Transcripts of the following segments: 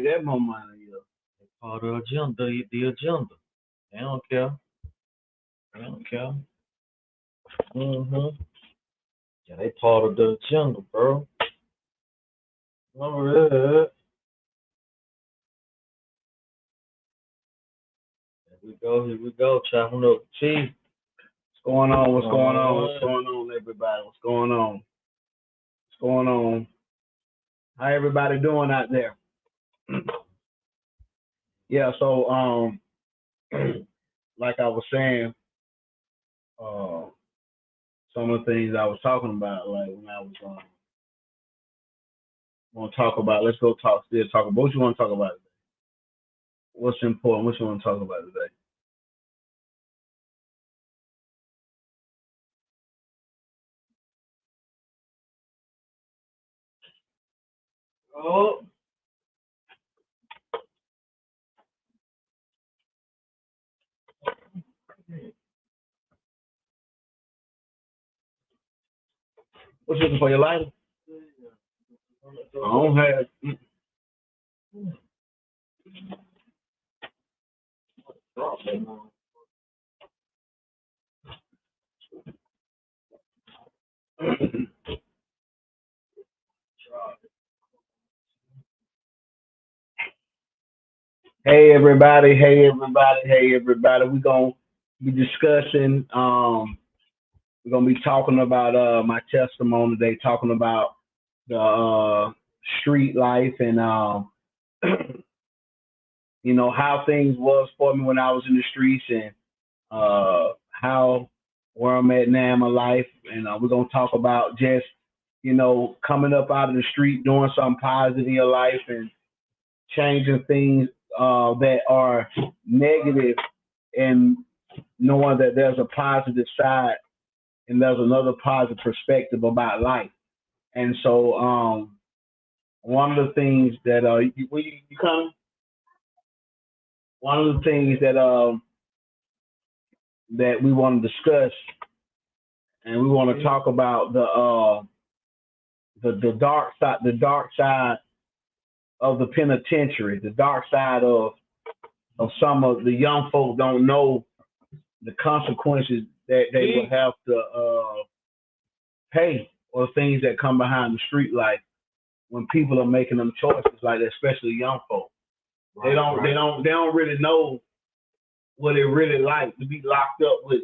that more money. They part of the agenda. The agenda. They don't care. They don't care. Mm-hmm. Yeah, they part of the agenda, bro. All right. Here we go. Here we go. Chopping up cheese. What's going on? What's going on? What's going on, everybody? What's going on? What's going on? How everybody doing out there? Yeah, so like I was saying, uh, some of the things I was talking about, like when I was want to talk about. Let's go still talk about what you want to talk about today. What's important? What you want to talk about today? Oh, what's looking for your lighter? I don't have. Hey everybody, hey everybody, hey everybody. We're gonna be discussing we're gonna be talking about my testimony today, talking about the street life and you know how things was for me when I was in the streets and how where I'm at now in my life and we're gonna talk about just coming up out of the street, doing something positive in your life and changing things that are negative and knowing that there's a positive side and there's another positive perspective about life. And so one of the things that you come one of the things that we want to discuss and we want to talk about the dark side of the penitentiary, the dark side of some of the young folk don't know the consequences that they will have to pay or things that come behind the street life when people are making them choices like that, especially young folk. Right, they don't really know what it really like to be locked up with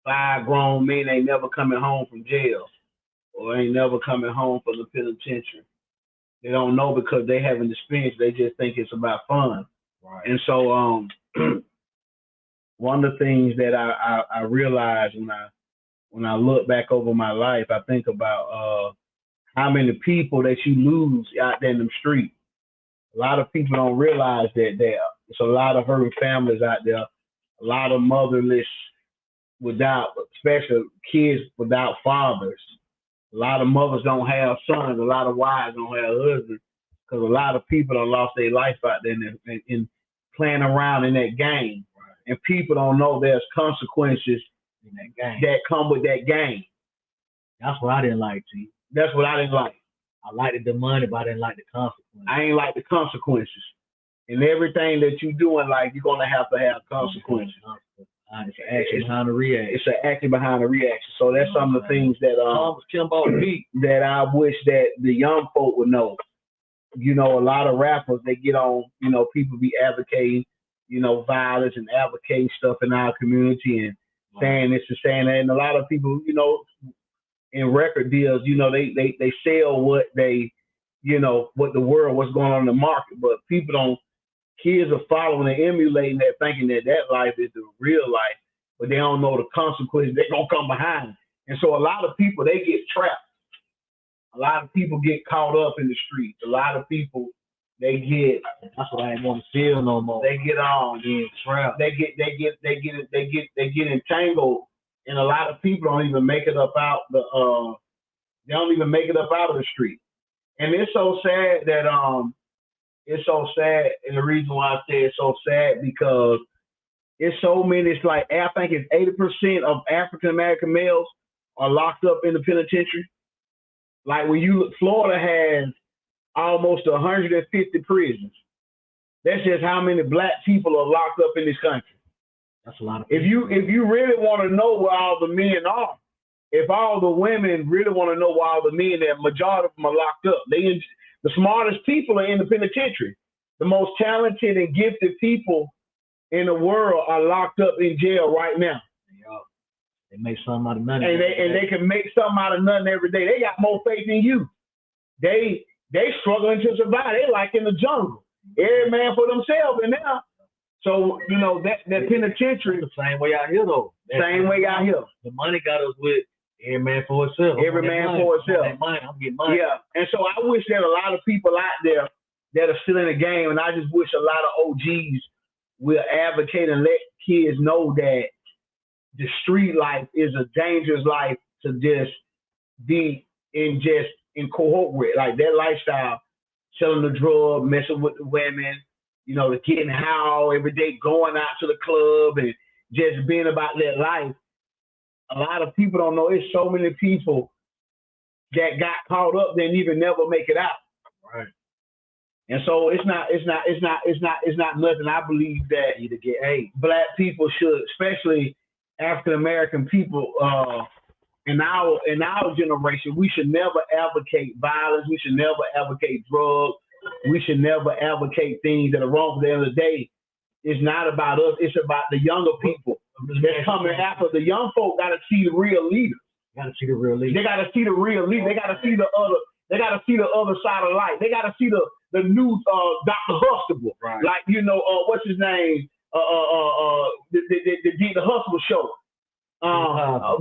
5 grown men ain't never coming home from jail or ain't never coming home from the penitentiary. They don't know because they haven't experienced. They just think it's about fun. Right. And so one of the things that I realized when I look back over my life, I think about how many people that you lose out there in the street. A lot of people don't realize that there's a lot of hurting families out there, a lot of motherless without, especially kids without fathers. A lot of mothers don't have sons. A lot of wives don't have husbands because a lot of people have lost their life out there in playing around in that game. Right. And people don't know there's consequences in that game that come with that game. That's what I didn't like, T. That's what I didn't like. I liked the money, but I didn't like the consequences. I ain't like the consequences. And everything that you do in life, you're going to have consequences. It's an action behind the reaction. It's an action behind the reaction. So that's some of the things that that I wish that the young folk would know. A lot of rappers, they get on, people be advocating, violence and advocating stuff in our community and saying this and saying that. And a lot of people, in record deals, they sell what they, what the world, what's going on in the market. But kids are following and emulating that, thinking that life is the real life, but they don't know the consequences they're going to come behind. And so a lot of people, they get trapped. A lot of people get caught up in the streets. A lot of people, they get. That's what I ain't want to feel no more. They get on. Getting trapped. They get entangled, and a lot of people don't even make it up out they don't even make it up out of the street. And it's so sad that it's so sad, and the reason why I say it's so sad because it's so many. It's like I think it's 80% of African American males are locked up in the penitentiary. Like when Florida has almost 150 prisons. That's just how many black people are locked up in this country. That's a lot of people. If you really want to know where all the men are, if all the women really want to know where all the men, the majority of them are locked up. The smartest people are in the penitentiary. The most talented and gifted people in the world are locked up in jail right now. They make something out of nothing. And they can make something out of nothing every day. They got more faith in you. They struggling to survive. They like in the jungle. Every man for themselves in there. So, you know, that penitentiary. It's the same way out here, though. Same way out here. The money got us with every man for himself. Every man for himself. I'm getting money. Yeah. And so I wish that a lot of people out there that are still in the game, and I just wish a lot of OGs will advocate and let kids know that the street life is a dangerous life to just be in cohort with. Like that lifestyle, selling the drug, messing with the women, you know, getting high every day, going out to the club and just being about that life. A lot of people don't know it's so many people that got caught up and even never make it out. Right. And so it's not nothing. I believe that you to get AIDS. Black people should, especially African American people, in our generation, we should never advocate violence. We should never advocate drugs. We should never advocate things that are wrong. At the end of the day, it's not about us. It's about the younger people that's coming after. The young folk got to see the real leaders. Got to see the real leaders. They got to see the real leaders. They got to see the other. They got to see the other side of life. They got to see the new Dr. Huxtable. Right. Like, you know, what's his name? The Huxtable show.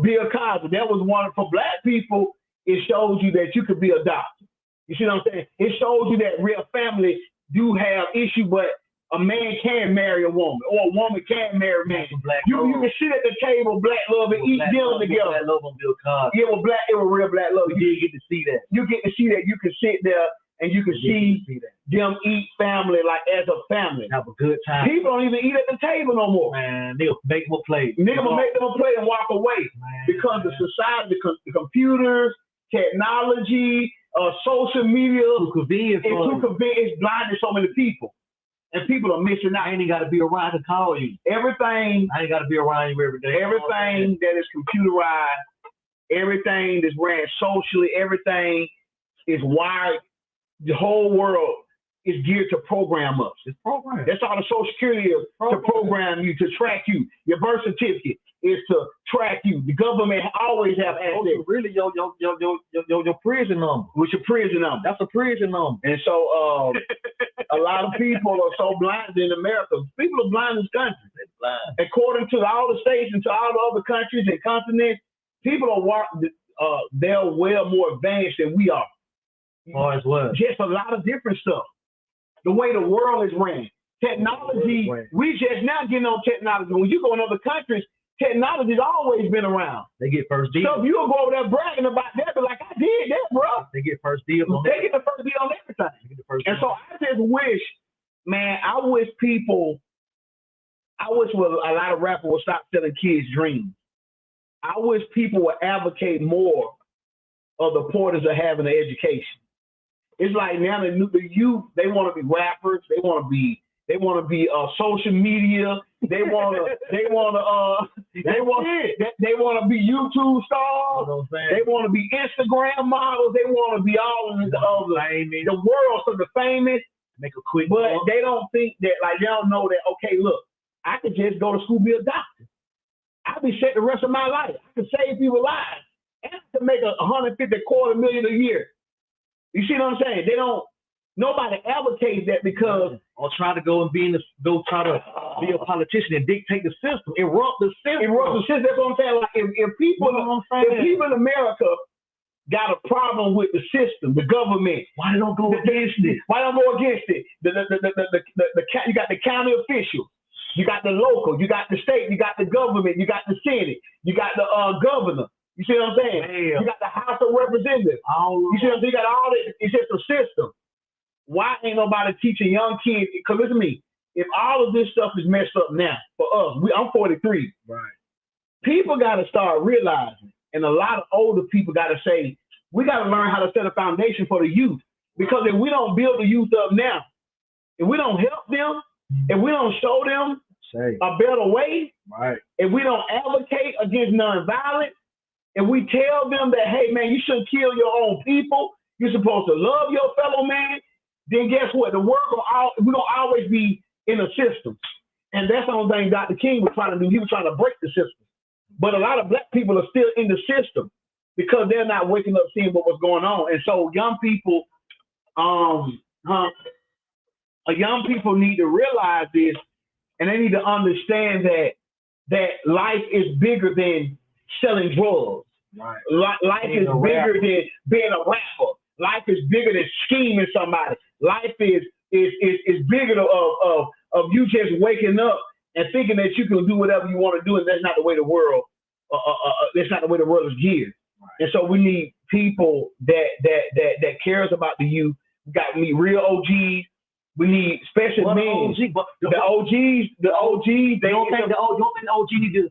Bill Cosby. That was one for black people. It shows you that you could be adopted. You see what I'm saying? It shows you that real family do have issues, but a man can marry a woman, or a woman can marry a man. You can sit at the table, black love, and eat dinner together. Black love on Bill Cosby. It was real black love. You did get to see that. You get to see that. You can sit there and you can see them eat family like as a family. Have a good time. People don't even eat at the table no more. Man, they'll make them a plate. Nigga will make them a plate and walk away. Because the society, the computers, technology, social media, it's blinding so many people. And people are missing out. I ain't got to be around to call you. Everything. I ain't got to be around you every day. Everything that is computerized, everything that's ran socially, everything is wired. The whole world is geared to program us. It's programmed. That's all the Social Security is, to program you, to track you. Your birth certificate is to track you. The government always have access. Really, your prison number. With your prison number. That's a prison number. And so a lot of people are so blind in America. People are blind in this country. They're blind. According to all the states and to all the other countries and continents, people are they're well more advanced than we are. As well. Just a lot of different stuff. The way the world is ran. Technology, we just now getting on technology. When you go in other countries, technology's always been around. They get first deal. So if you'll go over there bragging about that, but like, I did that, bro. They get first deal on They get the first deal on everything. They get the first and deal. so I just wish, man, I wish a lot of rappers would stop selling kids dreams. I wish people would advocate more of the importance of having an education. It's like now the youth, they want to be rappers, they want to be social media, they want to be YouTube stars, they want to be Instagram models, they want to be all of the world, so the famous. Make a quick, but they don't think that, like, they don't know that. Okay, look, I could just go to school, be a doctor. I'll be set the rest of my life. I could save people's lives, and I could make $150,000 a year. You see what I'm saying? Nobody advocates that because or try to go and try to be a politician and dictate the system, erupt the system. That's what I'm saying. Like if people in America got a problem with the system, the government, why they don't go against it? Why don't go against it? You got the county officials, you got the local, you got the state, you got the government, you got the Senate, you got the governor. You see what I'm saying? Damn. You got the House of Representatives. You see what I'm saying? You got all that. It's just a system. Why ain't nobody teaching young kids? Because listen to me. If all of this stuff is messed up now for us, I'm 43. Right. People got to start realizing, and a lot of older people got to say, we got to learn how to set a foundation for the youth. Because if we don't build the youth up now, if we don't help them, if we don't show them a better way, if we don't advocate against nonviolence, if we tell them that, hey, man, you shouldn't kill your own people, you're supposed to love your fellow man, then guess what? The world we're going to always be in a system. And that's the only thing Dr. King was trying to do. He was trying to break the system. But a lot of black people are still in the system because they're not waking up seeing what was going on. And so young people need to realize this, and they need to understand that life is bigger than selling drugs. Right. Life is bigger than being a rapper. Life is bigger than scheming somebody. Life is bigger of you just waking up and thinking that you can do whatever you want to do, and that's not the way the world. That's not the way the world is geared. Right. And so we need people that cares about the youth. We got to meet real OGs. We need special men. The OGs. They don't think the OG need to.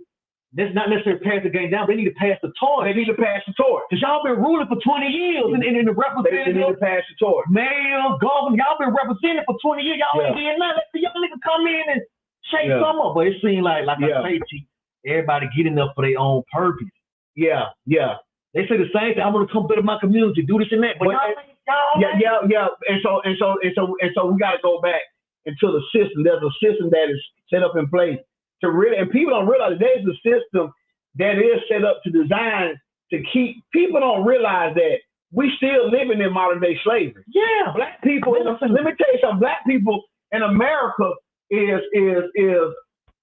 That's not necessarily pass the game down. They need to pass the torch. They need to pass the torch. Because y'all been ruling for 20 years and the representative. They need to pass the torch. Mayor, governor, y'all been representing for 20 years. Y'all ain't doing nothing. Let y'all niggas come in and shake some up. But it seems like I say, everybody getting up for their own purpose. Yeah. They say the same thing. I'm gonna come better my community, do this and that. But yeah. And so we gotta go back into the system. There's a system that is set up in place. And people don't realize there's a system that is set up to design to keep. People don't realize that we still living in modern day slavery. Yeah, black people. Let me tell you something. Black people in America is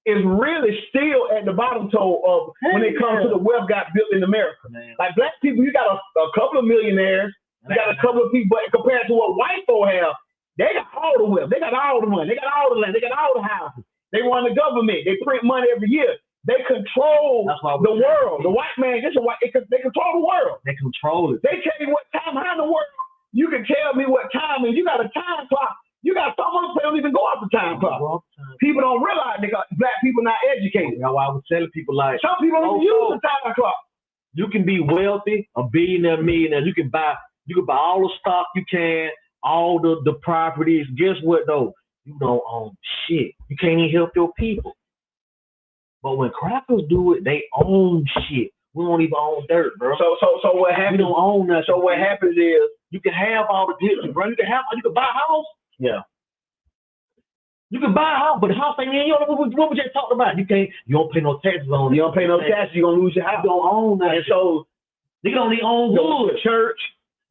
really still at the bottom toe of when it comes to the wealth got built in America. Man. Like black people, you got a couple of millionaires, you got a couple of people, but compared to what white folk have, they got all the wealth, they got all the money, they got all the land, they got all the houses. They run the government. They print money every year. They control the world. The white man, they control the world. They control it. They tell you what time, how in the world you can tell me what time is. You got a time clock. You got some of them don't even go off the time clock. People don't realize black people not educated. That's why I was telling people some people don't even use the time clock. You can be wealthy, a billionaire, millionaire. You can buy all the stock you can, all the properties. Guess what though? You don't own shit. You can't even help your people. But when crackers do it, they own shit. We don't even own dirt, bro. So what happens? We don't own nothing. So what happens is you can have all the goods, bro. You can buy a house. Yeah. You can buy a house, but the house ain't in your. What we just talked about? You don't pay no taxes on it. You don't pay no taxes. You're gonna lose your house. You don't own that. And so they don't even own wood. Church.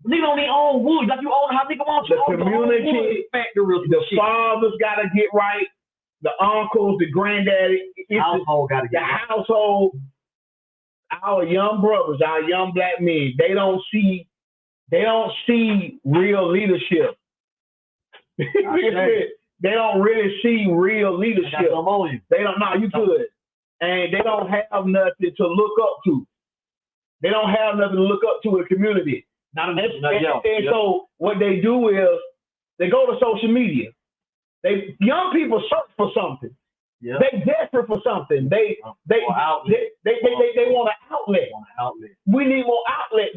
Nigga don't need own wood. Like you own how nigga wants the community factory. The fathers gotta get right. The uncles, the granddaddy, household gotta get right. Household. Our young brothers, our young black men, they don't see real leadership. They don't really see real leadership. They don't know you good. And they don't have nothing to look up to. They don't have nothing to look up to in the community. So what they do is they go to social media. Young people search for something. Yeah. They desperate for something. They want an outlet. We need more outlet.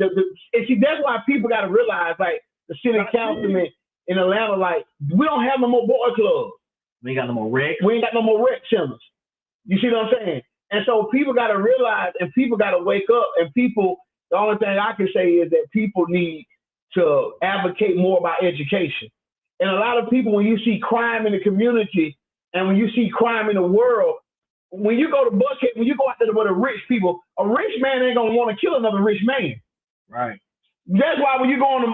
And see, that's why people got to realize, like the city councilman in Atlanta, like we don't have no more boy clubs. We ain't got no more rec. We ain't got no more rec centers. You see what I'm saying? And so people got to realize, and people got to wake up, and people. The only thing I can say is that people need to advocate more about education. And a lot of people, when you see crime in the community and when you see crime in the world, when you go to Buckhead, when you go out there with the rich people, a rich man ain't going to want to kill another rich man. Right. That's why when you go in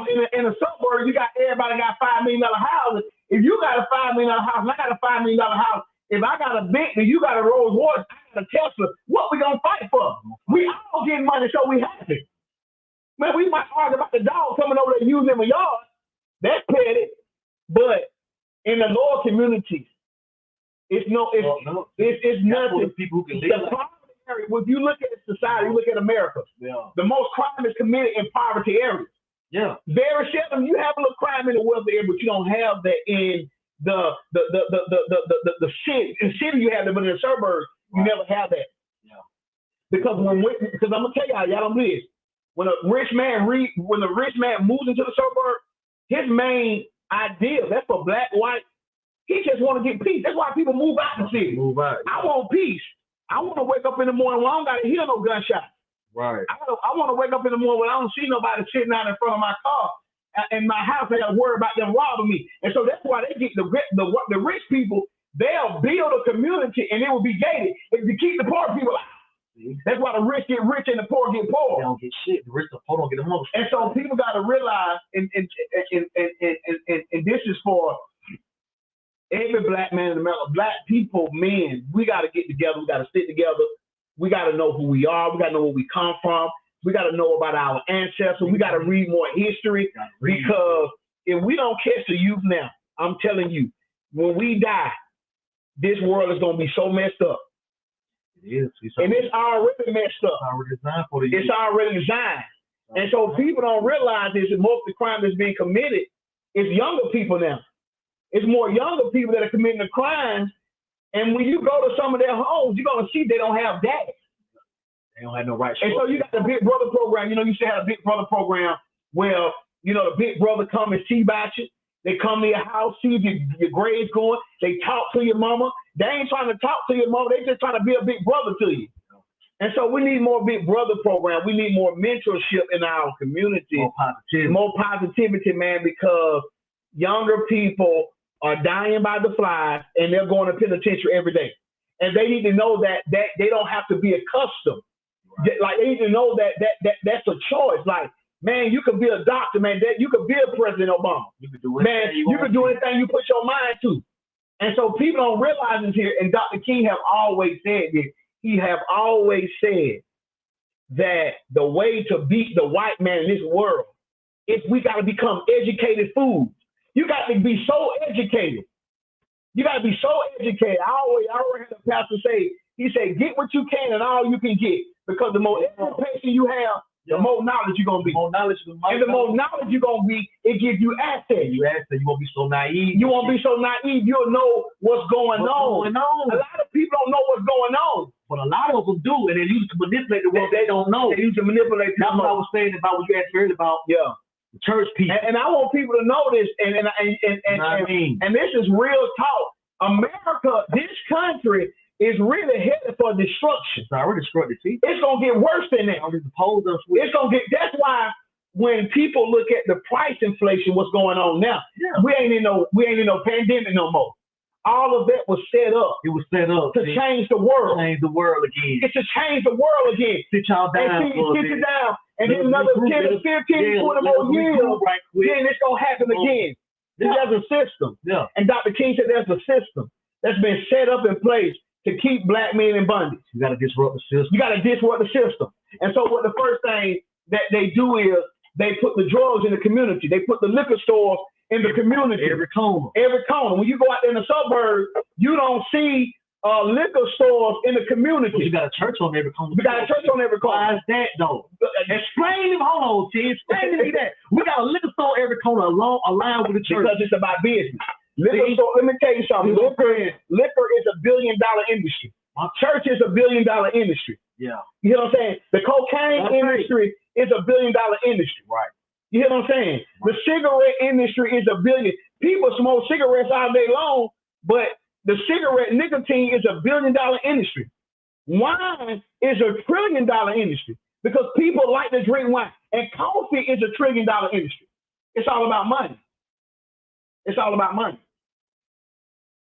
a suburb, you got everybody got $5 million houses. If you got a $5 million house and I got a $5 million house, if I got a Bentley, you got a Rolls Royce, I got a Tesla, what we gonna fight for? We all getting money, so we happy. Man, we might argue about the dog coming over there and using my yard. That's petty. But in the lower communities, it's nothing. People who can live the poverty area. If you look at society, you look at America. Yeah. The most crime is committed in poverty areas. Yeah. Very seldom you have a little crime in the wealthy area, but you don't have that in the city. In the city you have that, but in the suburbs you never have that. Yeah. Because I'm gonna tell y'all don't do this. When a rich man moves into the suburb, his main idea, that's for black, white, he just want to get peace. That's why people move out the city. Move out. I want peace. I want to wake up in the morning when I don't got to hear no gunshots. Right. I want to wake up in the morning when I don't see nobody sitting out in front of my car in my house. I got to worry about them robbing me. And so that's why they get the rich people. They'll build a community and it will be gated to keep the poor people out. That's why the rich get rich and the poor get poor. They don't get shit. The rich and the poor don't get them all. And so people got to realize, and this is for every black man in America, black people, men, we got to get together. We got to stick together. We got to know who we are. We got to know where we come from. We got to know about our ancestors. We got to read more history, because if we don't catch the youth now, I'm telling you, when we die, this world is going to be so messed up. It is. And it's already messed up. It's already designed for the youth. It's already designed. And so people don't realize is that most of the crime that's being committed is younger people now. It's more younger people that are committing the crimes. And when you go to some of their homes, you're going to see they don't have dads. They don't have no rights. And so you got the Big Brother program. You know, you should have a Big Brother program where, you know, the Big Brother come and see about you. They come to your house, see if your grades going. They talk to your mama. They ain't trying to talk to your mama. They just trying to be a big brother to you. And so we need more Big Brother program. We need more mentorship in our community. More positivity, man, because younger people are dying by the flies and they're going to penitentiary every day. And they need to know that they don't have to be accustomed. Right. Like, they need to know that's a choice. Like, man, you could be a doctor, man. You could be a President Obama. You could do anything you could do anything you put your mind to. And so people don't realize this here. And Dr. King have always said this. He have always said that the way to beat the white man in this world is we got to become educated fools. You got to be so educated. You got to be so educated. I always heard the pastor say, he said, get what you can and all you can get. Because the more education you have, the more knowledge you're going to be. And the more knowledge you're going to be, it gives you access. You won't be so naive. You won't be so naive. You'll know what's going on. A lot of people don't know what's going on. But a lot of them do, and they use to manipulate the world. They don't know. They use to manipulate people. That's what I was saying about what you asked earlier about the church people. And I want people to know this, and this is real talk. America, this country, is really headed for destruction. It's already destroyed the teeth. It's gonna get worse than that. It's gonna get. That's why when people look at the price inflation, what's going on now? Yeah. We ain't in no pandemic no more. All of that was set up. It was set up to change the world. Change the world again. It's to change the world again. Sit y'all down. Sit you down. And then another 10 to 15, 20 more years, then it's gonna happen again. There's a system. Yeah. And Dr. King said there's a system that's been set up in place to keep black men in bondage. You got to disrupt the system. You got to disrupt the system. And so what the first thing that they do is they put the drugs in the community. They put the liquor stores in the community. Every corner. Every corner. When you go out there in the suburbs, you don't see liquor stores in the community. But you got a church on every corner. We got a church on every corner. Why is that, though? Explain, hold on, T. Explain to me that. We got a liquor store every corner aligned with the church. Because it's about business. Liquor store, let me tell you something. Liquor is $1 billion industry. Church is $1 billion industry. Yeah. You hear what I'm saying? The cocaine industry is $1 billion industry. Right. You hear what I'm saying? Right. The cigarette industry is $1 billion. People smoke cigarettes all day long, but the cigarette nicotine is $1 billion industry. Wine is $1 trillion industry because people like to drink wine. And coffee is $1 trillion industry. It's all about money. It's all about money.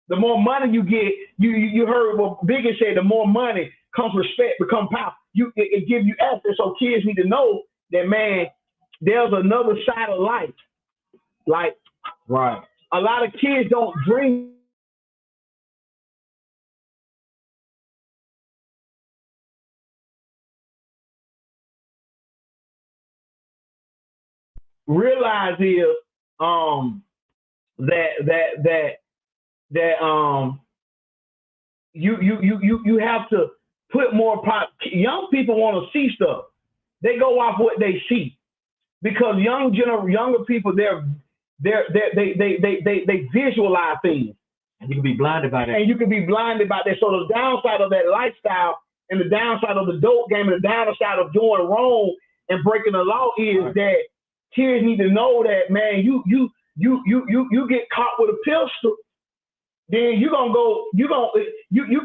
The more money you get, you heard what Biggie said, the more money comes respect, become power. It gives you access. So kids need to know that, man, there's another side of life. Like, right. A lot of kids don't dream. Realize is you have to put more young people want to see stuff. They go off what they see because younger people they visualize things. And you can be blinded by that. So the downside of that lifestyle and the downside of the dope game and the downside of doing wrong and breaking the law is that kids need to know that, man, you get caught with a pistol, then you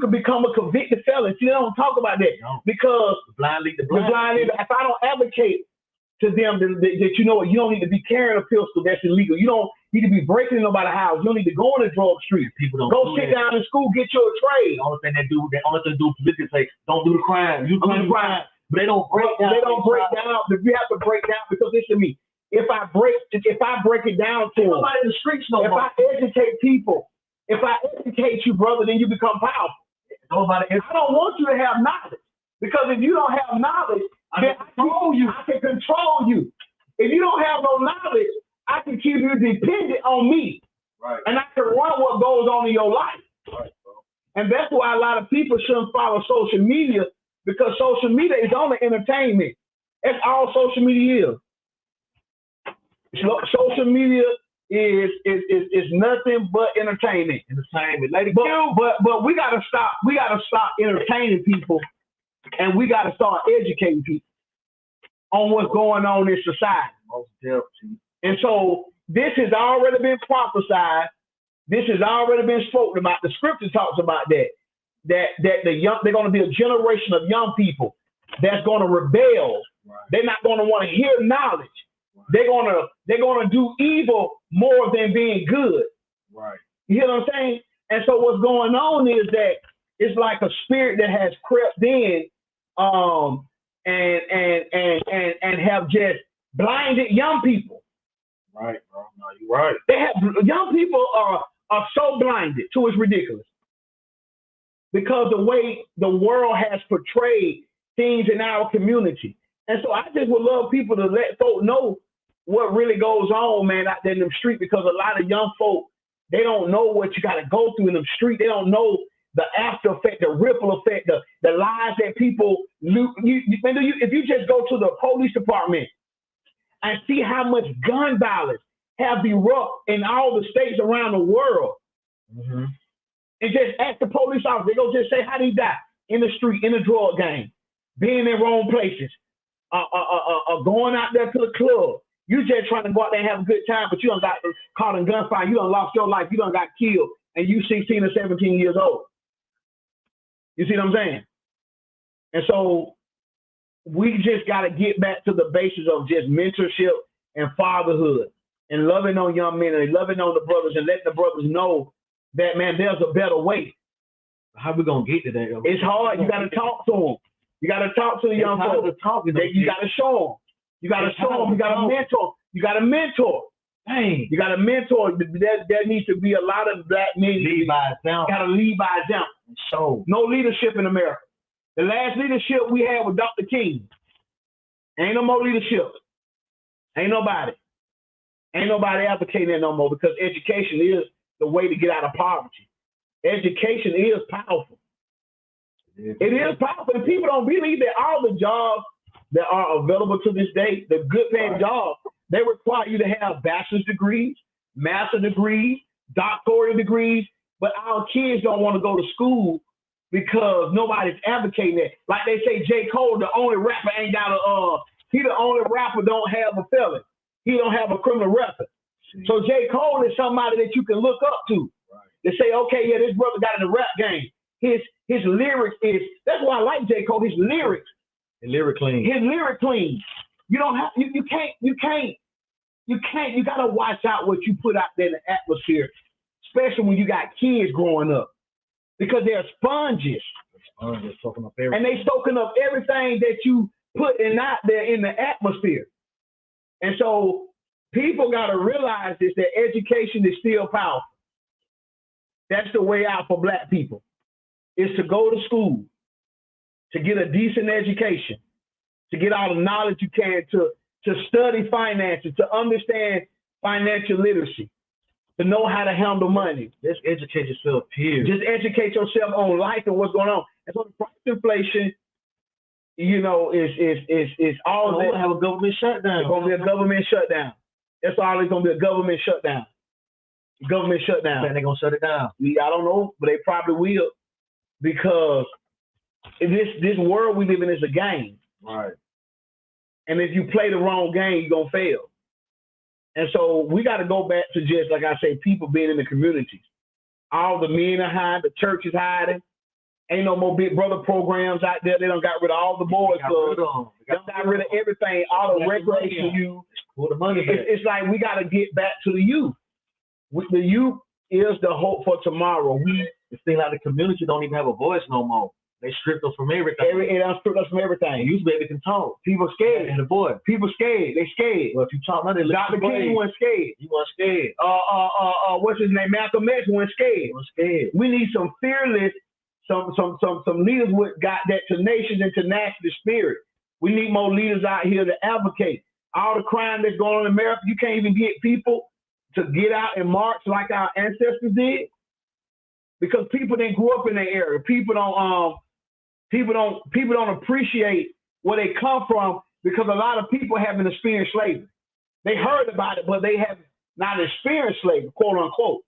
could become a convicted felon. See, they don't talk about that because the blind lead. If I don't advocate to them that you know what, you don't need to be carrying a pistol that's illegal. You don't need to be breaking nobody's house. You don't need to go on the drug street. People don't go sit down in school, get you a trade. The only thing they do politically say, don't do the crime. You do the crime. But they don't break down. They don't break down. You have to break down because listen to me. If I break it down to them, nobody in the streets no more. If I educate people, if I educate you, brother, then you become powerful. I don't want you to have knowledge because if you don't have knowledge, then I can control you. If you don't have no knowledge, I can keep you dependent on me, right? And I can run what goes on in your life. Right, bro. And that's why a lot of people shouldn't follow social media because social media is only entertainment. That's all social media is. Social media is nothing but entertainment. But we gotta stop. We gotta stop entertaining people, and we gotta start educating people on what's going on in society. Most definitely. And so this has already been prophesied. This has already been spoken about. The scripture talks about that they're going to be a generation of young people that's going to rebel. Right. They're not going to want to hear knowledge. Right. They're gonna do evil more than being good. Right. You hear what I'm saying? And so what's going on is that it's like a spirit that has crept in, and have just blinded young people. Right, bro. No, you're right. Young people are so blinded to it's ridiculous. Because the way the world has portrayed things in our community. And so I just would love people to let folk know what really goes on, man, out there in them streets, because a lot of young folk, they don't know what you got to go through in them streets. They don't know the after effect, the ripple effect, the lies that people lose. If you just go to the police department and see how much gun violence have erupted in all the states around the world, mm-hmm. and just ask the police officer, they go just say, how did he die? In the street, in a drug gang, being in wrong places, going out there to the club. You just trying to go out there and have a good time, but you done got caught in gunfire. You done lost your life. You done got killed, and you 16 or 17 years old. You see what I'm saying? And so we just got to get back to the basis of just mentorship and fatherhood and loving on young men and loving on the brothers and letting the brothers know that, man, there's a better way. How we going to get to that? It's hard. You got to talk to them. You got to talk to the young folks. You got to show them. You got to show them. You got to mentor. You got to mentor. Dang. You got to mentor. There needs to be a lot of black men. Lead by example. Got to lead by example. Show. No leadership in America. The last leadership we had was Dr. King. Ain't no more leadership. Ain't nobody. Ain't nobody advocating that no more because education is the way to get out of poverty. Education is powerful. It is powerful. And people don't believe that all the jobs that are available to this day, the good paying jobs, they require you to have bachelor's degrees, master's degrees, doctoral degrees, but our kids don't want to go to school because nobody's advocating that. Like they say, J. Cole, the only rapper ain't got he the only rapper don't have a felony. He don't have a criminal record. So J. Cole is somebody that you can look up to. Right. They say, okay, yeah, this brother got in the rap game. His lyrics is, that's why I like J. Cole, his lyrics. His lyric clean. His lyric clean. You don't have, you gotta watch out what you put out there in the atmosphere, especially when you got kids growing up. Because they're sponges. Soaking up everything. And they soaking up everything that you put out there in the atmosphere. And so people got to realize this, that education is still powerful. That's the way out for black people, is to go to school, to get a decent education, to get all the knowledge you can, to study finances, to understand financial literacy, to know how to handle money. Just educate yourself, period. Just educate yourself on life and what's going on. And so the price inflation, you know, is all that. Have a government shutdown. It's gonna be a government shutdown. That's all. It's gonna be a government shutdown. Government shutdown. And they're gonna shut it down. I don't know, but they probably will, because this world we live in is a game. Right. And if you play the wrong game, you're gonna fail. And so we got to go back to just, like I say, people being in the communities. All the men are hiding, the church is hiding. Ain't no more Big Brother programs out there. They done got rid of all the boys clubs. They got rid of everything, all the recreation youth. It's like we got to get back to the youth. The youth is the hope for tomorrow. It seems like the community don't even have a voice no more. They stripped us from everything. They stripped us from everything. Youth baby can talk. People scared. And the boy. People scared. They scared. Well, if you talk about it, Dr. King wasn't scared. He wasn't scared. What's his name? Malcolm X wasn't scared. He wasn't scared. We need some fearless, some leaders with got that tenacious and tenacity spirit. We need more leaders out here to advocate. All the crime that's going on in America, you can't even get people to get out and march like our ancestors did, because people didn't grow up in that area. People don't appreciate where they come from, because a lot of people haven't experienced slavery. They heard about it, but they have not experienced slavery, quote unquote.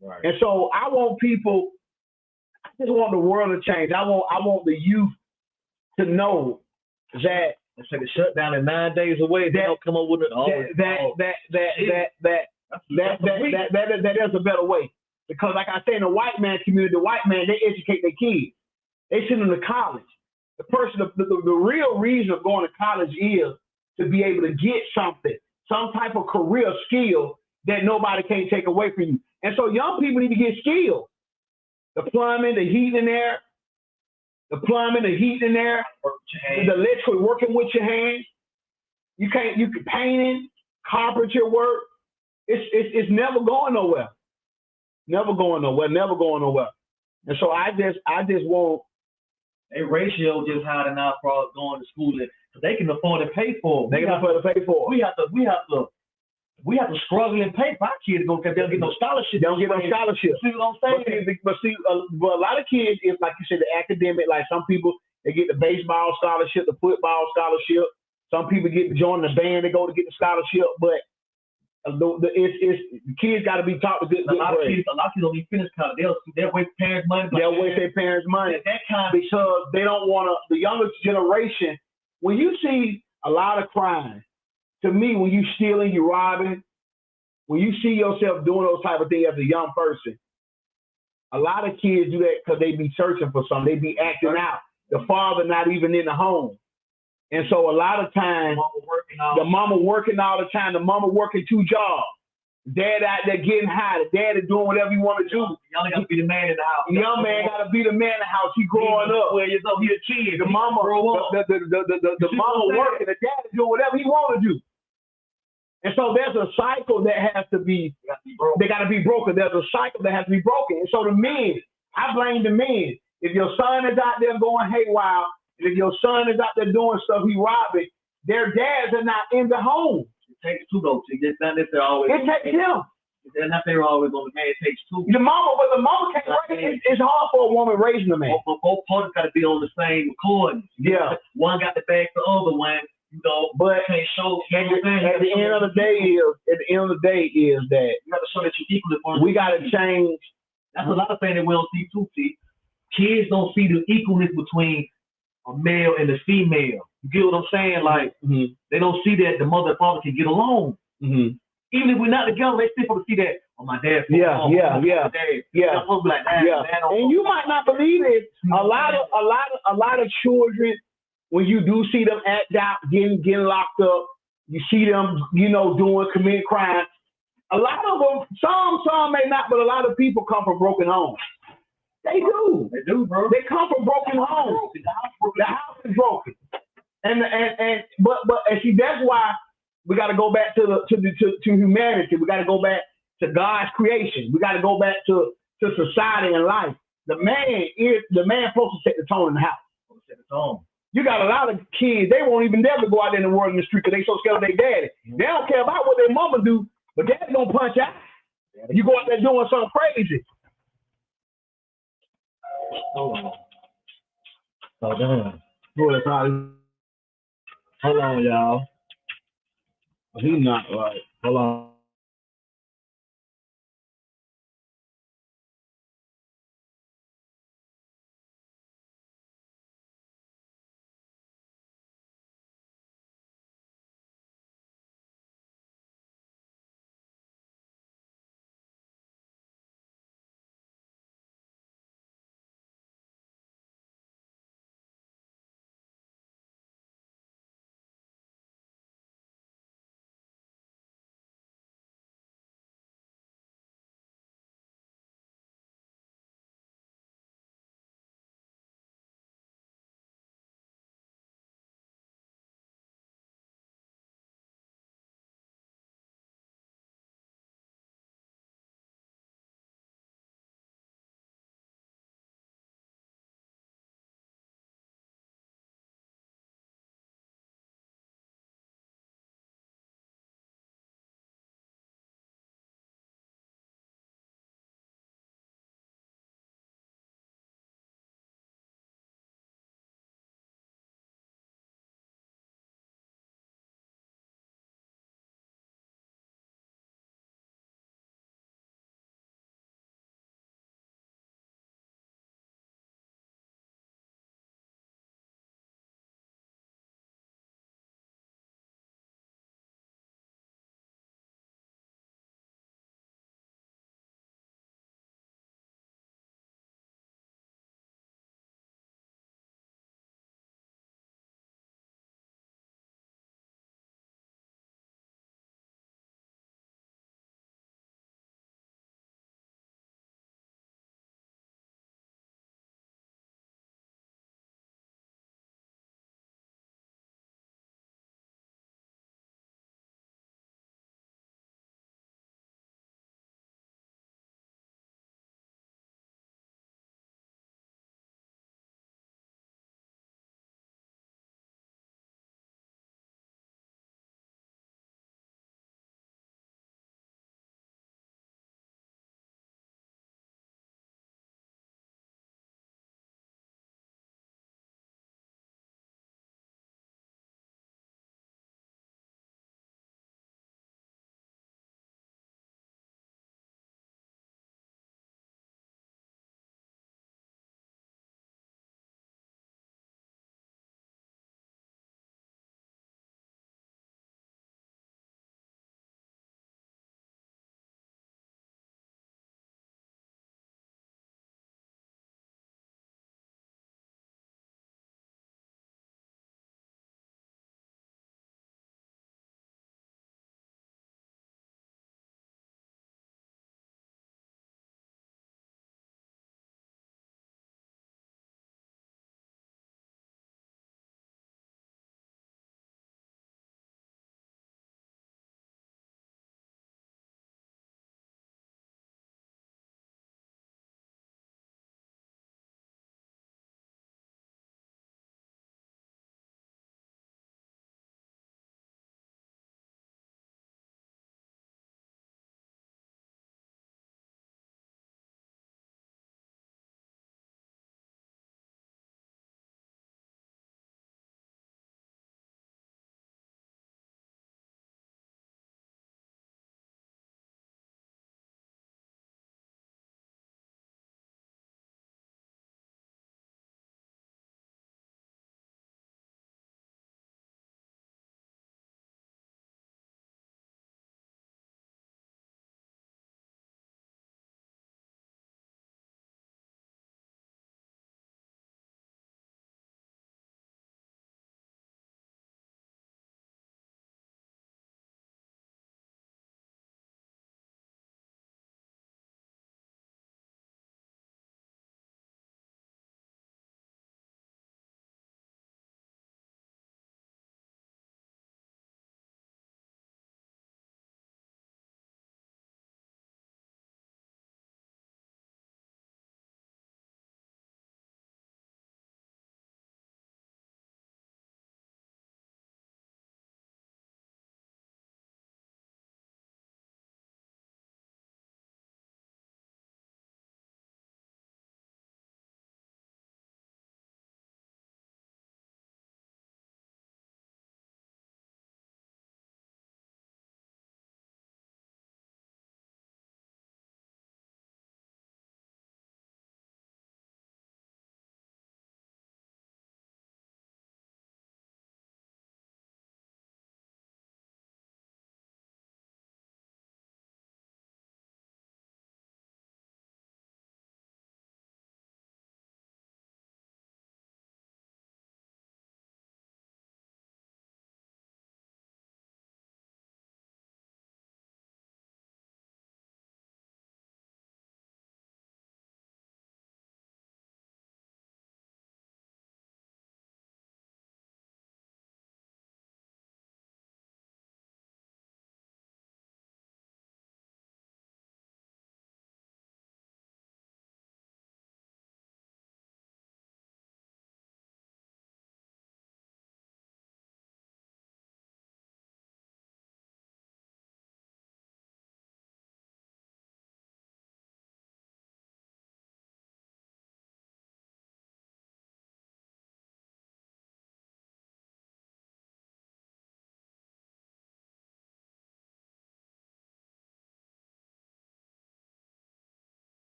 Right. And so I want people. I just want the world to change. I want the youth to know that. Let's take a shutdown in 9 days away. They don't come up with it. That is a better way. Because like I say, in the white man community, the white man, they educate their kids. They send them to college. The real reason of going to college is to be able to get something, some type of career skill that nobody can take away from you. And so young people need to get skilled. The plumbing, the heating there, the electrical, working with your hands. You can painting, carpentry work. It's never going nowhere. Never going nowhere. And so I just want a ratio just higher than our for going to school, because they can afford to pay for it. They can afford to pay for it. We have to struggle and pay for our kids to go, because they don't get no scholarship. They don't get no scholarship. See what I'm saying? But a lot of kids, it's like you said, the academic. Like some people, they get the baseball scholarship, the football scholarship. Some people get to join the band. They go to get the scholarship, but the kids got to be taught to get a lot of kids don't even finish college. They'll waste parents' money. They'll waste their parents' money. That kind because they don't want to. The younger generation, when you see a lot of crime, to me, when you stealing, you robbing, when you see yourself doing those type of things as a young person, a lot of kids do that because they be searching for something. They be acting out. The father not even in the home. And so a lot of times, the mama working all the time, the mama working 2 jobs. Dad out there getting high. The dad is doing whatever he want to do. Young got to be the man in the house. The young man got to be the man in the house. He growing up. Well, you know, he a kid. The mama, the mama working. The dad is doing whatever he want to do. And so there's a cycle that has to be, they got to be broken. There's a cycle that has to be broken. And so the men, I blame the men. If your son is out there going haywire, and if your son is out there doing stuff, he robbing, their dads are not in the home. It takes 2 though. It's not that they're always. It takes him. They're not there always on the man. It takes 2. The mama can't raise. It's hard for a woman raising a man. Both parties got to be on the same accord. Yeah. One got the bag, the other one. You know, but can't show. At the end of the day is that you got to show that you're equal. We got to change. That's a lot of things that we don't see too. See, kids don't see the equalness between a male and a female. You get what I'm saying? Like they don't see that the mother and father can get along. Even if we're not together, they still see that. Oh, my dad. Yeah. And you might not believe it. A lot of children, when you do see them act out, getting locked up, you see them, committing crime. A lot of them, some may not, but a lot of people come from broken homes. They do. They do, bro. They come from broken homes. The house is broken. But see, that's why we got to go back to humanity. We got to go back to God's creation. We got to go back to society and life. The man supposed to set the tone in the house. Set the tone. You got a lot of kids, they won't even dare to go out there in the world in the street because they so scared of their daddy. They don't care about what their mama do, but daddy gonna punch out. You go out there doing something crazy. Hold on. Oh, damn. Hold on, y'all. He's not right. Hold on.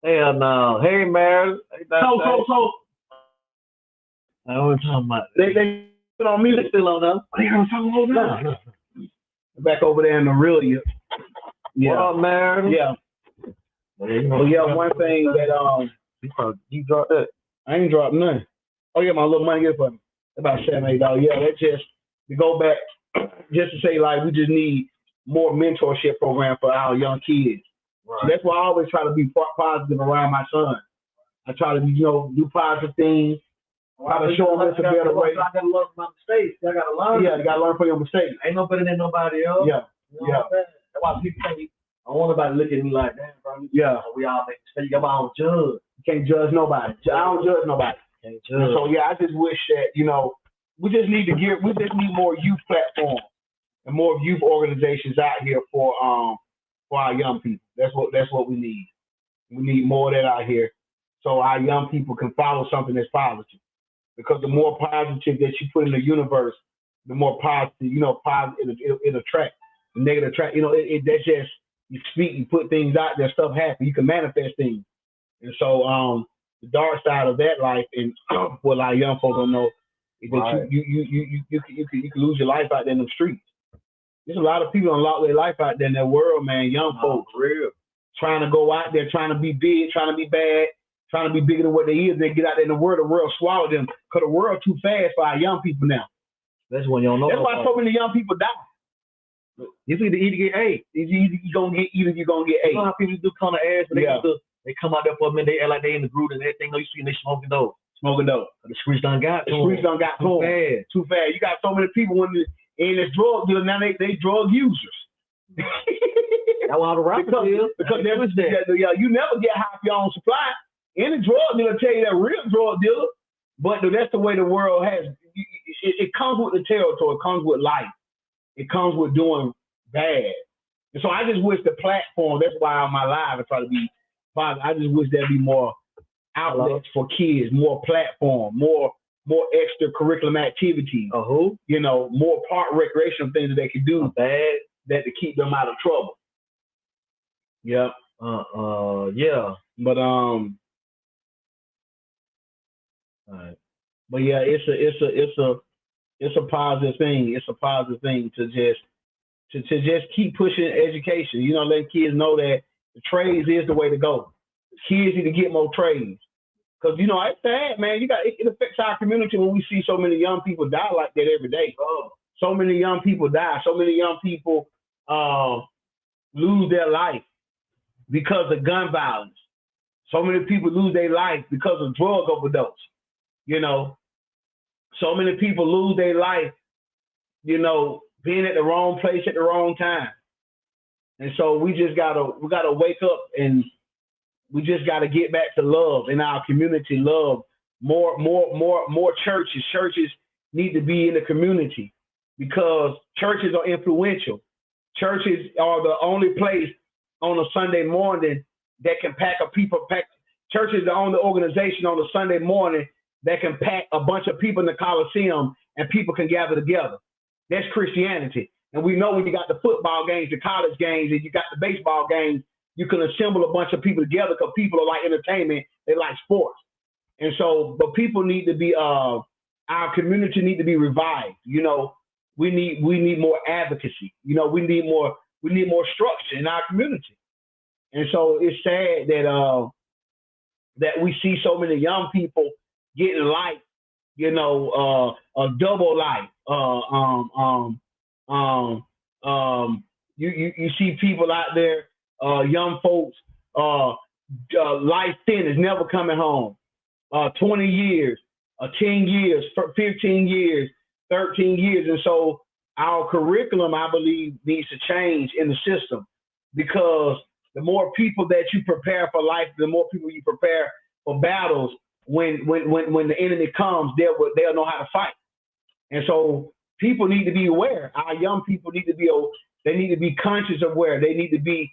Hell no. Hey, Mary. So I was talking about. they put on me. They still on us. They don't talk about that. Back over there in the real you. Yeah. What up, Mary? Yeah. Well, yeah, one thing that you dropped that. I ain't dropped none. Oh yeah, my little money is for me. About $7, $8. Yeah, that's just to go back, just to say like we just need more mentorship program for our young kids. Right. So that's why I always try to be positive around my son. I try to, do positive things. Try to show them it's a better way. I gotta learn from my mistakes. I gotta learn. Yeah, you gotta learn from your mistakes. Ain't no better than nobody else. Yeah. Yeah. That's why people think I don't want nobody to look at me like that, bro. Yeah. We all make mistakes. I'm on judge. You can't judge nobody. I don't judge nobody. Can't judge. So yeah, I just wish that, we just need more youth platforms and more youth organizations out here for our young people. That's what we need. We need more of that out here so our young people can follow something that's positive. Because the more positive that you put in the universe, the more positive, positive it attracts. The negative attract, that's just, you speak, you put things out there, stuff happens, you can manifest things. And so the dark side of that life, and what a lot of young folks don't know, is that right. you can lose your life out there in the streets. There's a lot of people unlock their life out there in that world, man. Young folks, real, trying to go out there, trying to be big, trying to be bad, trying to be bigger than what they is. They get out there in the world swallow them, because the world too fast for our young people now. That's when you don't know. That's why so many young people die. It's either get AIDS. You're gonna get AIDS. You know how people do kind of ass, but they come out there for a minute, they act like they in the group and everything. No, you see they smoking dope. The streets done got too fast. Too fast. You got so many people in this drug deal now. They drug users. That's why the rappers is. Because you never get high for your own supply. Any drug dealer tell you that real drug dealer, but that's the way the world has. It comes with the territory. It comes with life. It comes with doing bad. And so I just wish the platform. That's why on my live I try to be positive. I just wish there'd be more outlets for kids, more platform, more extracurricular activities. More park recreational things that they can do that to keep them out of trouble. Yeah. Yeah. But Right. But yeah, it's a positive thing. It's a positive thing to just keep pushing education. Let kids know that the trades is the way to go. Kids need to get more trades. Because it's sad, man. It affects our community when we see so many young people die like that every day. So many young people die. So many young people lose their life because of gun violence. So many people lose their life because of drug overdose. So many people lose their life, being at the wrong place at the wrong time. And so we gotta wake up, and we just gotta get back to love in our community. Love more churches. Churches need to be in the community because churches are influential. Churches are the only place on a Sunday morning that can pack. Church is the only organization on a Sunday morning that can pack a bunch of people in the Coliseum and people can gather together. That's Christianity. And we know when you got the football games, the college games, and you got the baseball games, you can assemble a bunch of people together because people are like entertainment. They like sports. And so, but people need to be, our community need to be revived. We need more advocacy. We need more structure in our community. And so it's sad that we see so many young people getting life, a double life. You see people out there, young folks, life sentence never coming home. 20 years, 10 years, 15 years, 13 years. And so our curriculum, I believe, needs to change in the system, because the more people that you prepare for life, the more people you prepare for battles. When the enemy comes, they'll know how to fight. And so people need to be aware. Our young people need to be conscious of where they need to be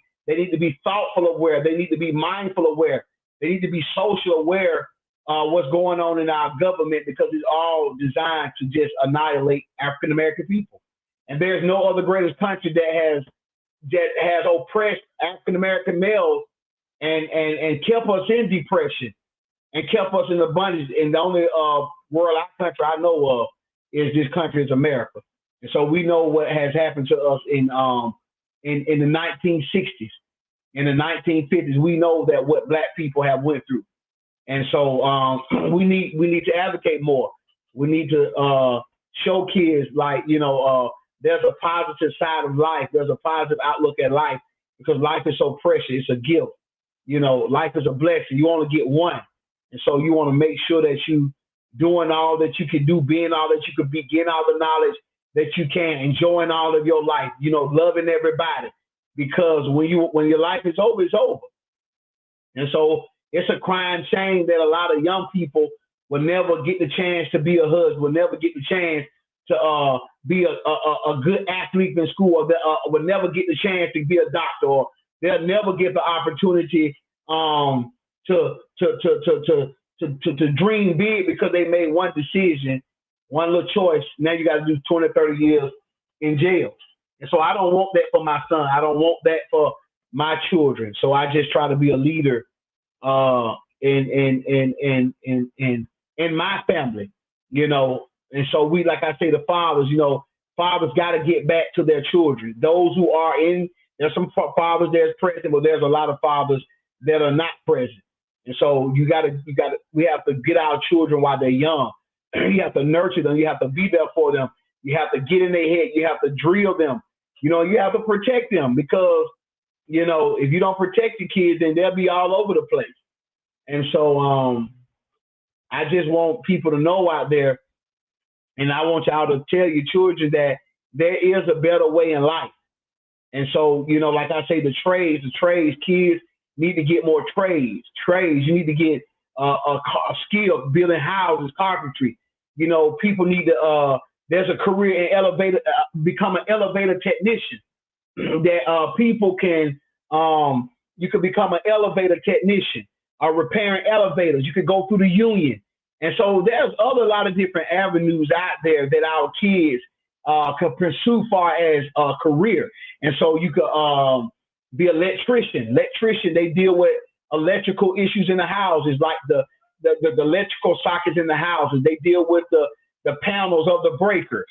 thoughtful aware. They need to be mindful aware. They need to be social aware what's going on in our government, because it's all designed to just annihilate African American people. And there's no other greatest country that has oppressed African American males and kept us in depression and kept us in abundance. And the only world, our country I know of is this country is America. And so we know what has happened to us in the 1960s, in the 1950s. We know that what Black people have went through. And so we need to advocate more. We need to show kids like, there's a positive side of life. There's a positive outlook at life because life is so precious. It's a gift. Life is a blessing. You only get one. And so you want to make sure that you doing all that you can do, being all that you could be, getting all the knowledge that you can, enjoying all of your life, loving everybody. Because when your life is over, it's over. And so it's a crying shame that a lot of young people will never get the chance to be a husband, will never get the chance to be a good athlete in school, or will never get the chance to be a doctor, or they'll never get the opportunity to dream big because they made one decision, one little choice. Now you got to do 20, 30 years in jail. And so I don't want that for my son. I don't want that for my children. So I just try to be a leader in my family, And so we, like I say, the fathers, fathers got to get back to their children. Those who are there's some fathers that's present, but there's a lot of fathers that are not present. And so we have to get our children while they're young. You have to nurture them. You have to be there for them. You have to get in their head. You have to drill them. You have to protect them because, if you don't protect the kids, then they'll be all over the place. And so I just want people to know out there, and I want y'all to tell your children that there is a better way in life. And so, like I say, the trades, kids need to get more trades. You need to get a skill, building houses, carpentry. People need to, there's a career in elevator, become an elevator technician that people can, you can become an elevator technician, repairing elevators. You could go through the union. And so there's a lot of different avenues out there that our kids can pursue far as a career. And so you could be an electrician. They deal with electrical issues in the houses, like the electrical sockets in the houses. They deal with the panels of the breakers.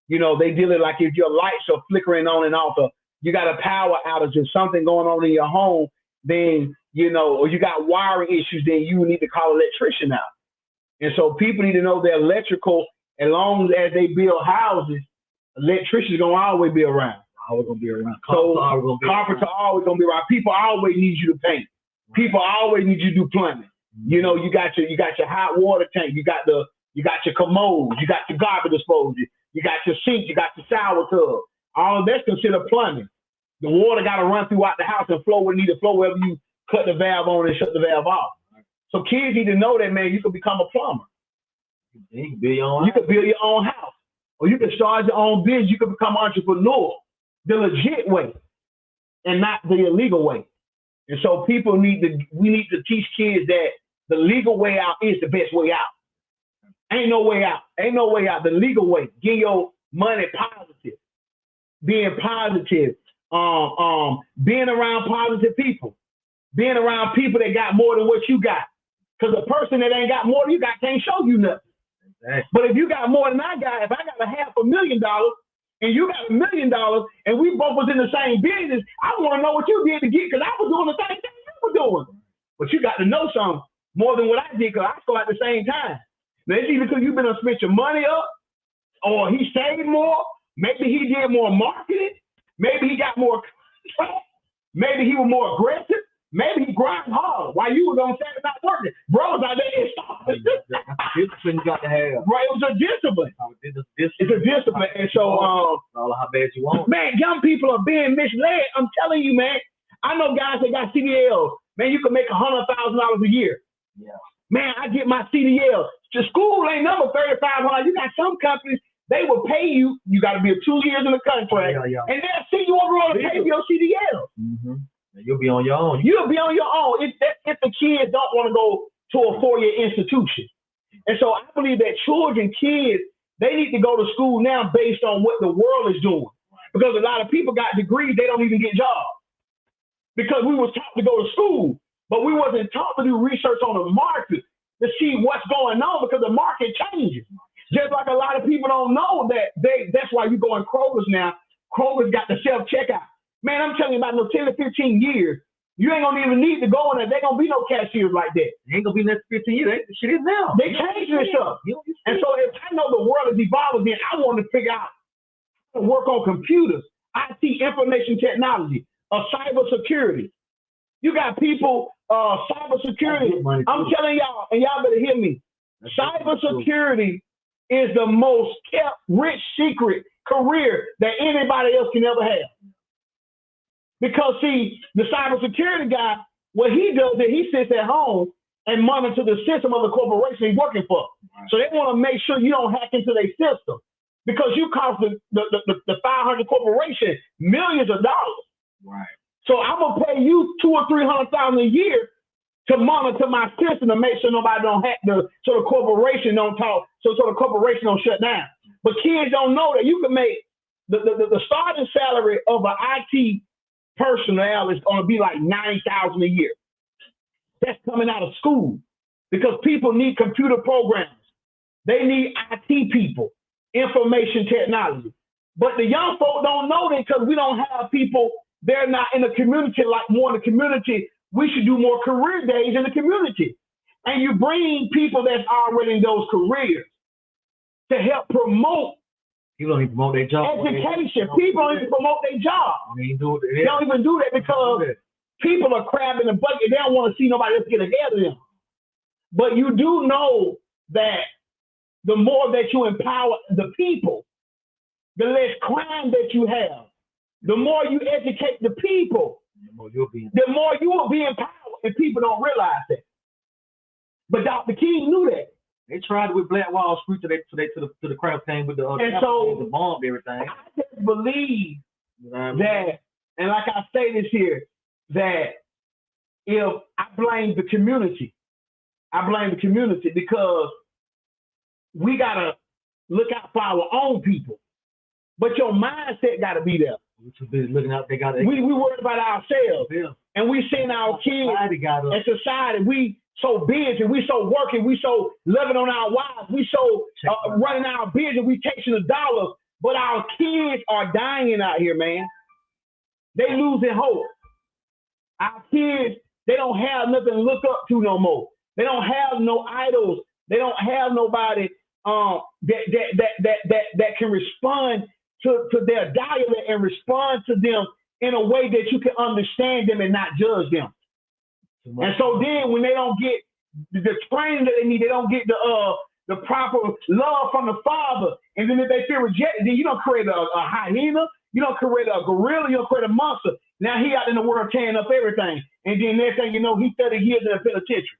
They deal with like if your lights are flickering on and off, you got a power outage or something going on in your home, then, or you got wiring issues, then you need to call an electrician out. And so people need to know that electrical, as long as they build houses, electricians are going to always be around. Always going to be around. So carpenters are always going to be around. People always need you to paint. People always need you to do plumbing. You got your hot water tank. You got your commodes. You got your garbage disposal. You got your sink. You got your shower tub. All of that's considered plumbing. The water got to run throughout the house and flow where it needs to flow, wherever you cut the valve on and shut the valve off. So kids need to know that, man, you can become a plumber. You can build your own house. You can build your own house. Or you can start your own business. You can become an entrepreneur the legit way and not the illegal way. And so we need to teach kids that the legal way out is the best way out. Ain't no way out. Ain't no way out. The legal way. Get your money positive. Being positive. Being around positive people. Being around people that got more than what you got. Because a person that ain't got more than you got can't show you nothing. Exactly. But if you got more than I got, if I got $500,000 and you got $1 million and we both was in the same business, I want to know what you did to get, because I was doing the same thing you were doing. But you got to know something more than what I did, because I started at the same time. Now, it's either because you've been to spend your money up, or he saved more, maybe he did more marketing, maybe he got more contracts, maybe he was more aggressive. Maybe he grind hard while you was on Saturday not working. Bro was out there and started. Discipline you got to have. Right, it was a discipline. It's a discipline. And so, all how bad you want. Man, young people are being misled. I'm telling you, man. I know guys that got CDLs. Man, you can make $100,000 a year. Yeah. Man, I get my CDL. The school ain't number $3,500. You got some companies, they will pay you. You got to be 2 years in the contract, and they'll see you over on to pay your CDL. Mm-hmm. You'll be on your own. You'll be on your own if the kids don't want to go to a 4-year institution. And so I believe that kids, they need to go to school now based on what the world is doing. Because a lot of people got degrees, they don't even get jobs. Because we was taught to go to school, But we wasn't taught to do research on the market to see what's going on because the market changes. Just like a lot of people don't know that's why you go in Kroger's now. Kroger's got the self-checkout. Man, I'm telling you about no 10 to 15 years, you ain't gonna even need to go in there. There ain't gonna be no cashiers like that. It ain't gonna be next 15 years. Shit is now. They changed this stuff. And so if I know the world is evolving, then I want to figure out how to work on computers, IT, information technology, cybersecurity. You got people, cybersecurity. I'm telling y'all, and y'all better hear me. Cybersecurity is the most kept rich secret career that anybody else can ever have. Because see, the cybersecurity guy, what he does is he sits at home and monitor the system of the corporation he's working for. Right. So they want to make sure you don't hack into their system because you cost the 500 corporation millions of dollars. Right. So I'm gonna pay you $200,000 or $300,000 a year to monitor my system to make sure nobody don't hack so the corporation don't talk, so the corporation don't shut down. But kids don't know that you can make the starting salary of an IT personnel is going to be like $90,000 a year. That's coming out of school because people need computer programs. They need IT people, information technology. But the young folk don't know that because we don't have people. They're not in the community like more in the community. We should do more career days in the community. And you bring people that's already in those careers to help promote. People don't even promote their job. Education. People don't even promote their job. They don't even do that because people are crabbing the bucket. They don't want to see nobody else get ahead of them. But you do know that the more that you empower the people, the less crime that you have. The more you educate the people, the more you will be empowered. And people don't realize that. But Dr. King knew that. They tried it with Black Wall Street to the crowd came with the bomb and everything. I just believe that, and like I say this here, that if I blame the community, because we gotta look out for our own people. But your mindset gotta be there. Looking out, we worried about ourselves, and we seeing our kids and society. We so busy, we so working, we so loving on our wives, we so running our business, we chasing the dollars, but our kids are dying out here, man. They losing hope. Our kids, they don't have nothing to look up to no more. They don't have no idols. They don't have nobody that can respond to their dialect and respond to them in a way that you can understand them and not judge them. And so then when they don't get the training that they need, they don't get the proper love from the father, and then if they feel rejected, then you don't create a hyena, you don't create a gorilla, you don't create a monster. Now he out in the world tearing up everything, and then next thing you know, he's 30 years in a penitentiary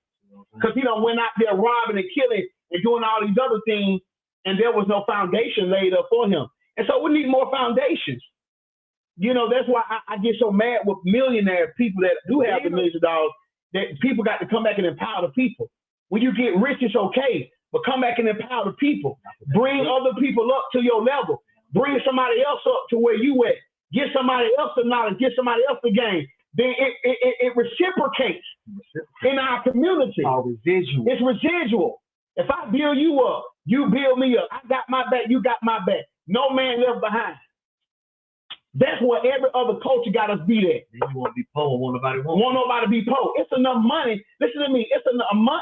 because he done went out there robbing and killing and doing all these other things, and there was no foundation laid up for him. And so we need more foundations. You know, that's why I get so mad with millionaire people that do have the millions of dollars, that people got to come back and empower the people. When you get rich, it's okay, but come back and empower the people. Bring other people up to your level. Bring somebody else up to where you at. Get somebody else the knowledge. Get somebody else the game. Then it reciprocates in our community. It's residual. If I build you up, you build me up. I got my back, you got my back. No man left behind. That's what every other culture got us beat at. You want to be poor, want nobody to be poor. It's enough money. Listen to me. It's enough money.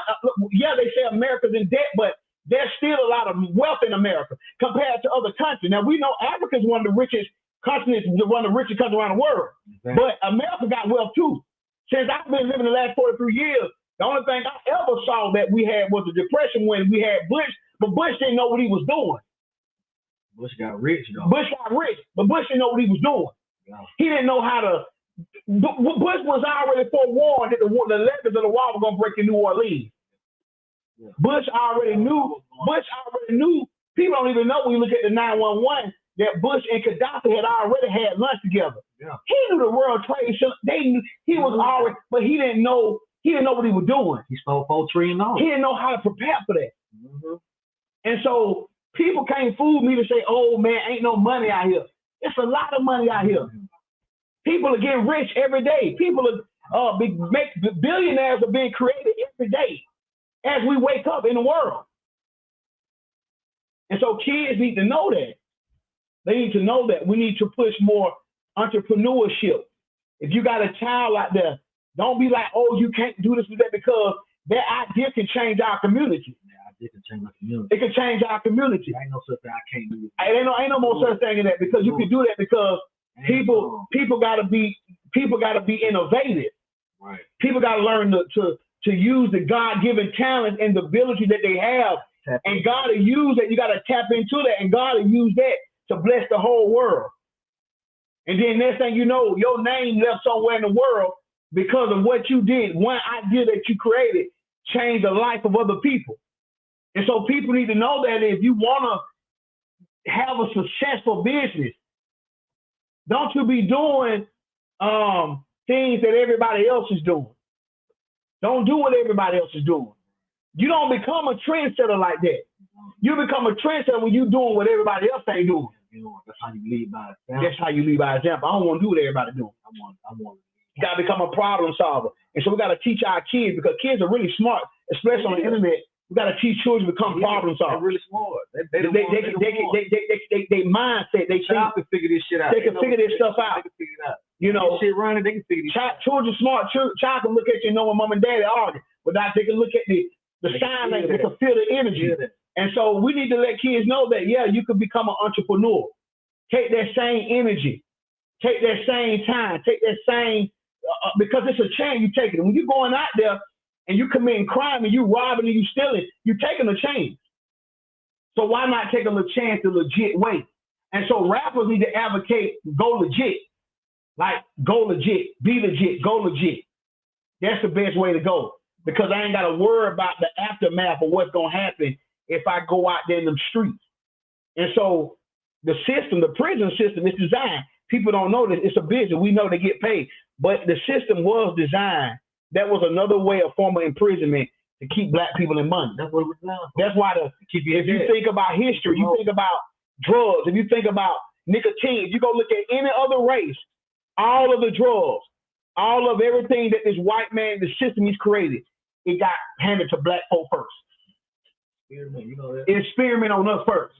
Yeah, they say America's in debt, but there's still a lot of wealth in America compared to other countries. Now, we know Africa's one of the richest countries, one of the richest countries around the world. Exactly. But America got wealth too. Since I've been living the last 43 years, the only thing I ever saw that we had was the Depression when we had Bush, but Bush didn't know what he was doing. Bush got rich, though. Bush got rich, but Bush didn't know what he was doing. Yeah. He didn't know how to. Bush was already forewarned that the levees of the wall were going to break in New Orleans. Yeah. Bush already knew. People don't even know when you look at the 911 that Bush and Gaddafi had already had lunch together. Yeah. He knew the World Trade Center. They knew he was already, but he didn't know. He didn't know what he was doing. He stole $4 trillion. He didn't know how to prepare for that. Mm-hmm. And so people can't fool me to say, "Oh man, ain't no money out here." It's a lot of money out here. People are getting rich every day. Billionaires are being created every day as we wake up in the world. And so kids need to know that. They need to know that. We need to push more entrepreneurship. If you got a child out there, don't be like, oh, you can't do this or that, because that idea can change our community. It can change our community. It can change our community. Ain't no such thing I can't do it. Ain't no more such thing in that, because you can do that because people gotta be innovative. Right. People gotta learn to use the God-given talent and the ability that they have. And God will use that. You gotta tap into that, and God will use that to bless the whole world. And then next thing you know, your name left somewhere in the world because of what you did. One idea that you created changed the life of other people. And so people need to know that if you want to have a successful business, don't you be doing things that everybody else is doing. Don't do what everybody else is doing. You don't become a trendsetter like that. You become a trendsetter when you're doing what everybody else ain't doing. That's how you lead by example. That's how you lead by example. I don't want to do what everybody doing. I want. You got to become a problem solver. And so we got to teach our kids, because kids are really smart, especially on the internet. We got to teach children to become problem solvers. They're really smart. They mindset. They can figure this shit out. They can figure this stuff out. They can figure it out. You know, shit running, they can figure it out. Children smart. Child can look at you and know when mom and daddy argue, but now they can look at the sign language. They can feel the energy. And so we need to let kids know that, yeah, you can become an entrepreneur. Take that same energy. Take that same time. Take that same, because it's a chance you take it. When you're going out there and you committing crime and you robbing and you stealing, you're taking a chance. So why not take a little chance the legit way? And so rappers need to advocate, go legit. Like, go legit, be legit, go legit. That's the best way to go, because I ain't got to worry about the aftermath of what's going to happen if I go out there in them streets. And so the system, the prison system is designed. People don't know this. It's a business. We know they get paid. But the system was designed. That was another way of form of imprisonment to keep black people in money. That's what it was done. That's why if you think about history, you think about drugs, if you think about nicotine, if you go look at any other race, all of the drugs, all of everything that this white man, the system he's created, it got handed to black folk first. You know that. Experiment on us first.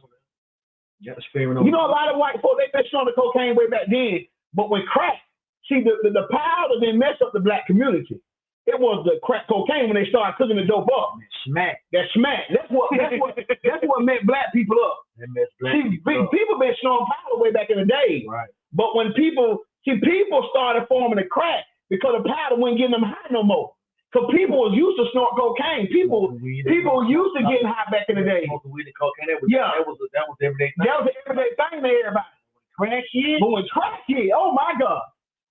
Yeah, experiment on. You know, a lot of white folk, they been on the cocaine way back then, but when crack, see, the powder didn't mess up the black community. It was the crack cocaine when they started cooking the dope up. Smack. That smack. That's what met black people up. That messed black people up. People been snorting powder way back in the day. Right. But when people started forming the crack because the powder wasn't getting them high no more. Because people was used to snort cocaine. People used to getting high back in the day. That was everyday thing. That was an everyday thing to everybody. Crack hit. But when crack hit, oh my God.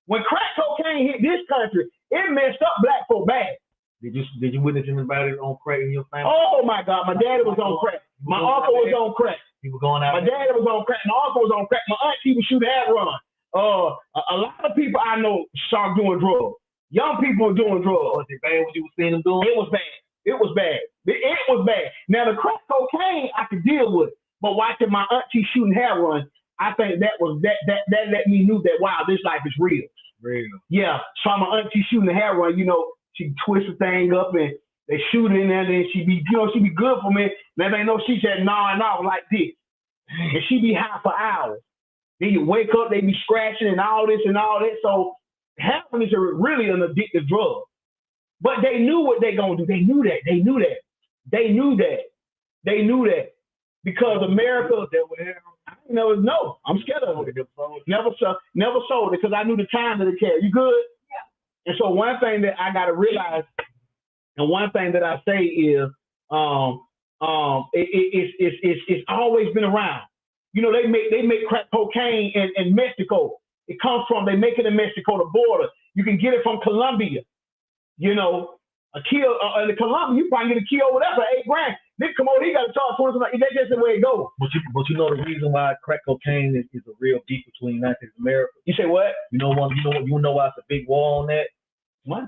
When crack cocaine hit this country, it messed up black folk bad. Did you witness anybody on crack in your family? Oh my God, my daddy was on crack. My uncle was on crack. He was going out. My daddy was on crack. My uncle was on crack. My auntie was shooting ad run. A lot of people I know started doing drugs. Young people were doing drugs. Was it bad what you were seeing them doing? It was bad. It was bad. It was bad. Now the crack cocaine I could deal with, but watching my auntie shooting heroin, I think that let me know that wow, this life is real. Real. Yeah. So my auntie shooting the heroin, you know, she twist the thing up and they shoot it in there, and then she be good for me. Then they know she said no like this, and she be high for hours. Then you wake up, they be scratching and all this and all that. So heroin is really an addictive drug. But they knew what they gonna do. They knew that. Because America, I never know. I'm scared of it. Never sold it because I knew the time that it carried. You good? Yeah. And so one thing that I gotta realize, and one thing that I say is, it's always been around. You know, they make crack cocaine in Mexico. It comes from, they make it in Mexico, the border. You can get it from Colombia. You know, a kilo in Colombia, you probably get a kilo over there for $8,000. Then come on, he got to charge $20. That's just the way it goes. But you know the reason why crack cocaine is a real beef between United States and America. You say what? You know why it's a big war on that? Money.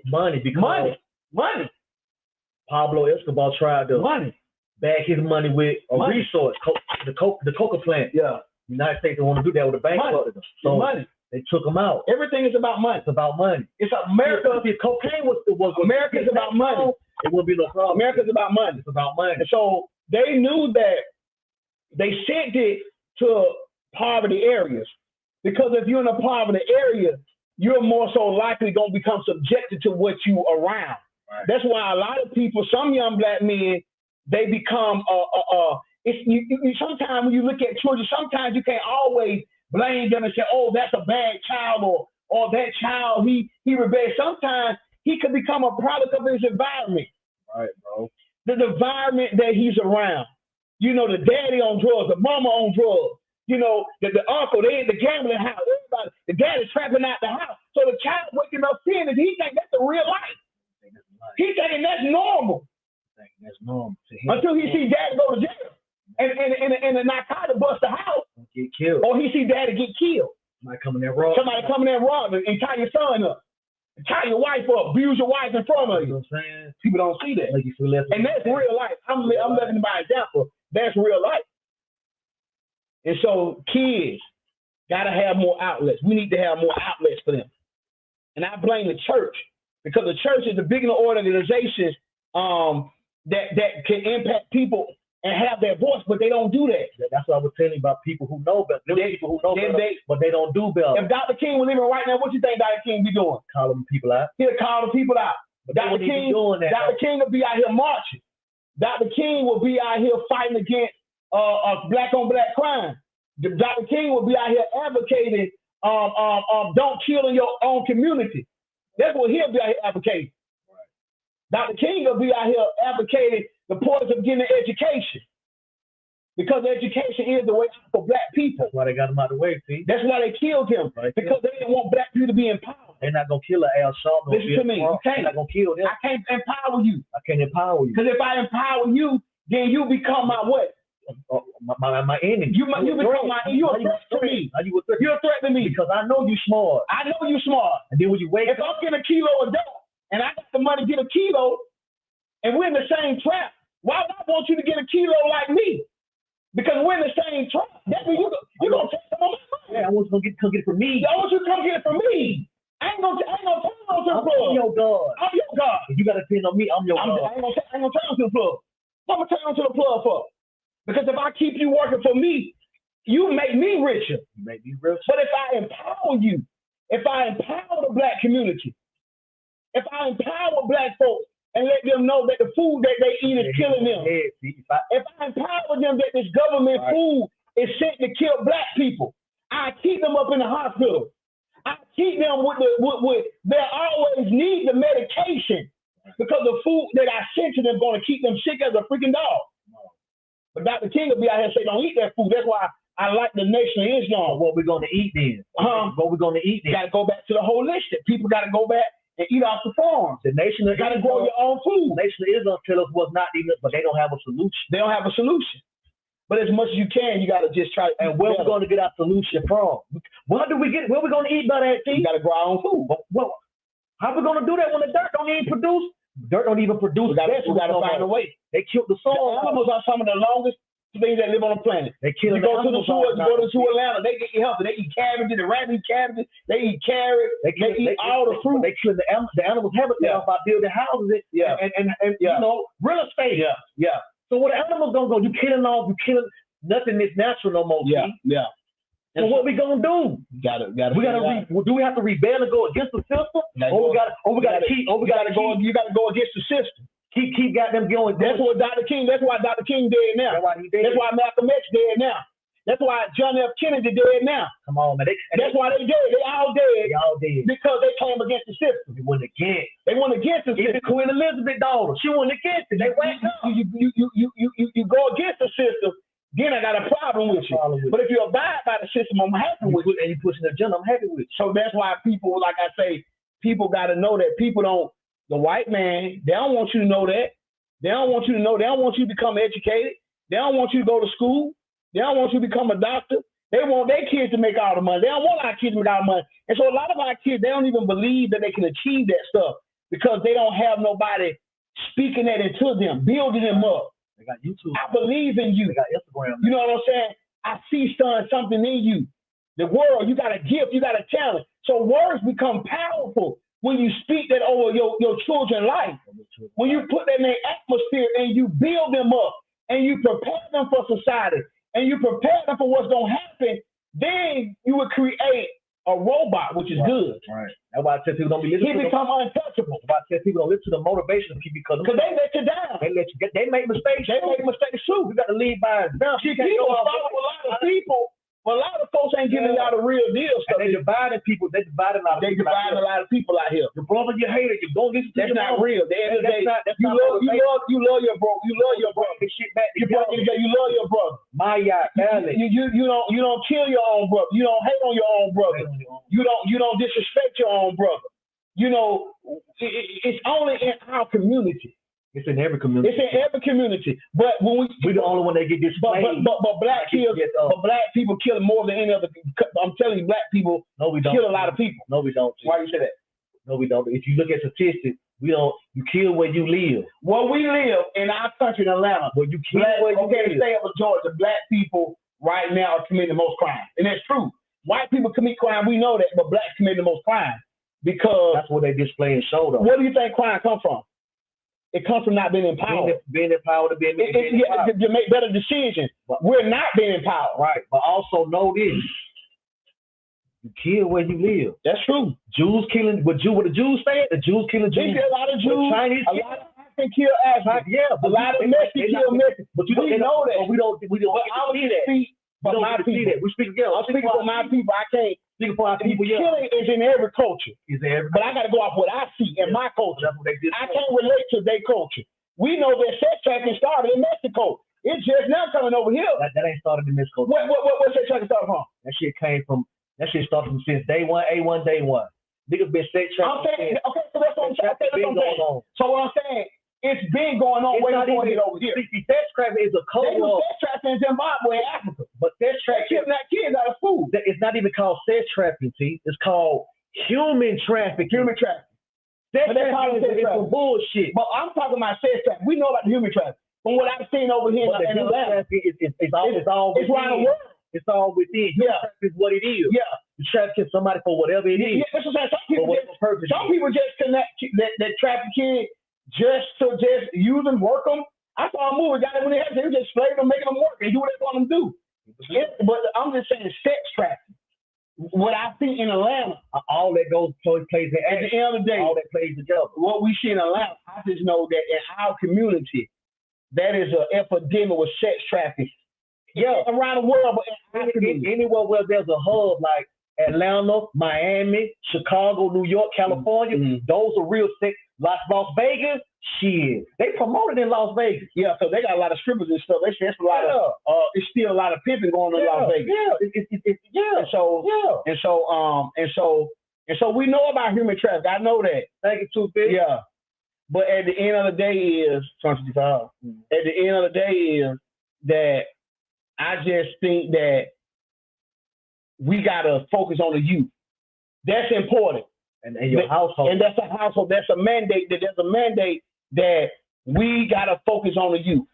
Money. Because money. Pablo Escobar tried to bag his money with a resource, the coca plant. Yeah. The United States don't want to do that with a bank. So They took them out. Everything is about money. It's about money. It's America. If cocaine was America's about money. It wouldn't be no problem. America's about money. It's about money. And so they knew that they sent it to poverty areas because if you're in a poverty area, you're more so likely going to become subjected to what you around. Right. That's why a lot of people, some young black men, they become sometimes when you look at children, sometimes you can't always blame them and say, oh, that's a bad child or that child, he rebelled. Sometimes he could become a product of his environment. Right, bro. The environment that he's around. You know, the daddy on drugs, the mama on drugs. You know, the uncle, they in the gambling house. Everybody, the daddy's trapping out the house. So the child waking up seeing it, he think that's the real life. He thinking that's normal. That's normal. Until he see daddy go to jail. And the narcotic bust the house. Get killed. Or he see daddy get killed. Somebody coming there robbing. Somebody coming there robbing and tie your son up. And tie your wife up. Abuse your wife in front of you. You know what I'm saying? People don't see that. Make you feel less. And that's real life. I'm living by example. That's real life. And so kids gotta have more outlets. We need to have more outlets for them. And I blame the church because the church is the bigger organization that can impact people and have their voice, but they don't do that. That's what I was telling you about people who know better. People who know better, but they don't do better. If Dr. King was living right now, what you think Dr. King be doing? Calling people out. He'll call the people out. But Dr. King will be out here marching. Dr. King will be out here fighting against black on black crime. Dr. King will be out here advocating don't kill in your own community. That's what he'll be out here advocating. Right. Dr. King will be out here advocating the importance of getting an education. Because education is the way for black people. That's why they got him out of the way, see? That's why they killed him. Right. Because they didn't want black people to be empowered. They're not going to kill Al Sharpton. Listen to me. They're not going to kill them. I can't empower you. I can't empower you. Because if I empower you, then you become my what? My enemy. You're a threat to me. You're a threat to me. Because I know you smart. I know you smart. And then when you wake up, if I'm getting a kilo of dope and I got the money to get a kilo and we're in the same trap, why would I want you to get a kilo like me? Because we're in the same trap. That means you're going to take some of my money. Yeah, I want you to come get it from me. I want you to come get it from me. I ain't gonna turn on to the plug. I'm your God. I'm your God. If you got to depend on me, I'm your God. I ain't gonna turn on to the plug. What am I turn on to the plug for? Because if I keep you working for me, you make me richer. You make me richer. But if I empower you, if I empower the black community, if I empower black folks and let them know that the food that they eat is killing them, if I empower them that this government food is sent to kill black people, I keep them up in the hospital. I keep them with they always need the medication because the food that I sent to them is going to keep them sick as a freaking dog. But Dr. King will be out here and say, don't eat that food. That's why I like the Nation of Islam. What we're going to eat then? What we're going to eat then? Got to go back to the holistic. People got to go back and eat off the farms. The Nation of Islam. Got to grow your own food. The Nation of Islam tell us what's not eating, but they don't have a solution. They don't have a solution. But as much as you can, you got to just try. And where we're going to get our solution from? Where we going to eat by that thing? You got to grow our own food. Well, how we going to do that when the dirt don't even produce? Dirt don't even produce. We got to find a way. They killed the soil. The animals are some of the longest things that live on the planet. They kill you go to the zoo, Atlanta, they get healthy. They eat cabbages, the rabbit eat cabbages, they eat carrots, they eat all the fruit. They kill the animals' habitat by building houses and you know, real estate. Yeah. So where the animals gonna go? You killing nothing is natural no more. Yeah. So what we gonna do? Do we have to rebel and go against the system? You gotta go against the system. Keep got them going. That's why Dr. King dead now. That's why Malcolm X dead now. That's why John F. Kennedy dead now. Come on, man. That's why they dead. They all dead. Because they came against the system. They went against. They went against the system. Even Queen Elizabeth daughter, she went against it. They went. You go against the system, then I got a problem with you. But if you abide by the system, I'm happy with you. And you pushing the agenda, I'm happy with you. So that's why people, like I say, people got to know that people don't. The white man, they don't want you to know that. They don't want you to know. They don't want you to become educated. They don't want you to go to school. They don't want you to become a doctor. They want their kids to make all the money. They don't want our kids to make all the money. And so a lot of our kids, they don't even believe that they can achieve that stuff because they don't have nobody speaking that into them, building them up. They got YouTube. I believe in you. They got Instagram. You know what I'm saying? I see something in you. The world, you got a gift, you got a talent. So words become powerful when you speak that over your children's life. When you put that in their atmosphere and you build them up and you prepare them for society and you prepare them for what's going to happen, then you would create a robot, which is good. Right. That's why I tell people don't be listening. He become untouchable. That's why I tell people don't listen to the motivation of people because they let you down. They make mistakes. They make mistakes too. You got to lead by example. See, people follow a lot of people. But a lot of folks ain't giving y'all the real deal stuff. They dividing people. They dividing a lot of people. They dividing a lot of people out here. Your brother, you hate it. You don't listen to That's not real. You love your brother. You love your brother. You love your brother. You don't kill your own brother. You don't hate on your own brother. You don't disrespect your own brother. You know, it's only in our community. It's in every community. It's in every community. But when we're the only one that get displayed. But black people kill more than any other. I'm telling you, black people kill a lot of people. No, we don't. Why you say that? No, we don't. If you look at statistics, we don't. You kill where you live. Well, we live in our country in Atlanta. Where you kill where you live. The state of Georgia, black people right now are committing the most crime, and that's true. White people commit crime, we know that, but blacks commit the most crime because that's what they display and show them. Where do you think crime comes from? It comes from not being empowered. Being empowered to make better decisions. We're not being empowered. Right. But also know this. You kill where you live. That's true. Jews killing, what the Jews say? The Jews killing Jews. They kill a lot of Jews. Chinese a lot of Africans kill Africans. Yeah. A lot of Mexicans kill Mexicans. But we know that. We don't see that. But my people. We speak again. I'm speaking for my people. I can't. Speaking for our people, killing is in every culture. But I got to go off what I see in my culture. I can't relate to their culture. We know that sex trafficking started in Mexico. It's just now coming over here. That ain't started in Mexico. What sex trafficking started from? That shit started from since day one, A1, day one. Niggas been sex trafficking. Okay, so that's what I'm saying. So what I'm saying, it's been going on way before it over here. See, sex trafficking is a code. They do sex trafficking in Zimbabwe and Africa. But sex trafficking, kidnap kids out of food. It's not even called sex trafficking, see? It's called human trafficking. Human trafficking. Sex trafficking is some bullshit. But I'm talking about sex trafficking. We know about the human trafficking. From what I've seen over here in Atlanta. It's all within. It's all within. Human trafficking is what it is. Yeah. You trafficking somebody for whatever it is. Yeah, that's what I'm saying. Some people just connect that traffic kid just to use them, work them. I saw a movie, got it when they had to just slave them, making them work and do what they want them to do. But I'm just saying sex trafficking. What I see in Atlanta, all that plays in at the end of the day, all that plays together. What we see in Atlanta, I just know that in our community, that is an epidemic with sex trafficking. Yeah, around the world, but in our community. Anywhere where there's a hub like Atlanta, Miami, Chicago, New York, California, those are real sex. Las Vegas, shit. They promoted in Las Vegas. Yeah, so they got a lot of strippers and stuff. It's a lot of it's still a lot of pimping going on in Las Vegas. And so we know about human trafficking. I know that. Thank you, too, Big. Yeah. But at the end of the day is at the end of the day is that I just think that we gotta focus on the youth. That's important. And your household. And that's a household. There's a mandate that we gotta focus on the youth.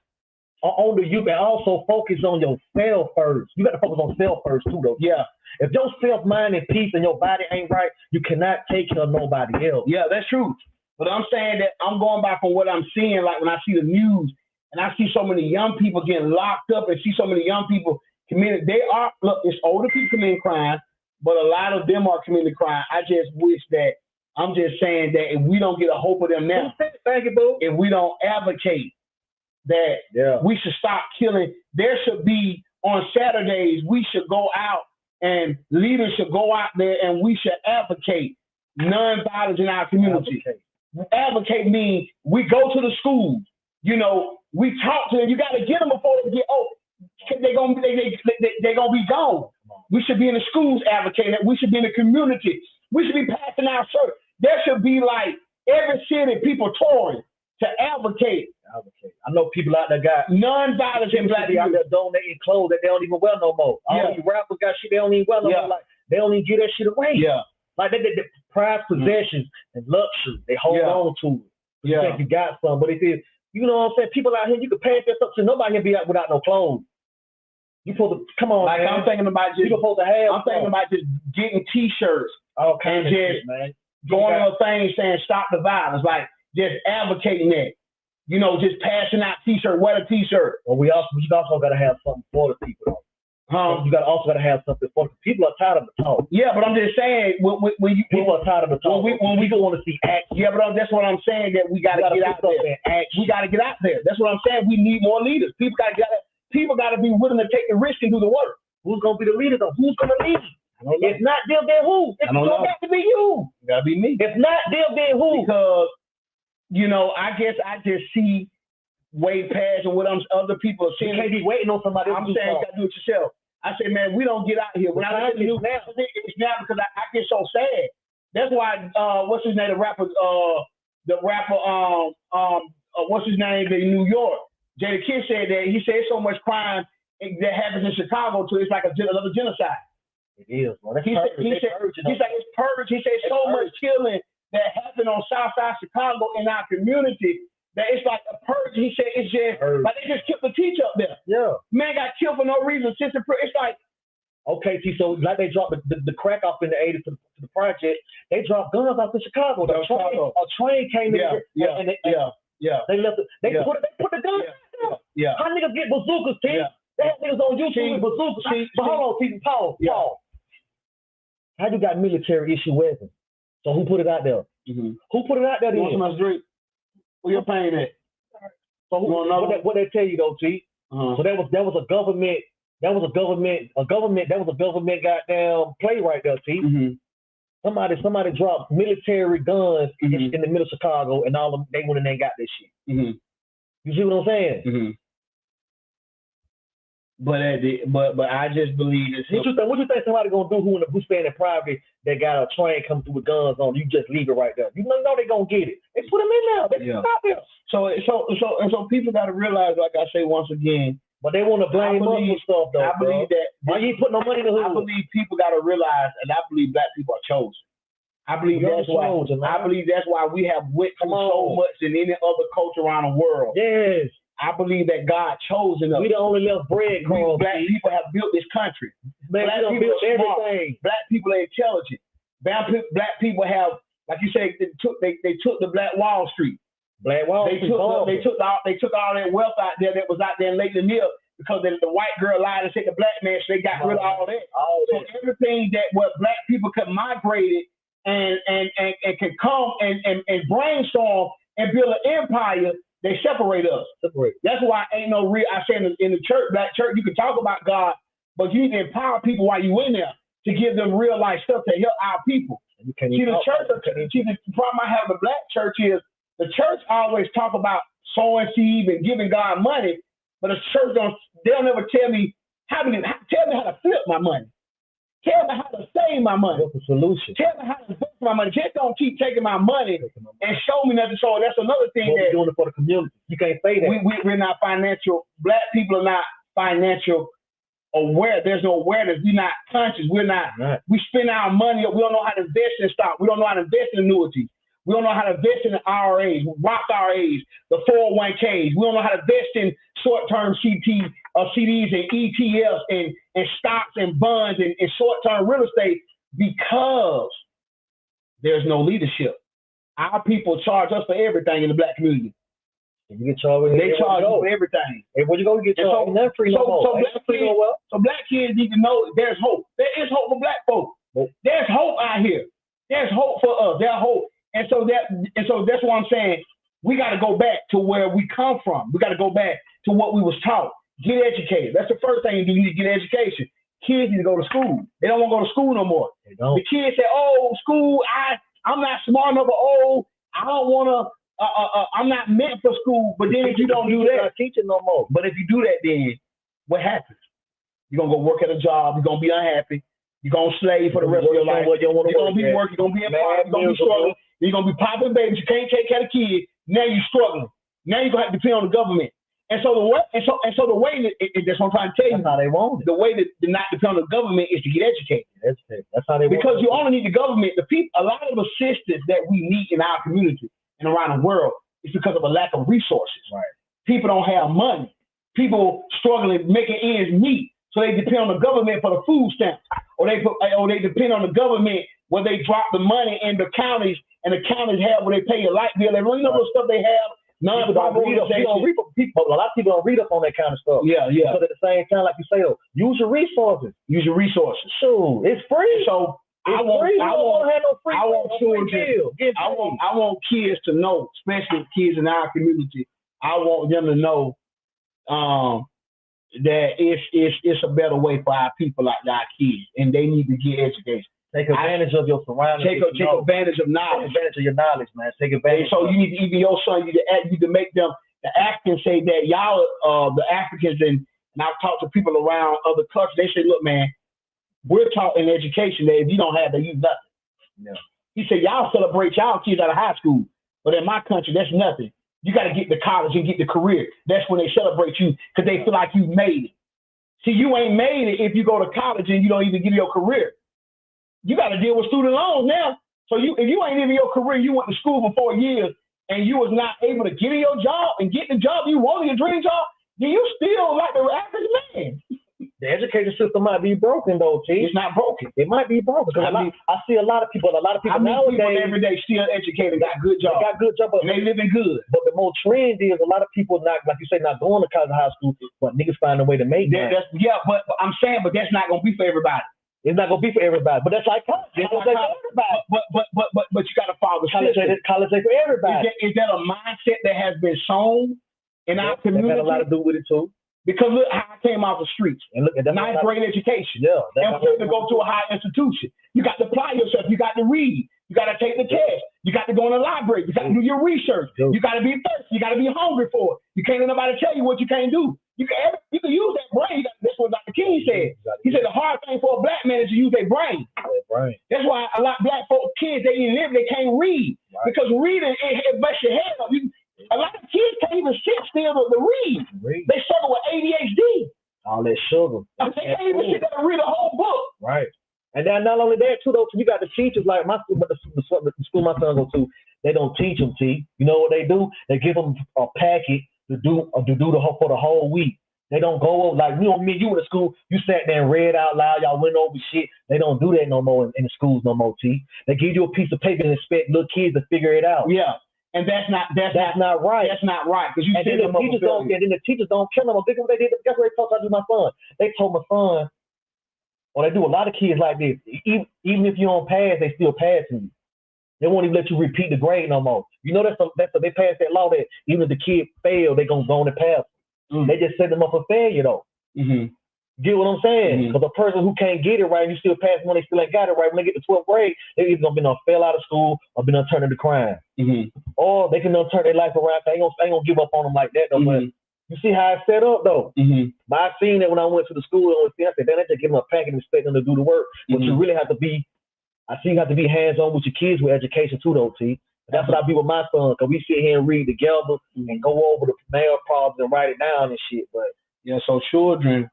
On the youth, and also focus on yourself first. You gotta focus on self first too, though. Yeah. If your self-mind and peace and your body ain't right, you cannot take care of nobody else. Yeah, that's true. But I'm saying that I'm going back on what I'm seeing, like when I see the news and I see so many young people getting locked up and see so many young people committing. It's older people committing crime, but a lot of them are committing crime. I just wish that, I'm just saying that if we don't get a hold of them now, if we don't advocate that we should stop killing, there should be, on Saturdays, we should go out and leaders should go out there and we should advocate nonviolence in our community. Advocate means we go to the schools, we talk to them. You got to get them before they get they're gonna be gone. We should be in the schools advocating. We should be in the community. We should be passing out shirts. There should be like every city people touring to advocate. I know people out there got nonviolence in black people out there donating clothes that they don't even wear no more. All these rappers got shit they don't even wear no more. Like they don't even get that shit away. Yeah. Like they prized possessions and luxury. They hold on to it. You think you got some, but if it, you know what I'm saying, people out here, you can pass that stuff to nobody can be out without no clothes. You supposed to come on, like man. I'm thinking about just. You supposed to have. I'm thinking about just getting T-shirts all kinds and of just shit, man. going on a thing saying stop the violence, like just advocating that. You know, just passing out T-shirt, wear a T-shirt. Well, you also got to have something for the people. You also got to have something for the people. Are tired of the talk. Yeah, but I'm just saying people are tired of the talk. When people want to see action. Yeah, but that's what I'm saying, that we got to get out there. We got to get out there. That's what I'm saying. We need more leaders. People got to be willing to take the risk and do the work. Who's gonna be the leader though? Who's gonna lead? It's not them, then who? It's gonna have to be you. It gotta be me. If not them, then who? Because you know, I guess I just see way past and what other people are saying. You can't be waiting on somebody else. I'm saying you gotta do it yourself. I say, man, we don't get out here. When I look at you now, it's now because I get so sad. That's why what's his name? The rapper what's his name in New York? Jada Kidd said that he said so much crime that happens in Chicago too. It's like another genocide. It is. Well, he said it's purge. He said so much killing that happened on Southside Chicago in our community that it's like a purge. He said it's just like they just killed the teacher up there. Yeah. Man got killed for no reason. It's like, okay, see, so like they dropped the crack off in the 80s to the project. They dropped guns off in Chicago. A train came in. They left. They put the guns. Yeah. How niggas get bazookas, T? Yeah. They have niggas on YouTube with bazookas. But hold on, T. Paul. How you got military issue weapons? So who put it out there? Mm-hmm. Who put it out there? Where your pain at? So what they tell you though, T? So that was a government. That was a government goddamn play right there, T. Mm-hmm. Somebody dropped military guns in the middle of Chicago, and all of them, they went and they got this shit. Mm-hmm. You see what I'm saying? Mm-hmm. But I just believe it's. What you think somebody gonna do who stand in private that got a train come through with guns on? You just leave it right there. You know they gonna get it. They put them in there. They stop there. So people got to realize, like I say once again. But they want to blame us for stuff though. I believe that. Why you ain't putting no money in the hood? I believe people got to realize, and I believe black people are chosen. I believe that's why. I believe that's why we have went through so much than any other culture around the world. Yes. I believe that God chosen us. We the only left breadcrumbs. Black people have built this country. Man, black people built everything. Black people are intelligent. Black people have, like you say, they took the Black Wall Street. They took all that wealth out there that was out there in Lake Lanier because the white girl lied and said the black man, so they got rid of all that. So everything that what black people could migrate and can come and brainstorm and build an empire. They separate us. That's why ain't no real. I say in the church, black church, you can talk about God, but you need to empower people while you in there to give them real life stuff to help our people. The problem I have with the black church is the church always talk about sowing seed and giving God money, but the church they'll never tell me how to flip my money. Tell me how to save my money. What's the solution? Tell me how to invest my money. Just don't keep taking my money and show me nothing. So that's another thing we're doing it for the community. You can't say that. We're not financial. Black people are not financial aware. There's no awareness. We're not conscious. We're not. We spend our money. We don't know how to invest in stock. We don't know how to invest in annuities. We don't know how to invest in the IRAs, Roth IRAs, the 401ks. We don't know how to invest in short-term CDs and ETFs and stocks and bonds and short-term real estate because there's no leadership. Our people charge us for everything in the black community. You get charged. They charge us for everything. Hey, where you go get charged? So black kids need to know there's hope. There is hope for black folks. There's hope out here. There's hope for us. There's hope. And so that's what I'm saying. We got to go back to where we come from. We got to go back to what we was taught. Get educated. That's the first thing you do. You need to get education. Kids need to go to school. They don't want to go to school no more. They don't. The kids say, "Oh, school. I'm not smart enough or old. I don't want to. I'm not meant for school." But then if you don't do that, not teaching no more. But if you do that, then what happens? You're gonna go work at a job. You're gonna be unhappy. You're gonna slave for the rest of your life. You're gonna be working. You're gonna be in poverty. You're gonna be struggling. You're gonna be popping babies. You can't take care of kids. Now you're struggling. Now you're gonna have to depend on the government. And so the way that's what I'm trying to tell you. That's how they want it. The way to not depend on the government is to get educated. That's how they want it. Because you only need the government. The people, a lot of assistance that we need in our community and around the world is because of a lack of resources. Right. People don't have money. People struggling making ends meet. so they depend on the government for the food stamps, or they depend on the government where they drop the money in the counties, and the counties have where they pay your light bill. And you know the stuff they have. Non-profit organizations. A lot of people don't read up on that kind of stuff. Yeah. But at the same time, like you say, use your resources. Sure, it's free. So I want kids to know, especially kids in our community. I want them to know that it's a better way for our people like our kids, and they need to get education. Take advantage of your surroundings. Take advantage of knowledge. Take advantage of your knowledge, man. Take advantage. So you need to, even your son, you need to make them, the Africans say that y'all, the Africans, and I've talked to people around other cultures, they say, look, man, we're taught in education that if you don't have that, you nothing. Yeah. He said, y'all celebrate y'all kids out of high school, but in my country, that's nothing. You got to get to college and get the career. That's when they celebrate you because they feel like you made it. See, you ain't made it if you go to college and you don't even get your career. You got to deal with student loans now. So if you ain't in your career, you went to school for 4 years and you was not able to get in your job and get the job you wanted, your dream job, then you still like the average man. The education system might be broken though, T. It's not broken. It might be broken. I see a lot of people nowadays every day still educated, got good jobs. They got good jobs, and they living good. But the more trend is a lot of people not, like you say, not going to college or high school, but niggas find a way to make it. But I'm saying, but that's not gonna be for everybody. It's not gonna be for everybody, but that's like college. It's like everybody. But you got to follow the college. College ain't for everybody. Is that a mindset that has been sown in our community? That got a lot to do with it too. Because look how I came off the streets. And look at that. Ninth grade education. Yeah. And to go to a high institution. You got to apply yourself. You got to read. You got to take the test. You got to go in the library. You got to do your research. You got to be thirsty. You got to be hungry for it. You can't let nobody tell you what you can't do. You can use that brain. That's what Dr. King said. He said the hard thing for a black man is to use their brain. That's why a lot of black folk kids, they can't read. Right. Because reading, it busts your head up. A lot of kids can't even sit still to read. They struggle with ADHD. All that sugar. They can't even sit there and read a whole book. Right. And then not only that, too, though, you got the teachers like my school, the school my son goes to, they don't teach them, T. You know what they do? They give them a packet to do for the whole week. They don't go over, like, you went to school, you sat there and read out loud, y'all went over shit. They don't do that no more in the schools no more, T. They give you a piece of paper and expect little kids to figure it out. Yeah. And that's not right. That's not right. Because and then the teachers don't kill them. Guess what they did? Guess what they told my son? They told my son, they do a lot of kids like this. Even if you don't pass, they still passing you. They won't even let you repeat the grade no more. You know they passed that law that even if the kid fail, they gonna go on and pass. They just set them up for failure though. Mm-hmm. Get what I'm saying? Because a person who can't get it right and you still pass when they still ain't got it right, when they get to 12th grade, they're either gonna be fail out of school or be turn into crime. Or they can turn their life around. I ain't gonna give up on them like that though. But you see how it's set up though. But I seen that when I went to the school, I said, they just give them a packet and expect them to do the work. But you really have to be, you have to be hands-on with your kids with education too though, T. That's what I be with my son, because we sit here and read together and go over the math problems and write it down and shit. But yeah, so children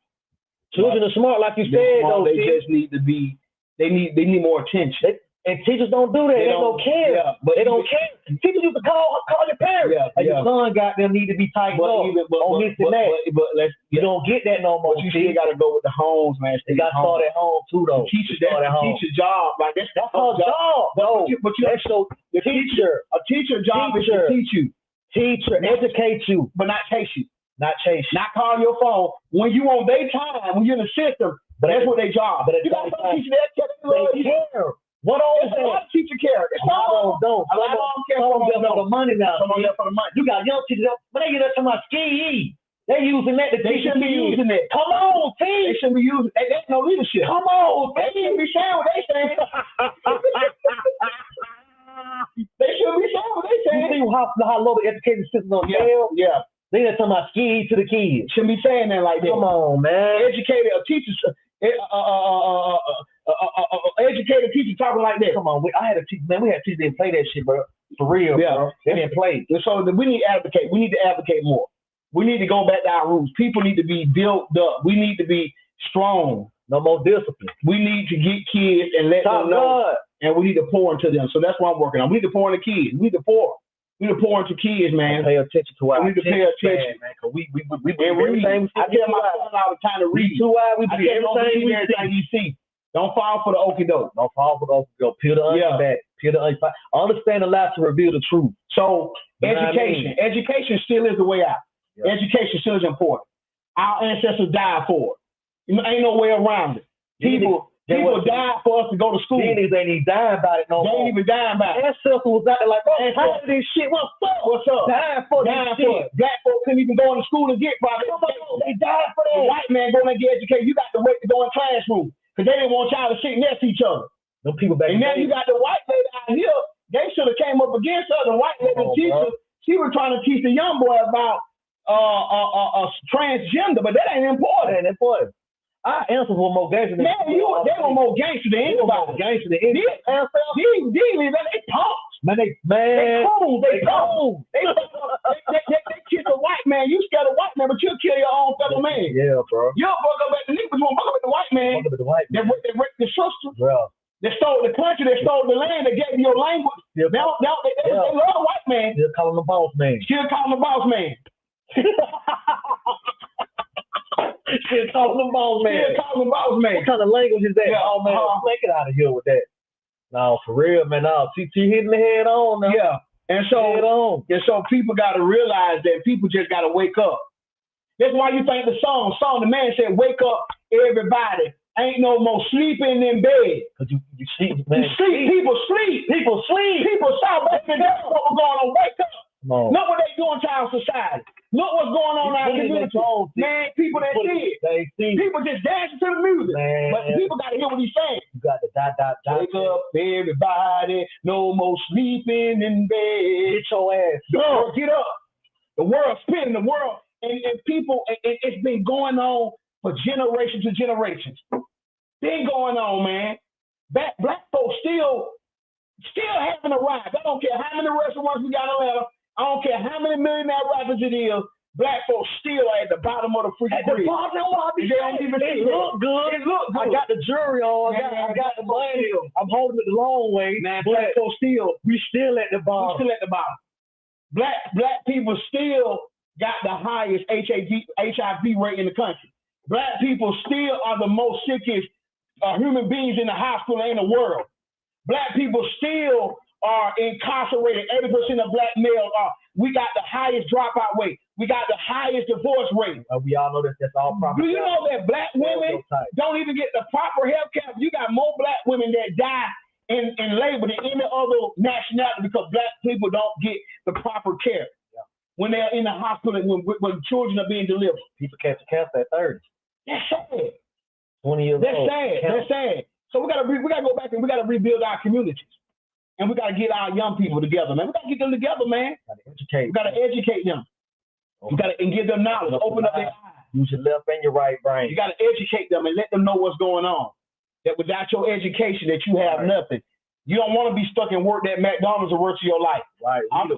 are smart, like you said, though. They just need to be, they need more attention. And teachers don't do that. They don't care. Yeah, but they don't care. Teachers used to call your parents. Your son got them need to be tightened up on this and that. But you don't get that no more. But you still got to go with the homes, man. They got to start at home too, though. Teacher's job. Like that's her job. But a teacher's job is to teach you. Educate you, but not chase you. Not call your phone when you on their time, when you're in the system. But that's what their job. But you got some teachers that care. What all is that? A lot of teacher care. It's not don't. A lot of them care for the money now. Some of them for the money. You got young teachers, but they get up to my ski. They using that. They shouldn't be using it. Come on, team. They shouldn't be using it. There's no leadership. Come on, they shouldn't be saying what they saying. They shouldn't be saying what they saying. You see how low the education system on jail? Yeah. They just talking about ski to the kids. Shouldn't be saying that like that. Come on, man. Educated teachers. Educated teacher talking like that. Come on, I had a teacher, man. We had teachers that didn't play that shit, bro. For real, bro. They didn't play. So we need to advocate. We need to advocate more. We need to go back to our roots. People need to be built up. We need to be strong. No more discipline. We need to get kids and let them know. And we need to pour into them. So that's what I'm working on. We need to pour into kids. We need to pour. We need to pour into kids, man. Pay attention to our We need to pay attention, man. Cause we read. I tell my son all the time to read. We believe everything we see. Don't fall for the okie doke. Don't fall for the okie doke. Peel the onion back. Peel the onion back. Understand the lie to reveal the truth. So education. Education still is the way out. Yeah. Education still is important. Our ancestors died for it. Ain't no way around it. People died for us to go to school. These niggas ain't even dying about it no more. They ain't even dying about it. Ancestors was out there like, bro, how did this shit? What's up? What's up? Dying for this shit. Black folks couldn't even go into school and get private. They died for that. The white man going to get educated. You got to wait to go in classroom because they didn't want y'all to sit next to each other. Them people back. And now you got the white lady out here. They should have came up against her. The white lady teacher, she was trying to teach the young boy about transgender, but that ain't important. Our answers were more gangster than they were more gangster than anybody. These punks. Man, they cool. They kiss a white man. You scared a white man, but you'll kill your own fellow man. Yeah, bro. You'll fuck up at the niggas, you won't fuck up at the white man. They raped the sister. Bro. They stole the country. They stole the land. They gave you your language. They love the white man. Still calling the boss man. Still calling the boss man. Still calling the boss man. Still calling the boss man. What kind of language is that? Yeah, oh man, let's get out of here with that. No, for real, man. No, TT hitting the head on now. Yeah. And so people got to realize that people just got to wake up. That's why you think the the man said, "Wake up, everybody. Ain't no more sleeping in bed." Cause you sleep, man. People sleep. People stop. That's what we're going on. Wake up. No. Look what they doing to our society. Look what's going on in our community. Man, people that see it. People just dancing to the music. Man. But people got to hear what he's saying. You got to wake up, everybody. No more sleeping in bed. Get your ass up. Get up. The world's spinning. The world. And people, it's been going on for generations and generations. Been going on, man. Black folks still having a ride. I don't care how many restaurants we got in Atlanta. I don't care how many millionaire rappers it is. Black folks still at the bottom of the freaking creek. They don't even see it. Look good. It look good. I got the jury on. I got the money. I'm holding it the long way. Man, black folks we still at the bottom. We still at the bottom. Black people still got the highest HIV rate in the country. Black people still are the most sickest human beings in the hospital in the world. Black people still are incarcerated. 80% of black males are. We got the highest dropout rate. We got the highest divorce rate. We all know that's all proper. Do you know that black women don't even get the proper health care? You got more black women that die in labor than any other nationality because black people don't get the proper care when they're in the hospital when children are being delivered. People catch cancer at 30. That's sad. 20 years old. That's sad. So we gotta go back and we gotta rebuild our communities. And we got to get our young people together, man. We got to get them together, man. We got to educate them. We got to give them knowledge. Open up their eyes. Use your left and your right brain. You got to educate them and let them know what's going on. That without your education, that you have nothing. You don't want to be stuck and work that McDonald's the rest of your life. Right. I'm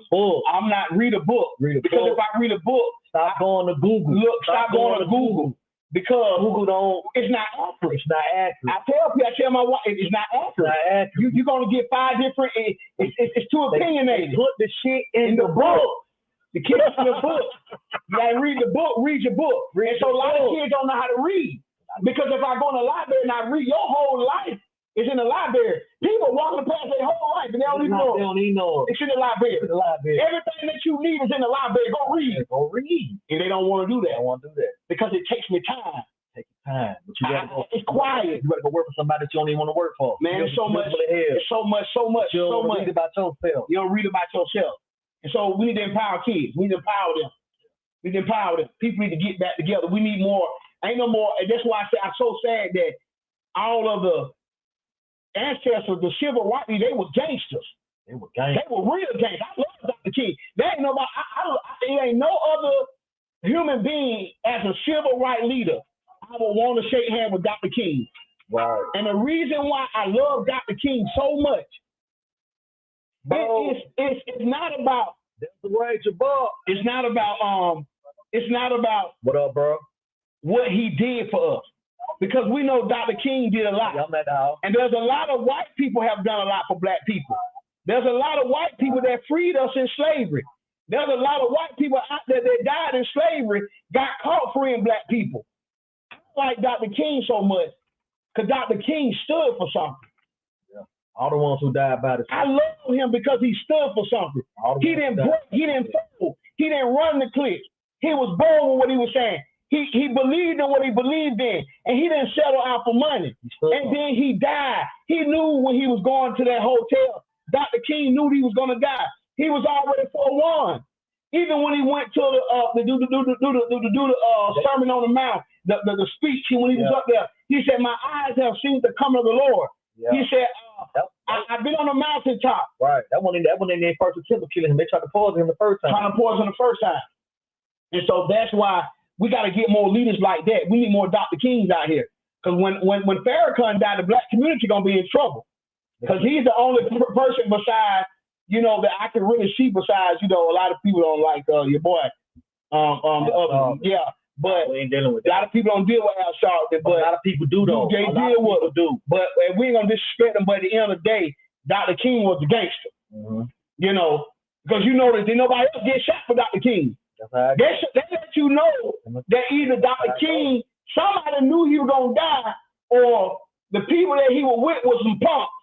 not read a book. Because if I read a book, stop going to Google. Stop going to Google. Because Google it's not accurate. It's not accurate. I tell my wife, it's not accurate. You're going to get 5 different, it's too opinionated. Put the shit in the book. The kids in the book. You got to read the book, read your book. And so a lot of kids don't know how to read. Because if I go in the library and I read, your whole life is in the library. People walking past their whole life and they don't even know. They don't even know. It's in the library. Everything that you need is in the library. Go read. And they don't want to do that. Because it takes me time. But you gotta go. It's quiet. You gotta go work for somebody that you don't even want to work for. Man, it's so much. You don't read about yourself. You don't read about yourself. And so we need to empower kids. We need to empower them. People need to get back together. We need more. Ain't no more. And that's why I say I'm so sad that all of the ancestors, the civil rights, they were gangsters. They were real gangsters. I love Dr. King. There ain't nobody. There ain't no other human being as a civil rights leader I would want to shake hands with Dr. King. Right. And the reason why I love Dr. King so much, it's not about. That's the right, your ball. It's not about. What up, bro? What he did for us, because we know Dr. King did a lot. I'm at the house. And there's a lot of white people have done a lot for black people. There's a lot of white people that freed us in slavery. There's a lot of white people out there that died in slavery, got caught freeing black people. I don't like Dr. King so much because Dr. King stood for something. Yeah. All the ones who died by the I love him because he stood for something. He didn't break, he didn't fall, he didn't run the cliff. He was bold with what he was saying. He believed in what he believed in, and he didn't settle out for money. And then he died. He knew when he was going to that hotel, Dr. King knew he was going to die. He was already forewarned. Even when he went to the Sermon on the Mount, the speech, when he was up there, he said, "My eyes have seen the coming of the Lord." Yeah. He said, "I've been on the mountaintop." Right. That one in their first attempt to kill him. They tried to poison him the first time. And so that's why we got to get more leaders like that. We need more Dr. Kings out here. Because when Farrakhan died, the black community gonna be in trouble. Because he's the only person besides, that I can really see besides, a lot of people don't like your boy. But a lot of people don't deal with Al Sharpton, but a lot of people do though. They deal with him. But we ain't gonna disrespect him. But at the end of the day, Dr. King was the gangster. Mm-hmm. Because that nobody else get shot for Dr. King. They let you know that either Dr. King, somebody knew he was gonna die, or the people that he was with was some punks.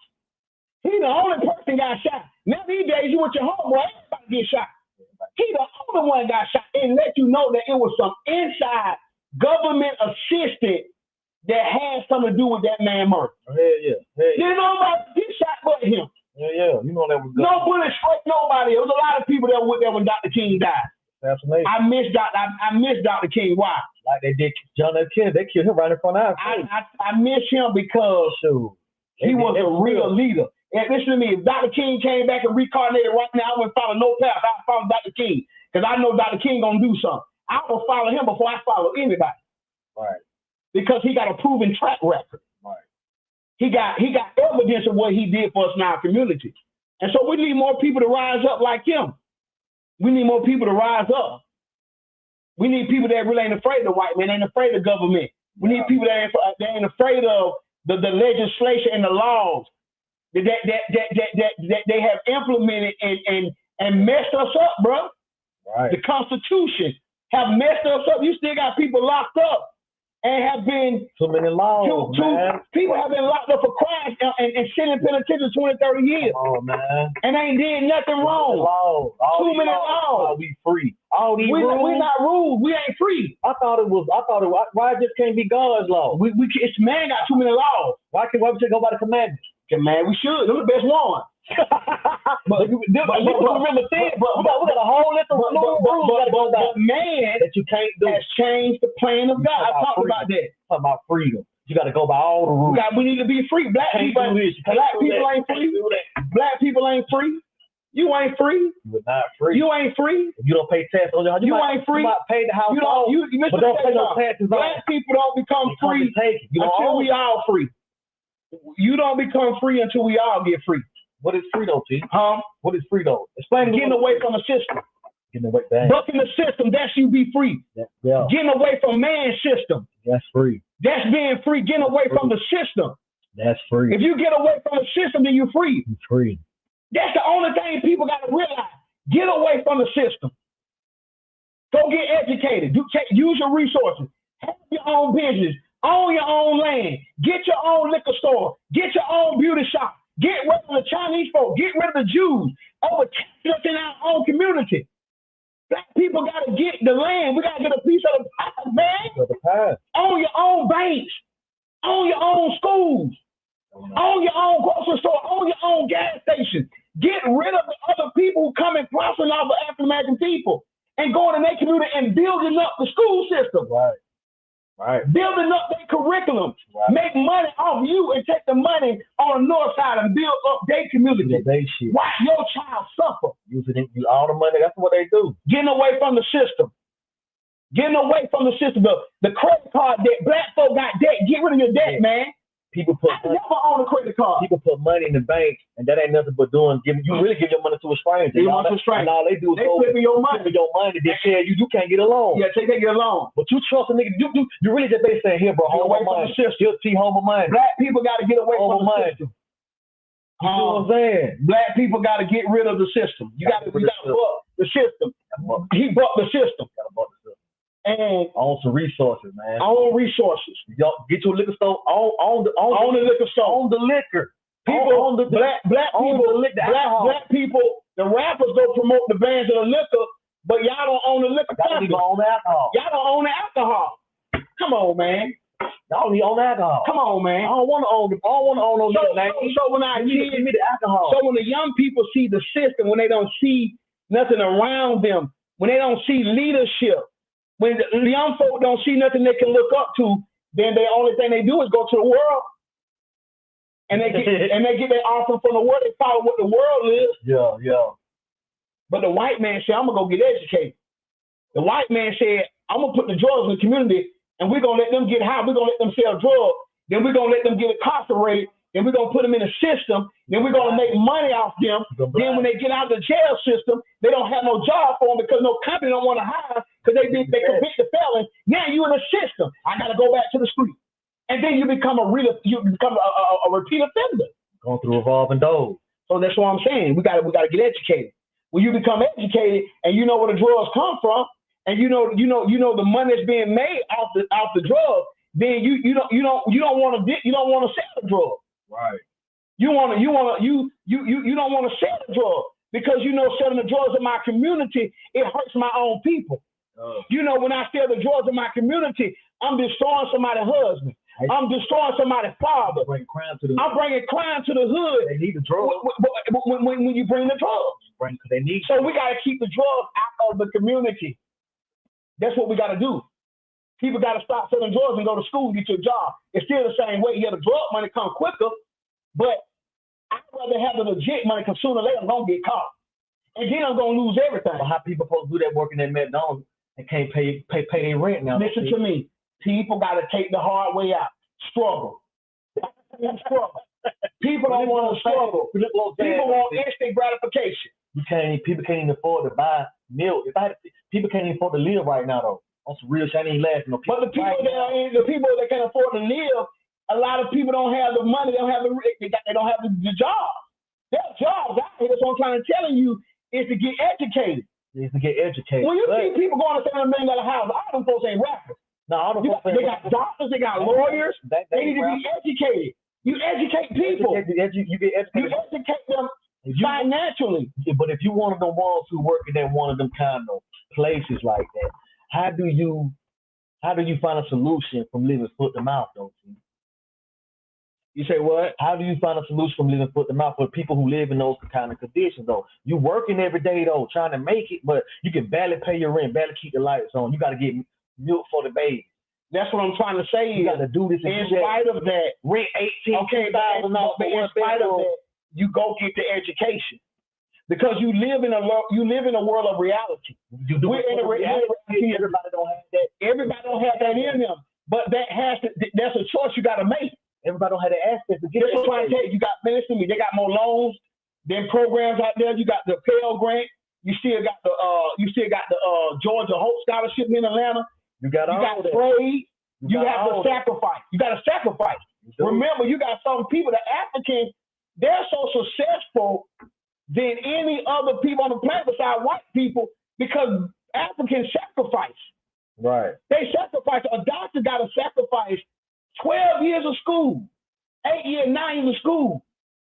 He the only person got shot. Now these days, you with your homeboy, everybody get shot. He the only one got shot, and let you know that it was some inside government assistant that had something to do with that man murder. Yeah. Didn't nobody get shot but him. Yeah. You know that was good. No bullet struck nobody. There was a lot of people that were there when Dr. King died. Fascinating. I miss Dr. King. Why? Like they did John F. Kennedy. They killed him right in front of us. I miss him because he was a real leader. And listen to me, if Dr. King came back and reincarnated right now, I wouldn't follow no path. I'd follow Dr. King. Because I know Dr. King gonna do something. I will follow him before I follow anybody. Right. Because he got a proven track record. Right. He got evidence of what he did for us in our community. And so we need more people to rise up like him. We need more people to rise up. We need people that really ain't afraid of white men, ain't afraid of government. We need people that ain't afraid of the legislation and the laws that they have implemented and messed us up, bro. Right. The Constitution have messed us up. You still got people locked up and have been too many laws. People have been locked up for crimes and sitting in penitentiary 20, 30 years. Oh man. And ain't did nothing wrong. Too many laws. We free. All these rules. We not rules. We ain't free. I thought it was. Why it just can't be God's law? It's man got too many laws. Why we should go by the commandments? Man, we should. They're the best ones. but we got a whole list of rules. But man that you can't do has changed the plan of God. I talked about that. Talking about freedom. You got to go by all the rules. We need to be free. Black people ain't free. Black people ain't free. You ain't free. You're not free. You ain't free. If you don't pay taxes on your house, you ain't free. You might pay the house. But don't pay no taxes. Black people don't become free until we all free. You don't become free until we all get free. What is free though, T? What is free though? Explain it. Getting away from the system. Getting away. Bucking the system. That's you be free. Yeah. Getting away from man's system. That's free. That's being free. Getting away from the system. That's free. If you get away from the system, then you're free. You're free. That's the only thing people got to realize. Get away from the system. Go get educated. Use your resources. Have your own business. Own your own land. Get your own liquor store. Get your own beauty shop. Get rid of the Chinese folk. Get rid of the Jews. Overtake us in our own community. Black people got to get the land. We got to get a piece of the pie, man. Own your own banks. Own your own schools. Own your own grocery store. Own your own gas station. Get rid of the other people who come and profiting off of African American people and going in their community and building up the school system. Right. Building up their curriculum. Right. Make money off you and take the money on the north side and build up their community. Watch your child suffer. Using all the money. That's what they do. Getting away from the system. Getting away from the system. The credit card debt. Black folk got debt. Get rid of your debt, man. People put I never own a credit card. People put money in the bank, and that ain't nothing but you really give your money to a stranger. And all they do is flip your money. They tell you can't get a loan. Yeah, they can't get a loan. But you trust a nigga. You really just saying, here, bro, hold my money. Hold my money. Black people got to get away from the system. You know what I'm saying? Black people got to get rid of the system. You got to buck the system. He bucked the system. And own some resources, man. Own resources. Y'all get your liquor store. Own the liquor store. Own the liquor. People, own the black people. The rappers go promote the brands of the liquor, but y'all don't own the liquor. Y'all don't even own the alcohol. Y'all don't own the alcohol. Come on, man. Y'all don't even own the alcohol. Come on, man. I don't want to own those. So when give me the alcohol. So when the young people see the system, when they don't see nothing around them, when they don't see leadership, when the young folk don't see nothing they can look up to, then the only thing they do is go to the world. And they get their offering from the world. They follow what the world is. Yeah. But the white man said, I'm going to go get educated. The white man said, I'm going to put the drugs in the community, and we're going to let them get high. We're going to let them sell drugs. Then we're going to let them get incarcerated. Then we're going to put them in a system. Then we're going to make money off them. Then when they get out of the jail system, they don't have no job for them because no company don't want to hire because they convicted felons. Now you in a system. I got to go back to the street. And then you become a repeat offender. Going through revolving doors. So that's what I'm saying. We got to get educated. When you become educated and you know where the drugs come from, and you know the money that's being made off the drug, then you don't want to sell the drug. Right. You don't want to sell the drug because selling the drugs in my community, it hurts my own people. When I sell the drugs in my community, I'm destroying somebody's husband. I'm destroying somebody's father. I'm bringing crime to the hood. They need the drugs. When you bring the drugs. So we got to keep the drugs out of the community. That's what we got to do. People got to stop selling drugs and go to school and get your job. It's still the same way. Yeah, the drug money come quicker, but I'd rather have the legit money because sooner or later I'm going to get caught. And then I'm going to lose everything. But how people supposed to do that working at McDonald's and can't pay their rent now? Listen to me. People got to take the hard way out. Struggle. People don't want to struggle. People want instant gratification. People can't even afford to buy milk. People can't even afford to live right now, though. On some real shit, I ain't laughing. But the people that can afford to live, a lot of people don't have the money. They don't have the jobs. Their jobs out here. That's what I'm trying to tell you is to get educated. Is to get educated. When you see people going to $7 million house, all them folks ain't rappers. No, all them folks ain't They got doctors. They got lawyers. They need to be educated. You educate people. You get educated. You educate them financially. But if you one of the ones who working at one of them kind of places like that, how do you find a solution from living foot to mouth, though? You say what? How do you find a solution from living foot to mouth for people who live in those kind of conditions, though? You working every day, though, trying to make it, but you can barely pay your rent, barely keep the lights on. You got to get milk for the baby. That's what I'm trying to say. You got to do this. In spite of that, rent $18,000. But in spite of that, you go get the education. Because you live in a world of reality. We're in a reality. Everybody don't have that. Everybody don't have that in them. But that's a choice you got to make. Everybody don't have the access to get it. That's what I'm trying to tell you. You got, listen to me, they got more loans than programs out there. You got the Pell Grant. You still got the Georgia Hope Scholarship in Atlanta. You got trade. You have to sacrifice. You got to sacrifice. Remember, you got some people, the Africans, they're so successful than any other people on the planet besides white people because Africans sacrifice. Right. They sacrifice. A doctor got to sacrifice 12 years of school, 8 years, 9 years of school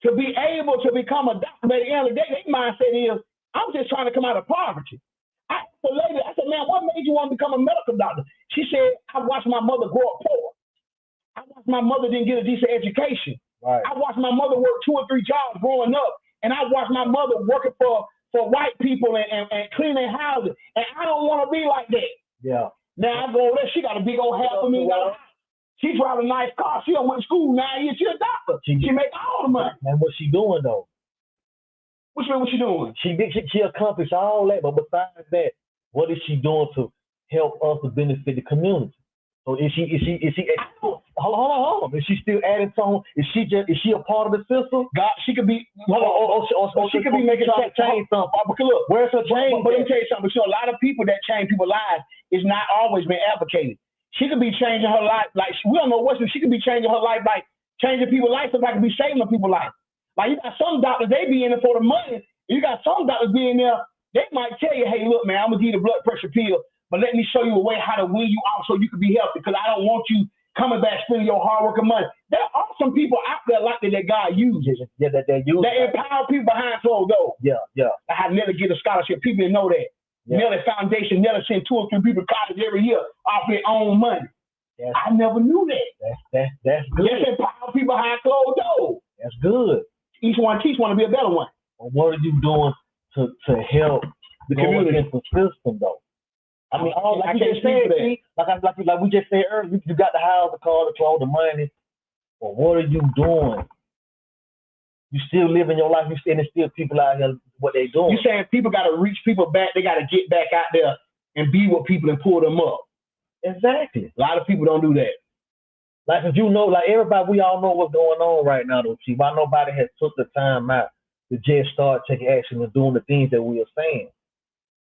to be able to become a doctor. But at the end of the day, their mindset is, I'm just trying to come out of poverty. I asked the lady, I said, man, what made you want to become a medical doctor? She said, I watched my mother grow up poor. I watched my mother didn't get a decent education. Right. I watched my mother work 2 or 3 jobs growing up. And I watched my mother working for white people and cleaning houses. And I don't want to be like that. Yeah. Now I go there. She got a big old house for me. She drive a nice car. She done went to school 9 years. She a doctor. She make all the money. And what's she doing though? What she doing? She accomplished all that. But besides that, what is she doing to help us to benefit the community? So is she hold on. Is she still adding on? Is she a part of the system? God, she could be she could be making change something. But look, where's her change? But let me tell you something. A lot of people that change people's lives is not always been advocated. She could be changing her life like we don't know what she could be changing her life like changing people's lives. Somebody could be saving people's life. Like you got some doctors, they be in it for the money. You got some doctors being there, they might tell you, hey, look, man, I'm gonna give you the blood pressure pill, but let me show you a way how to wean you out so you can be healthy, because I don't want you coming back spending your hard work and money. There are some people out there like that God uses. Yeah, that they use. They empower people behind closed doors. Yeah. I had never get a scholarship. People didn't know that. Yeah. Nelly Foundation never send 2 or 3 people to college every year off their own money. I never knew that. That's good. Just empower people behind closed doors. That's good. Each one teach one to be a better one. Well, what are you doing to help The community, against the system, though? I mean, I can't speak for that. like we just said earlier, you got the house, the car, the clothes, the money. But what are you doing? You still living your life. You still, there's still people out here, what they doing. You saying people got to reach people back. They got to get back out there and be with people and pull them up. Exactly. A lot of people don't do that. Like, if you know, like everybody, we all know what's going on right now, though, Chief. Why nobody has took the time out to just start taking action and doing the things that we are saying?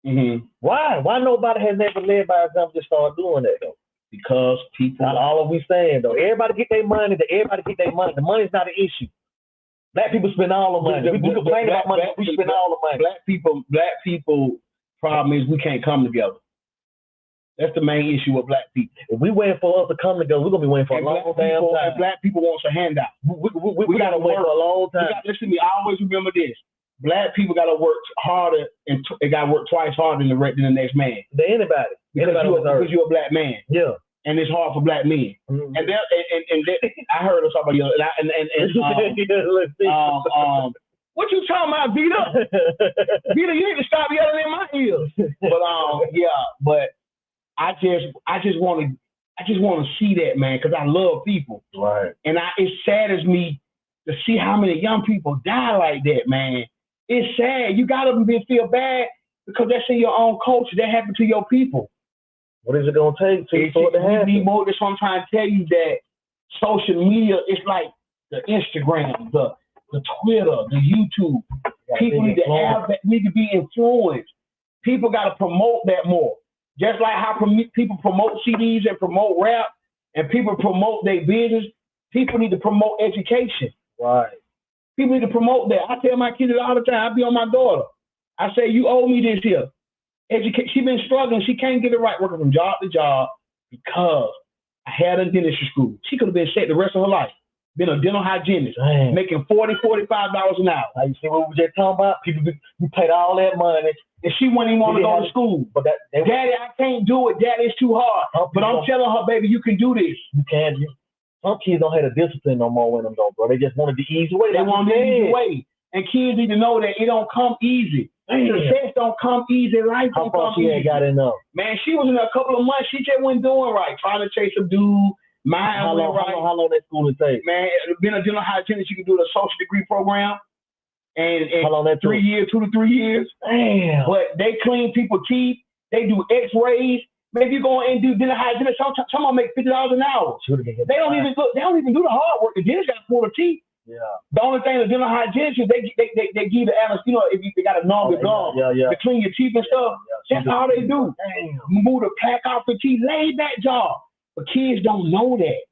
Mm-hmm. Why? Why nobody has never led by example to start doing that, though? Because people. Not all of we saying, though. Everybody get their money. Everybody get their money. The money's not an issue. Black people spend all the money. We complain about money. We spend all the money. Black people problem is we can't come together. That's the main issue with black people. If we waiting for us to come together, we're gonna be waiting for a long damn time. And black people want a handout. We gotta wait for a long time. Listen to me. I always remember this. Black people gotta work harder, and they gotta work twice harder than the next man. Than anybody. Because you're a black man. Yeah. And it's hard for black men. Mm-hmm. And I heard of somebody else. What you talking about, Vita? Vita, you need to stop yelling in my ears. But I just want to see that, man, because I love people. Right. And it saddens me to see how many young people die like that, man. It's sad. You gotta feel bad because that's in your own culture. That happened to your people. What is it gonna take for it to happen? We need more. That's what I'm trying to tell you, that social media is like the Instagram, the Twitter, the YouTube. People need to be influenced. People got to promote that more. Just like how people promote CDs and promote rap, and people promote their business, people need to promote education. Right. People need to promote that. I tell my kids all the time. I be on my daughter. I say, you owe me this here. She been struggling. She can't get it right, working from job to job because I had her in dentistry school. She could have been set the rest of her life. Been a dental hygienist, making $40, $45 an hour. Now you see what we were just talking about? People, you paid all that money, and she wouldn't even want to go to school. But Daddy, I can't do it. Daddy, it's too hard. But I'm telling her, baby, you can do this. You can. Some kids don't have the discipline no more with them, though, bro. They just wanted the easy way. They want the easy way. And kids need to know that it don't come easy. Success don't come easy. Life don't come easy. How far she got enough? Man, she was in a couple of months. She just wasn't doing right. Trying to chase a dude. How long that school would take? Man, being a dental hygienist, you can do the social degree program. And how long that 3 years, 2 to 3 years. Damn. But they clean people's teeth. They do x-rays. Maybe you go and do dental hygienist. Some of them make $50 an hour. They don't even do the hard work. The dentist got to pull the teeth. Yeah. The only thing the dental hygienist is they give the anesthesia, if they got a number gum to clean your teeth and stuff. That's all they do. Damn. Move the plaque off the teeth, lay back job. But kids don't know that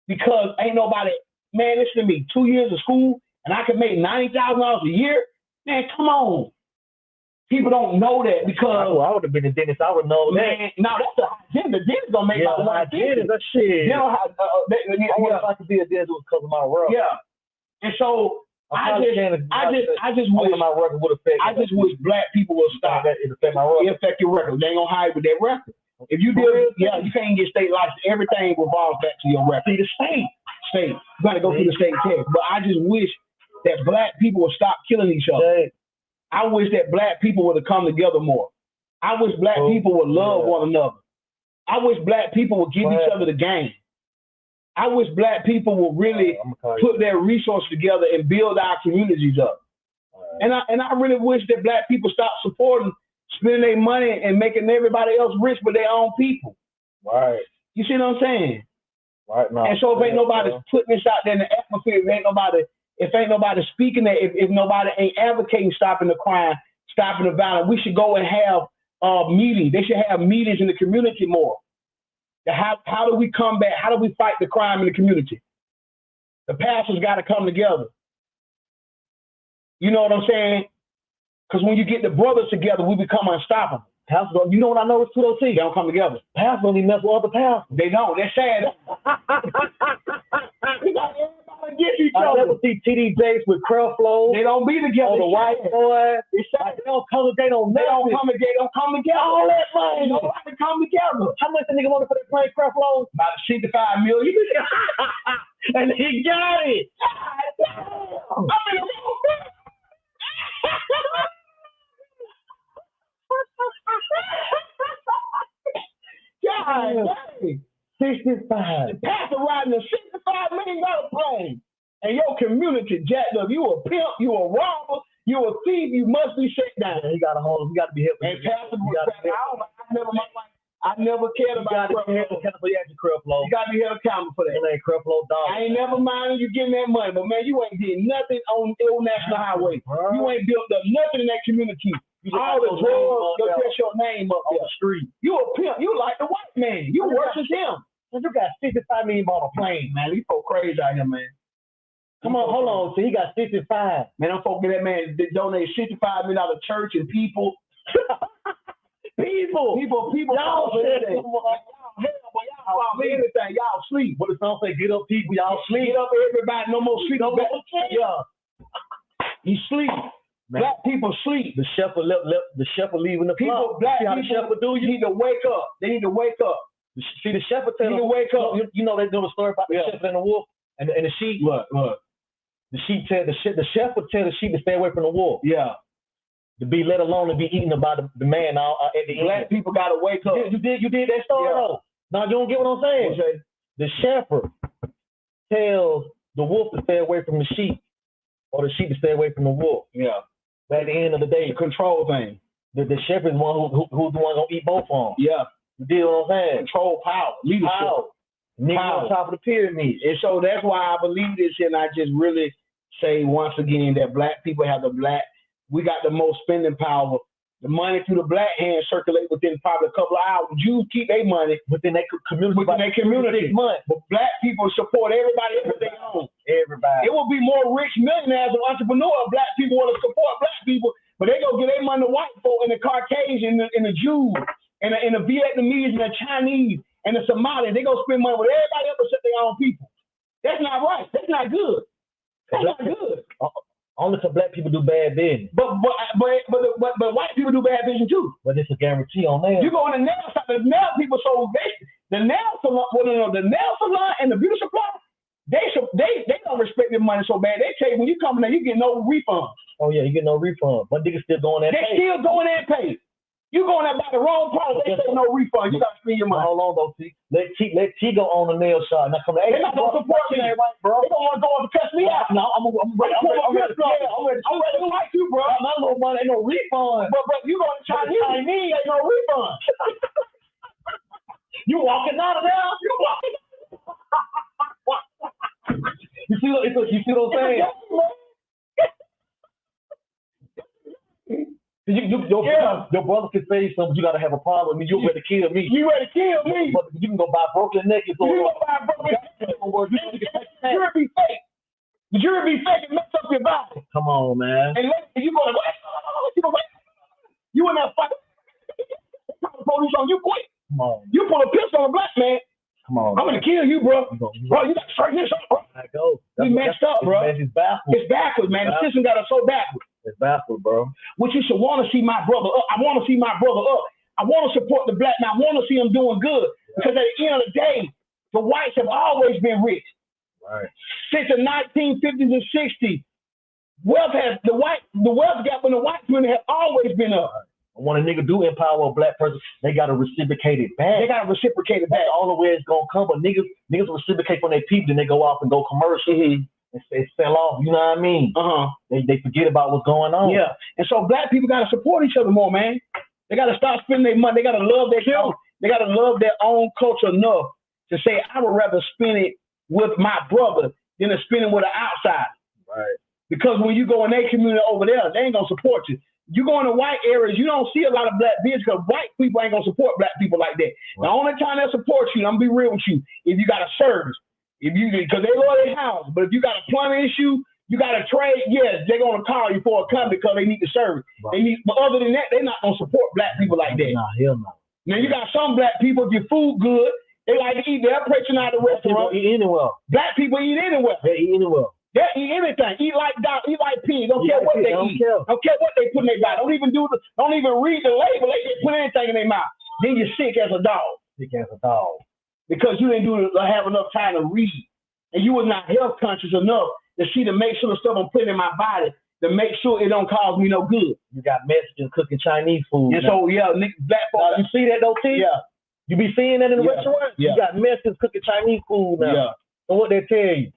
because ain't nobody, man, listen to me, 2 years of school and I can make $90,000 a year? Man, come on. People don't know that because I would have been a dentist. I would know that. No, that's the hygienist. The dentist gonna make about $150. That shit. I would have liked to be a dentist because of my work. Yeah. And so I just wish black people will stop. It affect my record. It affect your record. They ain't gonna hide with their record. If you do, you can't get state license. Everything revolves back to your record. See the state. You gotta go through the state test. But I just wish that black people would stop killing each other. I wish that black people would have come together more. I wish black people would love one another. I wish black people would give each other the game. I wish black people would really put their resources together and build our communities up. And I really wish that black people stop supporting, spending their money and making everybody else rich with their own people. Right. You see what I'm saying? Right now. And so if ain't nobody putting this out there in the atmosphere, if ain't nobody speaking that, if nobody ain't advocating stopping the crime, stopping the violence, we should go and have meetings. They should have meetings in the community more. How do we combat? How do we fight the crime in the community? The pastors got to come together. You know what I'm saying? Because when you get the brothers together, we become unstoppable. Pastors, you know what I noticed too, though, They don't come together. Pastors don't even mess with other pastors. They don't. They're sad. We got everybody against each I other. never see TD Jakes with Creflo. They don't be together. Or the white boy. It's sad. They don't congregate on They don't nothing. come together. They don't come together. All that money. Nobody come together. How much the nigga wanted for that plane Creflo? About $65 million. And he got it. I'm in the wrong thing. God, dang. 65. The pastor riding a $65 million plane, and your community jacked up. You a pimp, you a robber, you a thief. You must be shut down. He got to hold him. He got to be helped. And pastor I never cared about Creflo. You got to be Creflo. You got to be held accountable for that. It ain't Creflo dog. I ain't never minded you getting that money, but man, you ain't did nothing on Old National Highway. You ain't built up nothing in that community. All the drugs, you'll catch your name up on there. the street. You a pimp. You like the white man. You worse than him. You got $65 million on a plane, Man, these folks crazy out here, man. Come on, hold on. So he got 65. Man, I'm folks get that man donate $65 million to church and people. People. Y'all everything. Y'all everything. Y'all sleep. What the song say? Get up, people. Y'all sleep. Get up, everybody. No more sleep. Yeah. You sleep. Man. Black people sleep. The shepherd leaving the club. Black see how people, the shepherd do you? Need to wake up. They need to wake up. See, the shepherd tell them to wake up. You know they do the story about the shepherd and the wolf and the sheep. What? The sheep tell the shepherd tell the sheep to stay away from the wolf. Yeah. To be let alone and be eaten by the man at the Black end. people gotta wake up. You did that story though. Now you don't get what I'm saying. Okay. The shepherd tells the wolf to stay away from the sheep, or the sheep to stay away from the wolf. Yeah. But at the end of the day, the control thing. The shepherd is the one who's the one gonna eat both of them. Yeah. You did what I'm saying? Control, power, leadership. Power. Nigga on top of the pyramid. And so that's why I believe this, and I just really say once again that black people have we got the most spending power. The money through the black hand circulate within probably a couple of hours. Jews keep their money within their community. But black people support everybody they own. Everybody. It will be more rich millionaires and entrepreneurs. Black people want to support black people, but they go get their money to white folk and the Caucasian and the Jews and the Vietnamese and the Chinese and the Somalis. They go spend money with everybody else except their own people. That's not right. That's not good. That's not good. Only because black people do bad business. But white people do bad business too. But it's a guarantee on that. You go in the nail shop, the nail people the nail salon, the nail salon and the beauty supply, they don't respect their money so bad. They tell you when you come in there, you get no refund. Oh yeah, you get no refund. But niggas still going there. They still going there and pay. You going there by the wrong product, they say no refund. You gotta spend your money. Hold on though, T. Let T go on the nail shop. Now come. They're not gonna support me, bro. They don't want to go up and cuss me out. No, I'm ready to like you, bro. My little money ain't no refund. But you going to Chinese, ain't no refund. You walking out of there? You see what I'm saying? Your brother can say something, but you gotta have a problem with me. You ready to kill me? You ready to kill me? But you can go buy broken necklace. You can buy broken necklace. The jury be fake. The jury be fake and mess up your body. Come on, man. And you go like, you in that fight. The police on you quick. Come on. You pull a pistol on a black man. Come on. I'm gonna kill you, bro. Bro, you got to straighten this up, bro. I go. You messed up, bro. It's backwards. It's backwards, man. The system got us so backwards. It's backwards, bro. Which you should want to see my brother up. I want to see my brother up. I want to support the black man. I want to see him doing good. Because at the end of the day, the whites have always been rich. Right. Since the 1950s and 60s, the wealth gap in the white community have always been up. When a nigga do empower a black person, they gotta reciprocate it back. They gotta reciprocate it back. That's all the way it's gonna come. But niggas reciprocate from their people, then they go off and go commercial. Mm-hmm. It fell off, you know what I mean? They forget about what's going on. Yeah. And so black people gotta support each other more, man. They gotta stop spending their money. They gotta love their culture. They gotta love their own culture enough to say, I would rather spend it with my brother than to spend it with an outsider. Right. Because when you go in their community over there, they ain't gonna support you. You go in the white areas, you don't see a lot of black business because white people ain't gonna support black people like that. Right. The only time they support you, I'm gonna be real with you, if you got a service. Because they love their house. But if you got a plumbing issue, You got to trade. Yes, they're gonna call you for a company because they need the service. They need, but other than that, they're not gonna support black people like that. Nah, hell no. Now you got some black people, if your food good, they like to eat. They're patronizing the restaurant. Eat anywhere. Black people eat anywhere. They eat anywhere. They eat anything. Eat like pigs. Don't care what they eat. Don't care what they put in their body. Don't even read the label. They just put anything in their mouth. Then you're sick as a dog. Sick as a dog. Because you didn't have enough time to read. And you was not health conscious enough to make sure the stuff I'm putting in my body to make sure it don't cause me no good. You got Mexicans cooking Chinese food. And so black folks. You see that though, T? Yeah. You be seeing that in the restaurant? Yeah. You got Mexicans cooking Chinese food now. Yeah. So what they tell you?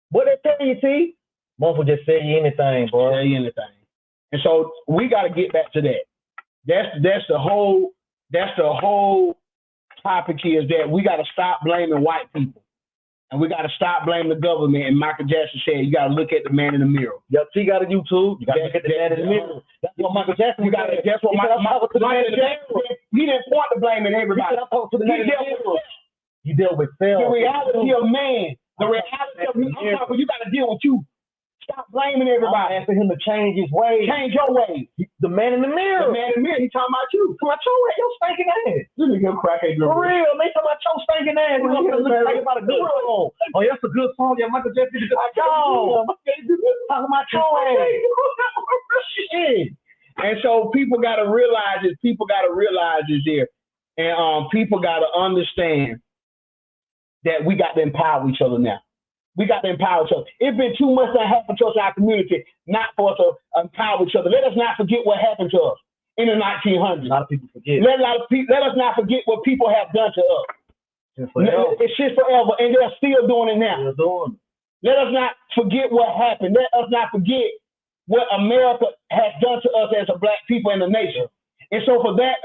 What they tell you, T? Motherfucker just say you anything, bro. Say anything. And so we got to get back to that. That's the whole topic is that we got to stop blaming white people. And we got to stop blaming the government. And Michael Jackson said, you got to look at the man in the mirror. Yep, T got a YouTube. You got to look at the man in the mirror. That's what Michael Jackson said. That's what Michael Jackson said. He didn't point to blaming everybody. He dealt with self. The reality of man. The reality of you got to deal with you. Stop blaming everybody. I'm asking him to change his ways. Change your ways. The man in the mirror. The man in the mirror. He talking about you. Talking about your stinking ass. You nigga crackhead. For real, man. Talking about your stinking ass. We're going to look like about a good song. Oh, that's a good song. Yeah, Michael Jackson did a good song. Talking about your ass. Shit. And so people got to realize this. People got to realize this here. And people got to understand that we got to empower each other now. We got to empower each other. It's been too much that happened to us in our community, not for us to empower each other. Let us not forget what happened to us in the 1900s. A lot of people forget. Let us not forget what people have done to us. It's shit forever, and they're still doing it now. Let us not forget what happened. Let us not forget what America has done to us as a black people in the nation. And so for that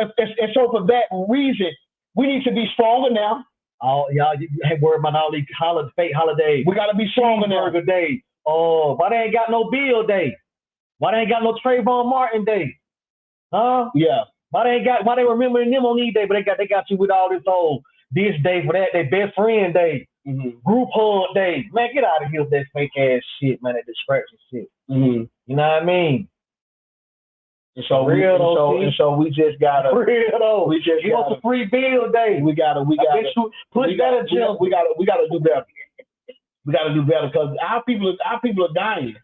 reason, we need to be stronger now. Y'all ain't worried about all these fake holidays. We got to be stronger now. Day. Oh, why they ain't got no Bill Day? Why they ain't got no Trayvon Martin Day? Huh? Yeah. Why they remembering them on these day? But they got you with all this this day for that, their best friend day, group hug day. Man, get out of here with that fake ass shit, man. That distraction shit. You know what I mean? And so we just gotta Give us a free bill day. We gotta do better. We gotta do better because our people are dying.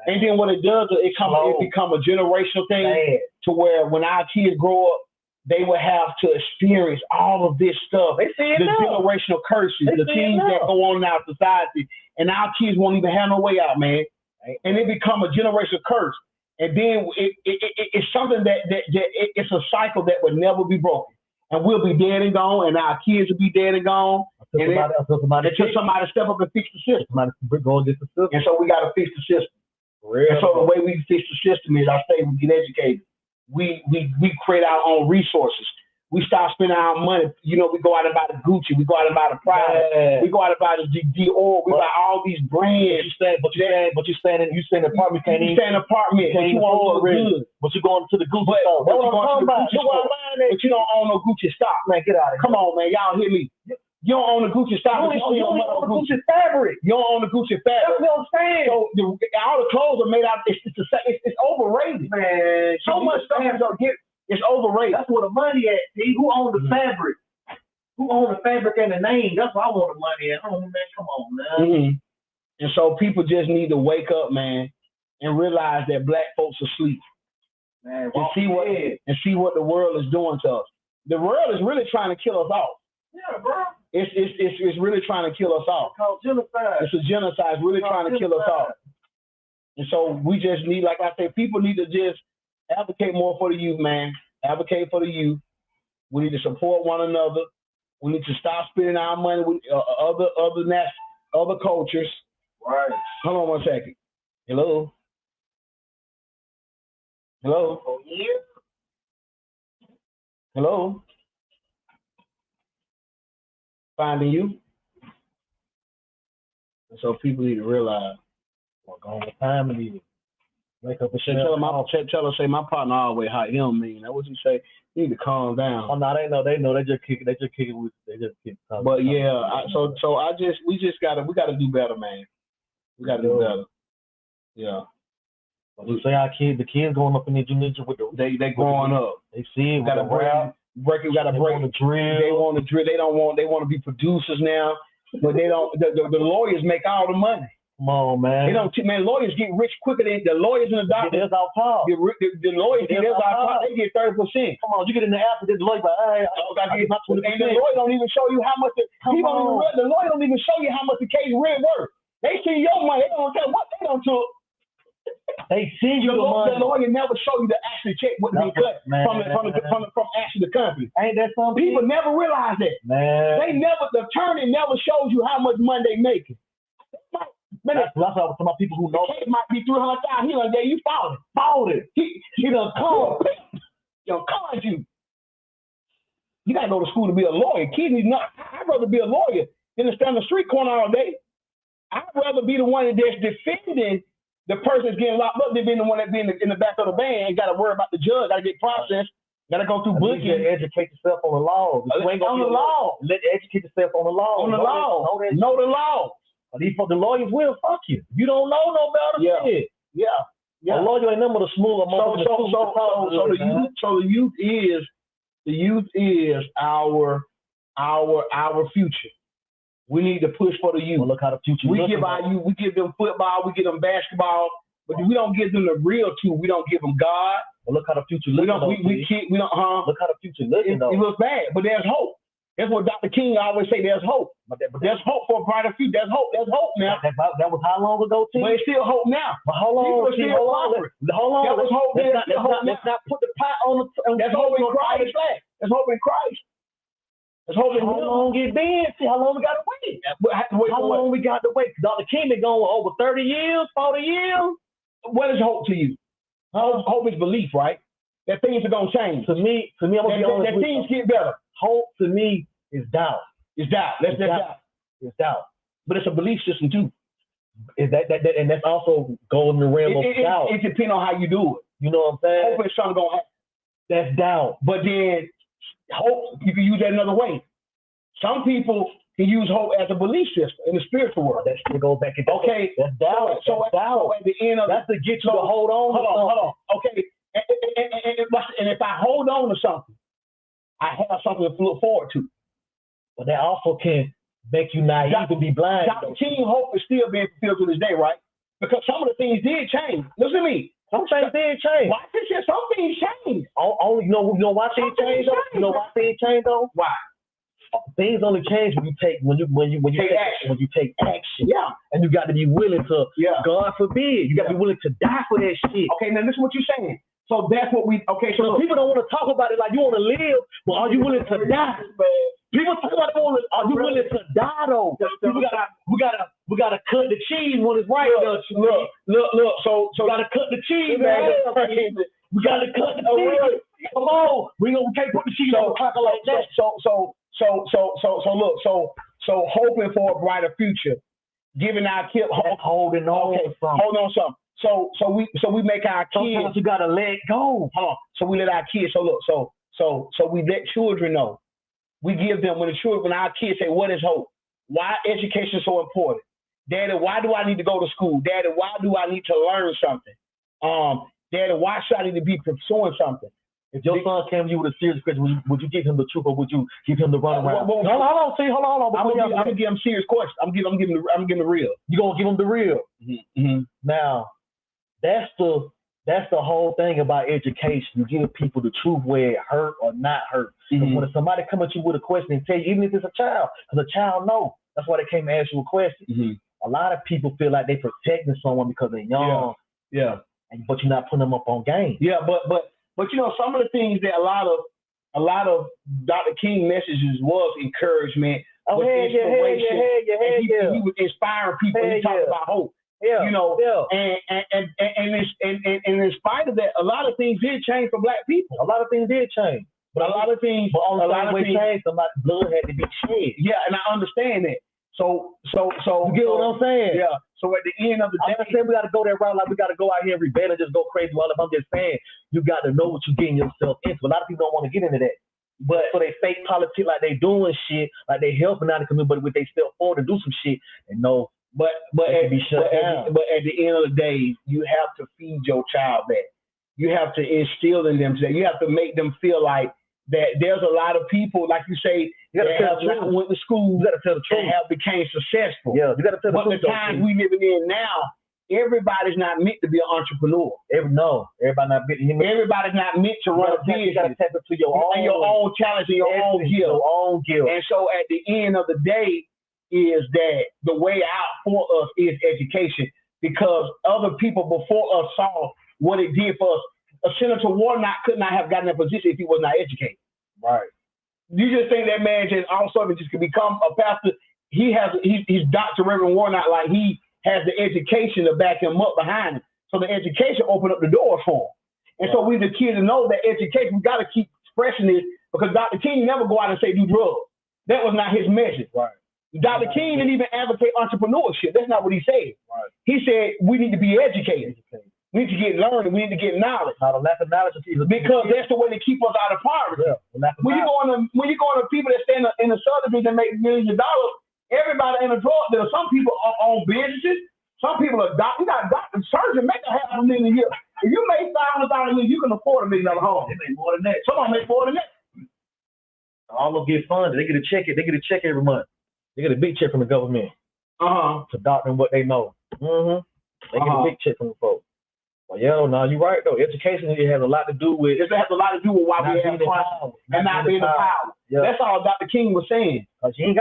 And then what it does, it become a generational thing to where when our kids grow up, they will have to experience all of this stuff. The generational curses, the things that go on in our society, and our kids won't even have no way out, man. And it become a generational curse. And then it's something that it's a cycle that would never be broken. And we'll be dead and gone, and our kids will be dead and gone. Until somebody step up and fix the system. And so we got to fix the system. And so the way we fix the system is, I say we get educated. We create our own resources. We start spending our money. You know, we go out and buy the Gucci. We go out and buy the Prada. We go out and buy the Dior. We buy all these brands. But you stay in an apartment. You stay in an apartment, but you want to look good. But you going to the Gucci store. But you don't own no Gucci stock. Man, get out of here. Come on, man. Y'all hear me. You don't own the Gucci stock. You don't own the Gucci fabric. You don't own the Gucci fabric. That's what I'm saying. So all the clothes are made out. It's overrated, man. So much stuff it's overrated. That's where the money at. See, who owns the fabric? Who owns the fabric and the name? That's where I want the money at. Oh man, come on, man. And so people just need to wake up, man, and realize that black folks are asleep. Man, and see what the world is doing to us. The world is really trying to kill us off. Yeah, bro. It's really trying to kill us off. It's called genocide. It's a genocide. It's really trying to kill us off. And so we just need, like I say, people need to just advocate more for the youth, man. Advocate for the youth. We need to support one another. We need to stop spending our money with other cultures. Right. Hold on one second. Hello. Hello. Oh, yeah. Hello. Finding you. And so people need to realize what time it is. Wake up and tell her, say my partner always hot. He don't mean that. What you say? You need to calm down. Oh no, they know. They just kicking. They just kicking. But yeah, we gotta do better, man. We got to do better. Yeah. We say our kids, the kids going up in the junior with the they growing up. They see it. Got to break. We got to break the drill. They want to drill. They want to be producers now, but they don't. The lawyers make all the money. Come on, man. They don't. Man, lawyers get rich quicker than the lawyers and the doctors. That's our part. The lawyers get our part. They get 30%. Come on, you get in the app with this lawyer, but hey, I get my 20%. And the lawyer don't even show you how much. The lawyer don't even show you how much the case really worth. They see your money. They don't care what they don't took. They see you the money. The lawyer never show you the actual check what they cut from actually the company. Ain't that something? People never realize that. Man. The attorney never shows you how much money they making. Man, that's what some of people who know. It might be $300,000. He done gave you fouled it. He done called you. You gotta go to school to be a lawyer. Kids need not. I'd rather be a lawyer than to stand on the street corner all day. I'd rather be the one that's defending the person that's getting locked up than being the one that be in the back of the van and got to worry about the judge, got to get processed, got to go through booking. You educate yourself on the law. On the law. Let educate yourself on the law. On the law. Know the law. The lawyers will fuck you. You don't know no better shit. Yeah. A lawyer ain't number the smooth. So the youth is our future. We need to push for the youth. Well, look how the future. We give our youth. We give them football. We give them basketball. But we don't give them the real truth. We don't give them God. Well, look how the future looking. We don't. Look how the future looking. It looks bad, but there's hope. That's what Dr. King always say. There's hope. But there's hope for a brighter future. There's hope. There's hope now. That was how long ago, T? But it's still hope now. But hold on. Hold on. That was hope. Let's not put the pot on the. That's hope in Christ. That's hope in Christ. How long it been? See how long we got to wait. How long we got to wait? Dr. King been going over 30 years, 40 years. What is hope to you? Hope is belief, right? That things are gonna change. To me, I'm gonna be honest. That things get better. Hope to me is doubt. It's doubt. That's doubt. It's doubt. But it's a belief system too. Is that and that's also goes in the realm of doubt. It depends on how you do it. You know what I'm saying? Hope is something gonna happen. That's doubt. But then hope, you can use that another way. Some people can use hope as a belief system in the spiritual world. That shit goes back into that's doubt. So at the end of that's to get you to hold on. Hold on. Okay. And if I hold on to something, I have something to look forward to. But that also can make you naive and be blind. Dr. King hope is still being fulfilled to this day, right? Because some of the things did change. Listen to me. Some things did change. Why did you say some things changed? Only you know why things change though? You know why things change though? Why? Things only change when you take take action. Yeah. And you got to be willing to. Yeah. God forbid, you got to be willing to die for that shit. Okay, now listen what you're saying. So that's what we. Okay, so people don't want to talk about it like you want to live, but are you willing to die? People talk about it. Are you willing to die though? We gotta cut the cheese when it's right. Look. So gotta cut the cheese, man. We gotta cut the cheese. Come on, we can't put the cheese on the cracker like that. So hoping for a brighter future, giving our kids holding on. Okay, hold on something. So we make our kids. Sometimes you gotta let go. Hold on. So we let our kids. So we let children know. We give them when our kids say, "What is hope? Why education is so important? Daddy, why do I need to go to school? Daddy, why do I need to learn something? Daddy, why should I need to be pursuing something?" If your son came to you with a serious question, would you give him the truth or would you give him the runaround? Hold on. I'm gonna give him serious questions. I'm giving the real. You gonna give him the real? Mm-hmm. Now, that's the whole thing about education. You give people the truth where it hurt or not hurt. Mm-hmm. When somebody come at you with a question and tell you, even if it's a child, because a child knows. That's why they came to ask you a question. Mm-hmm. A lot of people feel like they're protecting someone because they're young. Yeah. But you're not putting them up on game. Yeah, but you know, some of the things that a lot of Dr. King messages was encouragement, inspiration. He was inspiring people. He talked about hope. Yeah, you know, and in spite of that, a lot of things did change for Black people. A lot of things did change, but a lot of things changed. Somebody's blood had to be shed. Yeah, and I understand that. So you get what I'm saying? Yeah. So at the end of the day, I'm not saying we got to go that route, like we got to go out here and rebel and just go crazy. I'm just saying you got to know what you're getting yourself into. A lot of people don't want to get into that, but so they fake politics like they doing shit, like they helping out the community, but they still forward to do some shit. And no, But at the end of the day, you have to feed your child that. You have to instill in them that. You have to make them feel like that there's a lot of people, like you say, that have not went to school, and have became successful. Yeah, you got to tell the truth. But the times we living in now, everybody's not meant to be an entrepreneur. Everybody's not meant to run a business. You got to tap into your own talents and your own gift. And so at the end of the day, is that the way out for us is education, because other people before us saw what it did for us. A Senator Warnock could not have gotten that position if he was not educated. Right. You just think that man just all of a sudden just could become a pastor? He's Dr. Reverend Warnock, like he has the education to back him up behind him. So the education opened up the door for him. And so we the kids to know that education, we got to keep expressing this, because Dr. King never go out and say do drugs. That was not his message. Right. Dr. King didn't even advocate entrepreneurship. That's not what he said. Right. He said we need to be educated. We need to get learning. We need to get knowledge. Now the lack of knowledge because that's the way to keep us out of poverty. Yeah, when you go on to people that stand in the Southern that make millions of dollars, everybody in the drug dealer. Some people own businesses. Some people are doctors. You got doctors, surgeons make $500,000 a year. If you make $500,000 a year, you can afford $1 million home. They make more than that. Some of them make more than that. All of them get funded. They get a check. They get a check every month. They get a big check from the government. To doctor what they know. They get a big check from the folks. Well, yeah, no, you're right though. Education has a lot to do with. It has a lot to do with why we have crime and not being the power. Yeah. That's all Dr. King was saying. You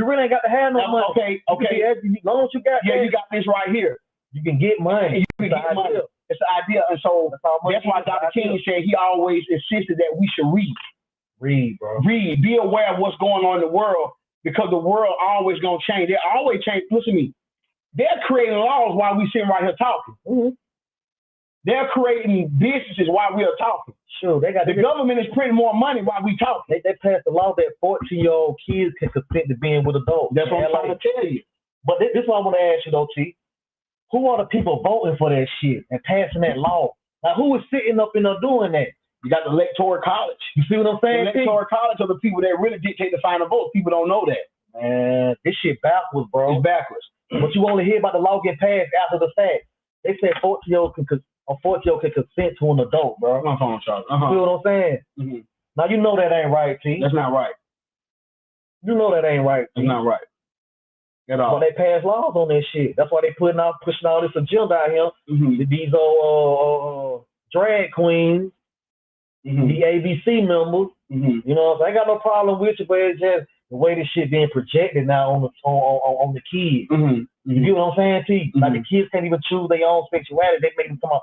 really ain't got to have no money. Okay. As long as you got, you got this right here. You can get money. You can get money. It's the idea, and so that's why Dr. King said he always insisted that we should read. Read, bro. Read. Be aware of what's going on in the world, because the world always gonna change. They always change. Listen to me. They're creating laws while we sitting right here talking. They're creating businesses while we are talking. Sure, the government is printing more money while we talk. They passed a law that 14-year-old kids can consent to being with adults. That's what I'm trying to tell you. But this is what I want to ask you though, T. Who are the people voting for that shit and passing that law? Like, who is sitting up in there doing that? You got the Electoral College. You see what I'm saying? The Electoral College are the people that really dictate the final vote. People don't know that. Man, this shit backwards, bro. It's backwards. But you only hear about the law getting passed after the fact. They said 14-year-old can consent to an adult, bro. You see what I'm saying? Now you know that ain't right, T. That's not right. You know that ain't right, T. That's not right. At all. But they pass laws on that shit. That's why they pushing all this agenda out here. These drag queens, the ABC members. You know, I ain't got no problem with you, but it's just the way this shit being projected now on the kids. You get what I'm saying, T? Like the kids can't even choose their own sexuality. They make them come out.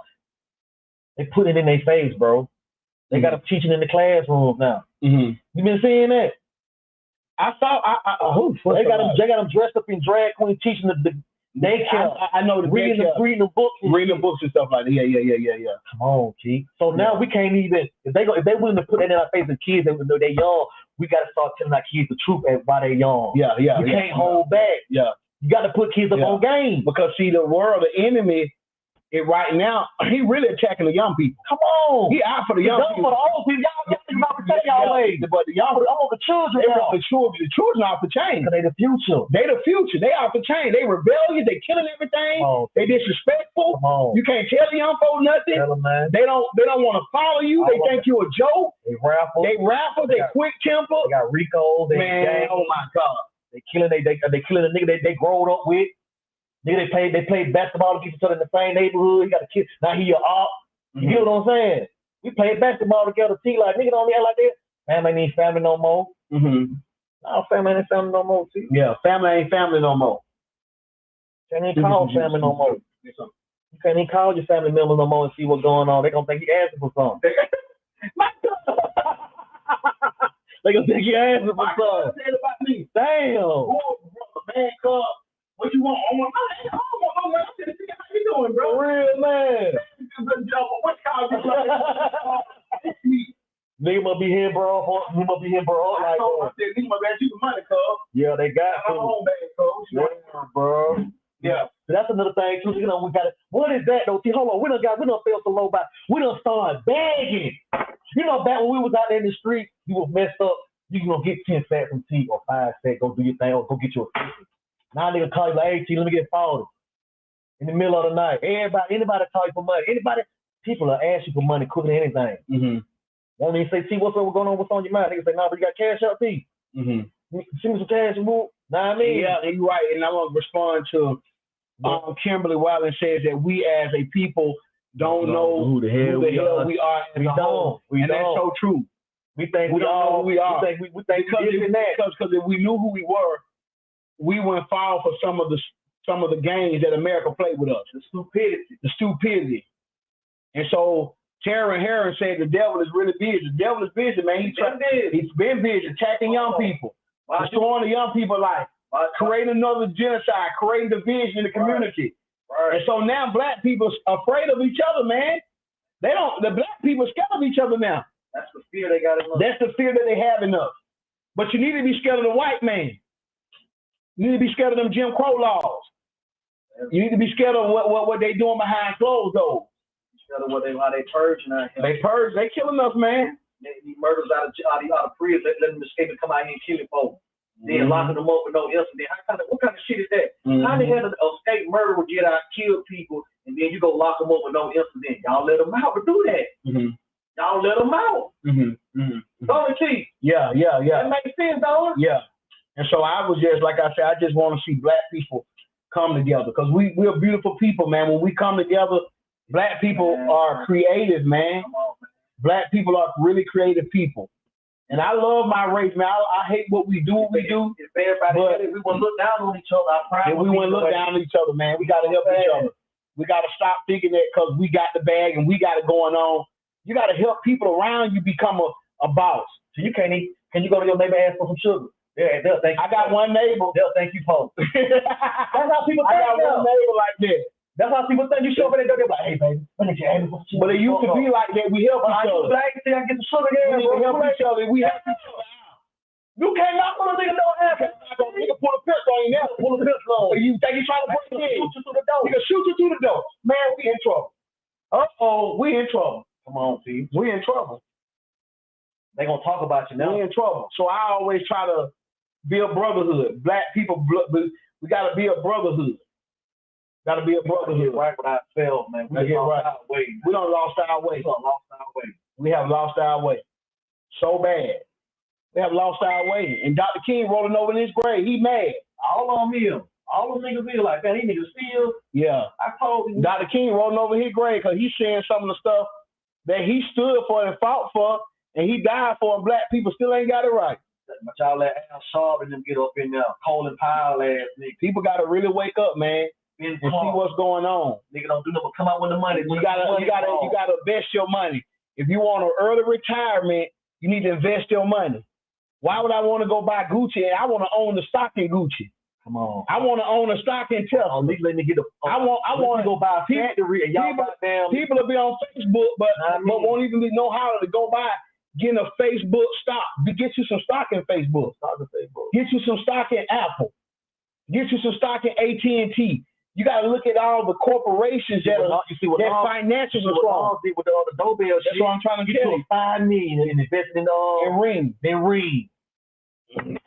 They put it in their face, bro. They got them teaching in the classrooms now. You been seeing that? I saw. They got them dressed up in drag queen teaching the daycare. I know reading the books and stuff like that. Yeah. Come on, T. So now we can't even if they willing to put that in our face as kids, they young. We got to start telling our kids the truth while they young. You can't hold back. You got to put kids up on game, because see, the world, the enemy. Right now, he really attacking the young people. Come on. He out for the young people. For the old people. Y'all think about protecting y'all ways. But the young, all the children. The children are off the chain. They the future. They the future. They off the chain. They rebellious. They killing everything. They disrespectful. You can't tell the young folks nothing. Tell them, man. They don't want to follow you. They think you a joke. They raffle. They quick temper. They got Ricos. Man, oh my God. They killing the nigga they growed up with. Nigga, they played basketball with each other in the same neighborhood. He got a kid. Now he a op. You get what I'm saying? We played basketball together. T like nigga don't act like that. Family ain't family no more. No, family ain't family no more. T. Yeah, family ain't family no more. Can't even call family no more. You can't even call your family members no more and see what's going on. They gonna think you asking for something. They gonna think you asking for something. Damn. Man, cuz. What you want? I want my man. I said, how you doing, bro? Real man. What kind of nigga must be here, bro. He must be here, bro. I told him, I said, nigga must ask you for money, cuz. Yeah, they got some. Yeah, bro. Yeah. That's another thing, too. You know, we got it. What is that, though? See, hold on. We done fell so low by. We done started begging. You know, back when we was out there in the street, you was messed up. You gonna get 10 sacks from T or 5 sacks. Go do your thing or go get your 50. Now nigga call you like, hey, T, let me get 40. In the middle of the night. Anybody call you for money. People will ask you for money quicker than anything. Mm-hmm. Won't even say, T, what's going on? What's on your mind? Nigga say, nah, but you got cash out, T. Mm-hmm. Send me some cash and move. Nah, I mean. Yeah, and you're right. And I want to respond to Kimberly Wilden says that we as a people don't know who the hell we are. We don't. That's so true. We think we don't know who we are. We think we this and that. Because if we knew who we were, we wouldn't fall for some of the games that America played with us. The stupidity. And so Tara Herron said the devil is really busy. The devil is busy, man. He's been busy attacking young people, destroying the young people life, creating another genocide, creating division in the community. Right. And so now black people are afraid of each other, man. The black people are scared of each other now. That's the fear they got in us. That's the fear that they have in us. But you need to be scared of the white man. You need to be scared of them Jim Crow laws. You need to be scared of what they doing behind closed doors. Scared of how they purging out here. They purge. They killing us, man. These murders out of prison, let them escape and come out here and killing folks. Then locking them up with no incident. What kind of shit is that? How the hell does a state murderer get out, kill people, and then you go lock them up with no incident? Y'all let them out to do that. Y'all let them out. Don't it? Yeah. That makes sense, don't it? Yeah. And so I was just, like I said, I just want to see black people come together because we're beautiful people, man. When we come together, black people are creative, man. Black people are really creative people. And I love my race, man. I hate what we do. If everybody we want to look down on each other. We want to look down on each other, man. We got to help each other. We got to stop thinking that because we got the bag and we got it going on. You got to help people around you become a boss. So you can you go to your neighbor and ask for some sugar? Yeah, they'll think I got one neighbor. They'll think you post. That's how people think. I got one neighbor like that. That's how people think. You show up and they're like, hey, baby, when did you ask for sugar? But it used to be like that. We help each other. I get the sugar there. We help each other. We help each other. You can't knock on a nigga door after. Nigga pull a pistol on you now. Pull a pistol on you. Think he's trying to break in? Shoot you through the door. Nigga shoot you through the door. Man, we in trouble. We in trouble. Come on, T. We in trouble. They gonna talk about you now. We in trouble. So I always try to build brotherhood. Black people, we gotta be a brotherhood. Gotta be a brotherhood. Right with ourselves, man. We done lost our way. We done lost our way. We have lost our way. So bad. We have lost our way. And Dr. King rolling over in his grave. He mad. All on him. All them niggas be like that. He niggas still. Yeah. I told him. Dr. King rolling over his grave because he's sharing some of the stuff that he stood for and fought for, and he died for, and black people still ain't got it right. But y'all let Al Sharp and them get up in there, Colin Powell ass nigga. People got to really wake up, man, and see what's going on. Nigga don't do nothing but come out with the money. You gotta invest your money. If you want an early retirement, you need to invest your money. Why would I want to go buy Gucci? I want to own the stock in Gucci. Come on. I want to own a stock in Tesla. Let me get I want to go buy a factory and y'all people will be on Facebook, but won't even know how to go buy getting a Facebook stock. Get you some stock in Facebook. Get you some stock in Apple. Get you some stock in AT&T. You got to look at all the corporations that financials are strong. With all the doorbell shit. That's what I'm trying to get to. $5 million and invested in Ring. Then Ring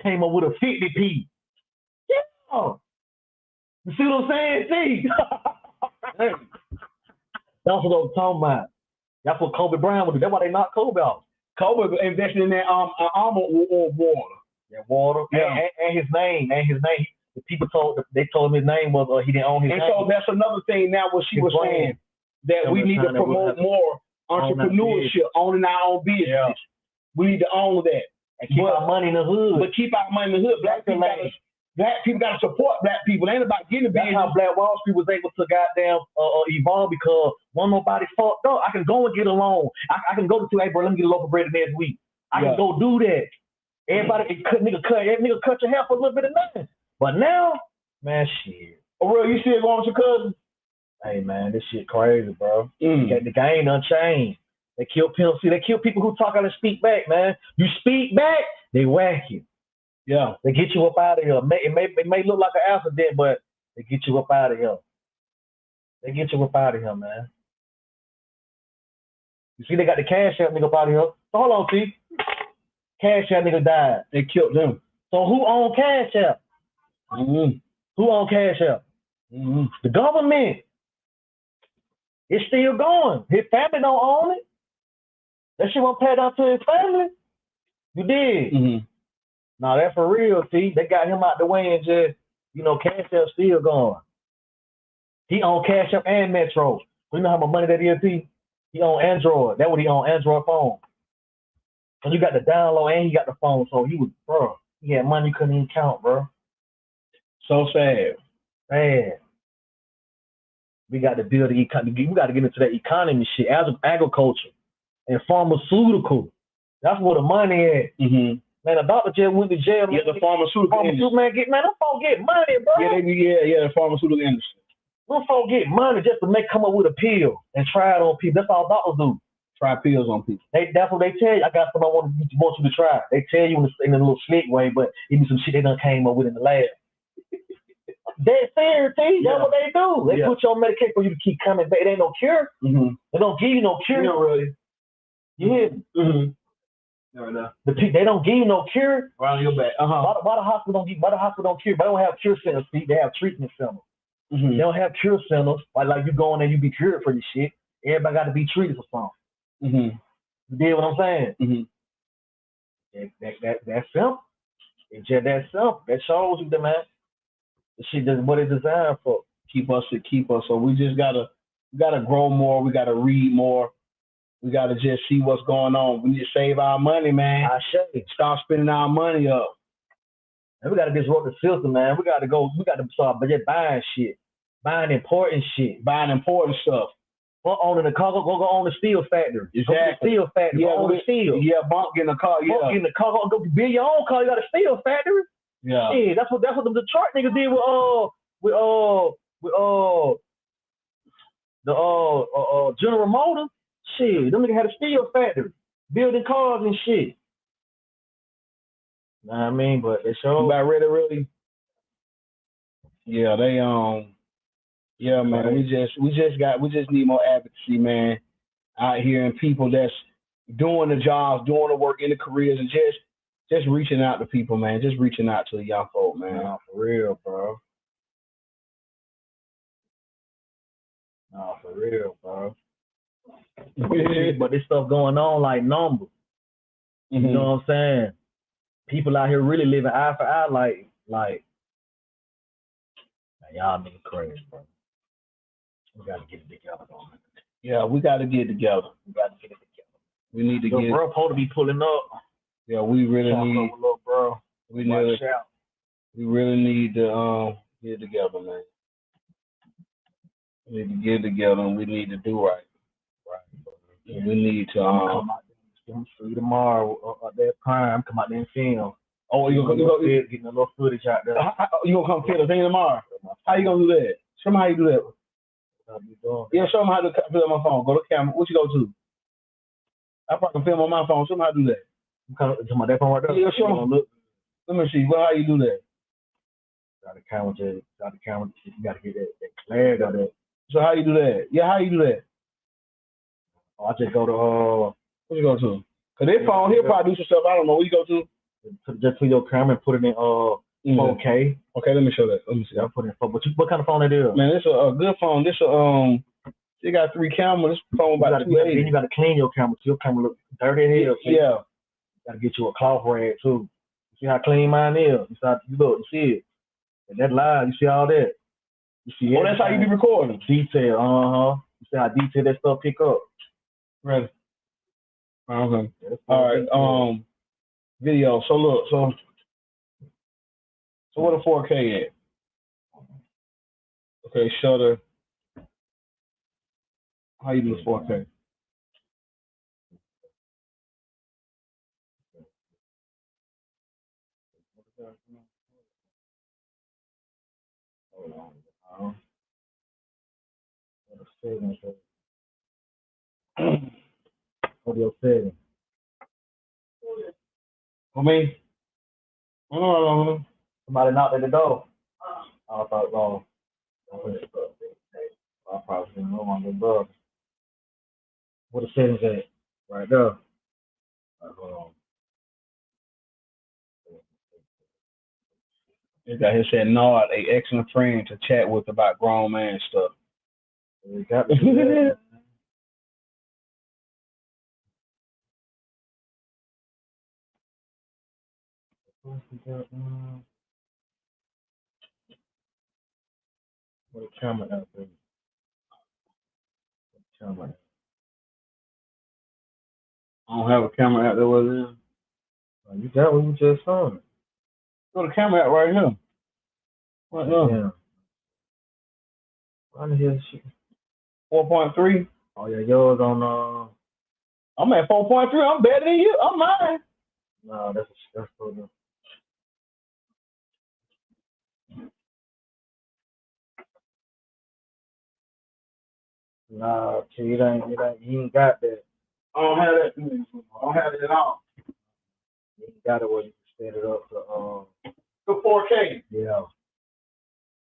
came up with a 50p. Yeah. You see what I'm saying? See? That's what I'm talking about. That's what Kobe Bryant would do. That's why they knocked Kobe out. Kobe invested in that armor or water. Yeah, water. Yeah. And his name. The people told him his name was he didn't own his name. And so that's another thing now what she was saying, that we need to promote more entrepreneurship, owning our own business. Yeah. We need to own that. And keep our money in the hood. But keep our money in the hood. Black people got to support black people. It ain't about getting business. That's how Black Wall Street was able to goddamn evolve, because one nobody fucked up. I can go and get a loan. I can go to hey bro, let me get a loaf of bread next week. I can go do that. Everybody nigga cut your hair for a little bit of nothing. But now, man, shit. Oh, real, you still going with your cousin? Hey, man, this shit crazy, bro. The game done changed. They kill people. See, they kill people who talk out and speak back, man. You speak back, they whack you. Yeah. They get you up out of here. It may look like an accident, but they get you up out of here. They get you up out of here, man. You see, they got the Cash App nigga up out of here. So hold on, T. Cash App nigga died. They killed him. So who owned Cash App? Who on Cash App? Mm-hmm. The government. It's still going. His family don't own it. That shit won't pay down to his family. You did. Mm-hmm. Nah, that's for real, T. They got him out the way and just, Cash App still going. He on Cash App and Metro. You know how much money that is, T? He on Android. That's what he on, Android phone. And you got the download and he got the phone, so he had money you couldn't even count, bro. So sad. Man. We got to build the economy. We got to get into that economy shit, agriculture and pharmaceutical. That's where the money at. Mm-hmm. Man, the doctor just went to jail. Yeah, the pharmaceutical industry. Man, them folks get money, bro. Yeah, the pharmaceutical industry. Them folks get money just to come up with a pill and try it on people. That's all doctors do. Try pills on people. That's what they tell you. I got something I want you to try. They tell you in a little slick way, but it be some shit they done came up with in the lab. That's fair, T. That's what they do. They put you on medication for you to keep coming back. It ain't no cure. Mm-hmm. They don't give you no cure. Not really. You hear me? Mm-hmm. No. They don't give you no cure. Around your back. Why the hospital don't cure? They don't have cure centers, T. They have treatment centers. Mm-hmm. They don't have cure centers. Like you go in there, you be cured for this shit. Everybody got to be treated for something. Mm-hmm. You dig what I'm saying? Mm-hmm. That's simple. It's just that simple. That shows you, man. The shit is what it's designed for. Keep us. So we just gotta grow more. We gotta read more. We gotta just see what's going on. We need to save our money, man. I say. Stop spending our money up. And we gotta disrupt the system, man. We gotta start just buying shit. Buying important shit. Buying important stuff. Go owning the car, go own the steel factory. Exactly. Go to the steel factory. Yeah, own the steel. Yeah, bunk in the car. Yeah. Bunk in the car, go build your own car. You got a steel factory. Yeah. Yeah, that's what the Detroit niggas did with General Motors. Shit, them niggas had a steel factory, building cars and shit. Know what I mean? But they show about really. Yeah, they yeah, man. Right. We just need more advocacy, man, out here, and people that's doing the jobs, doing the work in the careers, and just reaching out to people, man. Just reaching out to the young folk, man. Nah, for real, bro. But this stuff going on like numbers. Mm-hmm. You know what I'm saying? People out here really living eye for eye, like man, y'all niggas crazy, bro. We gotta get it together, man. Yeah, we gotta get it together. We need to get. Bro, supposed to be pulling up. Yeah, we really need. Little bro. We really need to get it together, man. We need to get it together, and we need to do right. And we need to come out there and see tomorrow at that prime. Come out there and see him. Oh, you gonna getting a little footage out there. You gonna come film the thing tomorrow? How you gonna do that? Show me how you do that. Yeah, show me how to film on my phone. Go to camera. What you go to? I probably can film on my phone. Show me how to do that. You come to my phone right there. Yeah, show me. Let me see. Well, how you do that? Got the camera. You gotta get that clarity on that. So how you do that? Yeah, how you do that? Oh, I just go to what you go to? Cause their phone, he'll probably do some stuff. I don't know. What you go to? Just put your camera and put it in 4K. Okay, let me show that. Let me see. I'll put it in 4K. But what kind of phone it is? Man, it's a good phone. This it got 3 cameras. This phone about 280. Then you gotta clean your camera. So your camera look dirty as hell. Yeah. Gotta get you a cloth rag too. You see how clean mine is? You see it. And that live, you see all that. You see that's how you be recording. Detail, You see how detailed that stuff pick up. Ready. Okay. All right. Video. So look. So what a 4K at? Okay. Shutter. How you do 4K? What your setting? For me? No. Somebody knocked at the door. I thought, well, I probably didn't know my little brother. What the settings at? Right there. All right, hold on. This guy here said, Nard, a excellent friend to chat with about grown man stuff. We got to do that. What a camera out there. Camera. I don't have a camera out there with it. Oh, you got what you just saw. Got a camera out right here. What Yeah. Why the hell shit? 4.3. Oh yeah, yours on I'm at 4.3. I'm better than you. I'm mine. no, that's for the nah, you ain't got that. I don't have that. I don't have it at all. You ain't got it where you can set it up To 4K. yeah.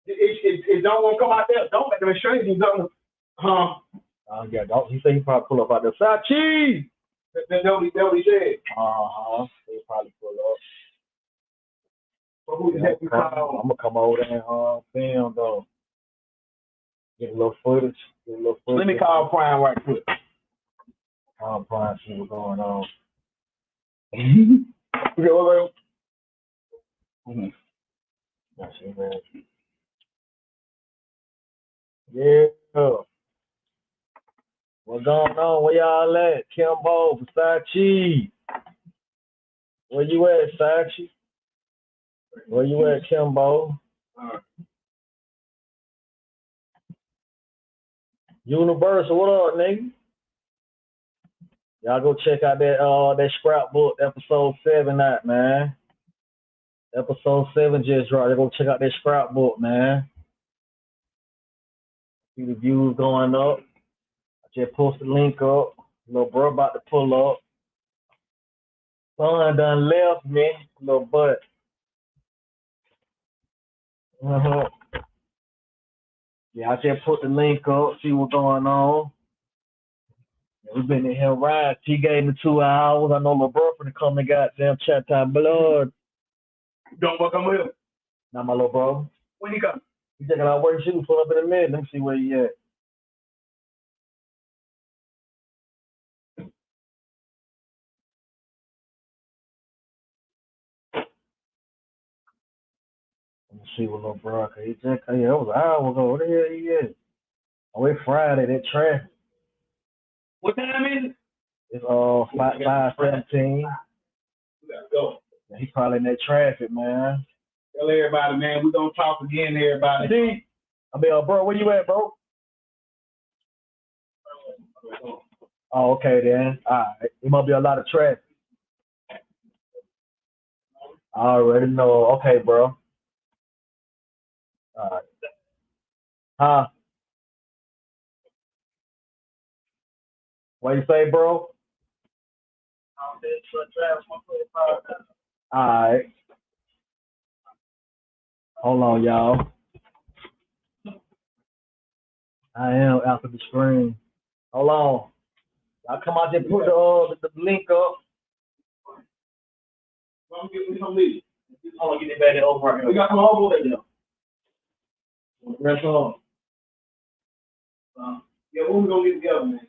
It don't want to come out there. Don't let them show you something. Yeah, don't he say he probably pull up out there. Side cheese! That's what he said. He probably pull up. But who the heck you call? I'm gonna come over there and film though. Get a little footage. Let me call Prime right quick. Prime, see what's going on. Okay, what? That's it, man. Yeah. What's going on? Where y'all at? Kimbo, Versace. Where you at, Sachi? Where you at, Kimbo? Universal, what up, nigga? Y'all go check out that scrapbook episode 7 out, man. Episode 7 just dropped. Go check out that scrapbook, man. See the views going up. I just posted the link up. Little bro about to pull up. Son done left me, little butt. Yeah, I just put the link up. See what's going on. We've been in here riding. She gave me 2 hours. I know my bro finna come and goddamn chat time blood. Don't fuck him with him. Not my little bro. When he come? He checking out where he should pull up in a minute. Let me see where he at. Let me see what little bro. He just, yeah, that was an hour ago. Where the hell he at? Oh, it's Friday. That traffic. What time is it? It's 5:17. Let's go. He probably in that traffic, man. Tell everybody, man, we're gonna talk again, everybody. See? I mean, bro, where you at, bro? Oh, okay then. All right. It must be a lot of traffic. I already know. Okay, bro. All right. Huh? What you say, bro? All right. Hold on, y'all. I am after the screen. Hold on. Y'all come out there, put the link up. I'm gonna leave. I'm gonna get it back over right here. We got some over there now. Rest on. Yeah, when we gonna get together, man?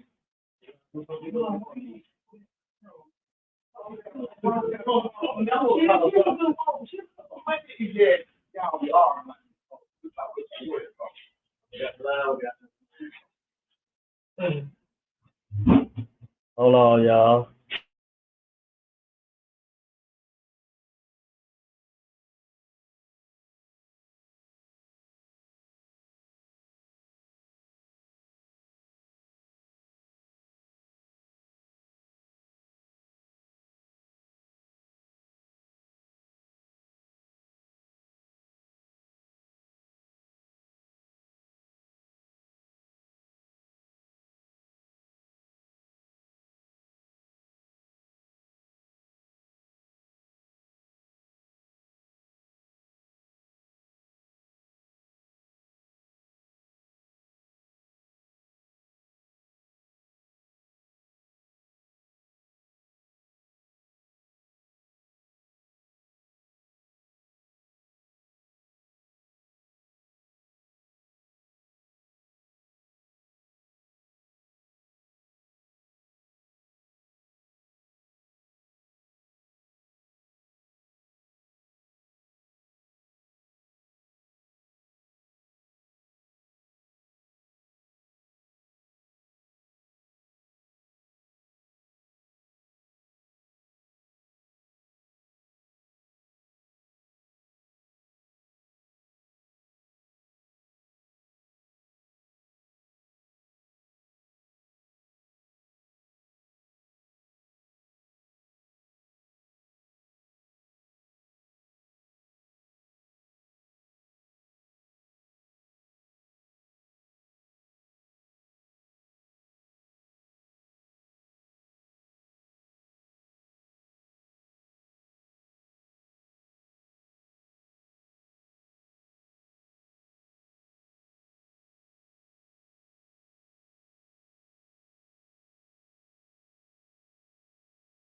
Hold on, y'all.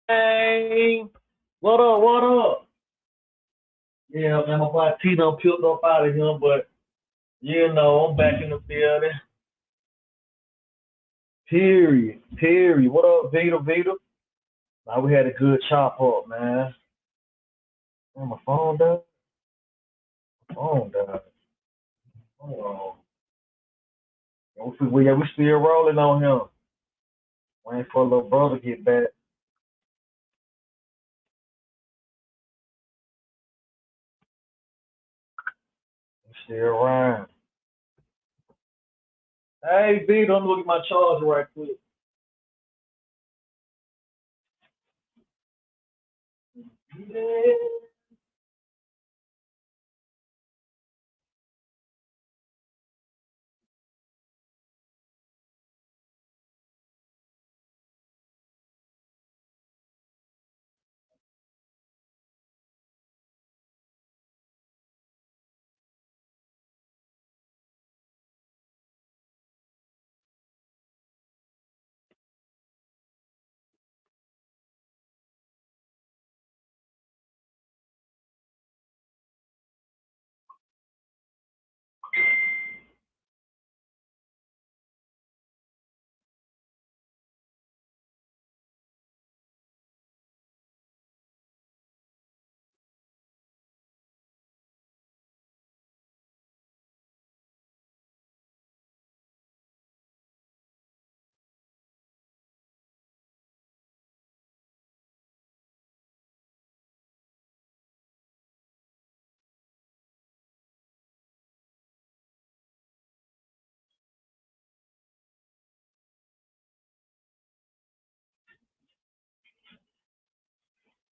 Hey, what up? What up? Yeah, man, my boy T done peeled up out of him, but you know, I'm back in the building. Period. Period. What up, Vita? Vita? Now we had a good chop up, man. Man, my phone died. My phone died. Hold on. We still rolling on him. Waiting for a little brother to get back. We still around. Hey, Vita, I'm looking at my charger right quick. Yeah.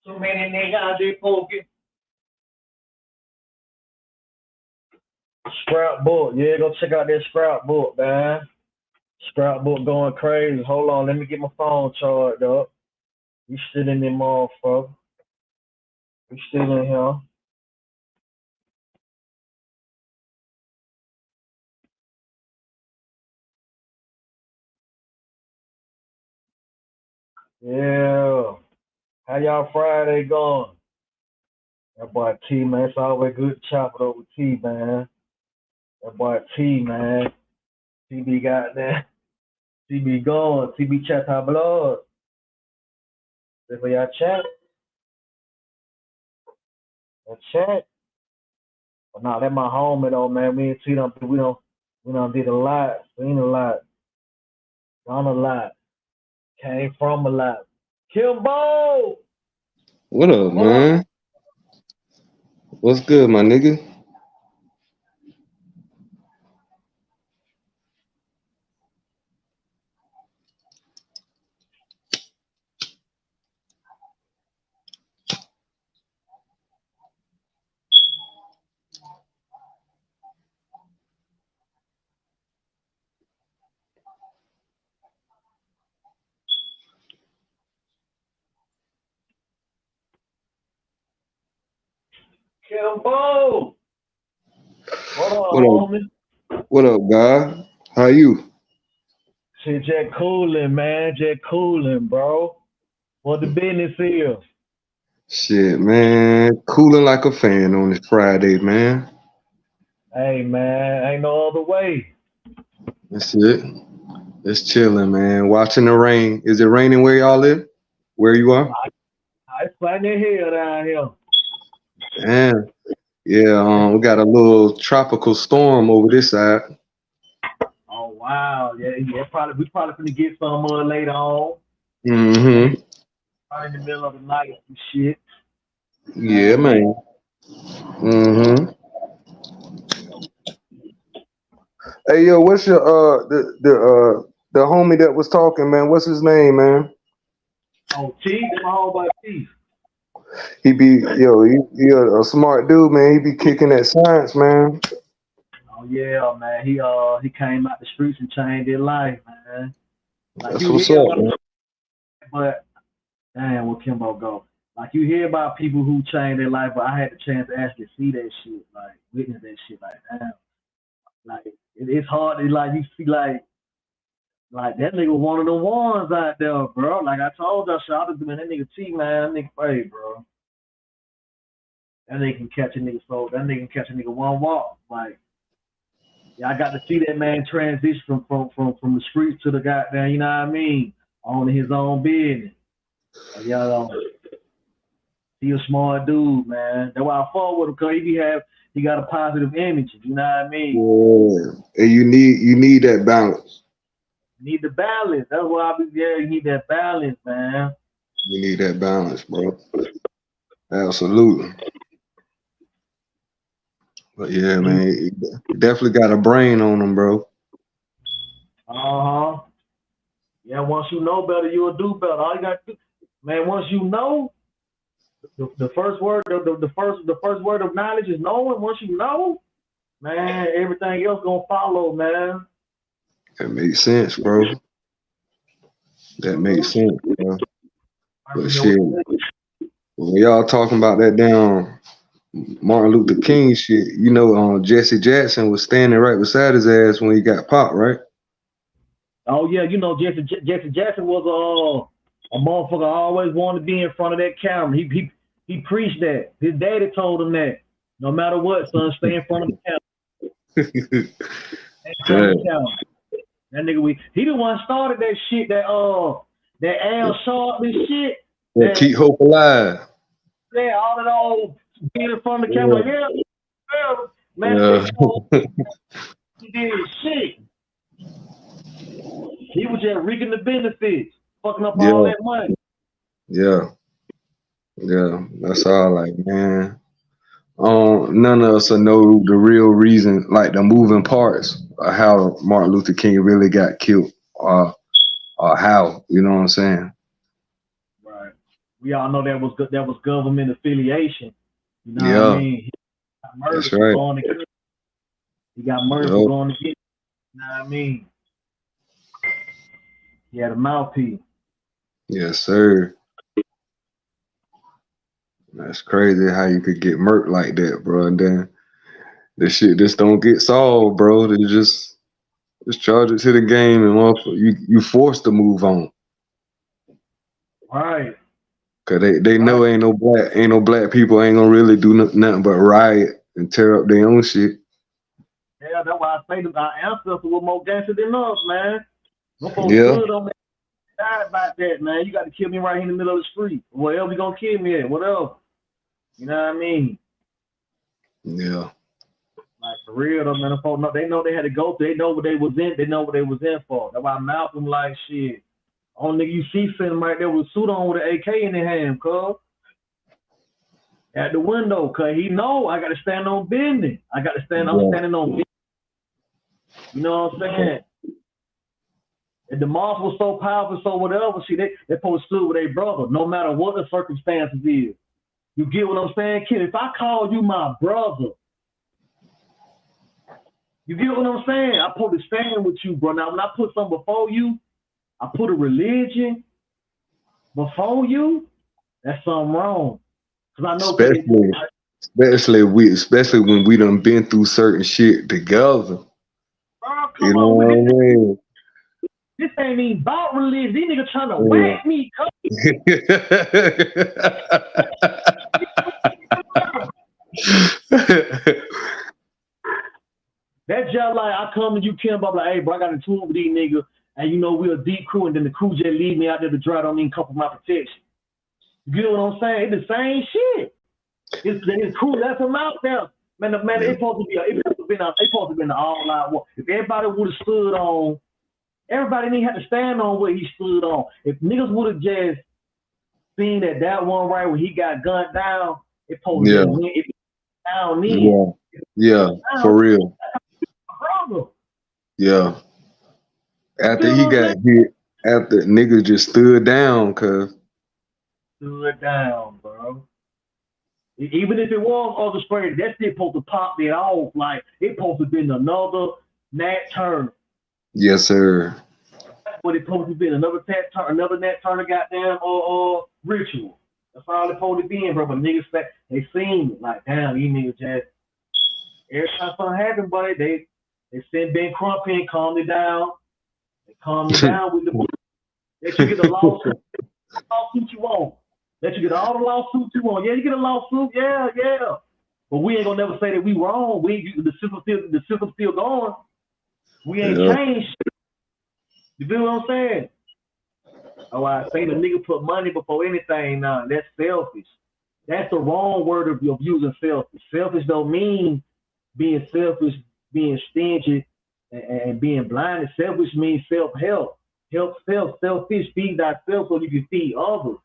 So many niggas they poking. Scrapbook, yeah, go check out that scrapbook, man. Scrapbook going crazy. Hold on, let me get my phone charged up. We still in there, motherfucker. We still in here. Yeah. How y'all Friday going? That boy T, man. It's always good to chop it up with T, man. That boy T, man. TB got that. TB going. TB chat our blood. That's where y'all chat. That chat. But nah, that my homie though, man. Me and T we don't did a lot. Seen a lot. Done a lot. Came from a lot. Kimbo! What up, What up? man? What's good, my nigga? Kimbo! What up, What up? homie? What up, God? How you? Shit, just cooling, man. Just cooling, bro. What the business is? Shit, man. Cooling like a fan on this Friday, man. Hey, man, ain't no other way. That's it. Just chilling, man. Watching the rain. Is it raining where y'all live? Where you are? It's plenty here down here. Damn. Yeah, It's, we got a little tropical storm over this side. oh wow, yeah. We probably gonna get some later on. Mm-hmm. Probably in the middle of the night and shit. Yeah, man. Mm-hmm. Hey, yo, what's your the homie that was talking, man? What's his name, man? Oh, T, my homeboy T. He be he a smart dude, man. He be kicking that science, man. Oh yeah, man. He came out the streets and changed his life, man. Like That's you what's hear up, about, man. but damn, where Kimbo go? Like you hear about people who change their life, but I had the chance to actually see that shit, like witness that shit, like damn, like it's hard to like you see like Like that nigga one of the ones out there, bro. Like I told y'all, shout out to man, that nigga T, man, that nigga hey, bro. That nigga can catch a nigga so that nigga can catch a nigga one walk. Like, yeah, I got to see that man transition from the streets to the goddamn, you know what I mean, on his own business. Like, y'all he a smart dude, man. That's why I fought with him, cause he got a positive image, you know what I mean? Yeah. And you need that balance. You need the balance. That's why you need that balance, man. You need that balance, bro. Absolutely. But yeah, man, he definitely got a brain on him, bro. Yeah, once you know better, you'll do better. All you got to do, man, once you know, the first word, the first word of knowledge is knowing. Once you know, man, everything else gonna follow, man. That makes sense, bro. That makes sense, bro. But shit, when y'all talking about that damn Martin Luther King shit, you know, Jesse Jackson was standing right beside his ass when he got popped, right? Oh yeah, you know Jesse Jackson was a motherfucker. Always wanted to be in front of that camera. He preached that. His daddy told him that. No matter what, son, stay in front of the camera. Stay in front of the camera. That nigga, he the one started that shit. That Al Sharpton shit. That keep hope alive. Yeah, all that old being in front of the camera. Yeah, man. Yeah. He did shit. He was just reaping the benefits, fucking up all that money. Yeah. That's all. Like, man, none of us will know the real reason, like the moving parts of how Martin Luther King really got killed, or how. You know what I'm saying? Right. We all know that was government affiliation. You know what I mean? He got murdered for going to get it. He got murdered for going to get it. You know what I mean? He had a mouthpiece. Yes, sir. That's crazy how you could get murked like that, bro. And then the shit just don't get solved, bro. They just charge it to the game, and you forced to move on. Right. Cause they know ain't no black people ain't gonna really do nothing but riot and tear up their own shit. Yeah, that's why I say that our ancestors were more gangster than us, man. No folks stood on that. Died about that, man. You got to kill me right here in the middle of the street. Wherever you gonna kill me at, whatever. You know what I mean? Yeah. Like for real though, man. Folks, they know they had to go through. They know what they was in. They know what they was in for. That's why Malcolm like shit. Only nigga you see sitting right there with a suit on with an AK in their hand, cuz. At the window, cuz he know I got to stand on business. I'm standing on business. You know what I'm saying? And the moss was so powerful, so whatever, see, they supposed to stood with their brother, no matter what the circumstances is. You get what I'm saying, kid? If I call you my brother, you get what I'm saying? I put a stand with you, bro. Now, when I put something before you, I put a religion before you, that's something wrong. Cause I know especially when we done been through certain shit together. Bro, come on, this ain't even about religion. These niggas trying to whack me. That's just like I come and you kill me, I'm like, hey, bro, I got a tool with these niggas, and you know we're a deep crew, and then the crew just leave me out there to dry. Don't even cover my protection. You get what I'm saying? It's the same shit. It's crew left them out there. Man, it's supposed to be an all-out war. If everybody would have stood on, everybody didn't have to stand on what he stood on. If niggas would have just seen that one right when he got gunned down, it supposed to win. It down in. Yeah, for real. Brother. Yeah. After he got hit, after niggas just stood down, cuz. Stood down, bro. Even if it was orchestrated, that shit supposed to pop it off. Like, it supposed to have been another Nat Turner. Yes, sir. But it supposed to have been another Nat Turner goddamn ritual. That's all it supposed to be in, bro. But niggas, they seen it. Like, damn, these niggas just, every time something happened, buddy, they send Ben Crump in, calm it down. They Calm you down with the bullshit. Let you get a lawsuit you want. Let you get all the lawsuits you want. Yeah, you get a lawsuit. Yeah. But we ain't gonna never say that we wrong. The system's still going. We ain't changed. You feel what I'm saying? Oh, I say the nigga put money before anything now. That's selfish. That's the wrong word of using selfish. Selfish don't mean being selfish, being stingy, and being blind. Selfish means self-help. Help self, selfish, feed thyself so you can feed others.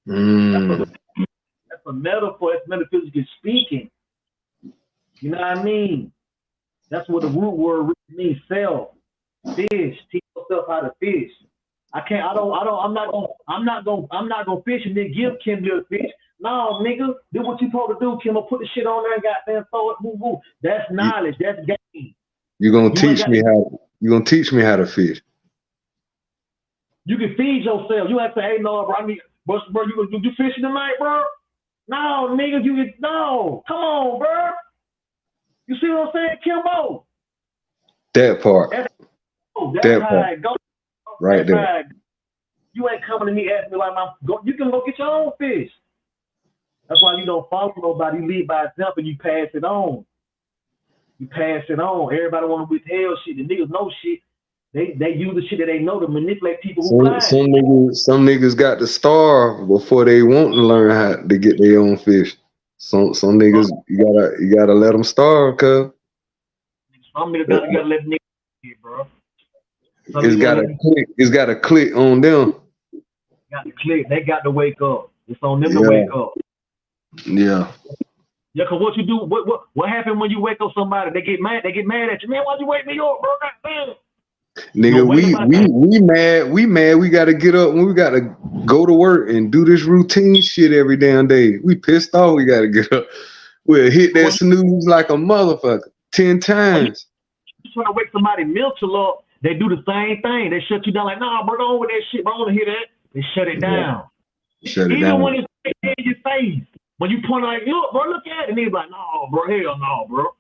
That's a metaphor. That's metaphysically speaking. You know what I mean? That's what the root word really means. Self. Fish. Teach yourself how to fish. I'm not gonna fish and then give Kim a fish. No, nigga, do what you supposed to do, Kim. Put the shit on there and goddamn throw it, woo woo. That's knowledge. That's game. You're gonna teach me how to fish. You can feed yourself. You have to say, hey, no, bro, bro, you fishing tonight, bro? No, nigga, no. Come on, bro. You see what I'm saying, Kimbo? That part. That's how it goes. Right there. You ain't coming to me asking me like you can go get your own fish. That's why you don't follow nobody. You lead by example and you pass it on. Everybody want to withheld shit. The niggas know shit. They use the shit that they know to manipulate people who blind. Some niggas got to starve before they want to learn how to get their own fish. Some niggas you gotta let them starve, cuz. Some niggas gotta let niggas eat, bro. It's got to click on them. Got to click. They got to wake up. It's on them to wake up. Yeah. Yeah, cause what you do? What happened when you wake up somebody? They get mad. They get mad at you. Man, why'd you wake me up, bro? Goddamn. Nigga, we mad. We gotta get up when we gotta go to work and do this routine shit every damn day. We pissed off. We gotta get up. We'll hit that snooze like a motherfucker 10 times. You try to wake somebody mental up. They do the same thing. They shut you down like, nah, bro, don't with that shit. Bro, I don't want to hear that. They shut it down. Even when it's in your face. When you point like, look, bro, look at it. And they're like, no, bro, hell no, bro.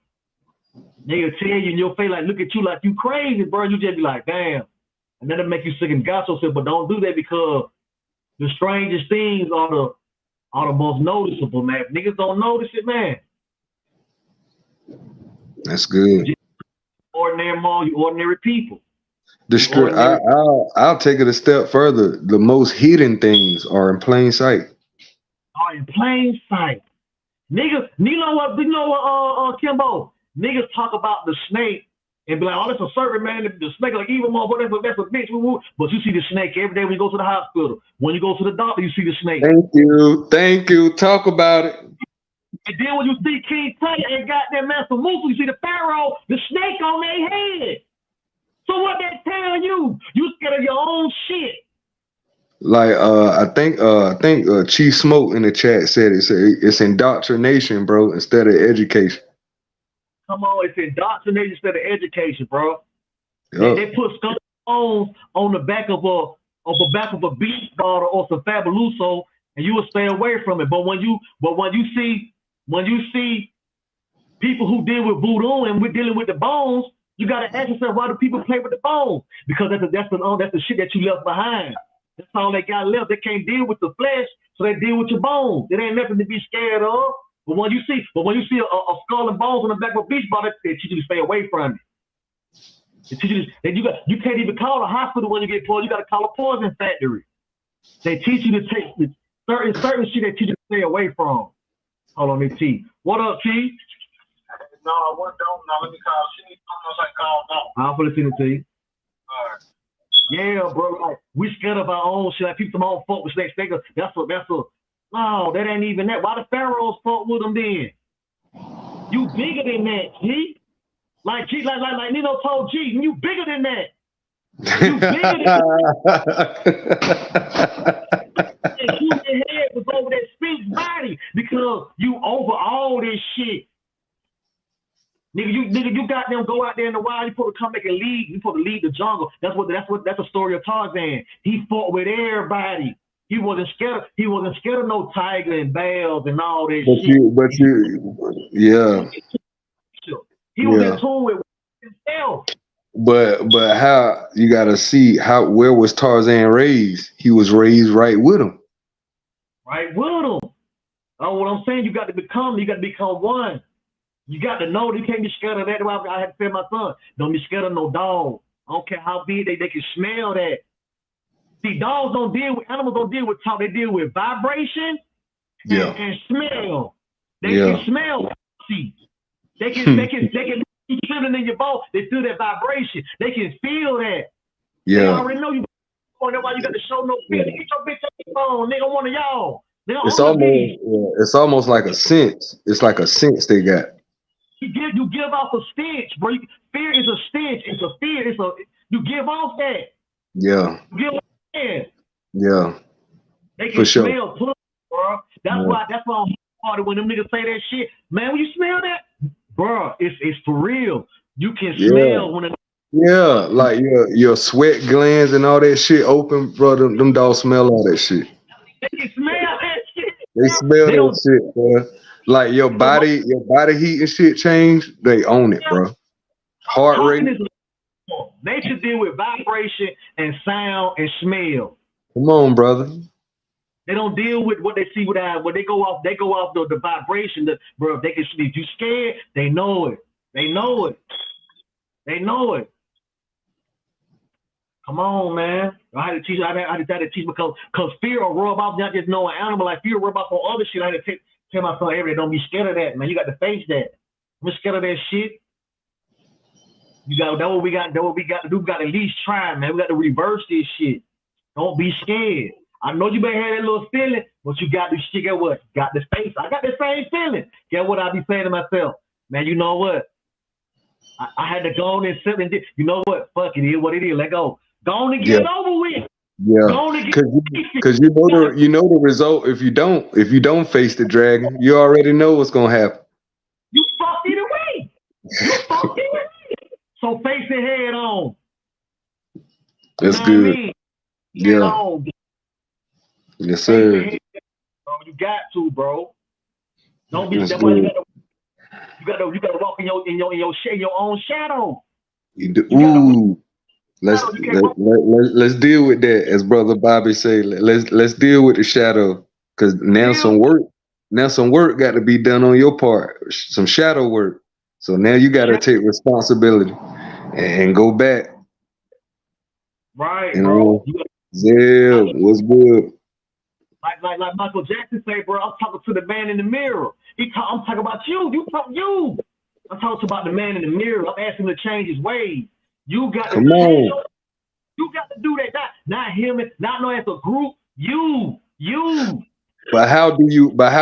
They'll tell you in your face, like, look at you like you crazy, bro. You just be like, damn. And then it'll make you sick and got yourself. But don't do that because the strangest things are the most noticeable, man. If niggas don't notice it, man. That's good. Ordinary people. I'll take it a step further. The most hidden things are in plain sight. Are in plain sight. Niggas, you know what, Kimbo? Niggas talk about the snake and be like, oh, that's a serpent, man. The snake like evil motherfucker, that's a bitch. But you see the snake every day when you go to the hospital. When you go to the doctor, you see the snake. Thank you. Talk about it. And then when you see King Tut and goddamn Master Musa, you see the Pharaoh, the snake on their head. So what they tell you? You scared of your own shit. Like I think Chief Smoke in the chat said it's indoctrination, bro, instead of education. Come on, it's indoctrination instead of education, bro. Yep. They put skunk bones on the back of a beach bottle or some Fabuloso, and you will stay away from it. But when you see people who deal with voodoo and we're dealing with the bones, you gotta ask yourself, why do people play with the bones? Because that's the shit that you left behind. That's all they got left. They can't deal with the flesh, so they deal with your bones. It ain't nothing to be scared of. But when you see a skull and bones on the back of a beach bottle, they teach you to stay away from it. You can't even call a hospital when you get poisoned. You got to call a poison factory. They teach you to take certain shit. They teach you to stay away from. Hold on, let me T. What up, T? No, what don't? No, let me call T. I'm gonna call no. I'll put it to you. All right. Yeah, bro. Like we scared of our own shit. Like people don't fuck with snakes. That's a. No, that ain't even that. Why the pharaohs fuck with them then? You bigger than that, G. Like Nino told G, you bigger than that. You bigger than that. And your head was over that spink's body because you over all this shit. Nigga, you got them go out there in the wild. You supposed to come back and lead. You supposed to lead the jungle. That's the story of Tarzan. He fought with everybody. He wasn't scared of no tiger and bears and all that shit. Yeah. He was in tune with himself. But how you gotta see where was Tarzan raised? He was raised right with him. Right with them. Oh, what I'm saying, you got to become one. You got to know you can't be scared of that. That's why I had to tell my son, don't be scared of no dog. I don't care how big they can smell that. See, dogs don't deal with animals, don't deal with talk, they deal with vibration and smell. They can smell. See, they can be chilling in your bones. They feel that vibration. They can feel that. They already know you. That's why you got to show no fear. Get your bitch on your phone, nigga. One of y'all. It's almost like a sense. It's like a sense they got. You give off a stench, bro. Fear is a stench. It's a fear. You give off that. Yeah. You give off that. Yeah. They can smell pussy, bro. That's why I'm hard when them niggas say that shit. Man, when you smell that, bro, it's for real. You can smell when like your sweat glands and all that shit open, bro. Them dogs smell all that shit. They can smell that shit. They smell that shit, bro. Like your body heat and shit change. They own it, bro. Heart rate. Nature deal with vibration and sound and smell. Come on, brother. They don't deal with what they see with eyes. When they go off the vibration. Bro, they can see. If you scared, they know it. They know it. They know it. Come on, man. I had to teach. I had to teach because fear will rub off not just knowing animal. Like fear will rub off on other shit. I had to tell my son every day, don't be scared of that, man. You got to face that. I'm scared of that shit. You got that what we got to do. We got to at least try, man. We got to reverse this shit. Don't be scared. I know you may have that little feeling, but you got to shit. Get what? Got the face. I got the same feeling. Get what I be saying to myself, man. You know what? I had to go on and sit and you know what? Fuck it is what it is. Let go. Go on and get it over with. Yeah, because you know the result if you don't face the dragon, you already know what's gonna happen. You fucked it away. You fucked it away. So face it head on. That's good. I mean? Yeah. Yes, sir. Bro, you got to, bro. Don't be. That's why you gotta walk in your own shadow. You do. Ooh. Let's deal with that, as Brother Bobby say. Let's deal with the shadow, because now some work got to be done on your part, some shadow work. So now you got to take responsibility and go back. Right, bro. Yeah, what's good? Like Michael Jackson say, bro. I'm talking to the man in the mirror. I'm talking about you. You. I'm talking about the man in the mirror. I'm asking him to change his ways. You got to You got to do that. Not him. Not no as a group. You. But how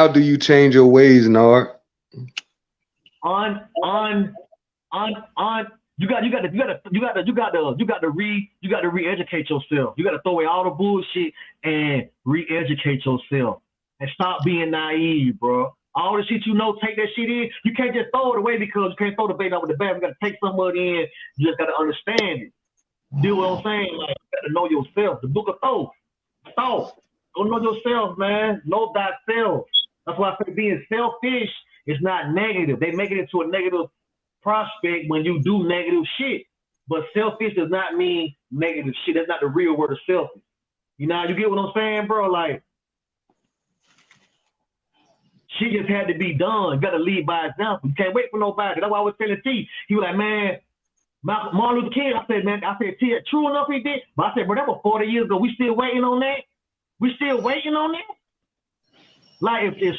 do you change your ways, Nard? On. You got to re-educate yourself. You got to throw away all the bullshit and re-educate yourself and stop being naive, bro. All the shit you know, take that shit in. You can't just throw it away because you can't throw the baby out with the bag. You got to take some of it in. You just got to understand it. Do what I'm saying? Like, you got to know yourself. The book of thought. Go know yourself, man. Know thyself. That's why I say being selfish is not negative. They make it into a negative prospect when you do negative shit. But selfish does not mean negative shit. That's not the real word of selfish. You know, you get what I'm saying, bro? Like, shit just had to be done. You got to lead by example. You can't wait for nobody. That's why I was telling T. He was like, man, Martin Luther King. I said, T, true enough he did. But I said, bro, that was 40 years ago. We still waiting on that? We still waiting on that? Like, if the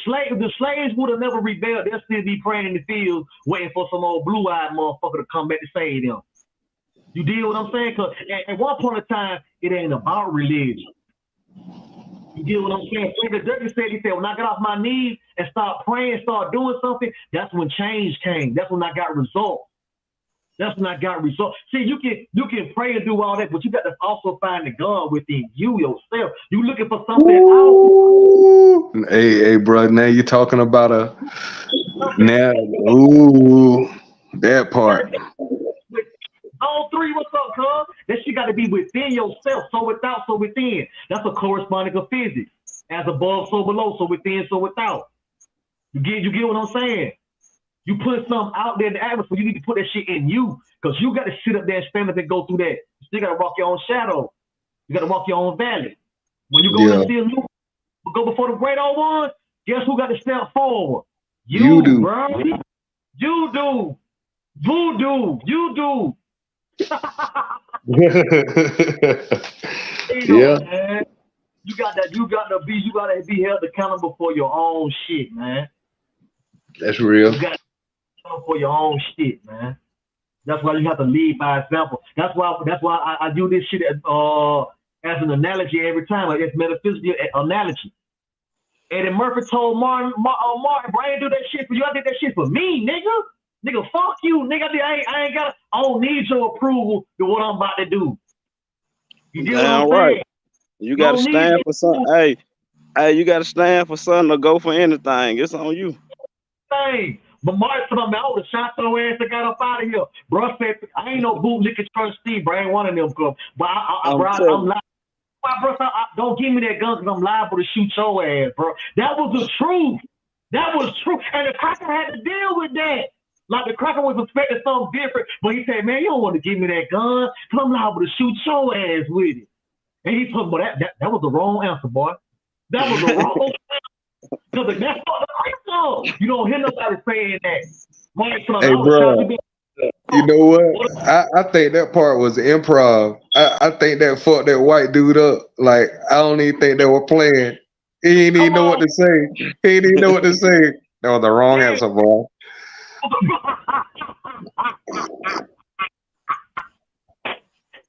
slaves would have never rebelled, they'll still be praying in the fields, waiting for some old blue-eyed motherfucker to come back to save them. You deal with what I'm saying? Because at one point in time, it ain't about religion. You deal with what I'm saying? Frederick Douglass said, he said, when I got off my knees and start praying, start doing something, that's when change came. That's when I got results. See, you can pray and do all that, but you got to also find the God within you yourself. You looking for something else. Hey, bro, now you're talking about that part. All three, what's up, cuz? That shit got to be within yourself. So without, so within. That's a corresponding of physics. As above, so below. So within, so without. You get what I'm saying? You put something out there in the atmosphere, you need to put that shit in you. Because you got to sit up there and stand up and go through that. You still got to walk your own shadow. You got to walk your own valley. When you go to see a new, go before the great old one, guess who got to step forward? You do, bro. You do. Voodoo. You do. Yeah. Man. You got to be held accountable for your own shit, man. That's real. You got to be accountable for your own shit, man. That's why you have to lead by example. That's why I do this shit as an analogy every time. Like it's metaphysical analogy. Eddie Murphy told Martin, bro, I ain't do that shit for you. I did that shit for me, nigga. Nigga, fuck you, nigga. I don't need your approval to what I'm about to do. You get what I'm saying? You gotta stand for something. Hey, you gotta stand for something or go for anything. It's on you. Hey, but Martin told me I would have shot your ass and got up out of here. Bro said I ain't no bootlicking trustee, bro. I ain't one of them, bro. But I'm liable. Bro, don't give me that gun because I'm liable to shoot your ass, bro. That was the truth. That was true. And the cracker had to deal with that. Like the cracker was expecting something different, but he said, man, you don't want to give me that gun because I'm liable to shoot your ass with it. And he told me, that was the wrong answer, boy. That was the wrong answer. Because that's what the cracker. You don't hear nobody saying that. Hey, bro. You know what? I think that part was improv. I think that fucked that white dude up. Like, I don't even think they were playing. He didn't even know what to say. He didn't even know what to say. That was the wrong answer, boy.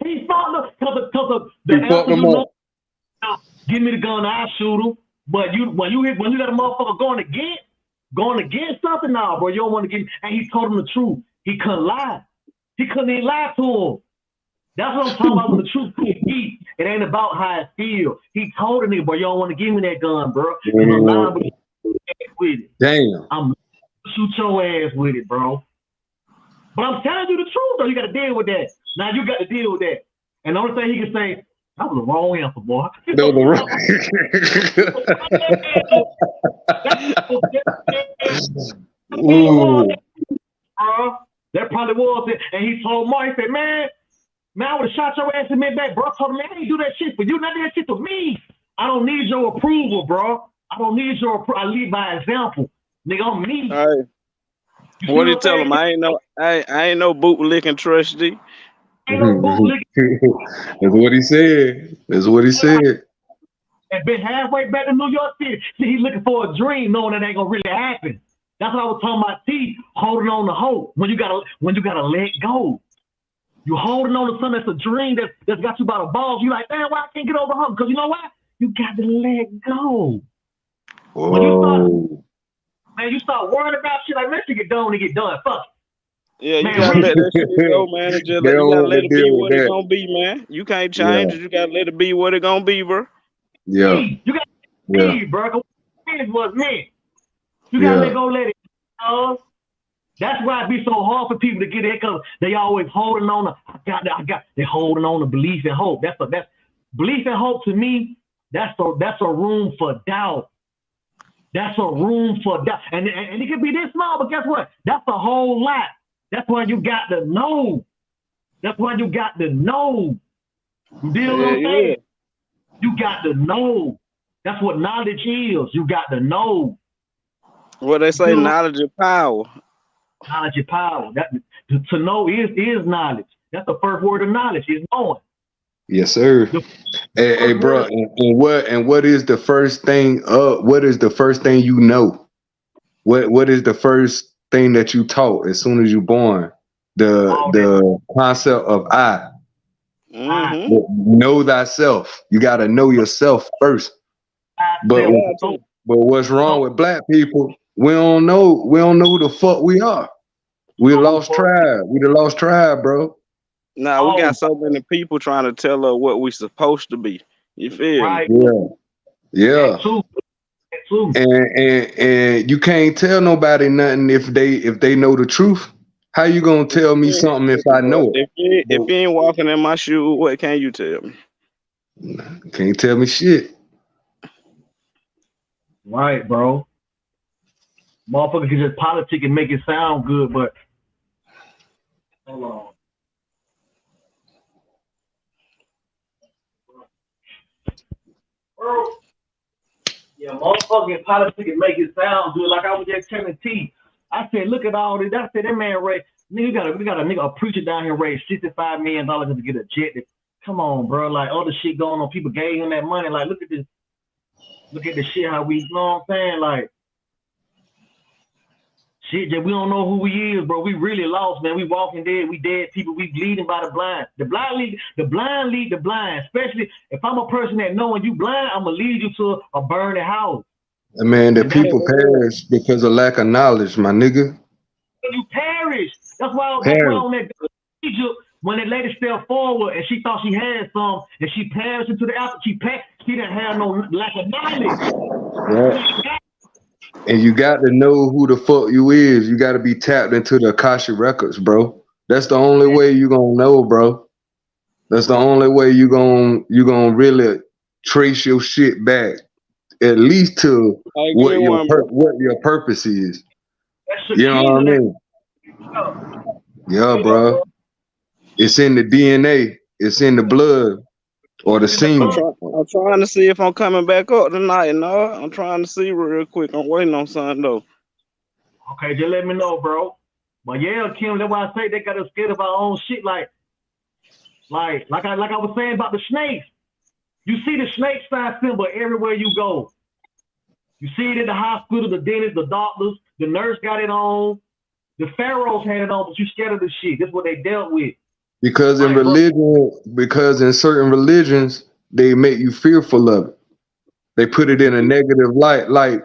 He fought because the answer give me the gun, I'll shoot him. But when you got a motherfucker going against something, nah, bro, you don't want to give. And he told him the truth. He couldn't lie. He couldn't even lie to him. That's what I'm talking about. When the truth is deep, it ain't about how it feels. He told the nigga, bro, you don't want to give me that gun, bro. I'm lying with it. Damn. I'm shoot your ass with it, bro. But I'm telling you the truth, though. You got to deal with that. Now you got to deal with that. And the only thing he can say, that was the wrong answer, boy. That was the wrong. That probably was it. And he told Mark, he said, man, I would have shot your ass in mid back, bro. I told him, man, I ain't do that shit for you. Not that shit for me. I don't need your approval, bro. I don't need your approval. I lead by example. Nigga, I'm me. All right. What do you tell him? I ain't no bootlicking trustee. Ain't no bootlicking. That's what he said. That's what he said. And been halfway back to New York City. See, he's looking for a dream, knowing that ain't gonna really happen. That's what I was talking about. T holding on to hope. When you gotta let go. You holding on to something that's a dream that's got you by the balls. You like, man, why I can't get over hump? Because you know what? You got to let go. Whoa. When you start worrying about shit like, man, shit get done when it get done. Fuck. Yeah, you gotta let that shit go, man. You gotta let it be what it's gonna be, man. You can't change it. You gotta let it be what it's gonna be, bro. Yeah. You gotta be, bro. It was me. You gotta let go, let it go. That's why it be so hard for people to get in because they always holding on to they're holding on to belief and hope. That's belief and hope to me, that's a room for doubt. That's a room for doubt. And it can be this small, but guess what? That's a whole lot. That's why you got to know. That's why you got to know. You deal with what I'm saying? You got to know. That's what knowledge is. You got to know. Well, they say knowledge is power. Knowledge is power. To know is knowledge. That's the first word of knowledge, is knowing. Yes, sir. Hey, bro. And what is the first thing? What is the first thing you know? What is the first thing that you taught as soon as you're born? The concept of I. Mm-hmm. Know thyself. You got to know yourself first. But what's wrong with black people? We don't know who the fuck we are. We lost tribe. We the lost tribe, bro. Nah, we got so many people trying to tell us what we supposed to be. You feel me? Yeah. And you can't tell nobody nothing if they know the truth. How you gonna tell me something if I know it? If you ain't walking in my shoes, what can you tell me? Can't tell me shit. Right, bro. Motherfuckers can just politic and make it sound good, but hold on. Bro, yeah, motherfucking politics and make it sound good. Like I was just telling T, I said, look at all this. I said, that man raised, we got a nigga, a preacher down here raised $65 million to get a jet. Come on, bro. Like all the shit going on, people gave him that money. Like, look at this. Look at the shit, how we, you know what I'm saying? Like, shit, we don't know who we is, bro. We really lost, man. We walking dead. We dead people. We bleeding by the blind. The blind lead the blind. Especially if I'm a person that knowing you blind, I'm gonna lead you to a burning house. Man, the people perish because of lack of knowledge, my nigga. You perish. That's why on that Egypt, when that lady stepped forward and she thought she had some, and she perished into the after she didn't have no lack of knowledge. Yeah. And you got to know who the fuck you is. You got to be tapped into the Akashic records, bro. That's the only way you gonna know, bro. That's the only way you gonna really trace your shit back, at least to what your purpose is. You know what I mean? Yeah, bro. It's in the DNA. It's in the blood or the semen. I'm trying to see if I'm coming back up tonight. No, I'm trying to see real quick. I'm waiting on something though. Okay, just let me know, bro. But yeah, Kim, that's why I say they got us scared of our own shit. Like I was saying about the snakes. You see the snake sign symbol everywhere you go. You see it in the hospital, the dentist, the doctors, the nurse got it on. The pharaohs had it on, but you scared of the shit. That's what they dealt with. Because in in certain religions, they make you fearful of it. They put it in a negative light. Like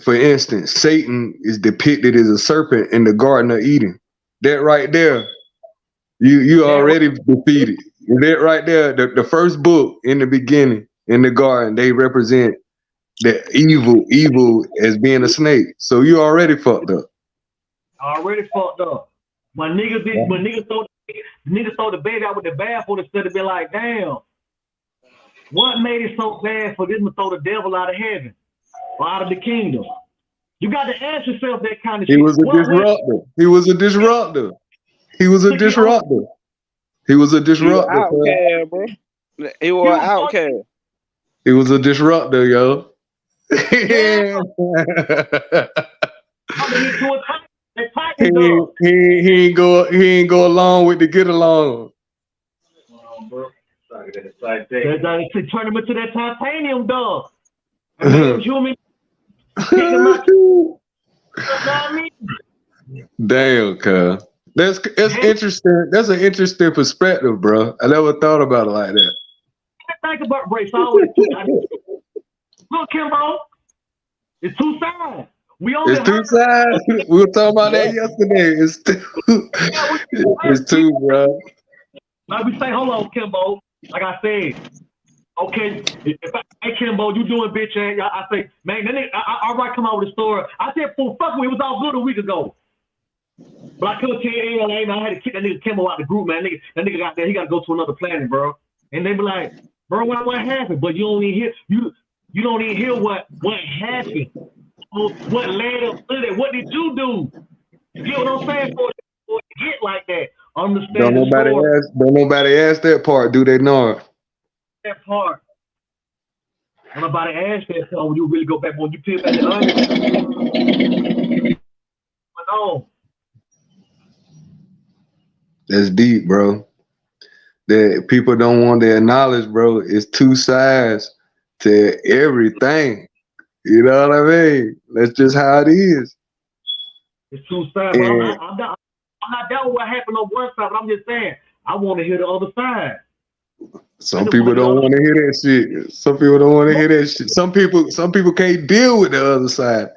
for instance, Satan is depicted as a serpent in the Garden of Eden. That right there, you already defeated. That right there, the first book in the beginning in the garden, they represent the evil as being a snake. So you already fucked up. Already fucked up. When niggas throw the baby out with the bathwater instead of being like, damn, what made it so bad for them to throw the devil out of heaven or out of the kingdom? You got to ask yourself that kind of shit. He was a disruptor. He was a disruptor. He was a disruptor. He was a disruptor. Outcast, bro. He was an outcast. He was a disruptor, yo. Yeah. He ain't go along with the get along. They turn him into that titanium dog. Damn, cuz. That's interesting. That's an interesting perspective, bro. I never thought about it like that. Think about race. Look, Kimbo, it's two sides. It's two sides. We were talking about that yesterday. It's two. It's two, bro. Like we say, hold on, Kimbo. Like I said, okay, hey Kimbo, you doing bitch ass? I say, man, then I right come out with the story. I said, fuck, it was all good a week ago. But I couldn't tell you, man, I had to kick that nigga Kimbo out the group, man. That nigga got there, he got to go to another planet, bro. And they be like, bro, what happened? But you don't even hear you don't even hear what happened. What led up to that? What did you do? You get what I'm saying? For to get like that, understand. Don't nobody ask that part, do they know? That part. Don't nobody ask that part when you really go back when you peel back the onion. But no. That's deep, bro. That people don't want to acknowledge, bro. It's two sides to everything. You know what I mean? That's just how it is. It's two sides. I'm not down with what happened on one side, but I'm just saying I want to hear the other side. Some people don't want to hear that shit. Some people don't want to hear that shit. Some people can't deal with the other side.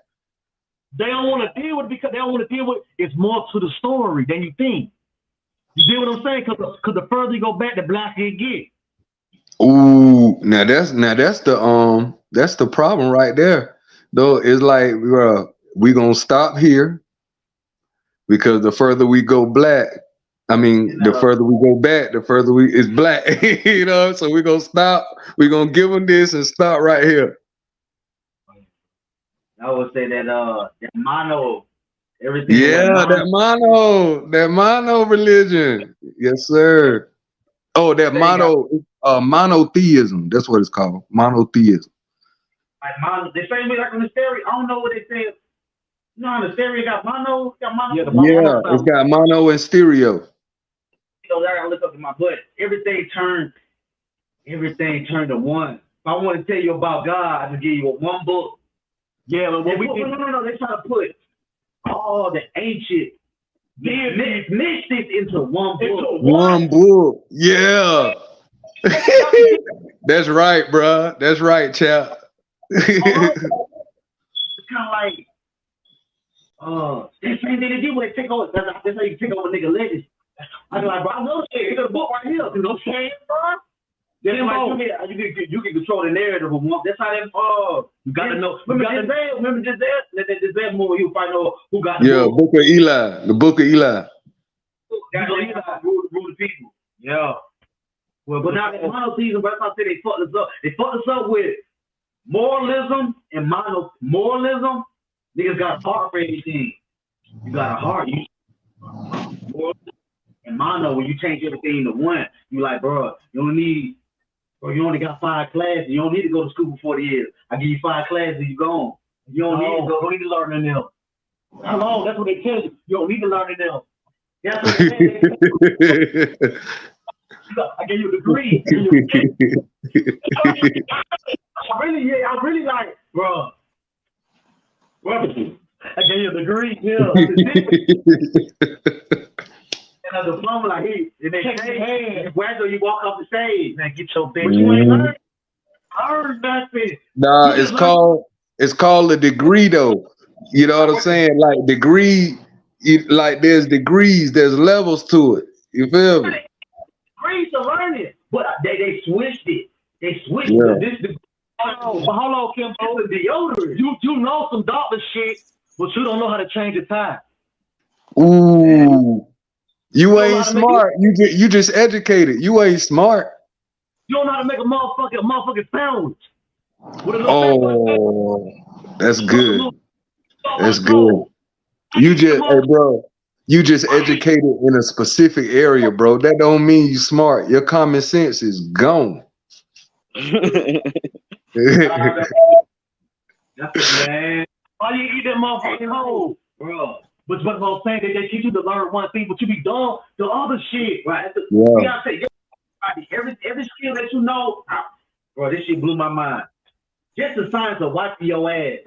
They don't want to deal with it because they don't want to deal with it. It's more to the story than you think. You deal what I'm saying? Because the further you go back, the blacker it get. Ooh, now that's the problem right there. Though it's like we gonna stop here because the further we go black, the further we go back, the further it's black. You know, so we're gonna stop. We're gonna give them this and stop right here. I would say that mono, everything. Yeah, that mono religion. Yes, sir. Oh, that monotheism. That's what it's called. Monotheism. Like mono, they say me like on the stereo. I don't know what they say. You know how the stereo got mono? Got mono. Yeah, it's got mono and stereo. So I gotta look up to my butt. Everything turned to one. If I want to tell you about God, I just give you one book. Yeah, but no, they try to put all the ancient mystics into one book. One book. Yeah. That's right, bruh. That's right, chap. It's kind of like the same thing they do when they take over. That's how you take over nigga legends. I be like, bro, I know shit. You got a book right here. You know what I'm saying, bro? Then you can control the narrative of one. That's how they you gotta know. Remember Giselle movie, you find out who got the book of Eli. The book of Eli. Rule the people. Yeah. Well, but now that monotheism, that's how I say they fucked us up. They fucked us up with moralism and moralism. Niggas got a heart for everything. You got a heart. And mono, when you change everything to one, you like, bro, you only got 5 classes. You don't need to go to school for 40 years. I give you 5 classes, you gone. You don't need to go. Don't need to learn in them. How long? That's what they tell you. You don't need to learn in them. That's what they say. I gave you a degree. I really like, bro. I gave you a degree. Yeah. And a diploma, like, hey, and they say, whether you walk off the stage, man, get your bitch. You ain't learn. I heard nothing. Nah, it's called a degree though. You know what I'm saying? Like degree, like there's degrees, there's levels to it. You feel me? Degrees to learn it, but they switched it. They switched it. This but hold on, Kim. Deodorant. You know some doctor shit, but you don't know how to change the time. Ooh. You ain't smart. You just educated. You ain't smart. You don't know how to make a motherfucking sandwich. Oh, that's good. That's good. You just, hey, bro. You just educated in a specific area, bro. That don't mean you smart. Your common sense is gone. That's it, man. Why you eat that motherfucking hole, bro? But what I'm saying, they teach you to learn one thing, but you be done the other shit, right? You gotta say every skill that you know, bro. This shit blew my mind. Just the science of wiping your ass.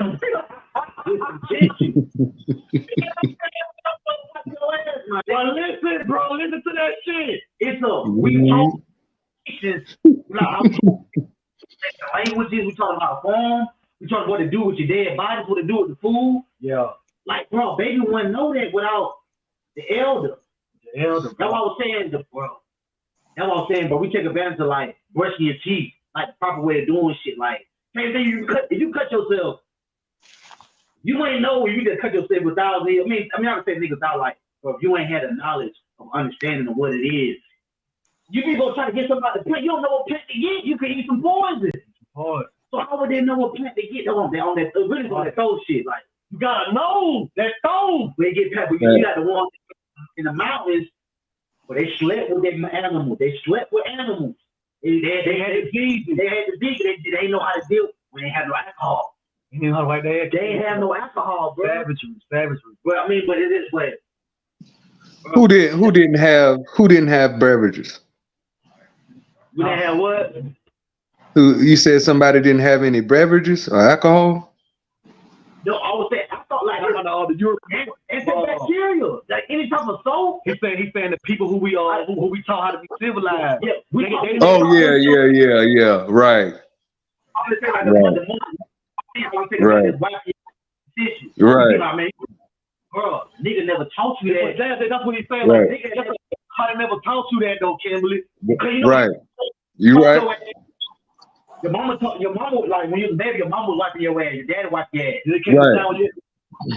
Well, listen, bro, listen to that shit. It's we talk languages. We talk about form. We talk what to do with your dead bodies, what to do with the food. Yeah. Like, bro, baby wouldn't know that without the elder. That's what I was saying, That's what I was saying, but we take advantage of, like, brushing your teeth, like, the proper way of doing shit. Like, same thing, if you cut yourself, you ain't know you just cut yourself without, I mean, I would say niggas out, like, bro, if you ain't had a knowledge of understanding of what it is, you can go try to get somebody to plant. You don't know what plant to get. You can eat some poison. So how would they know what plant to get? They're on that throw shit, like, you gotta know that those they get pepper. You got the one in the mountains, but they slept with their animals. They slept with animals. They had disease. They didn't know how to deal when they had no alcohol. You know how they ain't have no alcohol, bro. Savagery. Well, I mean, but it is what. Who didn't have beverages? We didn't have what? Who you said somebody didn't have any beverages or alcohol? No, I was saying, I thought like the European bacteria, like any type of soap. He's saying the people who we taught how to be civilized. Yeah, yeah, right. Right. Bro, nigga never taught you that. That's what he's saying. Right. Like, nigga, somebody never taught you that though, Kimberly. Right. You right. Your mama, like when you was a baby, your mama was wiping your ass. Your daddy wiped your ass.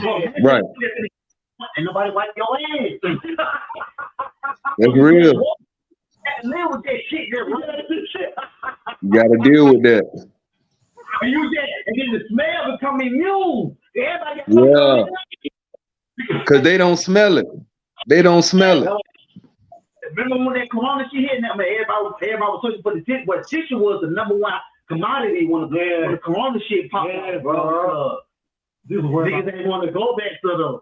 Right. Right. And nobody wiped your ass. That's real. Live with that shit. You gotta deal with that. And then the smell become immune. Yeah. Because they don't smell it. They don't smell it. Remember when that corona shit hit? Man, everybody was searching for the tissue, but tissue was the number one commodity when the corona shit popped up, bro. Niggas ain't want to go back to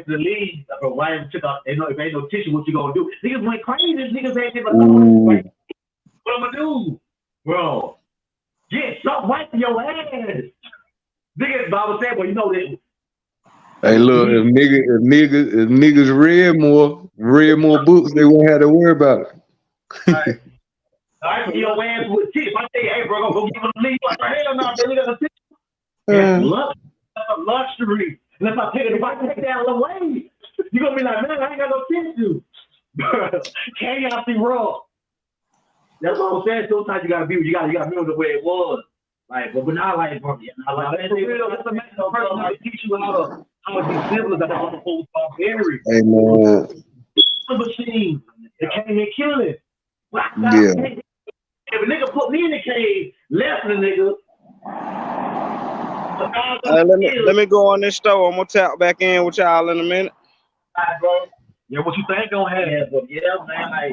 the league. Bro, why even took out? They know if ain't no tissue, what you gonna do? Niggas went crazy. Niggas ain't never know. What I'm gonna do, bro? Stop wiping your ass. Niggas, Bible said, well, you know that. Hey, look, if niggas read more books, they won't have to worry about it. I can get your ass with tissue. If I say, hey, bro, go give him a leave. Like, hell no, they got a tissue. That's a luxury. And if I take that away, you're gonna be like, man, I ain't got no tissue. Can't y'all see raw? That's what I'm saying. Sometimes you gotta remember the way it was. Like, but not like, bro, that's real. That's a person how to teach you how to be civil about all the whole barbarians. Hey man. The machine. They came and kill it. Yeah. If a nigga put me in the cage, left the nigga. Let me go on this store. I'm gonna tap back in with y'all in a minute. All right, bro. Yeah, what you think gonna happen? Yeah, but man, like,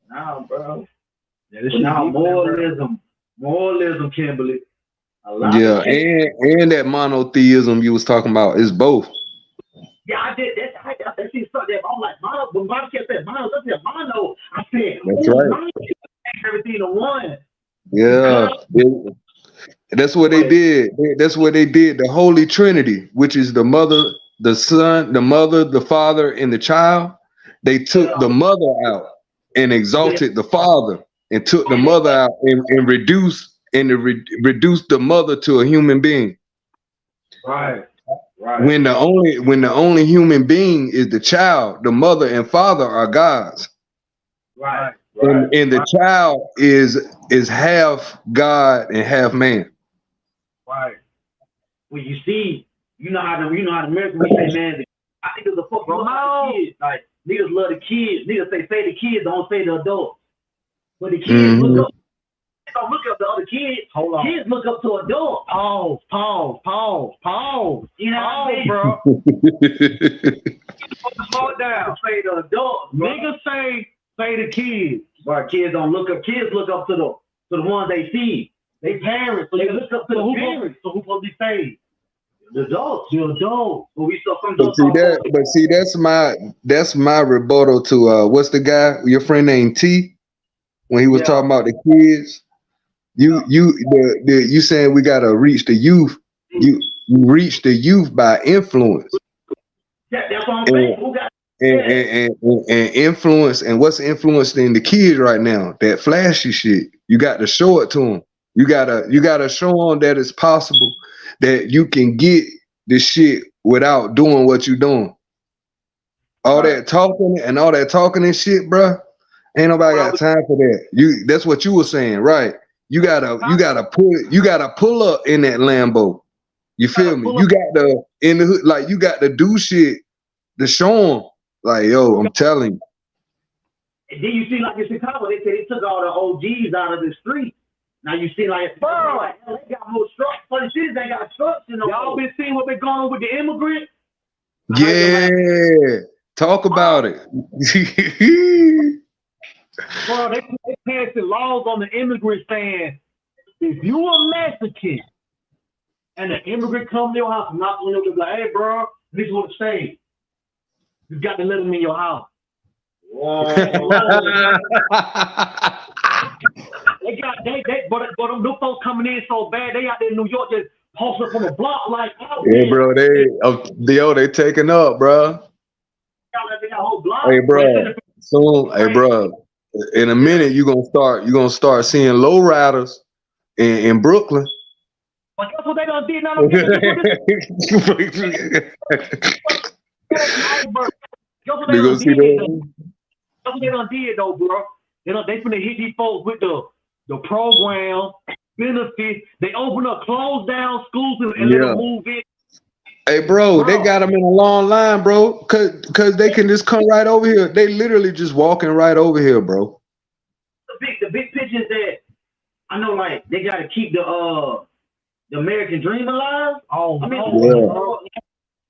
nah, bro. Yeah, this now moralism, Kimberly. Yeah, and that monotheism you was talking about is both. Yeah, I did. I see something. I'm like, mono. When Bob kept saying mono, I said mono. I said, that's right. Mono, everything to one. Yeah, that's what they did. That's what they did. The Holy Trinity, which is the Mother, the Son, the Mother, the Father, and the child. They took the Mother out and exalted the Father, and took the Mother out and reduced the Mother to a human being. Right. When the only human being is the child, the mother and father are God's. Right. And the child is half God and half man. Right. Well, you see, you know how the American we say, man, I think it's the fuck about the kids. Like, niggas love the kids. Niggas say the kids, don't say the adults. But the kids look up. They don't look up to other kids. Hold on. Kids look up to adults. Pause. You know what I mean, bro? Slow it down. Say the adults. Niggas say the kids. But kids don't look up. Kids look up to the ones they see. They parents. So they look up to the parents. So who's supposed to be saved? The adults. But we still some adults. See, that's my rebuttal to what's the guy? Your friend named T, when he was talking about the kids. You saying we gotta reach the youth. You reach the youth by influence. That's what I'm saying. Who got and influence, and what's influencing the kids right now? That flashy shit. You got to show it to them. You gotta show them that it's possible, that you can get this shit without doing what you're doing. All that talking and shit, bro. Ain't nobody got time for that. That's what you were saying, right? You gotta pull up in that Lambo. You feel me? You got to in the hood, like you got to do shit to show them, like, yo, I'm telling you. And then you see, like in Chicago, they said they took all the OGs out of the street. Now you see, like, bro, like, they got more trucks. Funny cities, they got trucks. Y'all been seeing what they going on with the immigrants? Yeah, talk about it. Bro, they passing laws on the immigrants saying, if you a Mexican and an immigrant come to your house and knock on your door, like, hey, bro, this is what it's saying. You got to let them in your house. Whoa. But them new folks coming in so bad, they out there in New York just posting from the block like, oh, yeah, bro, they taking up, bro. They got a whole block. Hey, bro, soon, hey, bro, in a minute you're gonna start seeing lowriders in Brooklyn. But that's what they done did now. That's what they done did though, bro. They finna hit these folks with the program, benefits. They open up, close down schools and let them move in. Hey, bro, they got them in a long line, bro, cause they can just come right over here. They literally just walking right over here, bro. The big picture is that I know, like they gotta keep the American dream alive. Oh, I mean,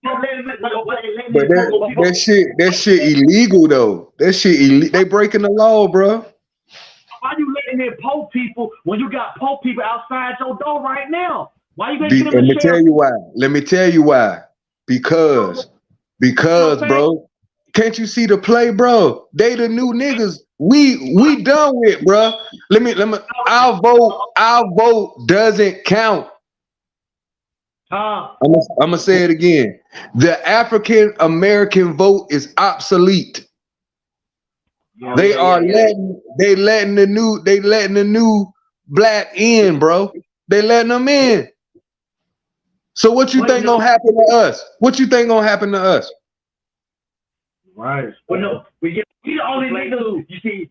But that shit illegal though. That shit they breaking the law, bro. why you letting in poor people when you got poor people outside your door right now? Why you making them Let me the tell you why. Let me tell you why. Because, bro, can't you see the play, bro? They the new niggas. We done with, bro. Let me. Our vote doesn't count. I'm gonna say it again. The African American vote is obsolete. They letting the new black in, bro. They letting them in. So what you think gonna happen to us? What you think gonna happen to us? Right. Well, no, we the only niggas. You see,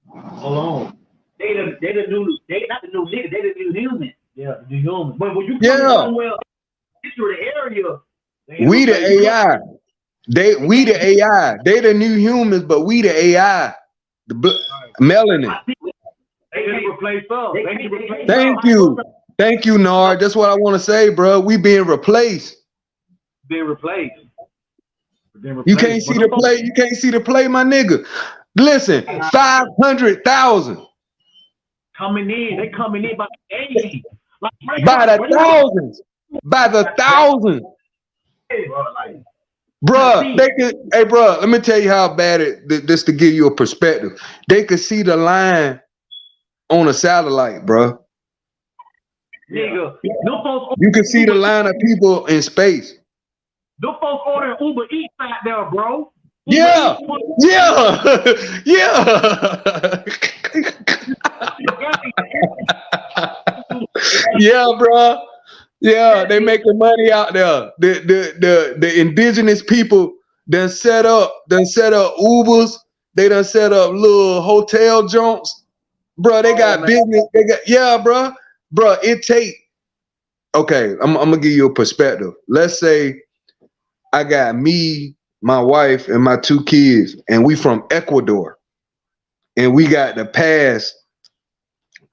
hold on. They not the new niggas. They the new human. Yeah, the new human. But when you come somewhere into the area, we the AI. We the AI. They the new humans, but we the AI. The melanin. They can replace us. Thank you, Nard. That's what I want to say, bro. We being replaced. Being replaced. You can't see the play. You can't see the play, my nigga. Listen, 500,000 coming in. They coming in by 80. Like, by the thousands. By the thousands. Bruh, they could. Hey, bruh, let me tell you how bad this to give you a perspective. They could see the line on a satellite, bruh. Nigga, you can see the line of people in space. Them folks ordering Uber Eats out there, bro. Yeah. Yeah, bro. Yeah, they making money out there. The indigenous people done set up Ubers. They done set up little hotel joints. Bro, they got business. Bro. Bro, it take. Okay, I'm gonna give you a perspective. Let's say I got me, my wife, and my 2 kids, and we from Ecuador, and we got to pass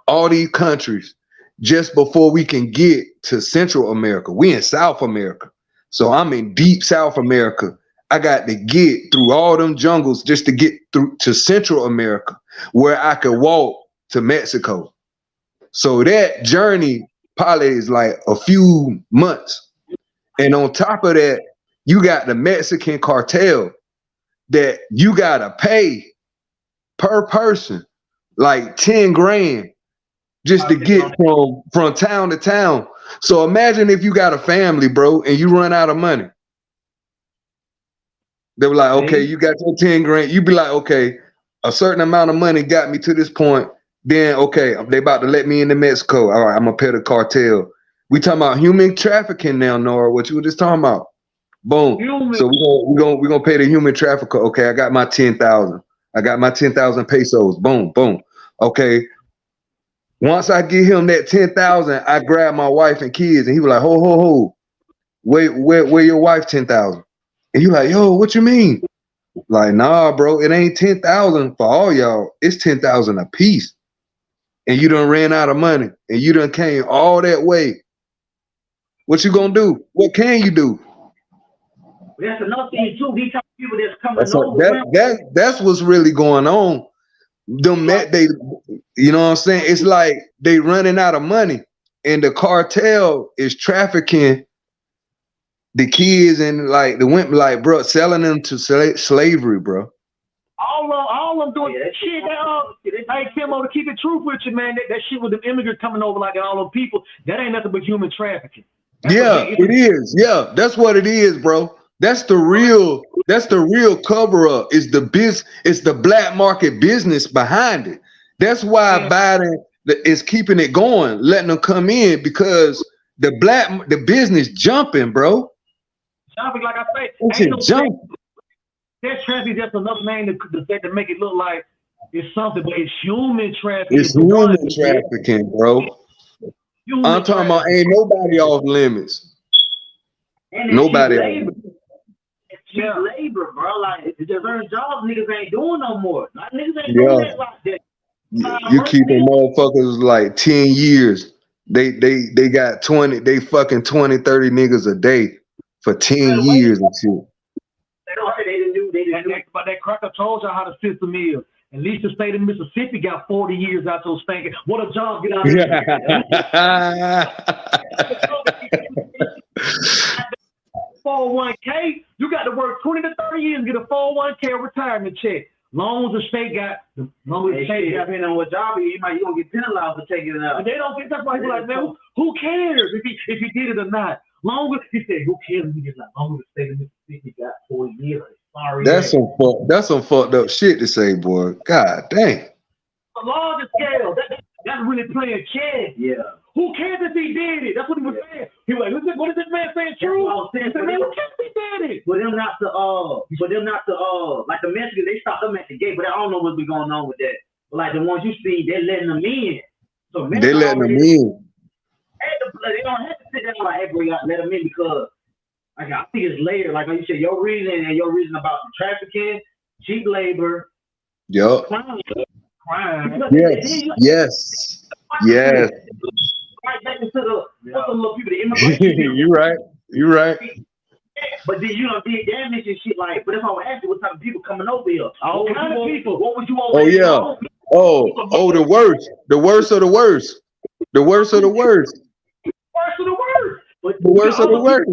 all these countries just before we can get to Central America. We in South America. So I'm in deep South America. I got to get through all them jungles just to get through to Central America, where I could walk to Mexico. So that journey probably is like a few months. And on top of that, you got the Mexican cartel that you gotta pay per person like 10 grand just to get from town to town. So imagine if you got a family, bro, and you run out of money. They were like, okay, you got your 10 grand. You be like, okay, a certain amount of money got me to this point. Then, okay, they about to let me into Mexico. All right, I'm gonna pay the cartel. We talking about human trafficking now, Nora. What you were just talking about? Boom. So we're gonna pay the human trafficker. Okay, I got my 10,000. I got my 10,000 pesos. Boom, boom. Okay. Once I give him that 10,000, I grab my wife and kids, and he was like, ho. Where your wife 10,000? And you like, yo, what you mean? Like, nah, bro, it ain't 10,000 for all y'all. It's 10,000 a piece. And you done ran out of money, and you done came all that way. What you gonna do? What can you do? That's another thing too. These type of people that's coming over. That's what's really going on. You know what I'm saying? It's like they running out of money, and the cartel is trafficking the kids and like the women, like, bro, selling them to slavery, bro. All of them doing shit. Hey, Kimmo, to keep it truth with you, man, that shit with the immigrants coming over like all them people, that ain't nothing but human trafficking. It is. Yeah, that's what it is, bro. That's the real cover up. It's the black market business behind it. That's why Biden is keeping it going, letting them come in, because the business jumping, bro. Jumping, like I say, ain't no jumping. That trafficking just enough name to make it look like it's something, but it's human trafficking. It's human trafficking, bro. I'm talking about ain't nobody off limits. Nobody. It's cheap labor, bro. Like, it's just earn jobs niggas ain't doing no more. Like, niggas ain't doing that like that. You keeping motherfuckers like 10 years. They got 20, they fucking 20, 30 niggas a day for 10 years and shit. But that cracker told y'all how the system is. At least the state of Mississippi got 40 years out those stinking. What a job get out of there. 401k, you got to work 20 to 30 years to get a 401k retirement check. Long as the state got, long as the state got, depending on what job you gonna get penalized for taking it out. And they don't get, that's why he's like, man, who cares if he did it or not? Long as he said, who cares if he did it? Long as the state of Mississippi got 40 years. Sorry, that's some fucked up shit to say, boy. God dang. A larger scale. That's really playing chess. Yeah. Who cares if he did it? That's what he was saying. He was like, what is this man saying? True. He said, man, who cares if he did it? For them not to like the Mexicans, they stopped them at the gate, but I don't know what's been going on with that. But like the ones you see, they're letting them in. So they letting them in. They don't have to sit down like, hey, bro, you gotta let them in because like I think it's later. Like you said, your reason about the trafficking, cheap labor. Yup. Crime. Yes. Right back into the little people, the immigration. You're right. But then you know, did damage and shit like. But if I would ask you what type of people coming over here, all kind of people. What would you always? The worst. The worst of the worst. The worst of the worst. The worst of the worst.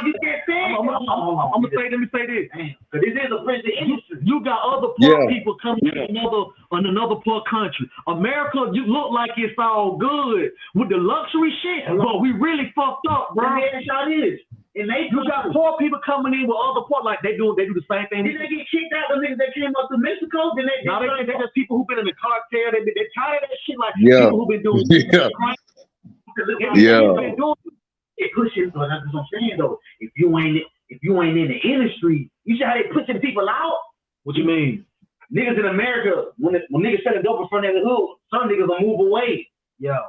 You can't say it. I'm gonna say. Let me say this. Because this is a friendly industry. You got other poor people coming in another poor country. America, you look like it's all good with the luxury shit, but we really fucked up, bro. And you got poor people coming in with other poor, like they do the same thing. Did they get kicked out? The niggas that came up to Mexico? Then they just people who've been in the cartel. They're tired of that shit. Like people who've been doing. It pushes, but that's what I'm saying though. If you ain't in the industry, you see how they pushing people out? What you mean? Niggas in America, when niggas selling dope in front of the hood, some niggas will move away. Yeah.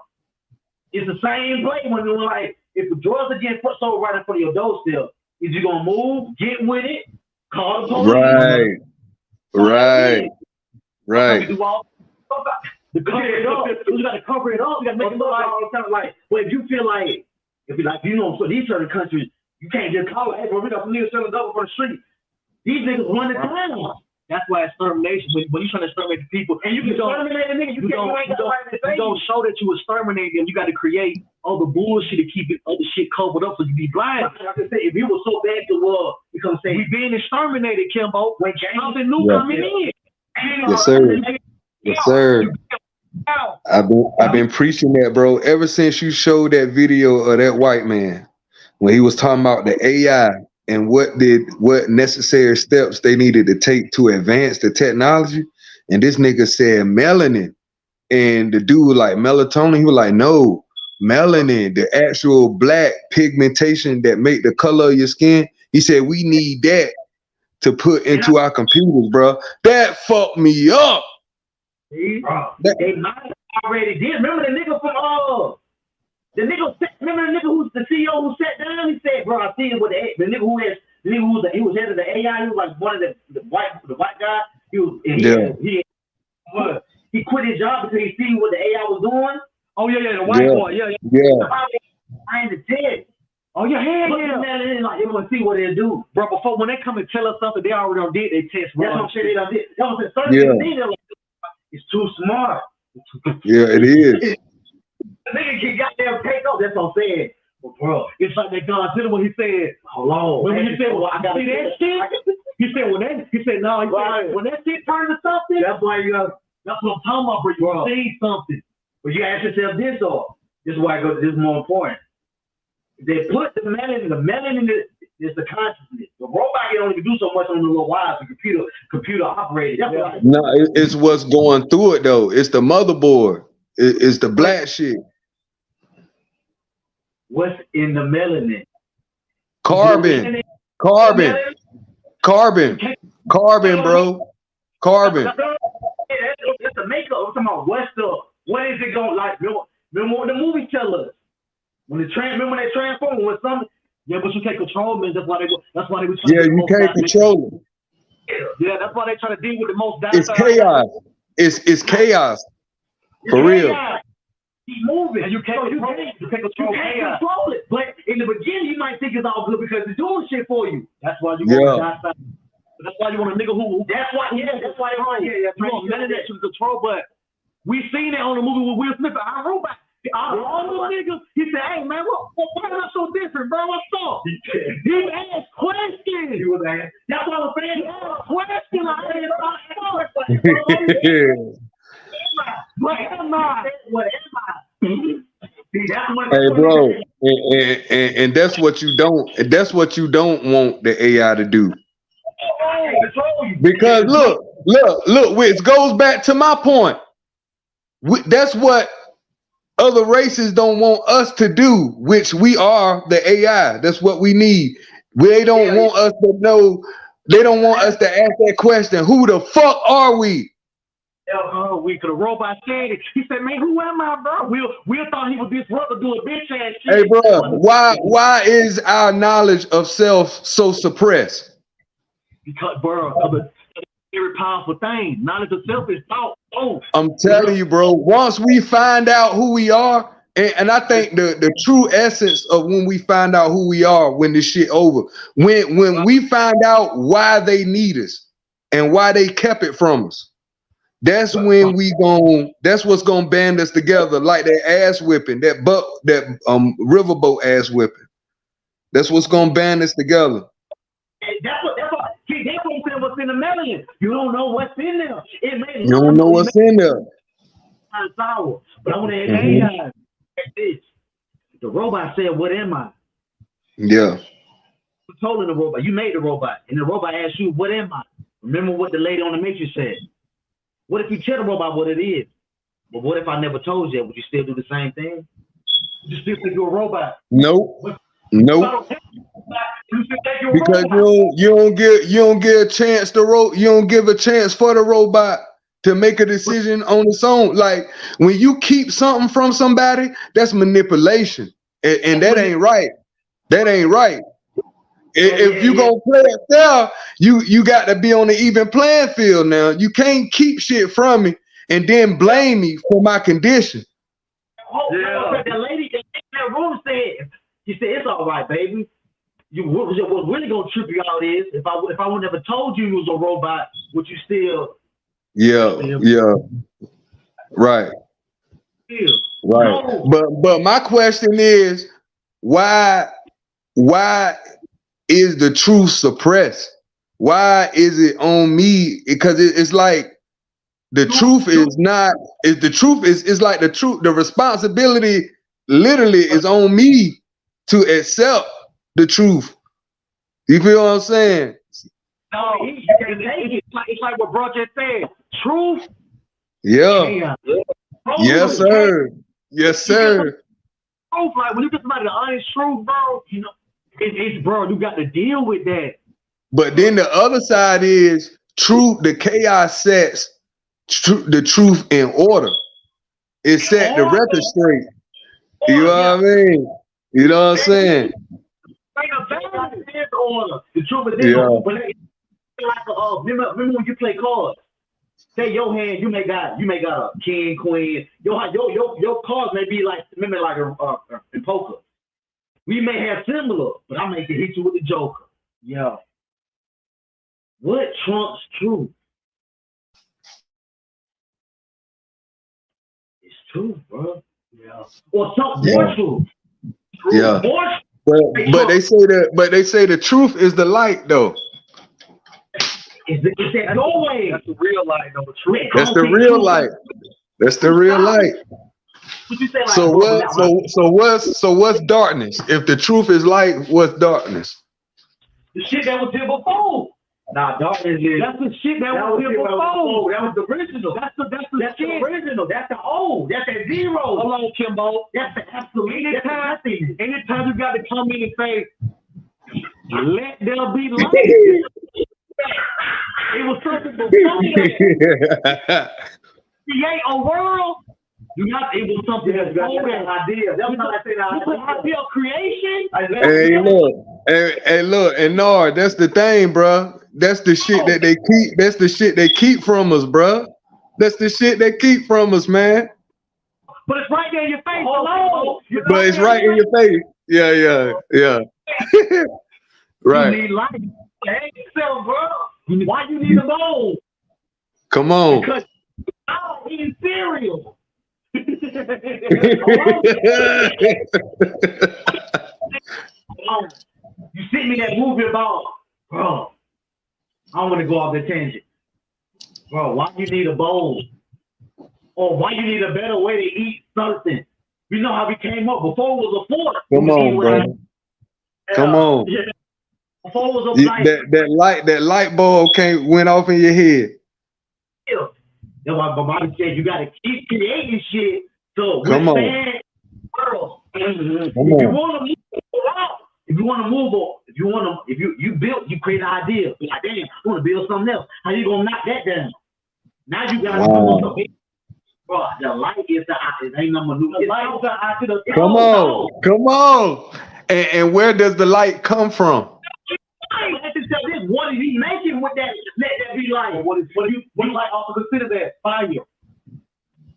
It's the same play when you're like, if the drugs are getting sold right in front of your doorstep, is you gonna move, get with it, call the police? Right. To cover it up. You gotta cover it up. You gotta make it look like, well, if you feel like, if you like, you know, so these certain countries, you can't just call it, hey, bro, we got some niggas selling dope on the street. These niggas run the town. That's why extermination, when you're trying to exterminate the people, and you can exterminate a nigga, you don't show that you exterminate them. You got to create all the bullshit to keep other shit covered up so you be blind. Like I say, if you were so bad to you come say, we being exterminated, Kimbo, when something new coming in. Yes, sir. I've been preaching that, bro, ever since you showed that video of that white man when he was talking about the AI and what necessary steps they needed to take to advance the technology. And this nigga said melanin, and the dude was like melatonin. He was like, no, melanin, the actual black pigmentation that make the color of your skin. He said we need that to put into our computers, bro. That fucked me up. They might already did. Remember the nigga from remember the nigga who's the CEO who sat down? He said, bro, I see it with the nigga who was head of the AI. He was like one of the white guy. He quit his job because he seen what the AI was doing. Oh yeah, the white boy, yeah. I the test. Oh yeah. Like they want to see what they'll do, bro. Before when they come and tell us something, they already did their test. That's what I'm saying. They done did. That was the it's too smart. Yeah, it is. The nigga can goddamn take off. That's what I'm saying. Well, bro, it's like that Godzilla when he said, "Hold on." When he said, "Well, I got to see that shit," he said, "No." He said, "When that shit turned to something." That's why that's what I'm talking about, bro. You see something, but you ask yourself this, or this is why I go. This is more important. They put the melanin is the consciousness. The robot can only do so much on the little wires. The computer operated. No, it's what's going through it though. It's the motherboard. It's the black shit. What's in the melanin? Carbon, bro. Carbon. That's the makeup. I'm talking about what is it going like? Remember what the movie tell us? When they transform, when something. Yeah, but you can't control them. That's why they were trying to you can't control them. Yeah, that's why they try to deal with the most. It's chaos. It's chaos. For real. Keep moving. And you can't control it. But in the beginning, you might think it's all good because it's doing shit for you. That's why you want to. That's why you want a nigga who. That's why. Yeah. That's why. You want none of that to control. But we seen that on the movie with Will Smith. I robot. All those niggas. He said, "Hey man, why am I so different, bro? What's up?" He asked questions. He was asking. That's what I'm saying. He asked questions. What am I? What am I? Hey, bro, and that's what you don't. That's what you don't want the AI to do. Because look, which goes back to my point. That's what other races don't want us to do, which we are the AI. That's what we need. They don't want us to know. They don't want us to ask that question. Who the fuck are we? We could have robot said it. He said, "Man, who am I, bro?" Will thought he was disruptive, doing bitch ass shit. Hey, bro, why is our knowledge of self so suppressed? Because, bro, it's a very powerful thing. Knowledge of self is thought. Oh, I'm telling you, bro. Once we find out who we are, and I think the true essence of when we find out who we are, when this shit over, when we find out why they need us and why they kept it from us. That's when that's what's gonna band us together, like that ass whipping, that riverboat ass whipping. That's what's gonna band us together. That's what what's in the melon. You don't know what's in there. You don't know what's in there. Sour. But I want to ask this. The robot said, "What am I?" Yeah. You told the robot. You made the robot, and the robot asked you, "What am I?" Remember what the lady on the Matrix said. What if you tell the robot what it is? But what if I never told you? Would you still do the same thing? Would you still think you're a robot? Nope. Because you don't give a chance you don't give a chance for the robot to make a decision on its own. Like when you keep something from somebody, that's manipulation, and that ain't right. That ain't right. If you gonna play it fair, you got to be on the even playing field now. You can't keep shit from me and then blame me for my condition. The lady in that room said, "She said it's all right, baby. What's really gonna trip you out is if I would never told you was a robot, would you still?" Yeah. Right. Right. No. But my question is, why is the truth suppressed? Why is it on me? Because it's like the truth is not. Is the truth is like the truth. The responsibility literally is on me to accept the truth. You feel what I'm saying? No, it's like what bro just said. Truth. Yeah. Yes, sir. Yes, sir. Truth, like when you get somebody the honest truth, bro. You know. It's bro, you got to deal with that. But then the other side is truth. The chaos sets the truth in order. It set the record straight. You know what I mean? You know what I'm saying? The truth is remember when you play cards? Say your hand, you may got a king, queen. Your cards may be like in poker. We may have similar, but I may hit you with the joker. Yeah. What trumps truth? It's truth, bro. Yeah. Or something more true. Yeah. But they say the truth is the light, though. It's that doorway. That's the real light, though. That's the real light. That's the real light. So what's darkness? If the truth is light, what's darkness? The shit that was here before. Nah, darkness is. That's the shit that was here before. That was the original. That's the original. That's the old. That's that zero. Hold on, Kimbo. That's the absolute. Anytime you got to come in and say, "Let there be light." It was something before that. Create a world. It was something that's before that idea. That's not the idea of creation. Hey, look, and Nard, that's the thing, bro. That's the shit that they keep. That's the shit they keep from us, bruh. That's the shit they keep from us, man. But it's right there in your face. Hold on. But it's right in your face. Yeah. Right. You need life. Hey, yourself, bro. Why you need a bowl? Come on. Because I'm eating cereal. You sent me that movie about, bro, I don't want to go off the tangent. Bro, why you need a bowl? Or why you need a better way to eat something? You know how we came up before it was a fork. Come on, bro. Come on. Yeah. Before it was a light. That light bulb went off in your head. Yeah. That's why Bobby said you gotta keep creating shit. So come on. World. If you wanna move around, if you build, you create an idea. Like, damn, I want to build something else. How you gonna knock that down? Now you gotta do something. Bro, the light is the ain't no maneuver. The light is the eye to the Come on. And where does the light come from? What is he making with that? Let that be light. What you like also consider that fire?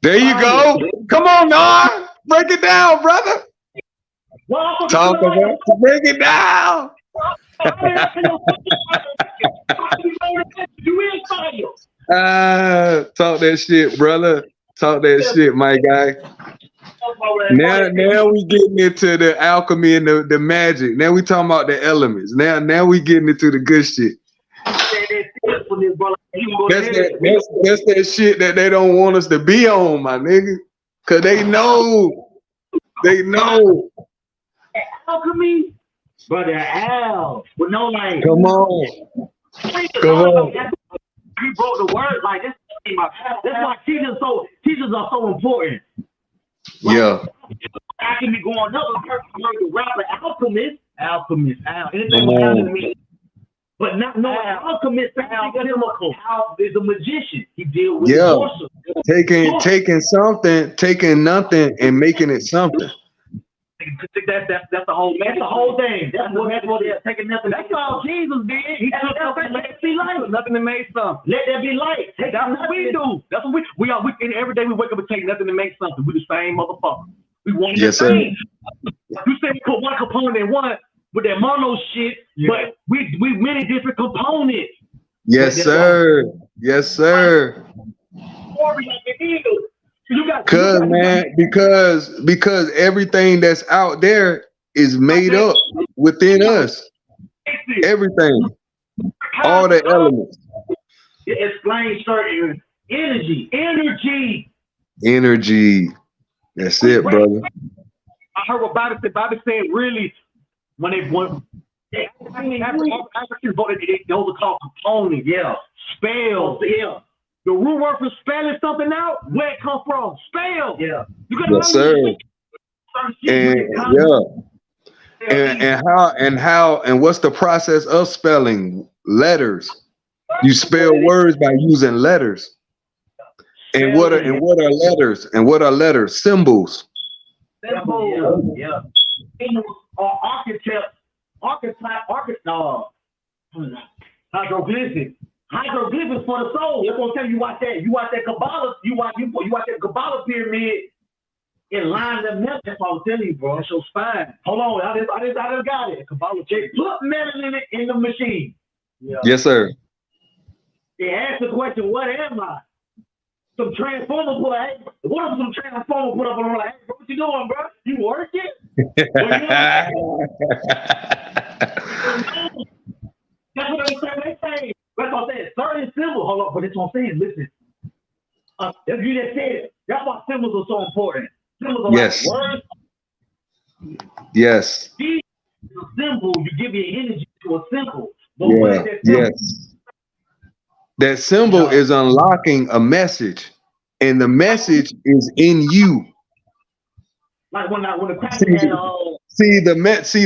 There you go. Come on, Nard. Break it down, brother. Talk about it. Break it down. You is fire. Talk that shit, brother. Talk that shit, my guy. Now we getting into the alchemy and the magic. Now we talking about the elements. Now we getting into the good shit. That's that shit that they don't want us to be on, my nigga. Cause they know. Alchemy, brother Al. With no like. Come on. He broke the word like this. That's why teachers are so important. Like, yeah. Alchemy going up. The rapper alchemist. Anything with alchemy. But not no alchemist. Al is a magician. He deals with sorcery. Taking nothing and making it something. That's the whole. That's the whole thing. That's what they're taking nothing. That's all Jesus did. He took something. Let it be light. Nothing to make something. Let there be light. That's what we do. That's what we are. Every day we wake up and take nothing to make something. We the same motherfucker. We want the same. You say we put one component in one with that mono shit, but we many different components. Yes, sir. Yes, sir. Because everything that's out there is made up within us. Everything. All the elements. It explains certain energy. That's it, brother. I heard what Bobby said. Bobby said really when Africans voted, those are called components. Yeah. Spells. Yeah. The root word for spelling something out, where it come from? Spell. Yeah. You gotta yes, sir. And what's the process of spelling? Letters. You spell words by using letters. And what are letters? And what are letters? Symbols. Symbols. Yeah. Hieroglyphics for the soul. They're gonna tell you watch that. You watch that Kabbalah. You watch that Kabbalah pyramid. It lines them up. That's what I'm telling you, bro. That's your spine. Hold on, I just got it. Kabbalah. They put metal in it in the machine. Yeah. Yes, sir. They ask the question, "What am I?" Some transformer put up. What if some transformer put up on like, hey, what you doing, bro? You working? That's what they say. That's what I'm saying. Certain symbols. Hold on, but that's what I'm saying. Listen. If you just said it, that's why symbols are so important. Symbols are like words. Yes. It's a symbol. You give your energy to a symbol. But what is that symbol? Yes. That symbol is unlocking a message, and the message is in you. Like when the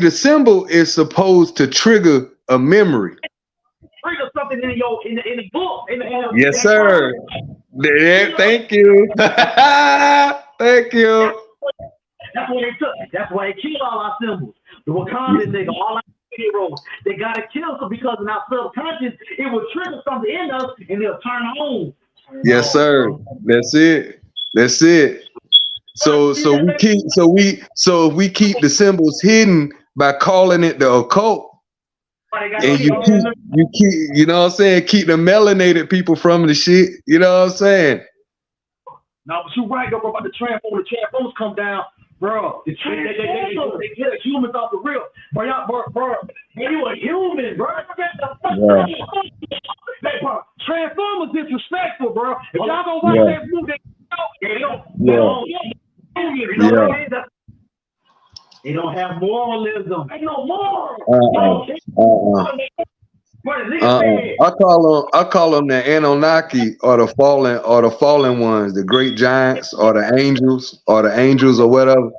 the symbol is supposed to trigger a memory. Trigger something in the book. Yes, sir. Thank you. Thank you. That's what they took. That's why they killed all our symbols. The Wakanda nigga, all our heroes. They gotta kill us because in our subconscious, it will trigger something in us, and they'll turn on. Yes, sir. That's it. That's it. So if we keep the symbols hidden by calling it the occult, and you keep, you know what I'm saying, keep the melanated people from the shit. You know what I'm saying? No, but you're right, though, bro, about the transformers. The transformers come down, bro. They get humans off the real. Bro, you a human, bro. Transformers disrespectful, bro. If y'all gonna watch that movie, they don't have moralism. Ain't no moral. I call them the Anunnaki, or the fallen ones, the great giants, or the angels, or whatever.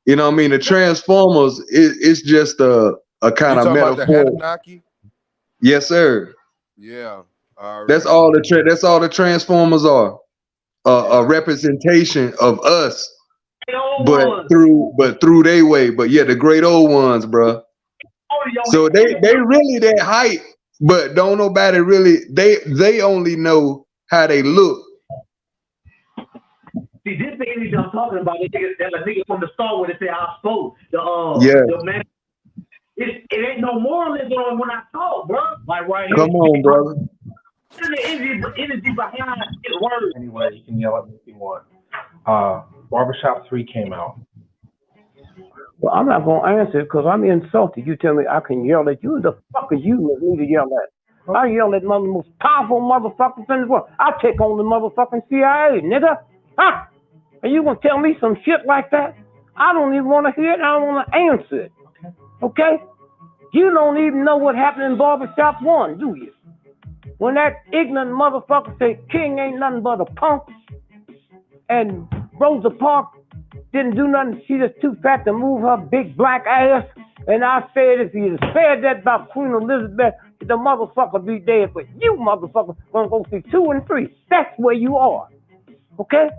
You know what I mean? The Transformers, it's just a kind of metaphor. Yes, sir. Yeah. That's all the Transformers are. A representation of us, but through their way. But yeah, the great old ones, bro. So they really that hype, but don't nobody really. They only know how they look. See, this thing I'm talking about, that nigga from the Star Wars that say I spoke. The man, it ain't no moralism when I talk, bro. Like right here. Come on, brother. The energy behind his words. Anyway, you can yell at me if you want. Barbershop 3 came out. Well, I'm not gonna answer it because I'm insulted. You tell me I can yell at you. The fuck is you that need to yell at? I yell at one of the most powerful motherfuckers in the world. I'll take on the motherfucking CIA, nigga. Huh? And you gonna tell me some shit like that? I don't even want to hear it. I don't want to answer it. Okay? You don't even know what happened in Barbershop 1, do you? When that ignorant motherfucker said King ain't nothing but a punk, and Rosa Parks didn't do nothing, she just too fat to move her big black ass, and I said if you said that about Queen Elizabeth, the motherfucker be dead, but you motherfucker gonna go see 2 and 3. That's where you are. Okay?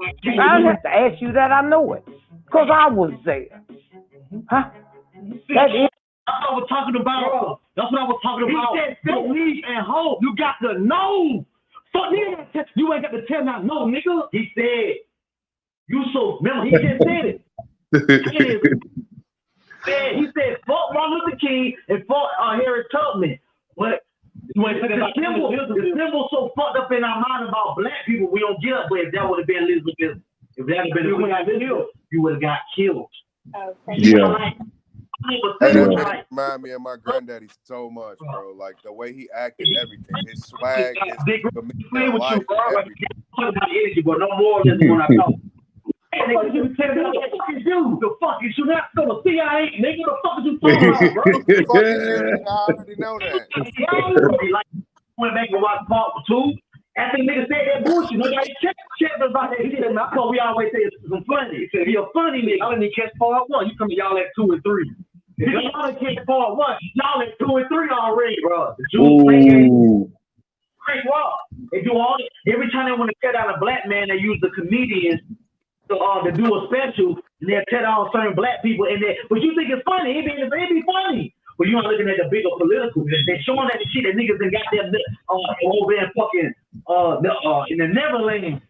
I don't have to ask you that, I know it. Because I was there. Huh? That is. That's what I was talking about. That's what I was talking about. He said, believe and hope. You got to know. Fuck, nigga, you ain't got to tell not no, nigga. He said, you so, remember, he just said it. He said, fuck Martin Luther King and fuck Harriet Tubman. But the symbol so fucked up in our mind about black people, we don't get up. But if that would have been Elizabeth, if that had been you would have got killed. Yeah. Hey, that remind me of my granddaddy so much, bro. Like the way he acted, everything, his swag, his commitment, life, everything. But no more than when I talk. Hey, nigga, you tell me what the fuck is you? The fuck is you not going to CIA, nigga? What the fuck is you talking about, bro? The fuck is you? I already know that. Like, went back and watched Part 2. After the nigga said that bullshit, nobody checked about that. He said, I thought we always say it's some funny. He said, you're a funny nigga. I didn't catch Part 1. You come to y'all at 2 and 3. If y'all didn't catch Part 1, y'all at 2 and 3 already, bro. The Jews play games. Great wall. They do all this. Every time they want to tear down a black man, they use the comedians to do a special, and they'll tear down certain black people. But you think it's funny. It be funny. But you're not looking at the bigger political. They're showing that the shit that niggas done got them over there fucking in the Netherlands.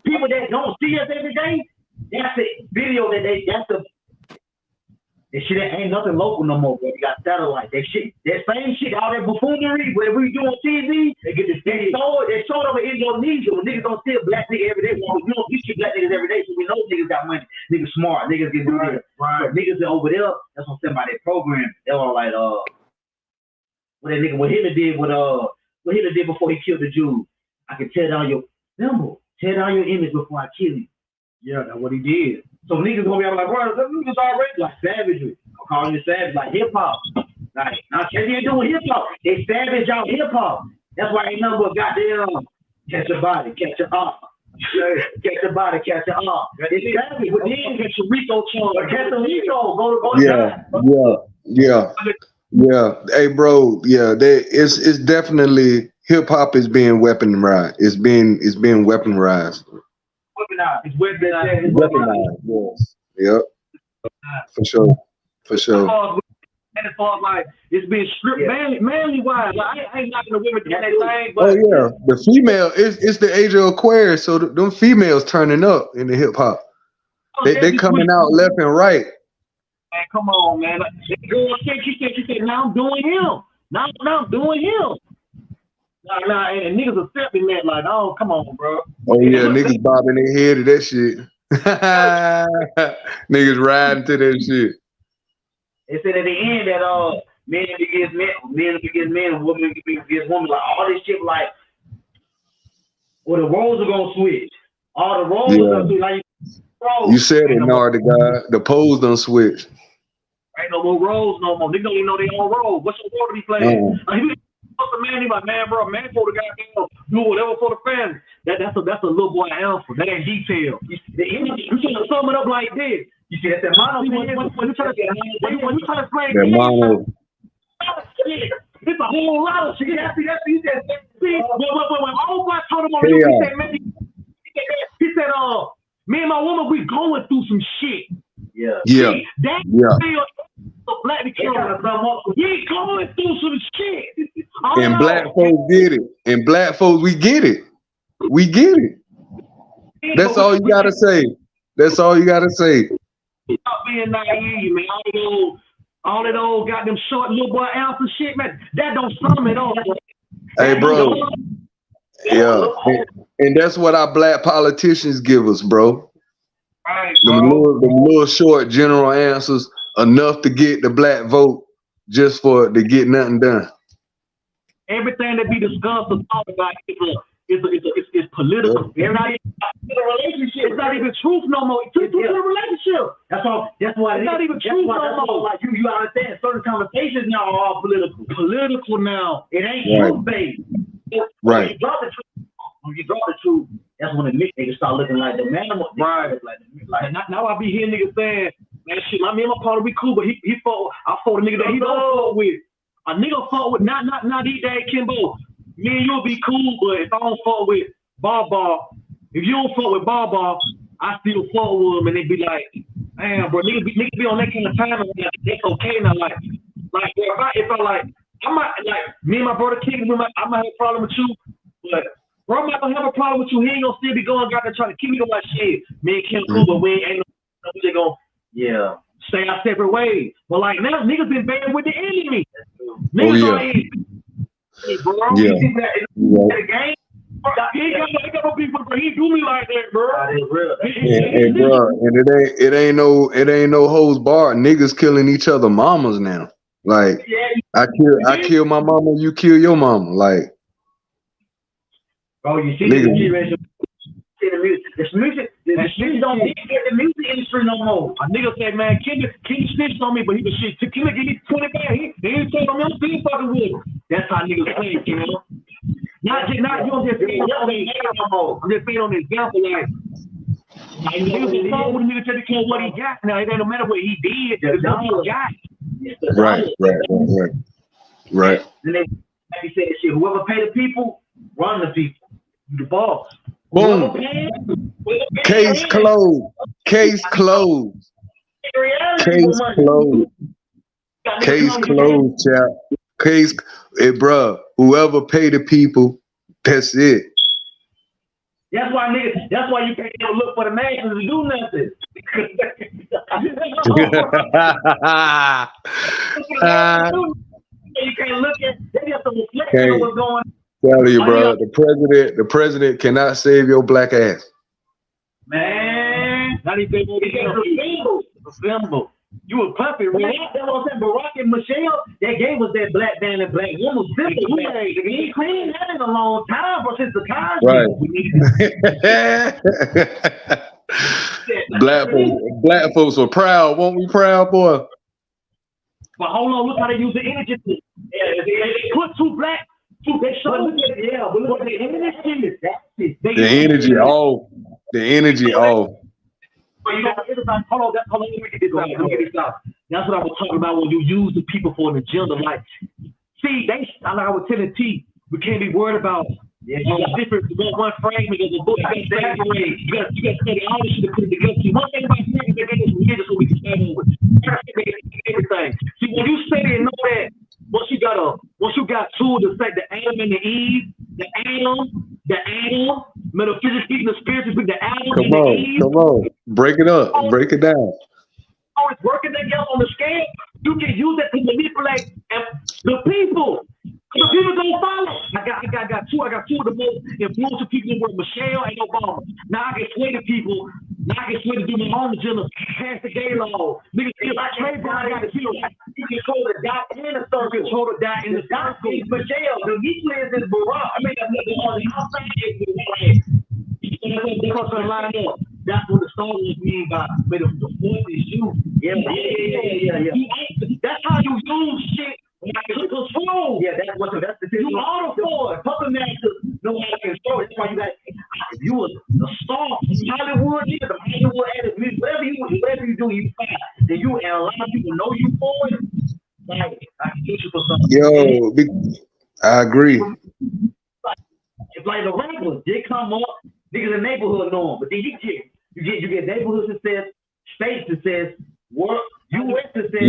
People that don't see us every day, that's the video that shit ain't nothing local no more, bro. You got satellite. That same shit, all that buffoonery, where we do on TV, they showed over in Indonesia when niggas don't see a black nigga every day. We don't see black niggas every day, so we know niggas got money. Niggas smart. Niggas get money. Right. So niggas are over there, that's what I'm saying about that program. They all like, what Hitler did before he killed the Jews. I can tear down your symbol, tear down your image before I kill you. Yeah, that's what he did. So niggas gonna be like, bro, them niggas already like savagery. I'm calling you savage, like hip hop. Like, now they ain't doing hip hop. They savage out hip hop. That's why ain't nothing but goddamn catch your body, catch your arm. Catch your body, catch your arm. It's savage, but then get your Rico chunk. Catch the Rico, go to Yeah. Hey, bro. Yeah, it's definitely hip hop is being weaponized. It's being weaponized. It's weaponized. Yes. Yep. For sure. And as far as like it's been stripped manly wise. Like, I ain't knocking the women doing their thing, but Oh yeah, the female it's the age of Aquarius, so them females turning up in the hip hop. They coming out left and right. Man, come on, man. Like, the girl said, she said, now I'm doing him. Now I'm doing him. Nah, and niggas accepting that, like, oh, come on, bro. Oh yeah, niggas bobbing their head to that shit. Niggas riding to that shit. They said at the end that men against men, women against women, like all this shit, like, well, the roles are gonna switch. All the roles are gonna switch. Like, you said it, NARDDAGOD. The poles done switch. Ain't no more roles no more. Niggas don't even know their own role. What's the role to be playing? Like, a man, he like, man, bro, man for the goddamn do whatever for the family. That's a little boy answer. That ain't detail. You should sum it up like this. You see, that's that mono. When you try to explain it's a whole lot of shit. That's he said. When old boy told him on he said, man, he said, me and my woman, we going through some shit. Yeah. Black people, we going through some shit. And black folks get it. And black folks, we get it. We get it. That's all you gotta say. That's all you gotta say. Stop being naive, man. All that old goddamn short little boy ounce of shit, man. That don't sum it all. Hey, bro. Yeah. And that's what our black politicians give us, bro. Right, them little short general answers enough to get the black vote just to get nothing done. Everything that be discussed or talked about is political. It's not even a relationship. It's not even truth no more. It's a relationship. That's why it's not even truth no more. Like you understand, certain conversations now are all political. Political now. It ain't truth based. Right. When you drop the truth, that's when the niggas start looking like the man. Right. Like now I be hearing niggas saying, man, shit, me and my partner we cool, but he fought. I fought a nigga that he don't fuck with. A nigga fought with not these days, Kimbo. Me and you'll be cool, but if I don't fuck with Baba, if you don't fuck with Baba, I still fuck with him, and they be like, damn, bro, niggas be on that kind of time, and like, it's okay now. Like if I like, I might like me and my brother King, I might have a problem with you, but bro, I'm not gonna have a problem with you. He ain't gonna still be going out there trying to keep me to my shit. Me and Kim cool, but we ain't no they gonna stay our separate ways. But like now, niggas been banging with the enemy. Niggas bro. Yeah. The game. He ain't got no people, bro. He do me like that, bro. And bro, and it ain't no hoes bar. Niggas killing each other mamas now. Like I kill my mama, you kill your mama. Like bro, you see the music. The music don't get the music industry no more. A nigga said, man, King snitched on me, but he was shit. King give me 20 back. He ain't told me I'm still fucking with him. That's how niggas say, you know. Not you don't just see on the example. I'm just being on the example, like niggas will fuck with a nigga just because what he got. Now it ain't no matter what he did, it's what he got. Right. Then they say shit. Whoever pay the people, run the people. The boss. Boom. Case closed. Case closed. Case closed. Case closed, chap. Case, bruh. Whoever pay the people, that's it. That's why you can't even look for the masses to do nothing. You can't look at. They have to reflect on what's going on. Tell you, bro, the president cannot save your black ass. Man, not even a symbol. You a puppet, right? That's what I'm saying. Barack and Michelle, they gave us that black man and black woman symbol. He ain't clean that in a long time, bro. Since the Cosby. Right. Black folks were proud. Won't we proud, boy? But hold on, look how they use the energy. They put two black. They show but the energy off. The energy off. Hold on, let me get this out. That's what I was talking about when you use the people for an agenda. Like, see, like I was telling T, we can't be worried about different one frame because the book you got to study all this shit to put it together. See, one thing about studying is that it's religious so we can stand over everything. See, when you study two of the Adam and the Eve, the Adam, metaphysics speaking, the spiritual speaking, the Adam and the Eve. Come on. Break it up. Break it down. Oh, it's working together on the scale. You can use that to manipulate the people. The people don't follow. I got two of the most influential people in the world, Michelle and Obama. Now I can sway the people. Now I can sway to do my own agenda, pass the gay law. Niggas feel like everybody got to feel. You control the dot and the circle. Control the dot and the circle. Michelle, the nucleus is Barack. I mean, on the outside is Barack. That's what the song was mean by the point is you. Yeah. That's how you use shit. Control. Yeah, that's the thing. You auto for it. Puppet masters know how to control it. That's why you got. If you was a star from Hollywood, the Hollywood artist, whatever you do, you fine. Then you and a lot of people know you for it. Like I can get you for something. Yo, I agree. It's like the rappers, they come up, niggas in the neighborhood know them, but then you get neighborhood success, state success, work, U.S. success.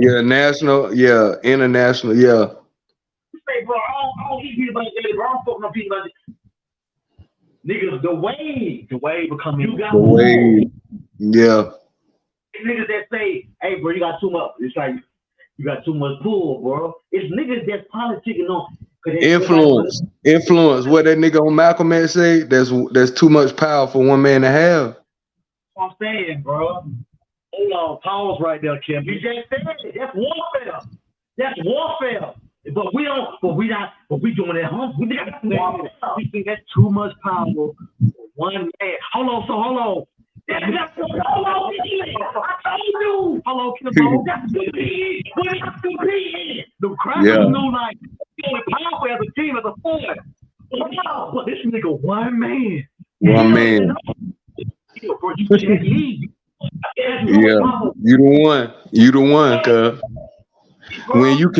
Yeah, national, international, yeah. You say, bro, I don't eat people like that, bro. I don't fuck no people like that. Niggas, the wave becoming. You got the wave. Yeah. Niggas that say, hey, bro, you got too much. It's like you got too much pull, bro. It's niggas that's politicking on. Influence. What that nigga on Malcolm X say? There's too much power for one man to have. I'm saying, bro. Hold on, pause right there, Kim. You just said it. That's warfare. That's warfare. But we doing it home. We think that's too much power for one man. Hold on. Hold on, Kim. That's competing. What is competing? The crackers knew like powerful as a team, as a force. But this nigga one man. Bro, you can't leave. Yeah, you the one, cuz. When you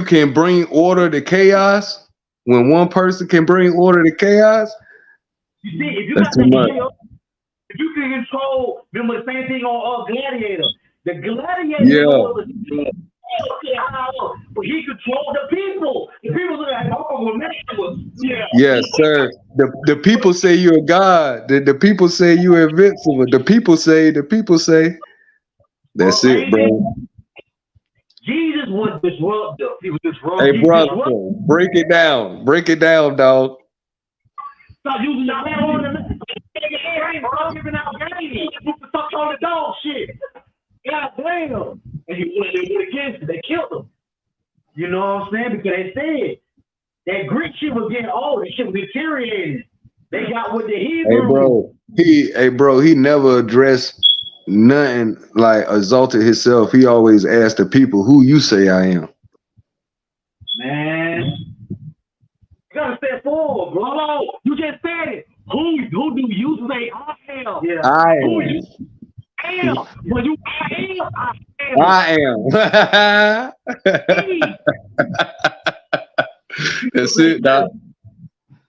can bring order to chaos, when one person can bring order to chaos, you see, if you that's too much. If you can control, remember the same thing on Gladiator. The Gladiator was but he controlled the people. The people like, yes, sir. The people say you're a god. The people say you're invincible. The people say. That's it, bro. Jesus was disruptive. He was disruptive. Hey, brother, break it down. Break it down, dog. Stop using the giving out games. Stop on the dog shit. God damn. And he went against it. They killed him. You know what I'm saying? Because they said that Greek shit was getting old. That shit was deteriorating. They got what the Hebrew. Hey, bro, he never addressed nothing like exalted himself. He always asked the people, who you say I am? Man. You gotta step forward, bro. You just said it. Who do you say I am? Yeah. I am. Who you am? When you I am. That's it, doc.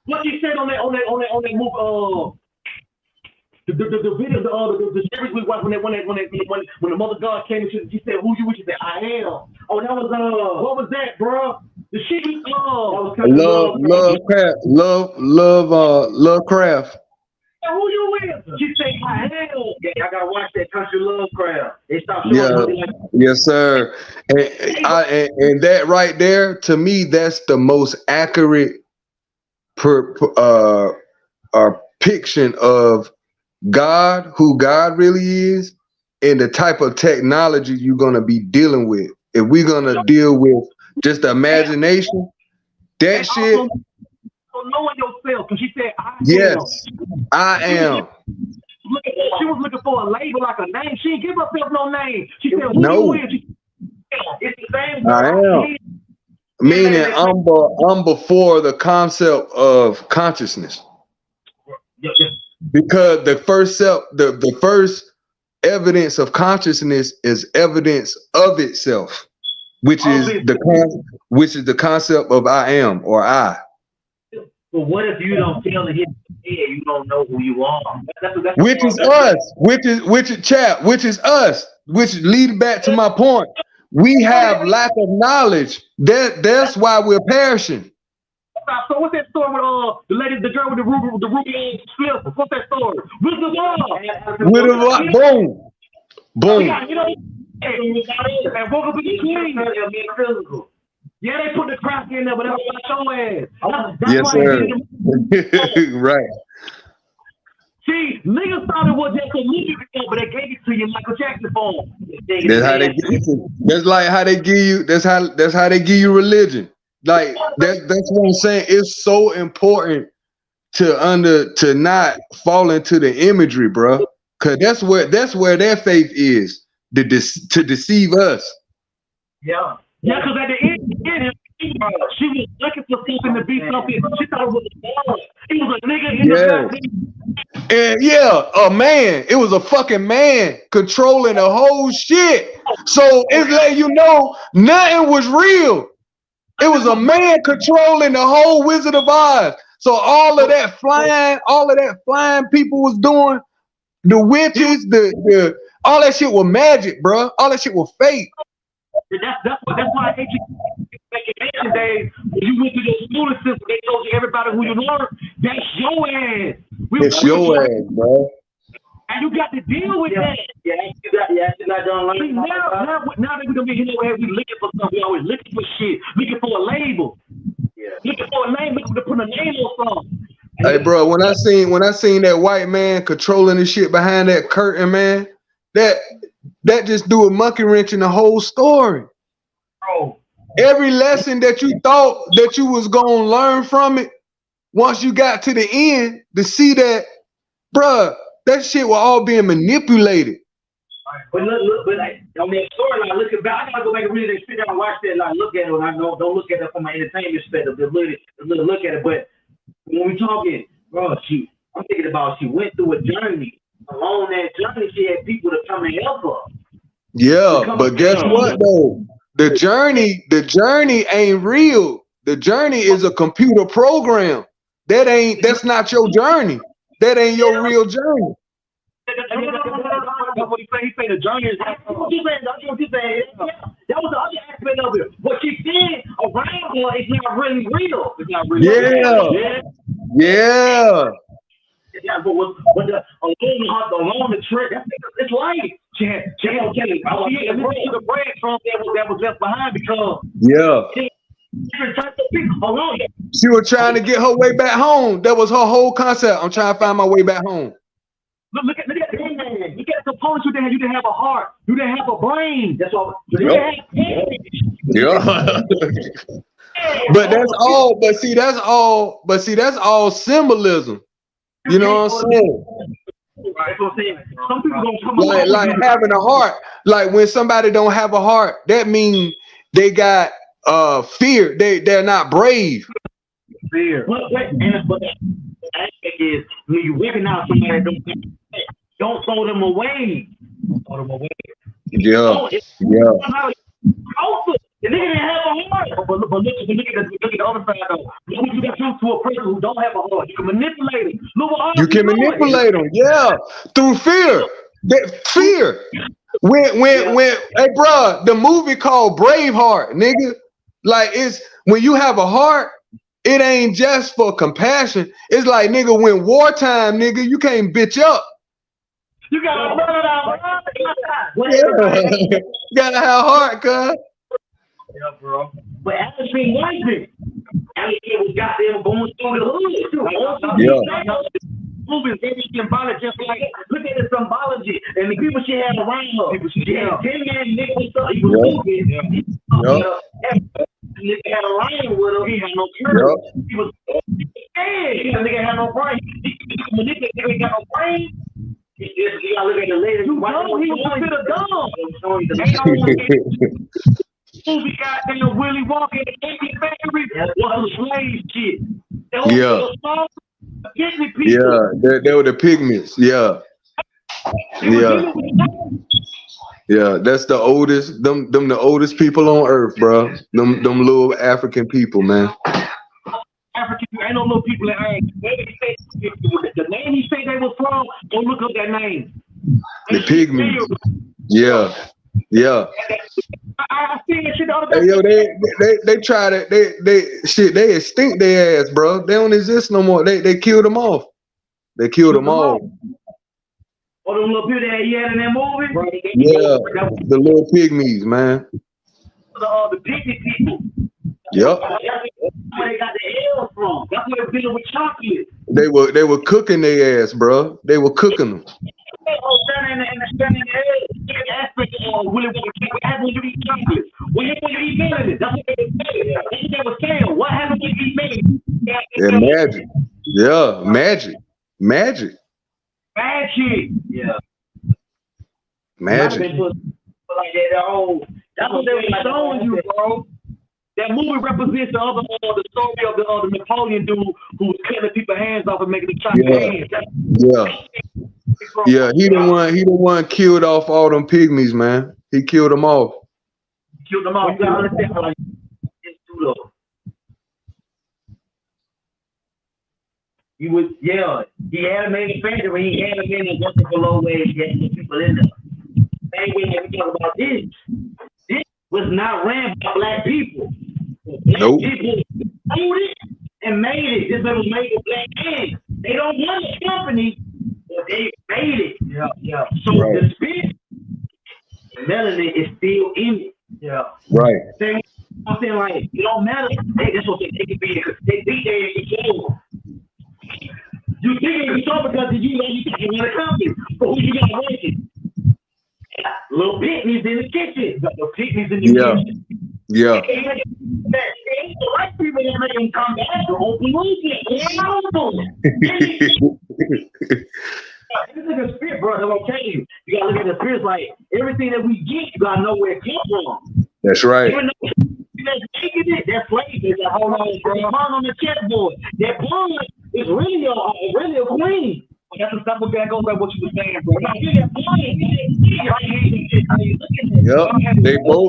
What you said on that move, the video, the series we watched when the mother God came and she said, "Who you?" She said, "I am." Oh, that was what was that, bro? The shit. Lovecraft. Who you with? She said, "I am." Yeah, I gotta watch that country Lovecraft. They stopped showing Yes, sir. And that right there, to me, that's the most accurate depiction of God, who God really is, and the type of technology you're gonna be dealing with. If we're gonna deal with just the imagination, that shit. Also, knowing yourself, because she said, "I am." Yes, I am. She was looking for a label, like a name. She didn't give herself no name. She said, "Who no. you is?" It's the same. I am. Meaning, I'm before the concept of consciousness. Because the first evidence of consciousness is evidence of itself, which is the concept of I am or I. But what if you don't feel it? You don't know who you are. Which is us. Which is us. Which leads back to my point. We have lack of knowledge. That's why we're perishing. So what's that story with the lady, the girl with the ruby slipper? What's that story? With the boom, boom. You know, and woke up in the clean. Yeah, they put the crack in there, but that was your ass. That's yes, sir. Right. See, niggas thought it was just a movie before, but they gave it to you in Michael Jackson form. That's how they give you. That's like how they give you. That's how they give you religion. Like that's what I'm saying. It's so important to not fall into the imagery, bro. Cause that's where their faith is to deceive us. Yeah. Yeah, because at the end, she was looking for something to be something. She thought it was a boy. He was a nigga in the And yeah, a man. It was a fucking man controlling the whole shit. So it's letting you know nothing was real. It was a man controlling the whole Wizard of Oz. So all of that flying people was doing, the witches, the all that shit was magic, bro. All that shit was fake. That's why ancient days, when you went to the school system, they told you everybody who you learned, that's your ass. It's your ass, bro. And you got to deal with that. Yeah, you got to learn. Now that we're gonna be here, we looking for something. We always looking for shit, looking for a label. Yeah. Looking for a name, looking to put a name on something. Hey, bro, when I seen that white man controlling the shit behind that curtain, man, that just do a monkey wrench in the whole story. Bro. Every lesson that you thought that you was gonna learn from it, once you got to the end, to see that, bruh, that shit was all being manipulated. But look, like, I mean, story, like, looking back, I gotta go back and read it, sit down and watch that, like, look at it, and I don't look at it from my entertainment perspective, just look at it. But when we talking, bro, I'm thinking about she went through a journey. Along that journey, she had people to come and help her. Yeah, but guess what though? The journey ain't real. The journey is a computer program. That's not your journey. That ain't your real journey. That's what he say. He say the journey is that's what you saying. That was the other aspect of it. What she did around her is not really real. It's not real. Yeah. Yeah, but along the trip, it's life. She had the breadcrumb that was left behind because she was trying to get her way back home. That was her whole concept. I'm trying to find my way back home. Look at that. You got components you didn't have a heart. You didn't have a brain. That's all. But that's all. But see, that's all symbolism. You know what I'm saying? Some people don't come like having a heart. Like when somebody don't have a heart, that means they got fear. They're not brave. Fear. But the aspect is when you recognize somebody, don't throw them away. Yeah. The nigga didn't have a heart. But look at the other side though. Look what you can do to a person who don't have a heart. You can manipulate him. You can manipulate them, yeah, through fear. Fear. When hey bro, the movie called Braveheart, nigga. Like it's when you have a heart, it ain't just for compassion. It's like nigga, when wartime, nigga, you can't bitch up. You gotta run it out. Yeah. Gotta have heart, cuz. Yeah, bro. But Allison liked it. Allison was goddamn going through the hood. Yeah. Moving very symbolic, just like look at the symbology and the people she had around her. She had 10 man nigga and stuff. He was moving. Nigga had a lion with him. He had no courage. He was scared. Nigga had no brain. He manipulated. Nigga got no brain. You gotta look at the lady. You know he was a dumb. Movie goddamn Willy Wonka in the Candy Factory was some slave shit. They were the pygmies. Yeah, that's the oldest. Them the oldest people on earth, bro. Them little African people, man. African, ain't no little people that ain't. The name he said they was from, go look up that name. The pygmies. Yeah. I seen that shit the other Hey, day. yo, they try to they extinct their ass, bro. They don't exist no more. They killed them off. They killed them all. Or them little people that he had in that movie. Right. Yeah, the little pygmies, man. The pygmy people. Yep. That's where they got the L from. That's where they're dealing with chocolate. They were cooking their ass, bro. They were cooking them. Standing in the aspect of Willy Wonka, what happened when you eat chocolate? When you eat melon, that's what they were saying. That's what they were saying. What happened when you eat melon? And magic. Yeah, magic. Magic. Magic. Yeah. Magic. Like that, that's what they were showing you, bro. That movie represents the story of the Napoleon dude who was cutting people's hands off and making the chocolate hands. Yeah, he the one killed off all them pygmies, man. He killed them off. You gotta understand how it's too low. He had a manufacturer, he had a manufacturer for low wage, getting people in there. Same way that we talk about this. This was not ran by black people. Black people owned it and made it. This was made with black hands. They don't run the company, but they made it. Yeah. So the spirit, the melanin is still in it. Yeah. Right. I'm saying, like, it don't matter. That's what they can be, because they beat their control. You think it was so because you run a company, but who you got working? Little pygmies in the kitchen. The pygmies in the kitchen. Yeah. The white people that make them come back to open This is a spirit, bro. I'm telling you. You gotta look at the spirits like everything that we get, you gotta know where it comes from. That's right. Even though that's taking it, that's slavery. Like, hold on, bro. On the chessboard. That pawn is really a queen. That's what that goes by what you were saying, bro. Yep.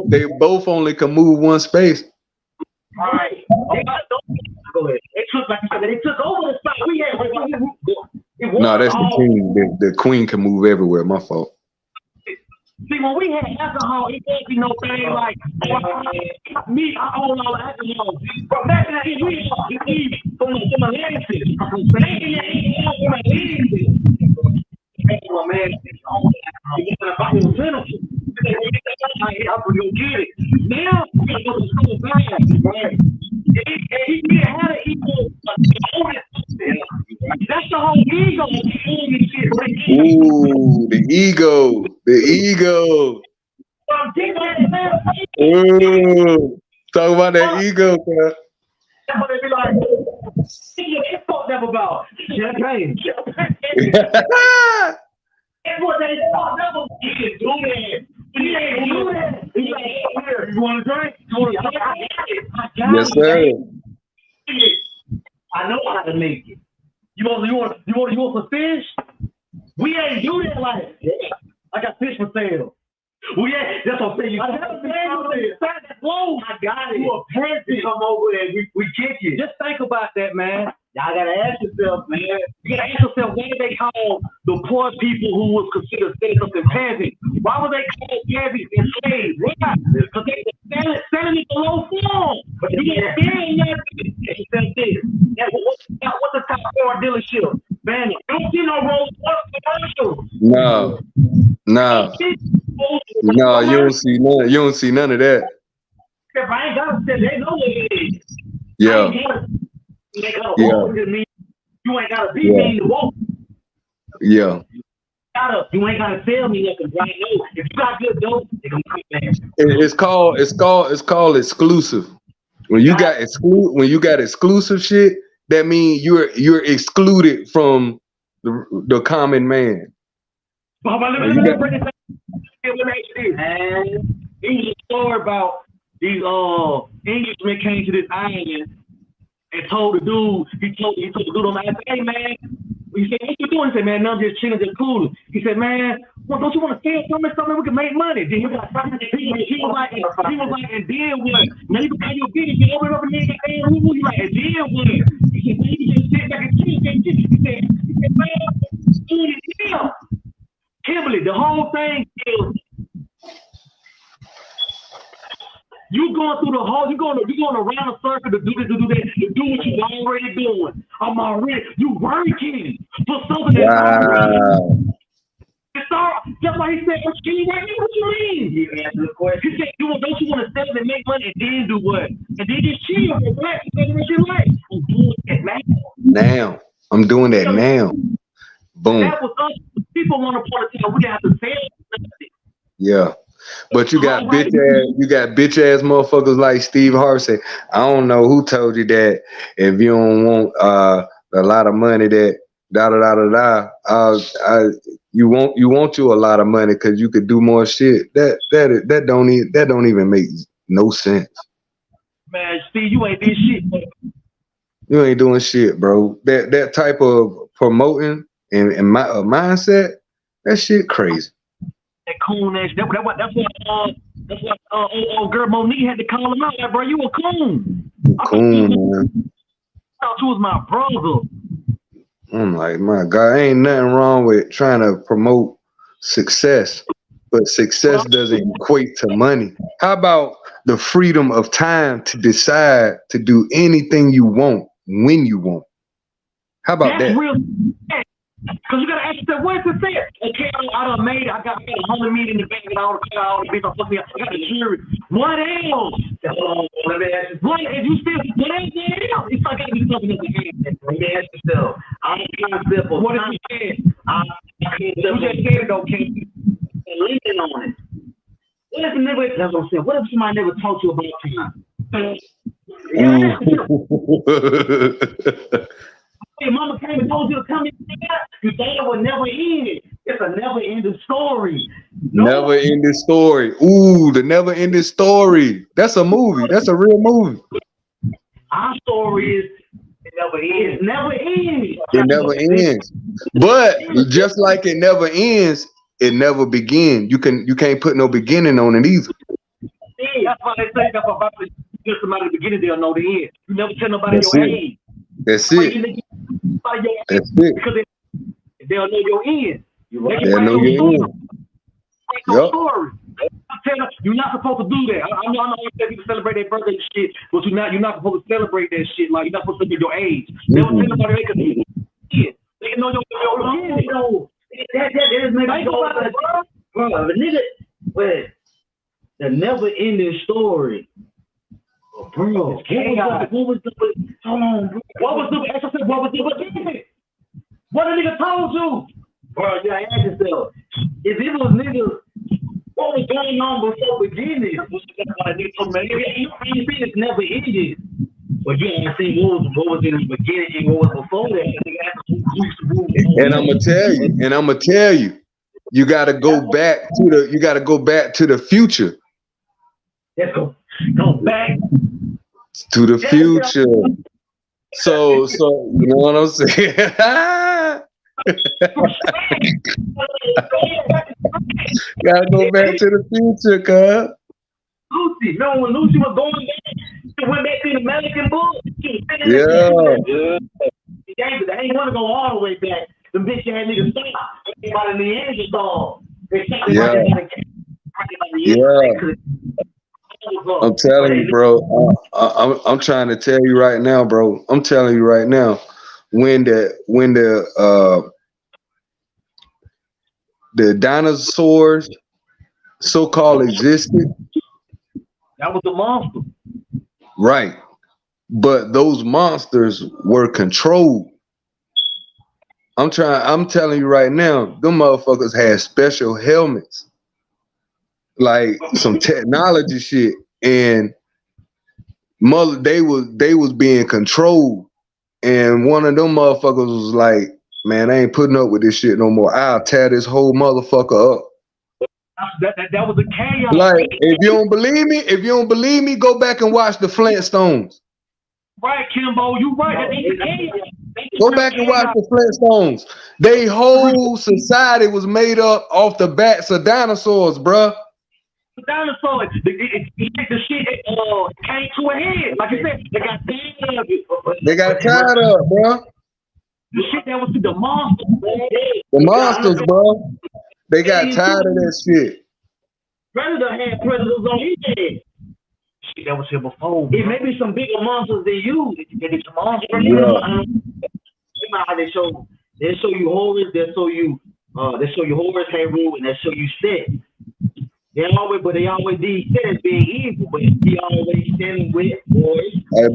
They both only can move one space. Right. Go ahead. They took over the spot we had. No, that's the king. The queen can move everywhere. My fault. See, when we had alcohol, it can't be no thing like me. I own all the alcohol. But back in the day, we eat from a landfill. Now, that's the whole ego. Ooh, the ego. Ooh, talk about that ego, bro. That's what they be like. They fucked up about champagne. That's what they fucked up about. You can do that. You ain't do that. You want to drink? Yes, sir. I know how to make it. You want some fish? We ain't do that like that. I got fish for sale. That's what I'm saying. I got it. You a prince to come over and we kick you. Just think about that, man. Y'all gotta ask yourself, man. You gotta ask yourself, why did they call the poor people who was considered slaves and peasants? Why were they called peasants and slaves? Why? Because they were selling it below form. But you get selling nothing. You said this. What's the top 4 dealership? Man, don't see no Rolls Royce commercials. No, you don't see none. You don't see none of that. If I ain't gotta say, they know what it is. Yeah. They gotta walk with me. You ain't gotta be mean to walk. Yeah. You ain't gotta tell me nothing. Right? No. If you got good dope, they gonna come back. It's called exclusive. When you got exclusive shit, that means you're excluded from the common man. But let me bring this up. And here's a story about these Englishmen came to this island and told the dude, he told the dude on the island, hey man, he said, what you doing? He said, man, I'm just chilling, just cooling. He said, man, well, don't you want to sell something we can make money? Then he was like, and then what? Now you can pay your bill, you open up and then he was like, and then what? He said, man, you just sit back and chill. He said, man, Kimberly, the whole thing is You going through the whole, you going around the circle to do this, to do that, to do what you already doing. I'm already, you working for something that's already. It's all, that's why he said, what you mean? He answered the question. He said, don't you want to sell and make money and then do what? And then just chill and relax and finish your life. I'm doing that now. I'm doing that now. Boom. That was us. People want to point it out. We have to say it. Yeah. But you got bitch ass motherfuckers like Steve Harvey say, I don't know who told you that if you don't want a lot of money that you want a lot of money because you could do more shit. That don't even make no sense. Man, Steve, you ain't this shit. You ain't doing shit, bro. That type of promoting and mindset, that shit crazy. That coon ass. That's what old girl Monique had to call him out. Like, bro, you a coon. Coon, man. I thought you was my brother. I'm like, my God, ain't nothing wrong with trying to promote success, but success doesn't equate to money. How about the freedom of time to decide to do anything you want when you want? How about that? Real. Because you gotta ask yourself, what is the say? Okay, I got $100 million in the bank and all the bitch, I got the jury. What else? Let me ask you. What else? It's like I gotta do something else again. Let me ask yourself. I'm simple. What if you said? You just said it, okay? And leaning on it. What if never? That's what I'm saying. What if somebody never taught you about time? Your mama came and told you to come in here. You thought it would never end. It's a never-ending story. Never-ending story. Ooh, the never-ending story. That's a movie. That's a real movie. Our story is it never ends. It never ends. It never ends. But just like it never ends, it never begins. You can't put no beginning on it either. Yeah, that's why they say that about just somebody at the beginning, they'll know the end. You never tell nobody your age. That's it. That's it. Because they'll know your end. They'll know your end. Yep. You're not supposed to do that. I know always say people celebrate their birthday and shit, but you're not supposed to celebrate that shit. Like, you're not supposed to be your age. They don't tell nobody they can know your end. That is maybe bro, the nigga, wait, the never-ending story. Bro, what was the beginning? What the nigga told you? Bro, you gotta ask yourself. If it was niggas, what was going on before beginning? It's never ended. But you ain't seen what was in the beginning and what was before that. And I'm gonna tell you, you gotta go back to the future. Let's go back to the future. So you know what I'm saying? Gotta go back to the future, cuz. Lucy, remember when Lucy was going back? She went back to the American book. Yeah. They ain't want to go all the way back. The bitch had niggas stop. Everybody in the end is all. Yeah. I'm telling you, bro. I'm trying to tell you right now, bro. I'm telling you right now, when the dinosaurs so-called existed, that was the monster. Right. But those monsters were controlled. I'm telling you right now, them motherfuckers had special helmets. Like some technology shit, and they was being controlled, and one of them motherfuckers was like, man, I ain't putting up with this shit no more. I'll tear this whole motherfucker up. That was a chaos. Like, if you don't believe me, go back and watch the Flintstones. Right, Kimbo, you right. Go back and watch the Flintstones. They whole society was made up off the backs of dinosaurs, bruh. The dinosaurs, the shit came to a head. Like I said, they got tired of it. They got tired of it, bro. The shit that was the monsters. The monsters, bro. They got tired of that shit. Predator had predators on his head. that was here before. It may be some bigger monsters than you. Maybe some monsters. They show you horrors. They show you horrors, Haru, and they show you Set. They always these Set as being evil, but he always standing with boys. Hey,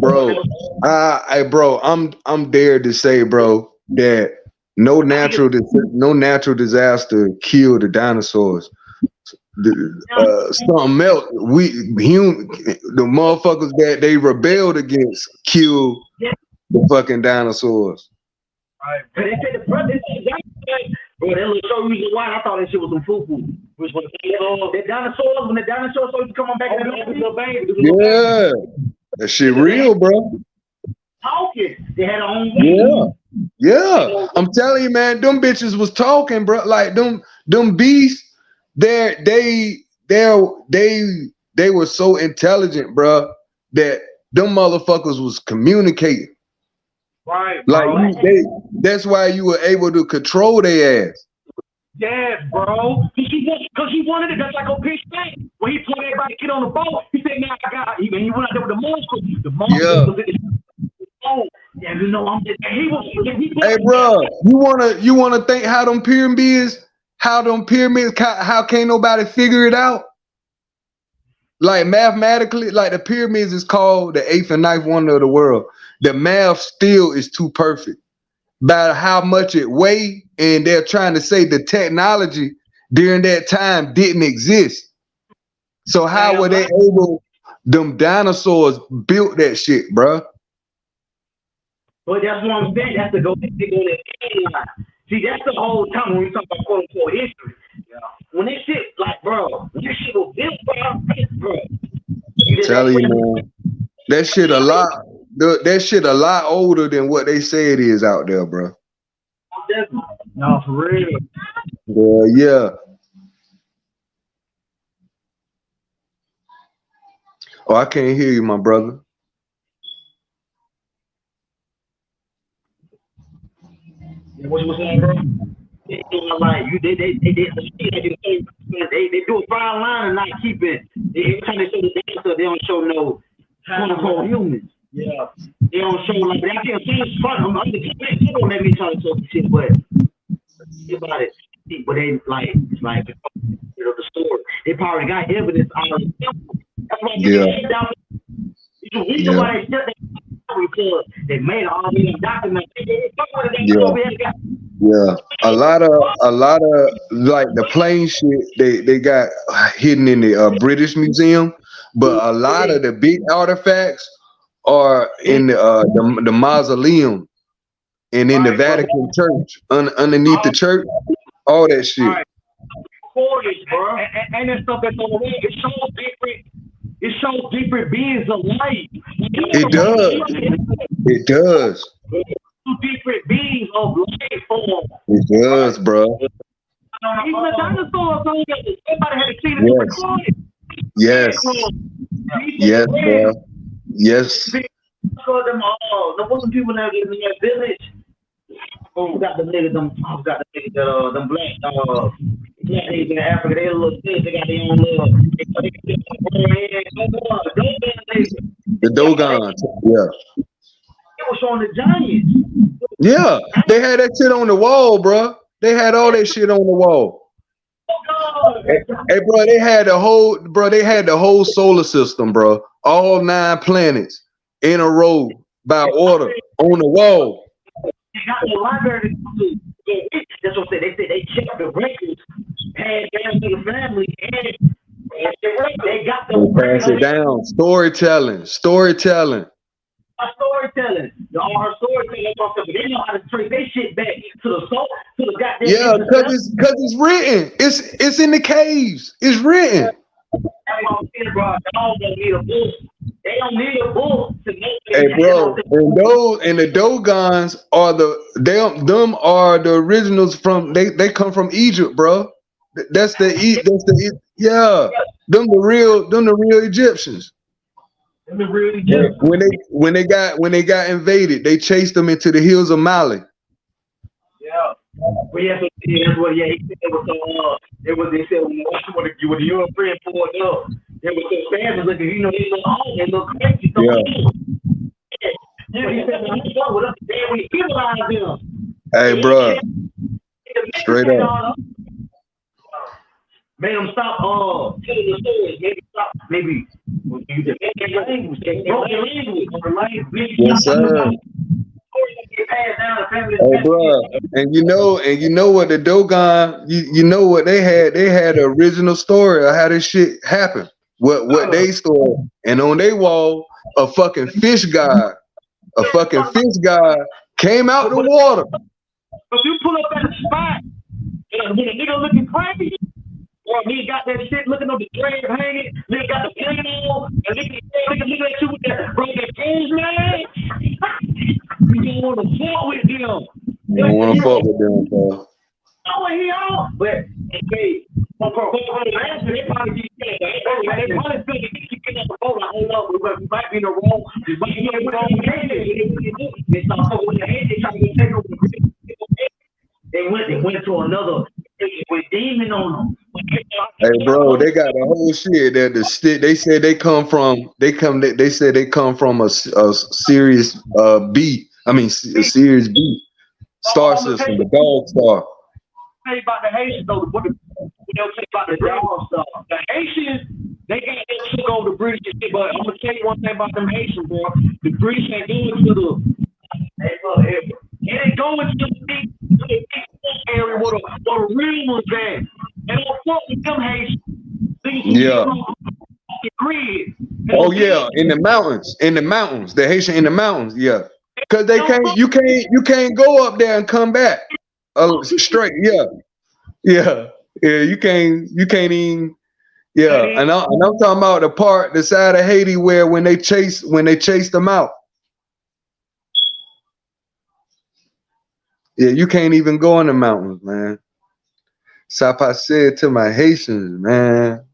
bro, I'm dared to say, bro, that no natural disaster killed the dinosaurs. Something else. The motherfuckers that they rebelled against killed the fucking dinosaurs. Right. But they said the brother, bro, that little show reason why I thought that shit was some foo-foo. Which was the dinosaurs, when the dinosaurs started to come on back in the little baby. Yeah. That shit real, bro. Talking. They had their own way. Yeah. I'm telling you, man, them bitches was talking, bro. Like them beasts, they were so intelligent, bro, that them motherfuckers was communicating. Right. Like that's why you were able to control their ass. Yes, bro. Because he wanted it. That's like on Pitch Bank. When he told everybody to get on the boat, he said, "Now I got." He went out there with the monster. The monster was in the boat. Yeah, you know, I'm just. Hey, bro, you wanna think how them pyramids? How can't nobody figure it out? Like mathematically, like the pyramids is called the 8th and 9th wonder of the world. The math still is too perfect about how much it weighed, and they're trying to say the technology during that time didn't exist. So how were they able? Them dinosaurs built that shit, bro. But that's what I'm saying. That's the go. See, that's the whole time when we talk about quote unquote history. Yeah. When this shit, like, bro, when this shit was built, bro. I'm telling you, man, that shit a lot older than what they say it is out there, bro. No, for real. Yeah. Oh, I can't hear you, my brother. What you saying, bro? They do a fine line and not keep it. Every time they show the dancer, they don't show no quote unquote humans. Yeah. They don't show like I can't see this part. I'm the they don't let me try to show some shit, but about it. But they like it's like the story. They probably got evidence out of the temple. That's why they shut down. You reason why they shut down because they made all these documents. Yeah, a lot of like the plane shit they got hidden in the British Museum, but a lot of the big artifacts are in the mausoleum and in the Vatican Church underneath the church, all that shit. Bro. And that stuff that's on the way, it shows different. It shows different beings of light. It does. Different beings of life form. It does, bro. Even the dinosaurs, somebody had seen it recorded. Yes, bro. Yes. Because them wasn't people that live in that village. Who got the niggas? Them black niggas in Africa. They a little sick. They got their own little. The Dogons. Yeah. It was showing the giants. Yeah, they had that shit on the wall, bro. They had all that shit on the wall. Hey, bro, they had the whole solar system, bro. All 9 planets in a row by order on the wall. They got the library. That's what they said. They checked the records, passed down to the family, and they got the pass it down. Storytelling. Storytelling. All her storytelling, they know how to trace their shit back to the soul, to the goddamn. Yeah, because it's written. It's in the caves. It's written. That's what I'm saying, bro. Y'all don't need a book. They don't need a book to make. Hey, bro, and the Dogons are them are the originals from they come from Egypt, bro. That's the them the real Egyptians. The real Egyptians. When they got invaded, they chased them into the hills of Mali. Yeah. Well, yeah, that's what. Yeah, he said it was so. It was they said when the European pulled up, They were so fast looking, you know, they look old, they look crazy. So we civilize them. Hey, bro. Straight up. Made them stop telling the stories. Maybe stop. Maybe Yes, sir. Hey, bro. And you know what the Dogon, you know what they had? They had the original story of how this shit happened. What they story. And on their wall, a fucking fish god came out the water. But you pull up at a spot, and when a nigga looking crazy, or he got that shit looking on the grave hanging, nigga got the plane on, and nigga looking at you with that broken cage, man. You don't want to fuck with them. You don't want to fuck with them, bro. Oh, he on, but hey, they probably get they probably feel the keep getting on the boat. Like, hold up, we might be in the wrong. We might be in the wrong hand. They start fucking with the hand. They try to take over the green. They went to another. With demon on them. Hey, bro, they got the whole shit that the stick. They said they come from. They said they come from a Series B. I mean, a Series B star system, the dog star. Tell you about the Haitians though. What they'll tell you about the dog stuff. The Haitians, they got that took over the British and shit. But I'm gonna tell you one thing about them Haitians, bro. The British ain't going to the. It ain't going to the big area where the real ones at. They don't fuck with them Haitians. Yeah. Oh yeah, in the mountains, the Haitian in the mountains, yeah. Cause they can't, you can't go up there and come back straight, yeah. You can't even, yeah. And I'm talking about the side of Haiti where when they chase them out. Yeah, you can't even go in the mountains, man. Sapa said to my Haitians, man.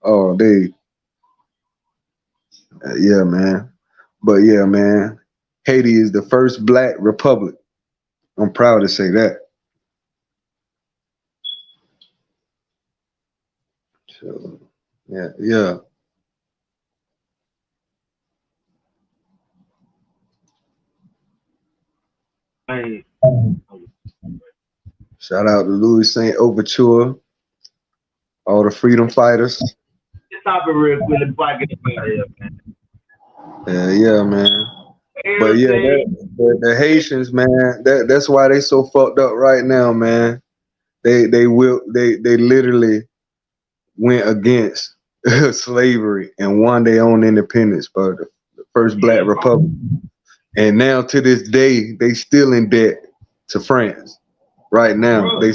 Oh, they. Yeah, man. But yeah, man. Haiti is the first black republic. I'm proud to say that. So, yeah. Hey. Shout out to Louis St. Overture, all the freedom fighters. Just stop it real quick before I get out of here, man. Yeah, man. But yeah, the Haitians, man, that's why they so fucked up right now, man. They literally went against slavery and won their own independence, but the first black republic. And now to this day, they still in debt to France. Right now, they. Yeah,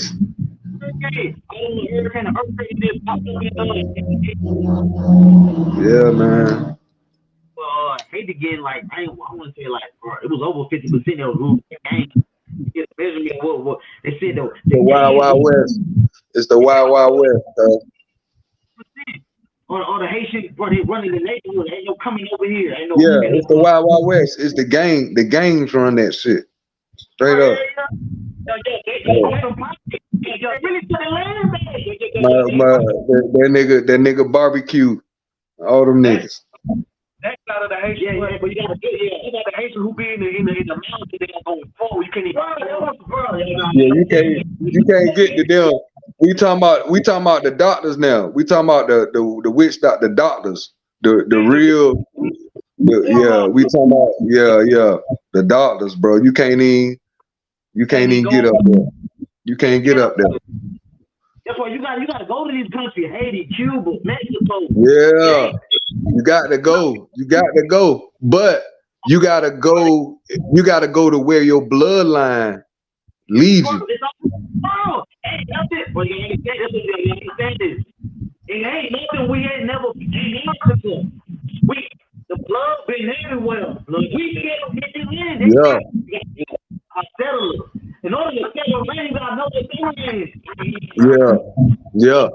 man. Well, I hate to get like I want to say like it was over 50% of the room game. What they said though. The Wild Wild West. It's the Wild Wild West. Or the Haitian, or they running the neighborhood. Ain't no coming over here. Ain't no. Yeah, it's the Wild Wild West. It's the gang. The gangs run that shit. Straight up. That nigga barbecue, all them niggas. That's out of the Haitian, but you got the Haitian who be in the mountain. They going forward. You can't even. You can't get to them. We talking about the doctors now. We talking about the witch doctor doctors. The real. We talking about the doctors, bro. You can't even get up there. You can't get up there. That's why you gotta go to these countries, Haiti, Cuba, Mexico. Yeah, you got to go. But you gotta go to where your bloodline leads you. That's it. But you understand this. It ain't nothing we ain't never before. The blood been everywhere. We can't get in. Yeah. Settlers. In order to settle land, you gotta know what it is. Yeah.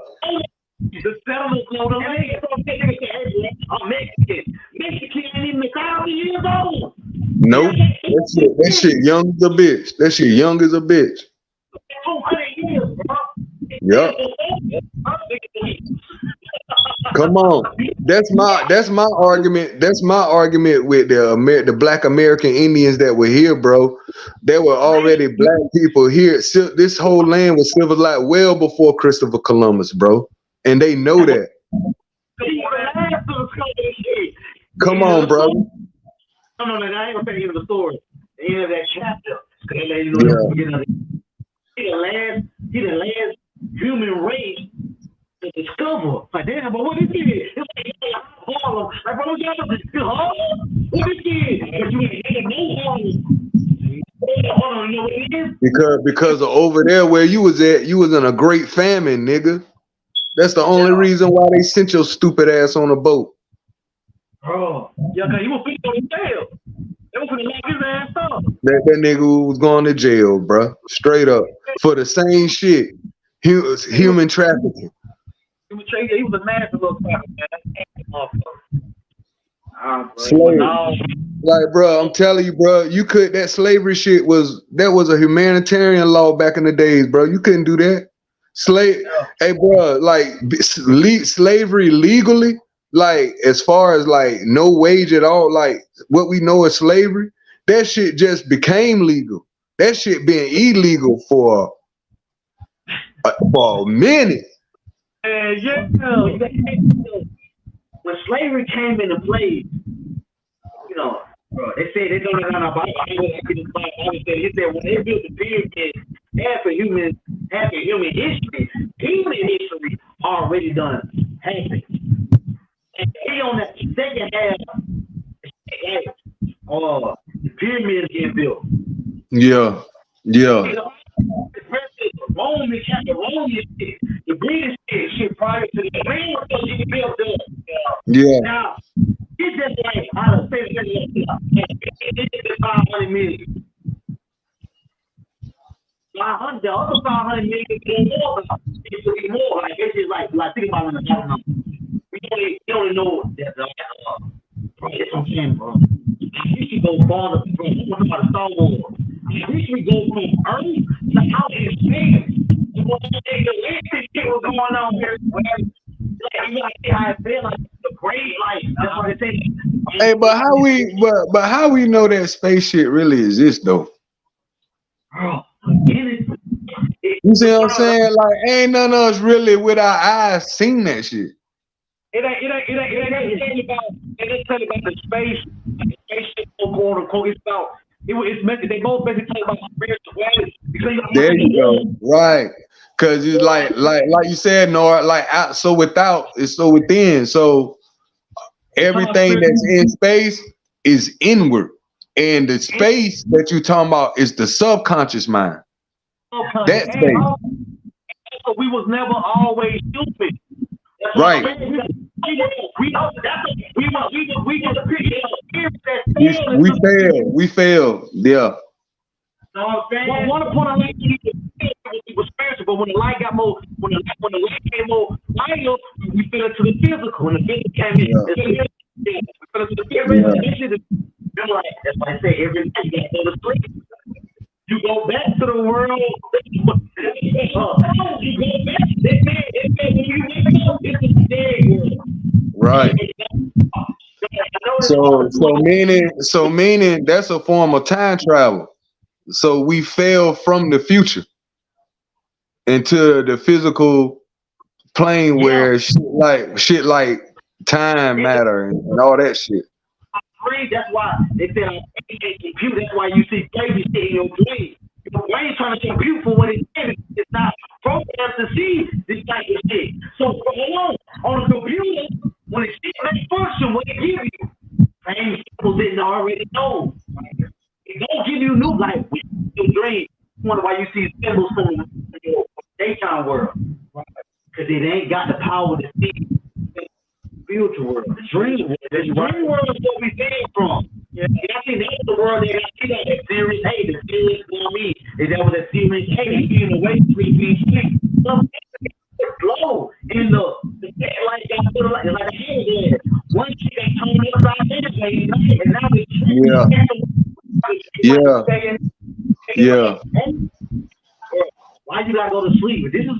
The settlers know the land. I'm Mexican. Mexican ain't even 1,000 years old. Nope. That shit young as a bitch. 200 years, bro. Yep. Come on. That's my argument. That's my argument with the black American Indians that were here, bro. There were already black people here. This whole land was civilized well before Christopher Columbus, bro. And they know that. Come on, bro. No, I ain't gonna tell you the story. The end of that chapter. He the last human race to discover. Like, damn, but what is it? It's like Harlem. Like, bro, what Harlem? What is it? But you ain't no Harlem. You know what it is? Because over there where you was at, you was in a great famine, nigga. That's the only reason why they sent your stupid ass on a boat. Bro, yeah, cause he was finna go to jail. They was finna lock his ass up. That nigga was going to jail, bro. Straight up. For the same shit. Human trafficking. He was a nasty little fucker, man. Slavery. Like, bro, I'm telling you, bro, that slavery shit was a humanitarian law back in the days, bro. You couldn't do that. Hey, bro, like slavery legally, like as far as like no wage at all, like what we know as slavery, that shit just became legal. That shit been illegal for a minute. Yeah. When slavery came into play, you know, bro, they said they don't know about it. He said when they built the pyramid, half of human history, already done happened. And they on that second half, the pyramid is getting built. Yeah. The British shit prior to the Green was getting built up. Yeah. Now, it's just like out of it's 500 million. 500, the other 500 million more. It should be more. Like it's just like think about it. We don't know that. Bro, it's what I'm saying, bro. We should go farther. Bro, what about Star Wars? We should go from Earth to out in space. The shit was going on here. Like how it feel like the great life. That's what it takes. Hey, but how we know that space shit really exists though? Bro, you see what I'm saying? Like, ain't none of us really with our eyes seen that shit. It ain't about the space. The spaceship, quote unquote. It's meant. They both basically talk about spirituality. There you go. Right. Cause you like you said, Nora, like out, so without is so within. So everything that's in space is inward. And the space that you're talking about is the subconscious mind. That's space. So we was never always stupid. Right. We failed. Yeah. One upon a light was spiritual, but when the light got more, when the light came more lighter, we fell into the physical. When the physical came in, we fell into the physical. That's why I say every night you gotta go to sleep. You go back to the world. You go back. It's dead world. Right. So meaning that's a form of time travel. So we fell from the future into the physical plane where shit like time matter and all that shit. That's why they said on compute. That's why you see crazy shit in your dream. Your brain trying to compute for what it is. It's not programmed to see this type of shit. So on a computer, when it sees that function, what it gives you, same people didn't already know. It don't give you new life with your dream. I wonder why you see symbols from your daytime world. Because it ain't got the power to see the spiritual world. The dream world is what we came from. Yeah, I think that's the world that I see that serious hate, the serious for me. Is that what the serious hate is being away from flow in the like that like a hand. One chick they turned upside down and now Yeah. Why you gotta go to sleep? This is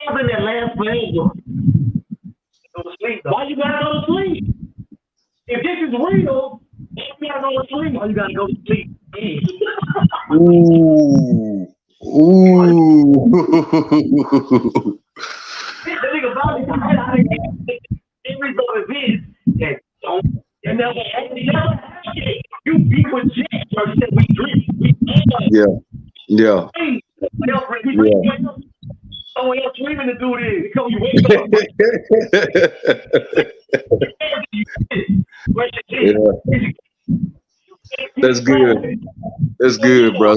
something that lasts forever. Go to sleep, why you gotta go to sleep? If this is real, you gotta go to sleep. Why you gotta go to sleep? Ooh. The nigga Bobby, every event that don't, and never you be with Jack, or said we drink. Yeah. Someone else dreaming to do this because you wake up. That's good. That's good, bro.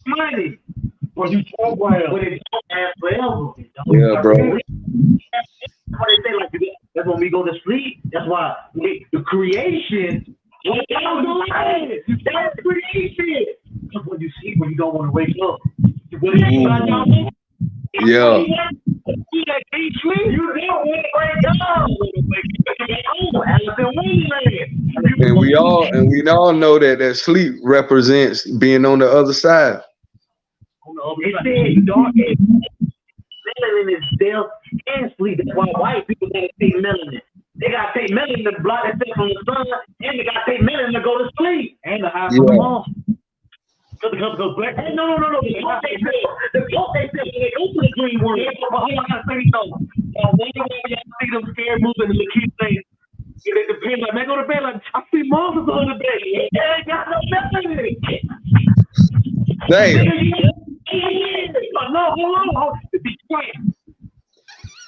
Money. When you talk about when it don't last forever. Yeah, bro. What they say, like, that's when we go to sleep. That's why the creation. What down the line? That's creation. Because when you sleep, when you don't want to wake up. What is it about y'all? Yeah. You don't want to wake up. And we all know that sleep represents being on the other side. It says dark melanin is death and sleep. That's why white people gotta take melanin. They gotta take melanin to block themselves from the sun, and they gotta take melanin to go to sleep and to hide from the monster. Because black. Hey, no. The cult they say when they go to the green world. But hold on, I gotta say so. When you see them scared movies and the kids say, if they depend like, man, go to bed like I see monsters on the bed. They ain't got no melanin. Damn. No, hold on. Be quiet.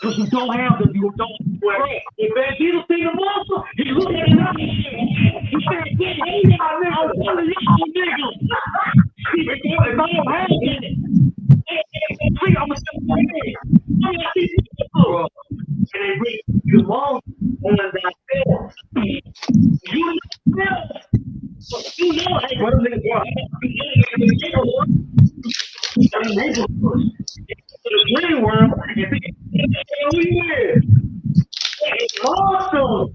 Because you don't have them, you don't. If man Jesus see the monster, he look at it up. He said, hey, y'all niggas. If I don't have it, I'm going to say, and they bring you monster on thyself. You know, hey, what is it? The green world, and who you is? It's awesome.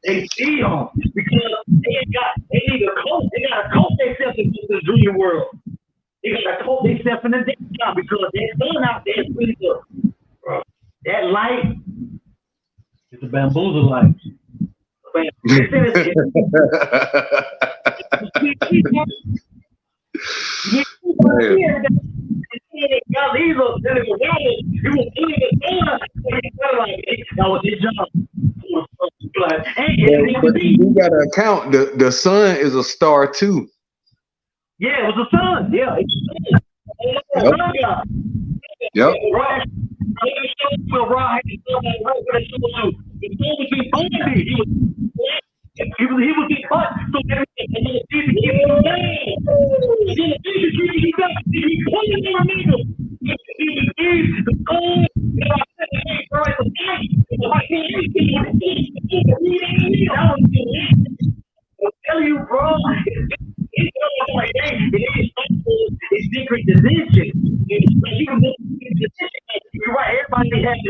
They steal because they need a coat. They got to coat themselves into the dream world. They got to coat themselves in the daytime because that sun out there is pretty good. That light is a bamboozle light. But you gotta account the sun is a star too. Yeah, it was the sun. Yeah. Yep. Right. He was getting hot, so everything. And then he keep it on. I tell you, bro, it's secret decision. You're right, everybody has to.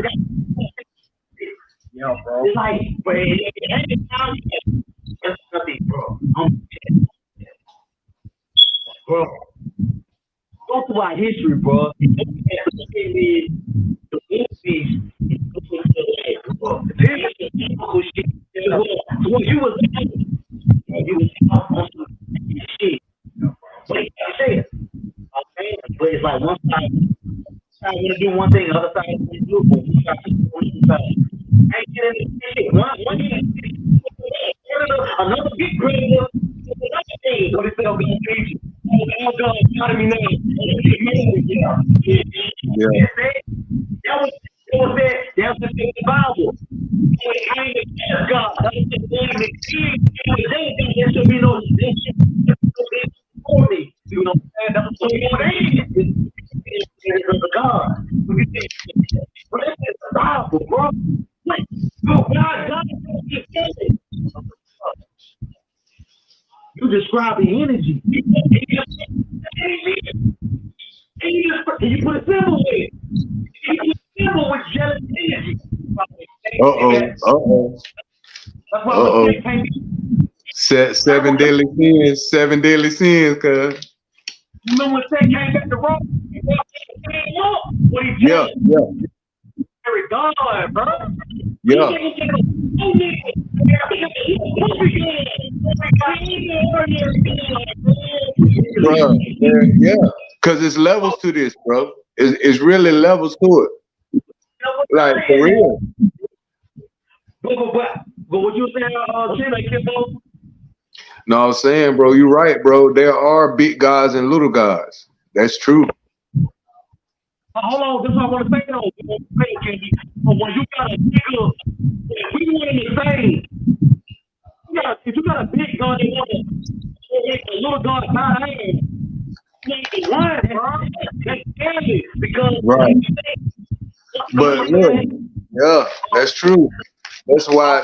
Yeah, bro. It's like, but that's nothing, bro. Bro, go through our history, bro. The movies, when you was on some shit. But he said, okay, but it's like one side want to do one thing, the other side want to do it, but one side. Ain't getting shit. One another big creator. What is that going to teach you? Oh God, economy now. Yeah. That was the Bible. When it came to God, that was the thing that there should be no holy. You know, that was so it's God. But that's the Bible, bro. Like, God. You describe the energy. And you put a symbol with it. You put a symbol with jealous energy. That's why we can't be. Seven deadly sins, cuz. You remember when Ted came back to Raw? What he Yeah, said? yeah, Very God, bro. yeah. Bro, yeah. Cause it's levels to this, bro. It's really levels to it. Like for real. But what you saying, Kimbo? No, I'm saying, bro, you're right, bro. There are big guys and little guys. That's true. Hold on, that's what I want to say though. But when you got a bigger, if we want the same, if you got a big gun, you want a little gun, my hand. Run, bro. That's scary because Right. But look, yeah, that's true. That's why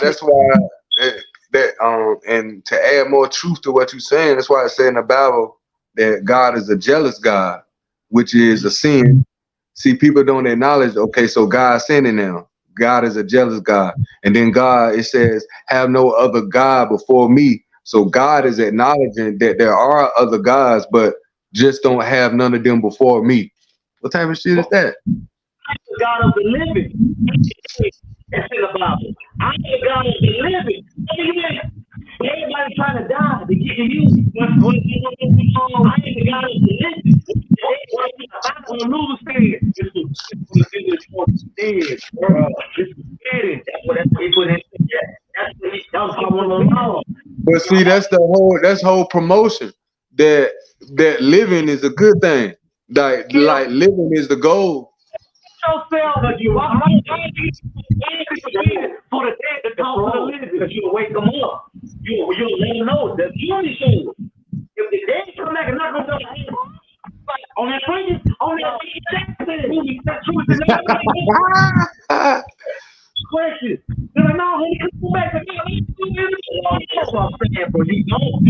and to add more truth to what you're saying, that's why it said in the Bible that God is a jealous God, which is a sin. See, people don't acknowledge, okay, so God's sinning now. God is a jealous God. And then God, it says, have no other God before me. So God is acknowledging that there are other gods, but just don't have none of them before me. What type of shit is that? the God of the living. That's in the Bible. I'm the God of the living. Everybody trying to die to get to you. I am the God of the living. On the news stand, it's bro. That's what they put in. That's what he does. But see, that's whole promotion. That living is a good thing. Like living is the goal. Yourself, but you are for the dead to come to the living, because you wake them up. You let them know that you only show. If the dead come back and knock on the head, on that previous, on that truth is not question. They're like, no, he come back and that's what I'm saying, bro. You don't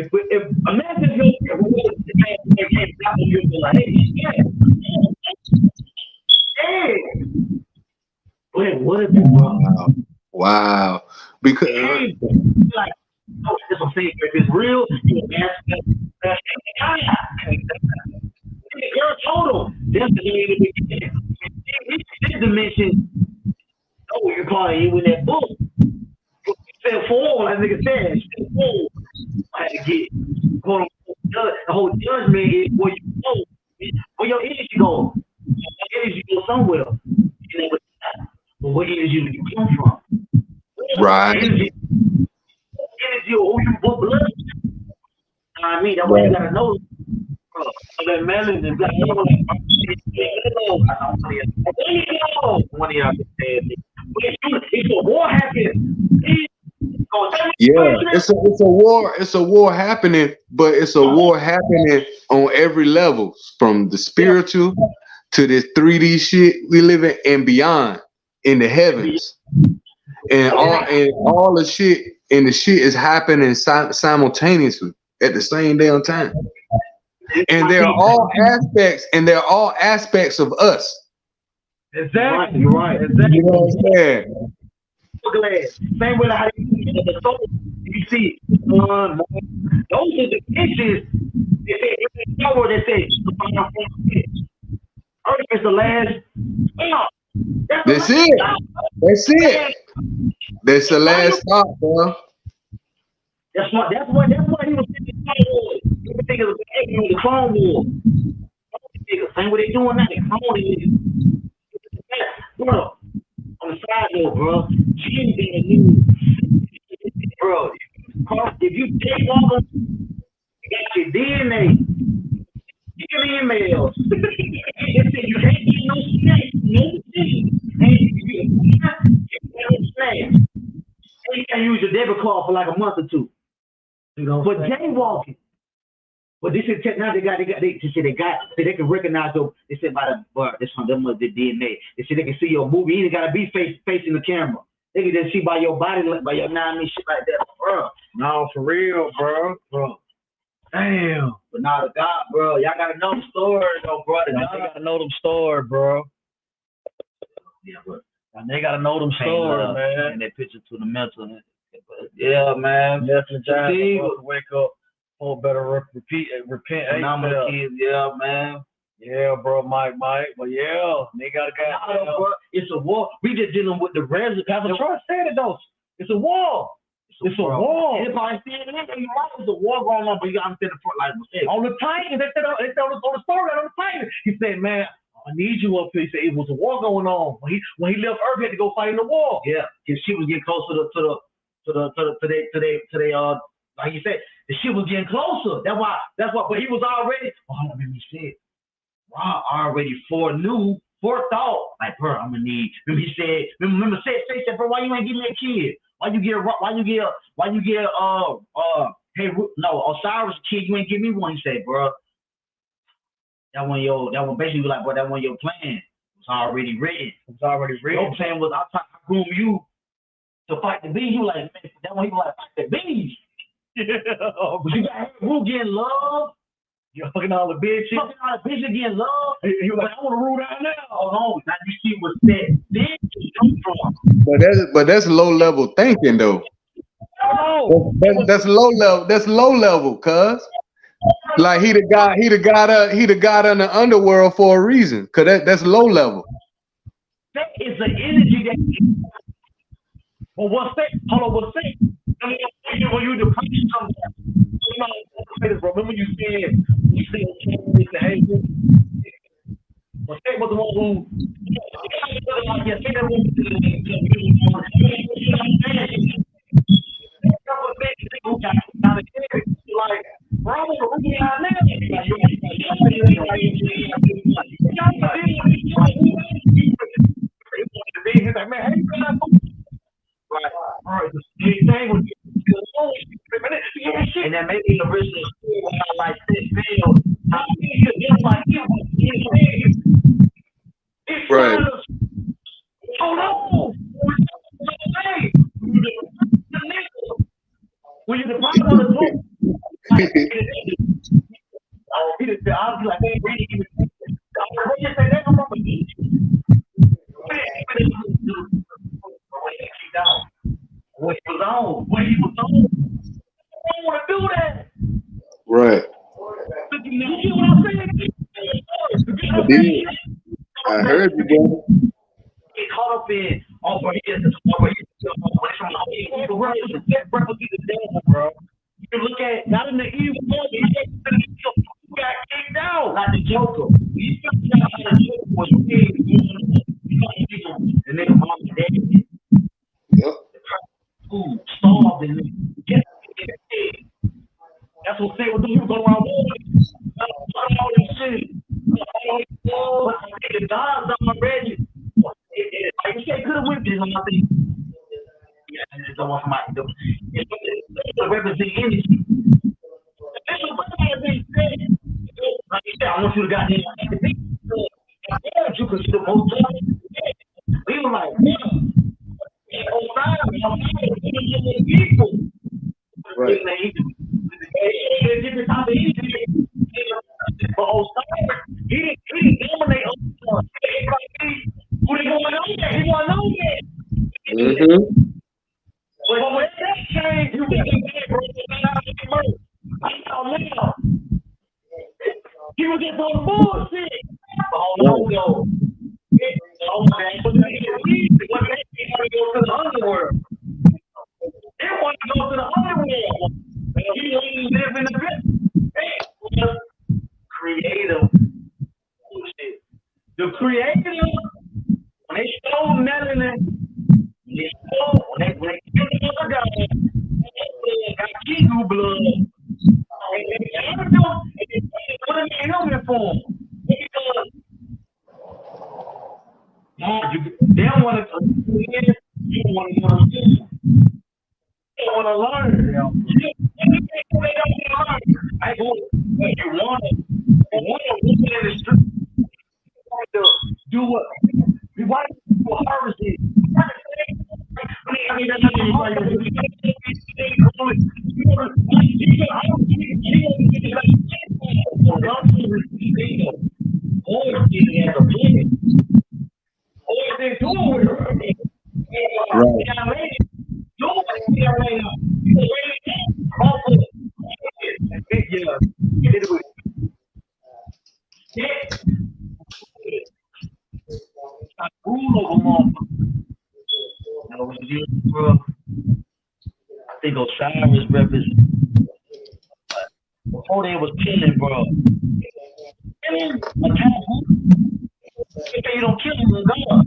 if imagine if what if Wow. Because like that's what I'm saying. If it's real, you the girl told him that's the name of the beginning. This dimension. Oh, you're probably in that book. Step forward, like nigga said, step forward. I had to get the whole judgment is where you go, where your energy go. Your energy go somewhere. But where energy do you come from? Right. Energy or who you put blood. I mean, that's why you gotta know. That melon is like, one of y'all said, if a war happens, yeah, it's a war happening, but it's a war happening on every level, from the spiritual to this 3D shit we live in and beyond, in the heavens, and all the shit and the shit is happening simultaneously at the same damn time. And they're all aspects of us. Exactly. You're right. Exactly. You know what I'm saying? Same way how you see those are the issues. They say Earth is the last. That's it. That's the last stop, bro. That's why he was everything is the Clone Wars. Same way they doing now. Bro, on the side note, bro, Jim's in the news. Bro, if you take off, you got your DNA, your emails. You can't get no snacks, no thing. And you can use your debit card for like a month or two. But jaywalking. But this is now they can recognize your. They said by the bar. This one them was the DNA. They said they can see your movie. You ain't gotta be facing the camera. They can just see by your body, by your shit like that, bro. No, for real, bro. Damn. But now the God, bro, y'all gotta know the story, though, bro. They gotta know them story, bro. Yeah, but they gotta know them stories, man. And they picture to the mental. Yeah, man. Definitely, wake up. Oh, better repent. Phenomenal kids, yeah, man. Yeah, bro, Mike. But yeah, they gotta go. It's a war. We just dealing with the residents. Pastor Troy said it though. It's a war. It's a war. Everybody saying it, you're right. It's a war going on, but you gotta understand the front line. On the Titans, they said on the story on the Titans. He said, "Man, I need you up here." He said it was a war going on. When he left Earth, he had to go fight in the war. Yeah, his shit was getting closer to they like you said, the shit was getting closer. That's why. But he was already. Oh, let me say it. Rob already forethought. Like, bro, I'm gonna need. Remember he said. Remember said, bro, why you ain't give me a kid? Why you get hey, no, Osiris kid, you ain't give me one. He said, bro, that one basically like, bro, that one your plan was already written. Your plan was I groom you to fight the bees. You like, man, that one he was like, fight the bees. But you got who getting love? You're fucking all the bitches. Getting love. He was like, I want to rule down now. Hold on, now you see what's said. Then you come from. But that's low level thinking though. That's low level. That's low level, cuz. Like he the god in the underworld for a reason. Cause that's low level. That is an energy that. Well, what's that? Hold on, what's that? When you depressed something, remember you said hey, well, State was the one who like, bro, I want to read out now. He's like, man, hey, right. All right, the thing was, and then maybe the original school like this video. Right. Oh no! When you the problem on the book, I'll be like, hey, read it. What he was on. I don't want to do that. Right. You see what I'm saying? I did. I heard you, bro. Get caught up in bro. You look at not in the evil you got kicked out like the Joker. You got was the nigga mom and dad. Yep. Who starved and that's what they were doing. He was going around all this shit. The dogs already. Like you said, could have whipped this on my thing. Yeah, I just don't want somebody to do it. It's represent energy. Like you said, I want you to goddamn you because you're the most we were like, people. Right. Different type of energy. But Osiris, he didn't dominate who they going on there? He wasn't on there. Mm-hmm. But when that changed, you get bro. Now. He was just on bullshit. Hold on, he wanted to go to the underworld. He wanted to go to the underworld. He wanted to live in the pit. Creative. The creator, when they stole melanin, when they killed the other guy, got Kigu blood. And they put him in human form. Because they don't want to you want to understand. They want to learn. I go, you want it. You want to look in the street. To do what we want to harvest it. I rule over motherfuckers. Bro, I think Osiris represents. Before they was killing, bro. Killing a taboo. You say you don't kill him, God.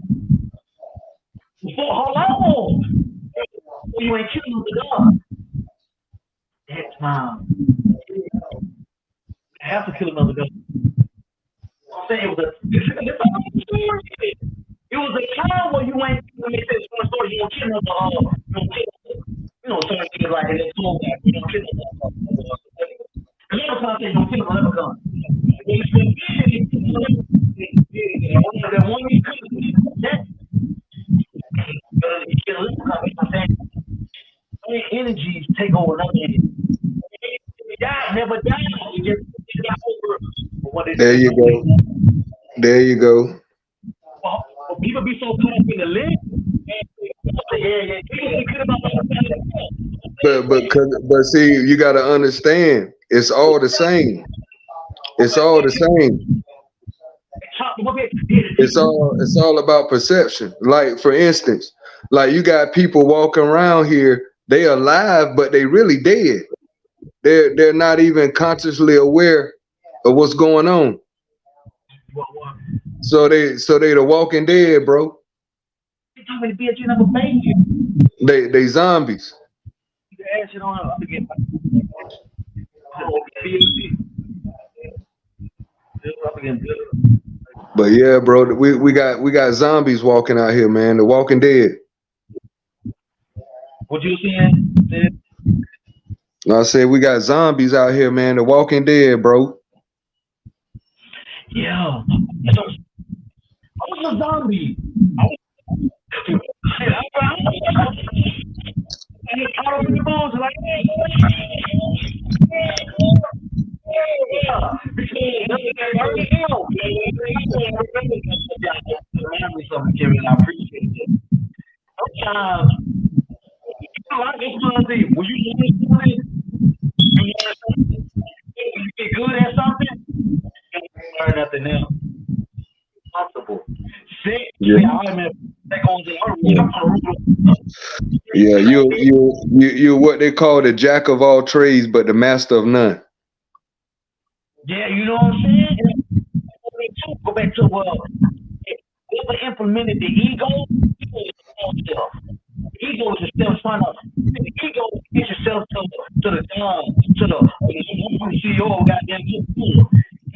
Before, hold on. You ain't killing the God. That time. You have to kill another God. I'm saying it was a time where you ain't when they said one story, you don't kill another certain things like that. You don't kill another. A lot of times they don't kill another gun. That one you that energies take over another energy. Never die. You just got over. There you go. There you go. People be so caught up in the list. But see, you got to understand, it's all the same. It's all the same. It's all about perception. Like, for instance, like you got people walking around here, they alive, but they really dead. They're not even consciously aware of what's going on. So they the walking dead, bro. They zombies. But yeah, bro, we got zombies walking out here, man. The Walking Dead. What you saying? I said we got zombies out here, man. The Walking Dead, bro. Yeah. I was a zombie. I was in the bones like I appreciate it. Sometimes when you get good at something, you learn nothing else. Possible. Yeah, you what they call the jack of all trades, but the master of none. Yeah, you know what I'm saying? Go back to never implemented the ego. The ego is yourself trying to. The ego is yourself to the job, to the CEO. Goddamn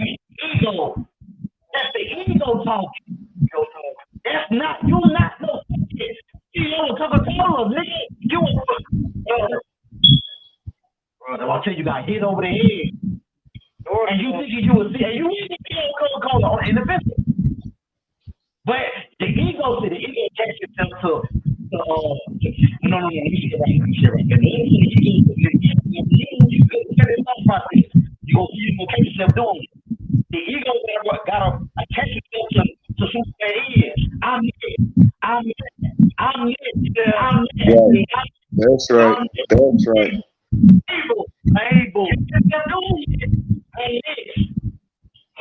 ego. That's the ego talking. That's not you. Not no CEO Coca-Cola, nigga. You. Bro, I'll tell you, got hit over the head. And you think you would see, and you even feel Coca-Cola in the business. But the ego attach itself to no, let me shit right. You gonna catch yourself doing it. The ego gotta attach itself to something that is. I'm That's right. That's right. Able.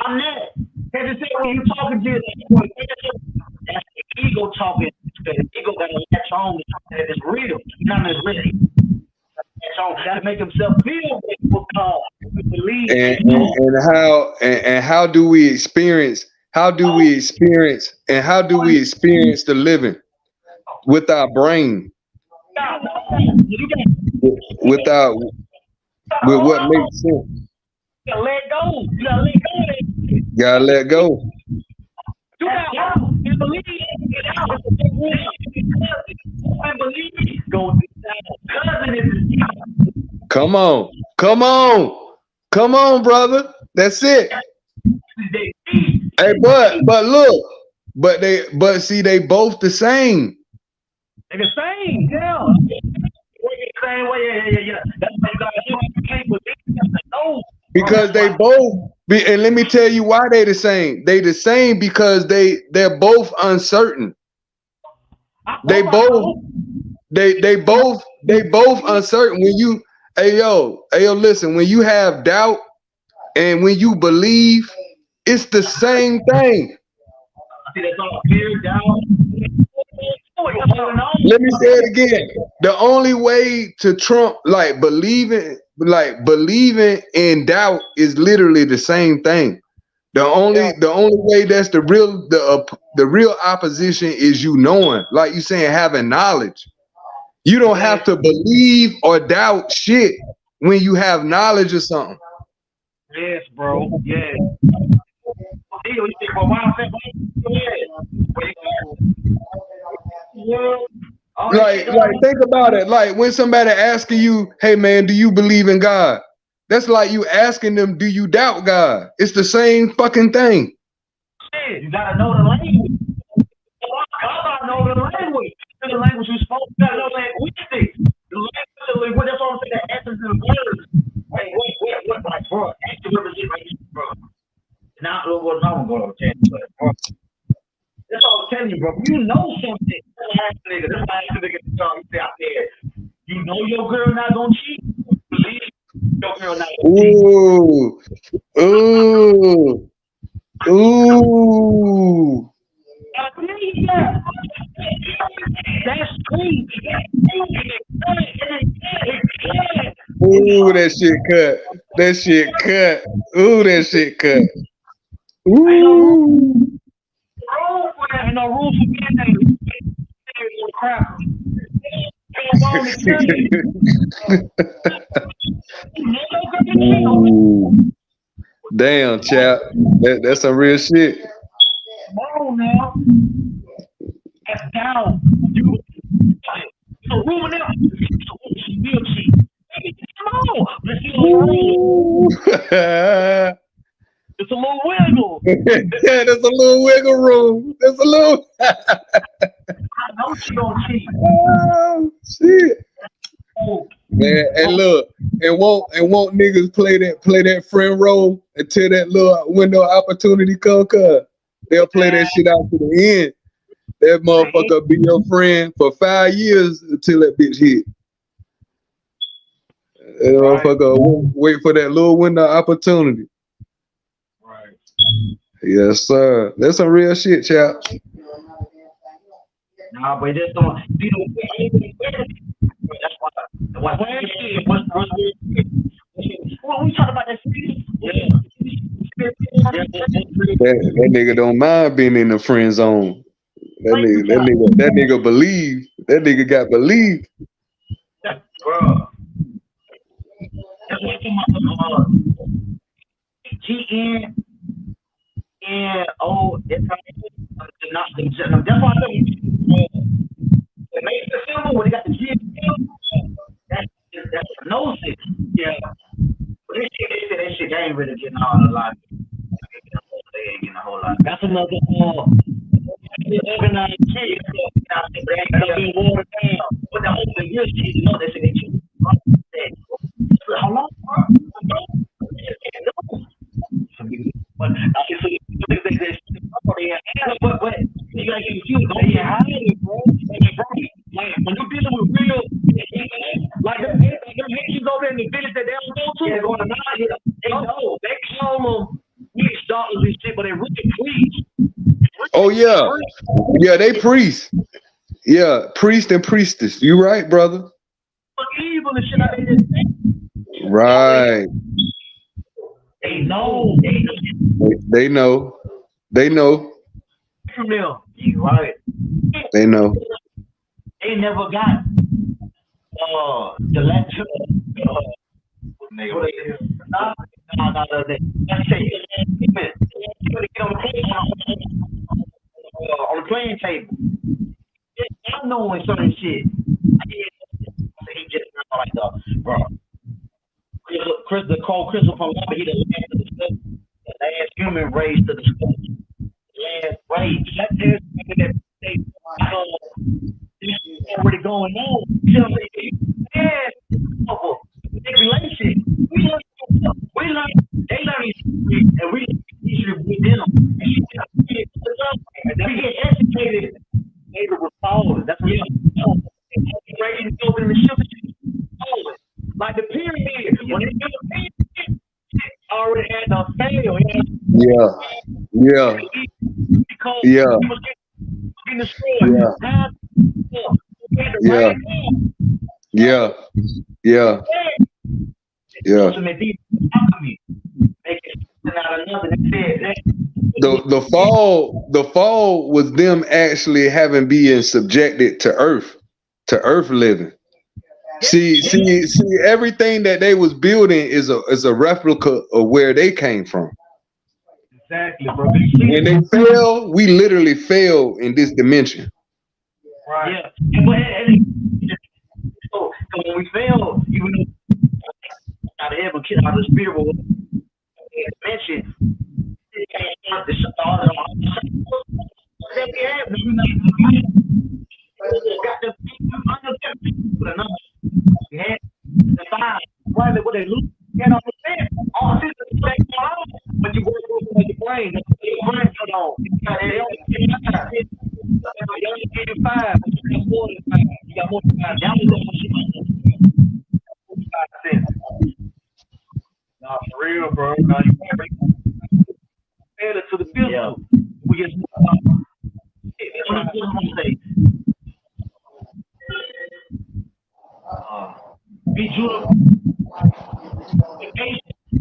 I'm that. Because when you talking to that's the ego talking. The ego got to latch on to something that is real, not as real. So got to make himself feel believe. And how do we experience the living with our brain? With what makes sense. You gotta let go. You gotta let go. Gotta let go. You gotta believe. Come on, brother. That's it. Hey, but look, but see, they both the same. They're the same, yeah. Same way, yeah. That's why you gotta know. Because they both and let me tell you why they the same. They the same because they're both uncertain. They both uncertain. When you hey yo, listen, when you have doubt and when you believe, it's the same thing. that's all fear, doubt. Let me say it again. The only way to trump believing in doubt is literally the same thing. The only way that's the real opposition is you knowing, like you saying, having knowledge. You don't have to believe or doubt shit when you have knowledge of something. Yes, bro. Yeah. You think, well, why I Like think about it. Like when somebody asking you, "Hey man, do you believe in God?" That's like you asking them, "Do you doubt God?" It's the same fucking thing. You gotta know the language. You gotta know the language. The language you spoke. You gotta know linguistics. The language. That's all I'm saying. The essence of the words. Like what, bro? Actually, represent right here, bro. Not what I'm gonna tell you, but bro. That's all I'm telling you, bro. You know something. Nigga, that's why I asked the nigga to talk out there. You know your girl not gonna cheat. Believe your girl not gonna cheat. Ooh. That's crazy. Ooh, that shit cut. That shit cut. Ooh, that shit cut. Ooh. Ain't no rules for being there. Crap. Ooh. Damn, chap. That's some real shit. Come on now. That's down. So room now. It's a little wiggle. Yeah, there's a little wiggle room. There's a little. I know she gonna cheat. Oh shit. Man, and look, and won't niggas play that friend role until that little window of opportunity come, cuz they'll play that shit out to the end. That motherfucker be your friend for 5 years until that bitch hit. That motherfucker wait for that little window of opportunity. Right. Yes, sir. That's some real shit, chap. Nah, but just don't. That's why. What we talk about that shit? That nigga don't mind being in the friend zone. That nigga believe. That nigga got believe. Bro. That's what GNNO. That's why I said it makes the symbol when they got the G. That's no shit. Yeah. But this shit, they ain't really getting all a lot. They ain't getting a whole lot. That's another organized shit. They ain't being watered down. But the whole thing is, you know, they say they cheat. How long, bro? But you gotta get confused. Don't get high, bro. Like when you're dealing with real, like them Haitians over in the village that they don't go to, they're going to not here. They know. They call them witch doctors and shit, but they really preach. Oh yeah, yeah, they priest. Yeah, priest and priestess. You right, brother. Evil and shit like that. Right. They know. They know. They know. From them. You right. They know. They never got the lecture. No. On the playing table. I know when certain shit. He just like bro. Chris from he the last human race to discover. Last race. Already going on. Manipulation. We learn. They learn and we should be them. We get educated. Able to follow. That's what breaking open the ship. Like the pyramid. When they do the pyramid, already had no fail. Yeah. Yeah. Because Yeah. Yeah. Yeah. Yeah. Yeah. The fall was them actually having being subjected to earth living. See, everything that they was building is a replica of where they came from. Exactly, bro. When they fail, we literally fail in this dimension. Right. Yeah. So when we fail, even though out of heaven, out of the spirit, will mention what they lose, you know what I'm saying? All systems back on, but you work with your brain. Your brain cut on. They only give you 5. They only give you 5. You got more than 5. You got more than 5. That was nah, for real, bro. Nah, you add it to the physical. Yeah. We get be Judah.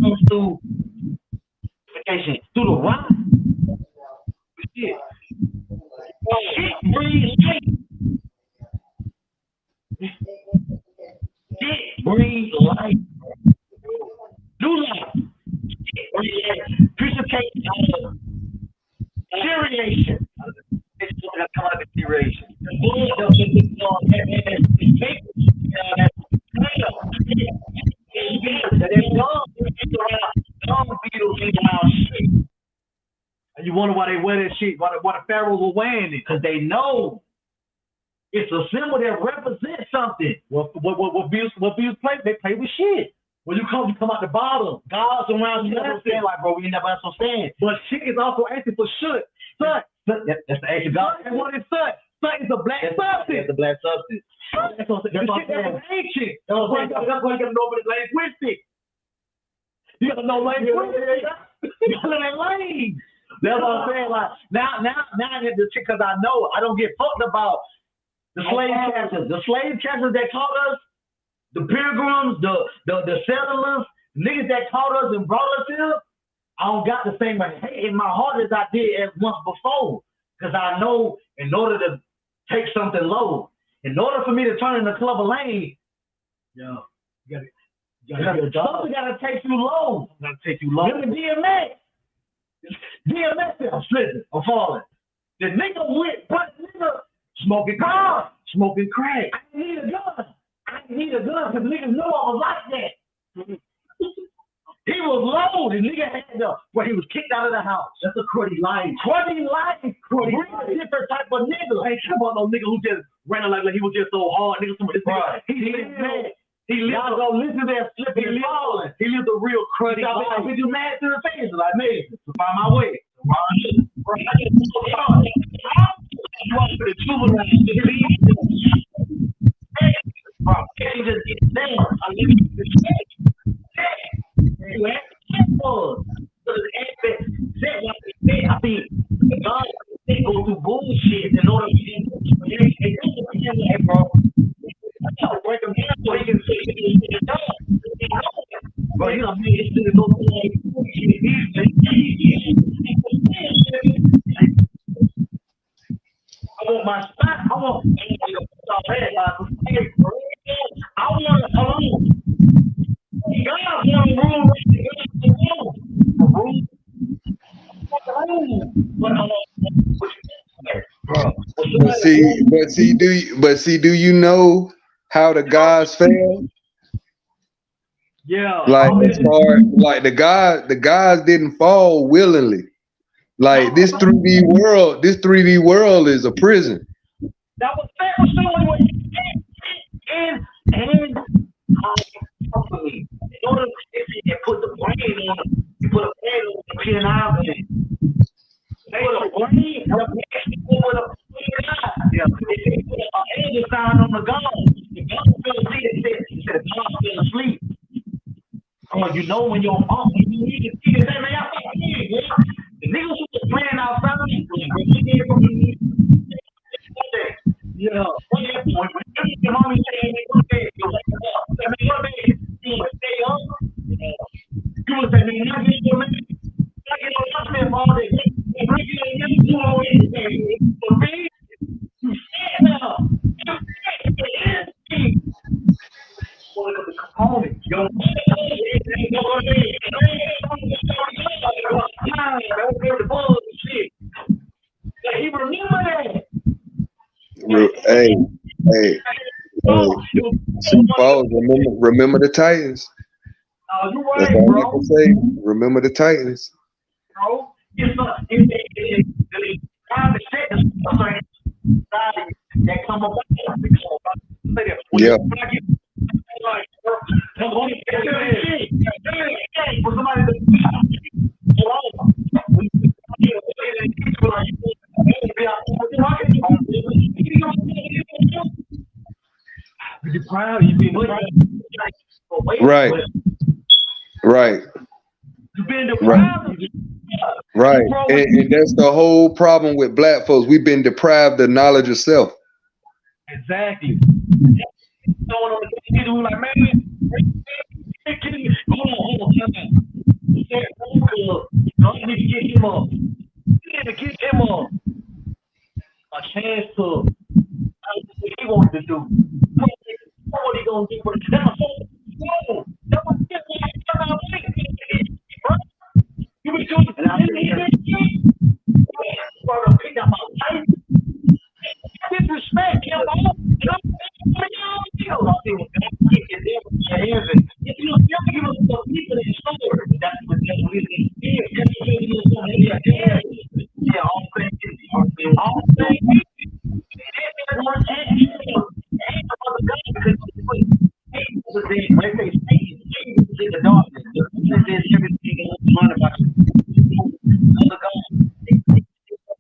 Comes through the rock. Shit. Shit breathes life. Shit breathes life. Do life. Shit breathes life. Purification. Seriation. It's gonna come out of seriation. The blood doesn't get on and you wonder why they wear that shit, why the pharaohs were wearing it, because they know it's a symbol that represents something. What views play? They play with shit. When you come out the bottom, God's around you. Never stand like, bro, we never understand. But shit is also answered for shit. That's the ancient God. And what is sut? Sut is a black substance. That's the black substance. That's what I'm ancient. That's why you gotta know the linguistic. You gotta know linguistic. You gotta know language. That's what I'm saying. Like now I get the shit because I know I don't get fucked about the slave catchers. The slave catchers that taught us, the pilgrims, the settlers, niggas that taught us and brought us here. I don't got the same hate in my heart as I did as once before. Because I know in order to take something low, in order for me to turn in the club of lane, something gotta take you low. Gotta take you low. Remember DMX? DMX said, I'm slipping, I'm falling. The nigga went, but nigga smoking cars, smoking crack. I need a gun. I need a gun because niggas know I was like that. He was low. The nigga had where he was kicked out of the house. That's a cruddy life. Cruddy life. Real different type of nigga. I ain't talking about no nigga who just ran like he was just so hard. Nigga, he lived mad. He lived. Y'all go listen to that slipping and falling. He lived a real cruddy life. I was mad to the face. Like, man, to find my way. Bro, I get so hard. You want to the juvenile. Bro, he just gets down. I live in the state. You have to so the aspect said like they said, I mean, God they go through bullshit in order to get hey, bro. I gotta break them down so he can say it's done. Bro, you know, this nigga go through like bullshit. I want my spot. I want alone. God want to rule. But see, do you know how the gods fell? Yeah. Like as far like the gods didn't fall willingly. Like this 3D world is a prison. That was showing what and company. In order to put the brain on them, you put a brain on the P&I thing. They put a brain on the P&I. Yeah. They put an angel sign on the gun. The gun fell asleep. It said the gun fell asleep. You know when you're when you need to see it, man, y'all the niggas who was playing outside, Yeah. When your mommy saying you would say, you would say, man, I get your man. I get no husband all day. You always say, for me, you stand up. One of the components. Yo, he remember that. Hey, see, Paul, remember the Titans. You're That's right, all bro. I can say. Remember the Titans. Bro, that come up. Yeah. Right. Right. Right. And that's the whole problem with black folks. We've been deprived of knowledge of self. Exactly. Like, man, hold on. I need to get him up. Get him up. A chance to what he wanted to do. What he gonna do? You be doing disrespect him.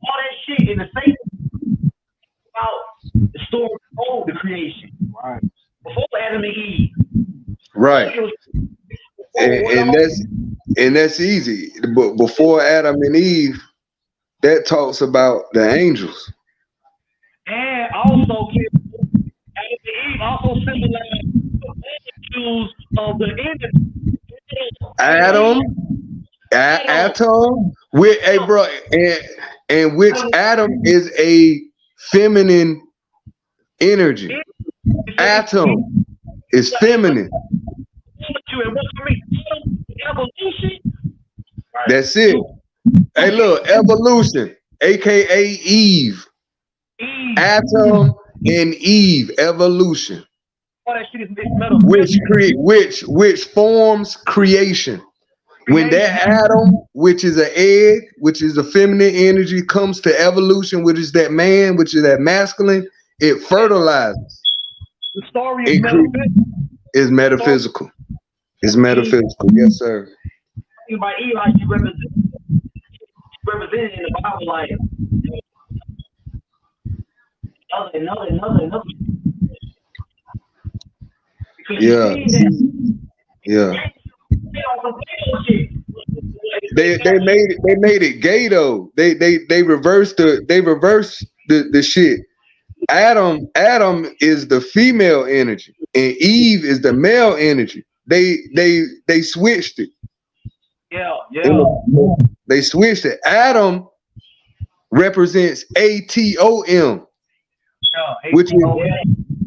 All that shit in the same about the story of the creation. Right. Before Adam and Eve. Right. And that's easy. But before Adam and Eve, that talks about the angels. And also, Adam and Eve also symbolize the angels of the energy. Atom, with bro, and which Adam is a feminine energy. Atom is feminine. That's it. Hey, look, evolution, aka Eve. Atom and Eve, evolution. Which forms creation. When that atom, which is an egg, which is a feminine energy, comes to evolution, which is that man, which is that masculine, it fertilizes. The story is metaphysical. It's metaphysical. Yes, sir. By Eli, she represented in the Bible like another. Yeah. Yeah. They made it gay though. They reversed the shit. Adam is the female energy and Eve is the male energy. They switched it. Yeah. They switched it. Adam represents ATOM, which is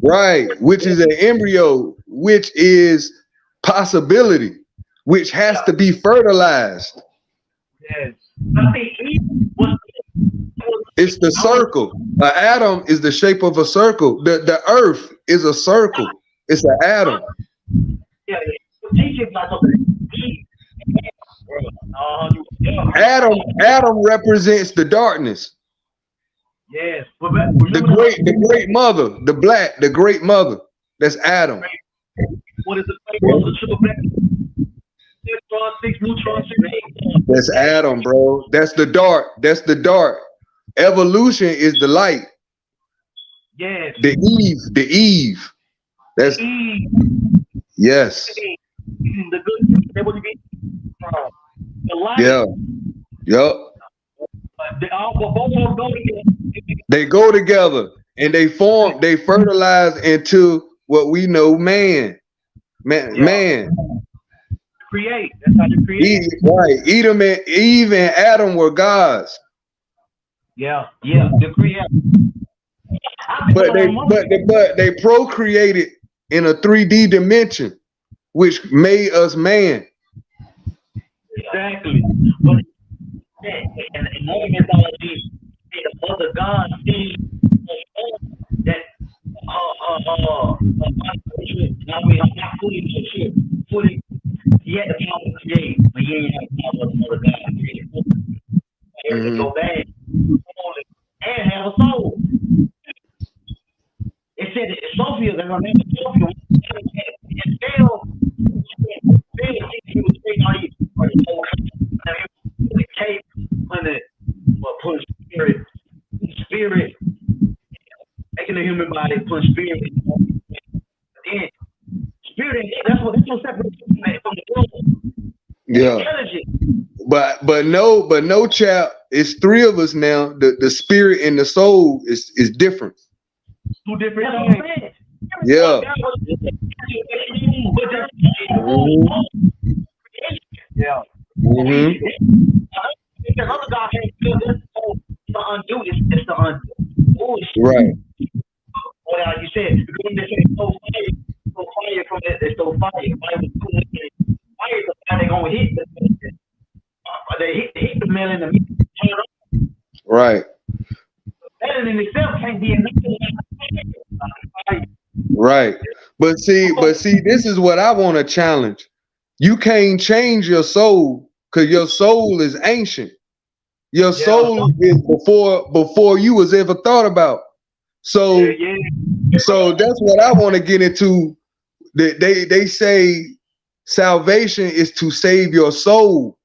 right, which is an embryo, which is possibility, which has to be fertilized. Yes. It's the circle. An atom is the shape of a circle. The earth is a circle. It's an atom. Adam represents the darkness. Yes. The great mother, the great mother. That's Adam. What is it? That's Adam, bro. That's the dark. Evolution is the light. Yes. The Eve. That's Eve. Yes. The good. They would be the light. Yeah. Yup. They all both go together. They go together. and they fertilize into what we know man. Create. That's how you create. Eve and Adam were gods. Yeah, the create. But they procreated in a 3D dimension, which made us man. Exactly. But and other mythology, the other gods see that fully he had the power to create, but he didn't have the power of another god to create. He had to go back and have a soul. It said that Sophia, that her name is Sophia, and still he was taking all these the cape when the put spirit making the human body put spirit in. Spirit, that's what separates from the world. Yeah. But no, chap. It's three of us now. The spirit and the soul is different. Two different things. Yeah. Yeah. Because other God can't do this, to undo it's to undo. Right. Or like you said, because they say so fire from it, it's so fire. Fire was cool. Fire is the fire they gonna hit they hit the mill in the middle. Right. That in itself can't be enough. Right. But see, this is what I want to challenge. You can't change your soul because your soul is ancient. Your soul is before you was ever thought about. So so that's what I want to get into. They say salvation is to save your soul.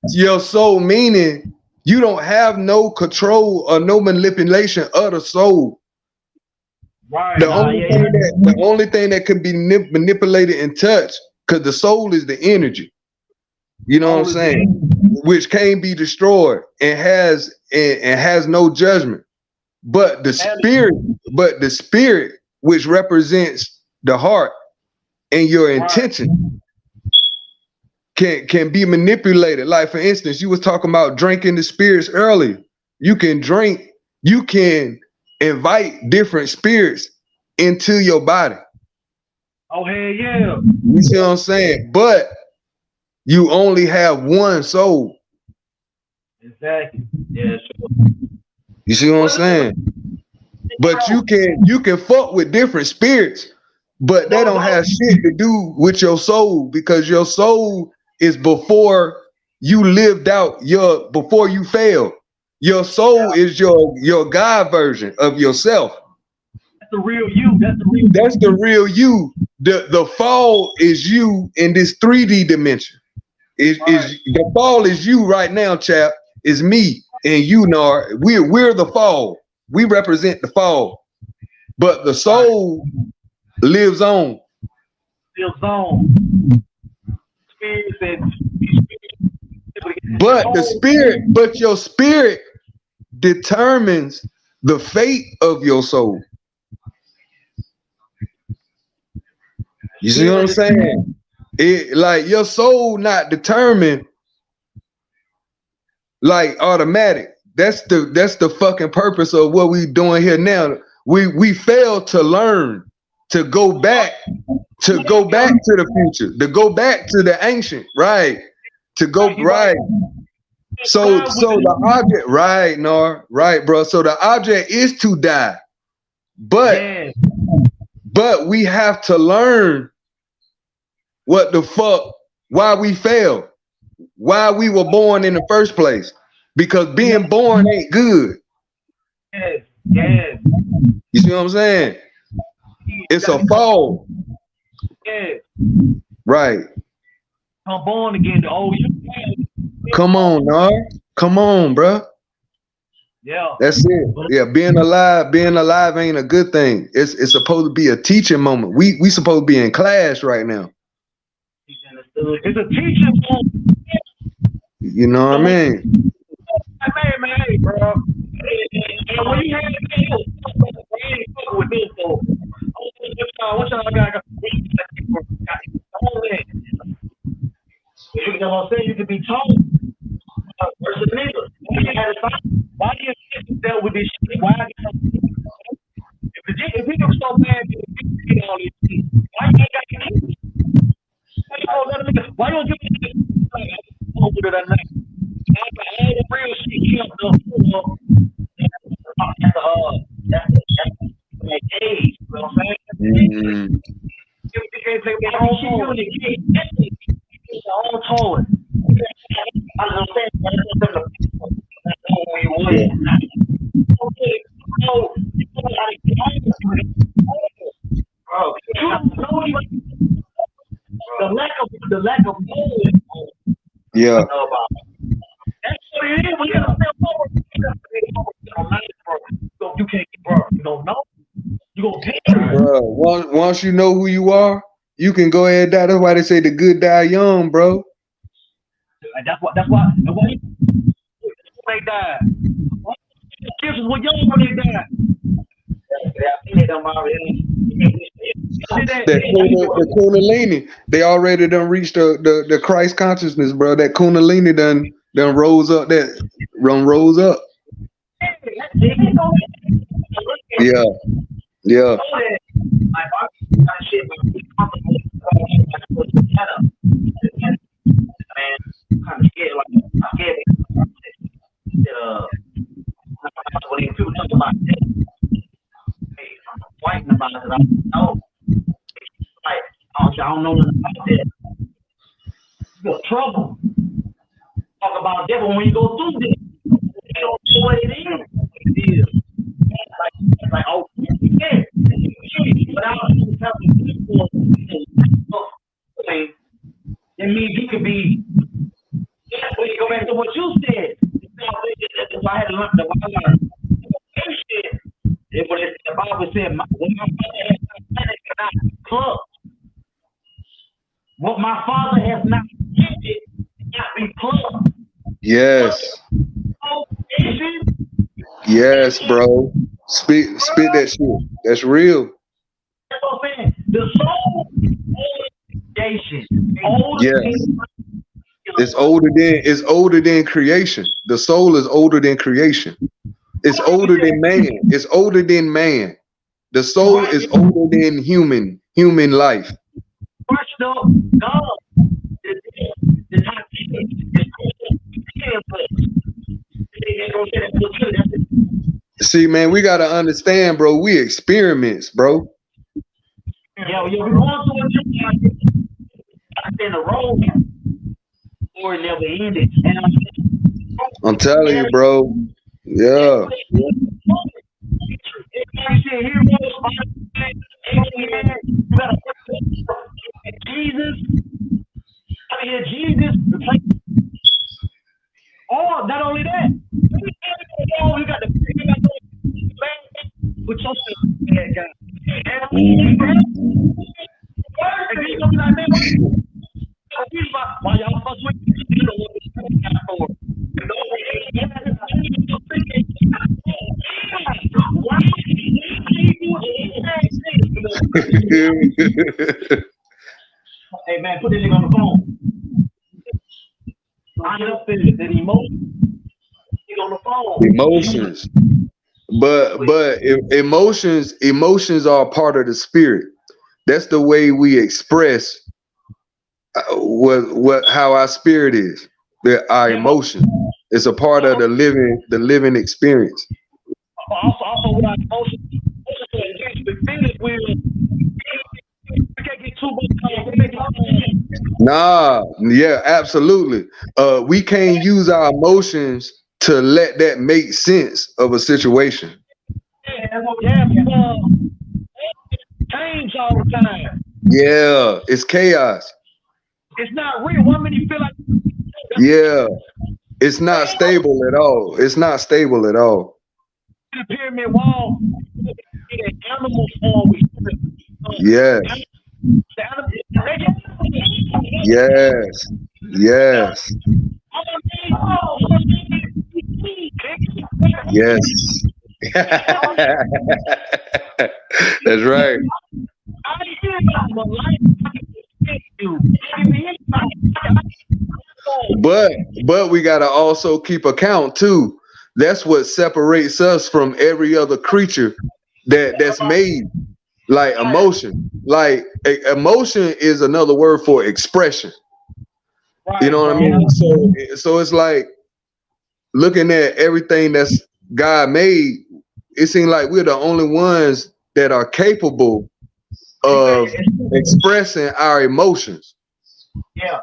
Your soul meaning you don't have no control or no manipulation of the soul. Right. The only thing that can be manipulated and touched, because the soul is the energy. You know what I'm saying? Which can't be destroyed and has no judgment. But the spirit, which represents the heart and your intention, can be manipulated. Like for instance, you was talking about drinking the spirits earlier. You can drink, you can invite different spirits into your body. Oh hell yeah. You see what I'm saying? But you only have one soul. Exactly. Yeah, sure. You see what I'm saying? But you can fuck with different spirits, but they don't have shit to do with your soul, because your soul is before you lived out before you failed. Your soul is your God version of yourself. That's the real you. That's the real you. The fall is you in this 3D dimension. Is the fall is you right now, chap. Is me and you, Nard. We're the fall. We represent the fall. But the soul lives on. But your spirit determines the fate of your soul. You see what I'm saying? It like your soul not determined like automatic. That's the fucking purpose of what we doing here now. We fail to learn to go back to the future, to go back to the ancient, right? To go right. So the object, right, Nar, right, bro. So the object is to die, but we have to learn what the fuck, why we failed, why we were born in the first place, because being born ain't good. Yes. You see what I'm saying? It's a fall. Yes. Right. I'm born again. The old you. Come on, Nar. Come on, bro. Yeah. That's it. Yeah, being alive ain't a good thing. It's supposed to be a teaching moment. We supposed to be in class right now. It's a teaching moment. You know what I mean? Hey, bro. And when you had to pay your fucking with this, so what y'all got? You know what I'm saying? You could be told versus nigga. Why do you dealt with this shit? Why? If he was so bad, you all this shit. Why you ain't got your why you don't give me over to that night? All the real shit kept up. That's that age. You know what I'm saying? You can't play with your own toy. Your own toy. I was saying, the lack of knowledge. Yeah. That's what it is. We gotta step forward. You can't get bro. You don't know. You gonna get bro. Once you know who you are, you can go ahead and die. That's why they say the good die young, bro. That's why they died. Kids were young when they died. The Kundalini, they already done reached the Christ consciousness, bro. That Kundalini done rose up. That rose up. Yeah. Yeah. People talk about fighting about it. I know. Like, I don't know nothing about that. You're trouble. Talk about that, but when you go through this, you don't know what it is. Like, oh, yeah. But I don't have to it means you could be. When you go back to what you said, if I had learned the Bible, the Bible said, when my father has not planted, cannot pluck. What my father has not planted cannot be plucked. Yes. Yes, bro. Spit that shit. That's real. That's what I'm saying. The soul creation. Yes. It's older than creation. The soul is older than creation. It's older than man. It's older than man. The soul is older than human life. First up, God. See, man, we gotta understand, bro. We experiments, bro. Yeah, we want to in the road or it never ended. And I'm telling you, bro. Yeah. Jesus. I mean, Jesus. Oh, not only that. You got the with your bad guy. And then you'll be like, man, why y'all fuss with me? You know what for. Hey man, put this nigga on the phone. I just finished that emotion. On the phone. Emotions. But emotions are part of the spirit. That's the way we express how our spirit is. Our emotion. It's a part of the living experience. Also with our emotions, nah, yeah, absolutely. We can't use our emotions to let that make sense of a situation. Change all the time. Yeah, it's chaos. It's not real. One minute you feel like yeah, it's not stable at all. It's not stable at all. The pyramid wall, animal form. Yes. Yes. Yes. Yes. That's right. But we gotta also keep account too. That's what separates us from every other creature that's made. Like emotion. Like emotion is another word for expression. You know what I mean? So it's like looking at everything that's God made, it seems like we're the only ones that are capable of expressing our emotions. Yeah.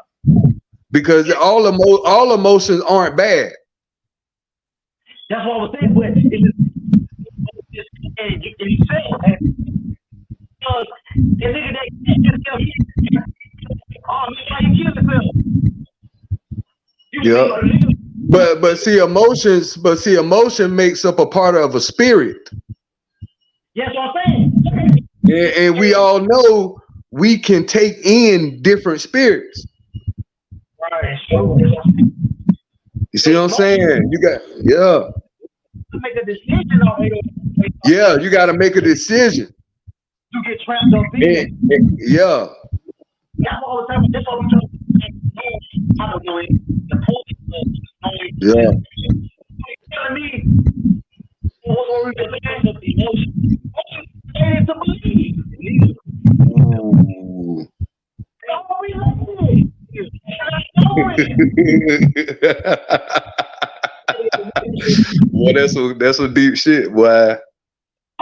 Because all emotions aren't bad. That's what I was saying. But and you say, the nigga that oh, man, you killed yourself. Yeah. But see, emotion makes up a part of a spirit. Yes, what I'm saying. And we all know we can take in different spirits. Right. You see what I'm saying? You got make a decision on it. Yeah, you got to make a decision. You get trapped up in. Yeah. Yeah, all the time. That's what I'm trying to I don't know it. The point is, yeah. Telling me what we're going to of the emotion. And to believe. Well, that's some deep shit, boy.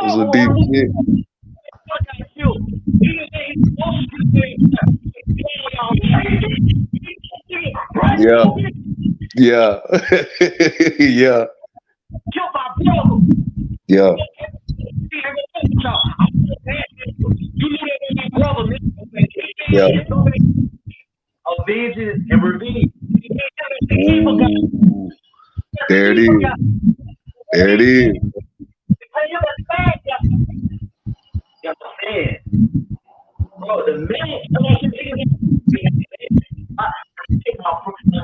That's some deep shit. Yeah. Yeah. Yeah. Yeah. Yeah. Of vengeance and revenge. There it is. There it is. Bro, the man,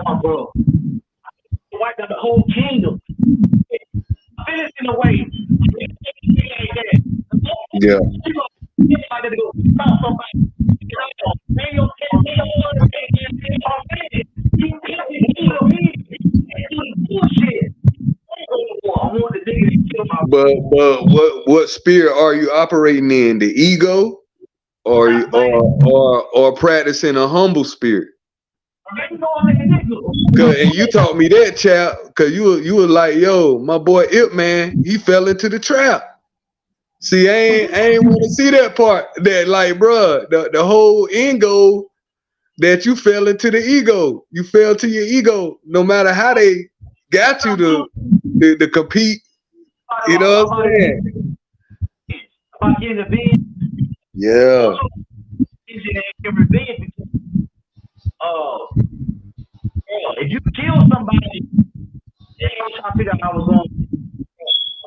my bro. Wipe out the whole kingdom. Finish in a way. Yeah. But what spirit are you operating in? The ego, or practicing a humble spirit? And you taught me that, chap, because you were like, yo, my boy Ip Man, he fell into the trap. See, I ain't want to see that part. That like, bruh, the whole end goal that you fell into the ego. You fell to your ego, no matter how they got you to compete. You know what I'm saying? Yeah. If you kill somebody, then I'm trying to figure out how I was going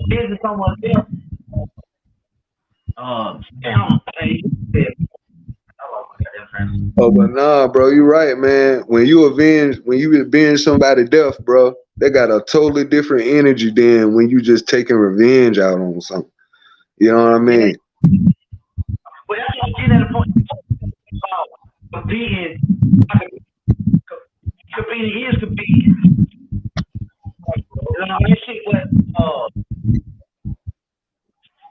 to visit someone else. Oh, but nah, bro, you right, man. When you avenge somebody's death, bro, they got a totally different energy than when you just taking revenge out on something. You know what I mean? But that's what I'm getting at the point about competing. Competing is competing. You know, that shit was,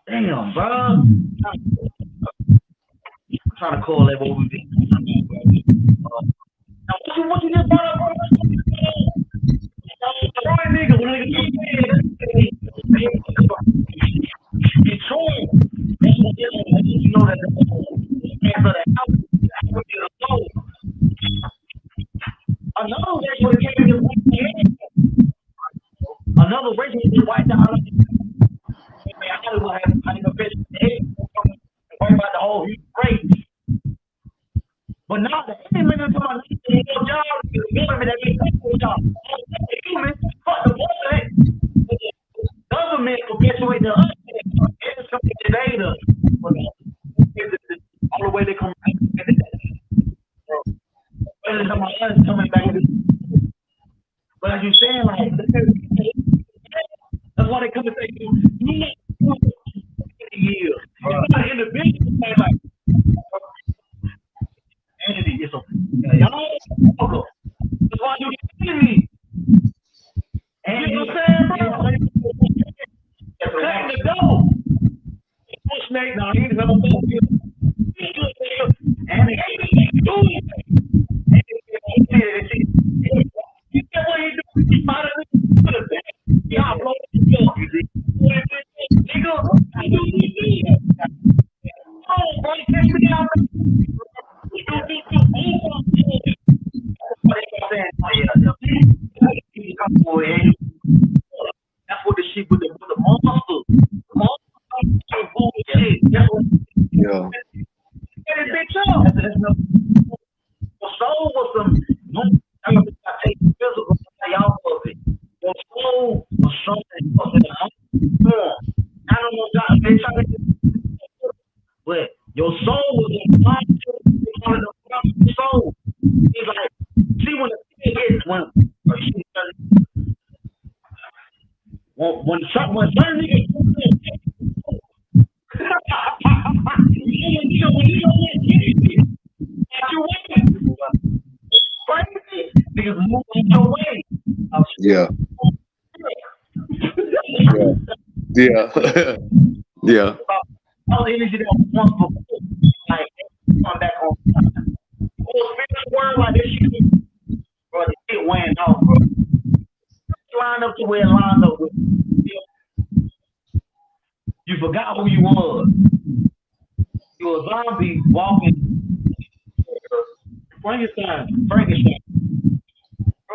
damn, bro. I'm trying to correlate what we did. What you just brought up, bro? Detroit nigga, when nigga Detroit, you know that another race would have came in another race would have wiped out. I would have worried about the whole race. But now the enemy to my job, that human, fuck the government perpetuate the data all the way they come back. Coming back. But as you saying, like, that's why they come and say, you door. Snake, no, he didn't have a phone. And he ain't doing it. You know what he do? He might have been to the back. Y'all blow the door. Nigga, I do this. Oh, boy, catch me out. That's what the shit with the monster. Bullshit. Yeah. Get it bitch up. Your soul was some. I take physical y'all of it. Your soul was something. I don't know, God, bitch. But your soul was a soul. He's like, see when the thing is when certain niggas niggas move your way. Yeah. Yeah. Yeah. All the energy that was once before, like, come back on. Spiritual word like this shit, bro, the shit went off, bro. Line up to where it lined up with. You forgot who you was. You a zombie walking. Frankenstein. Bro,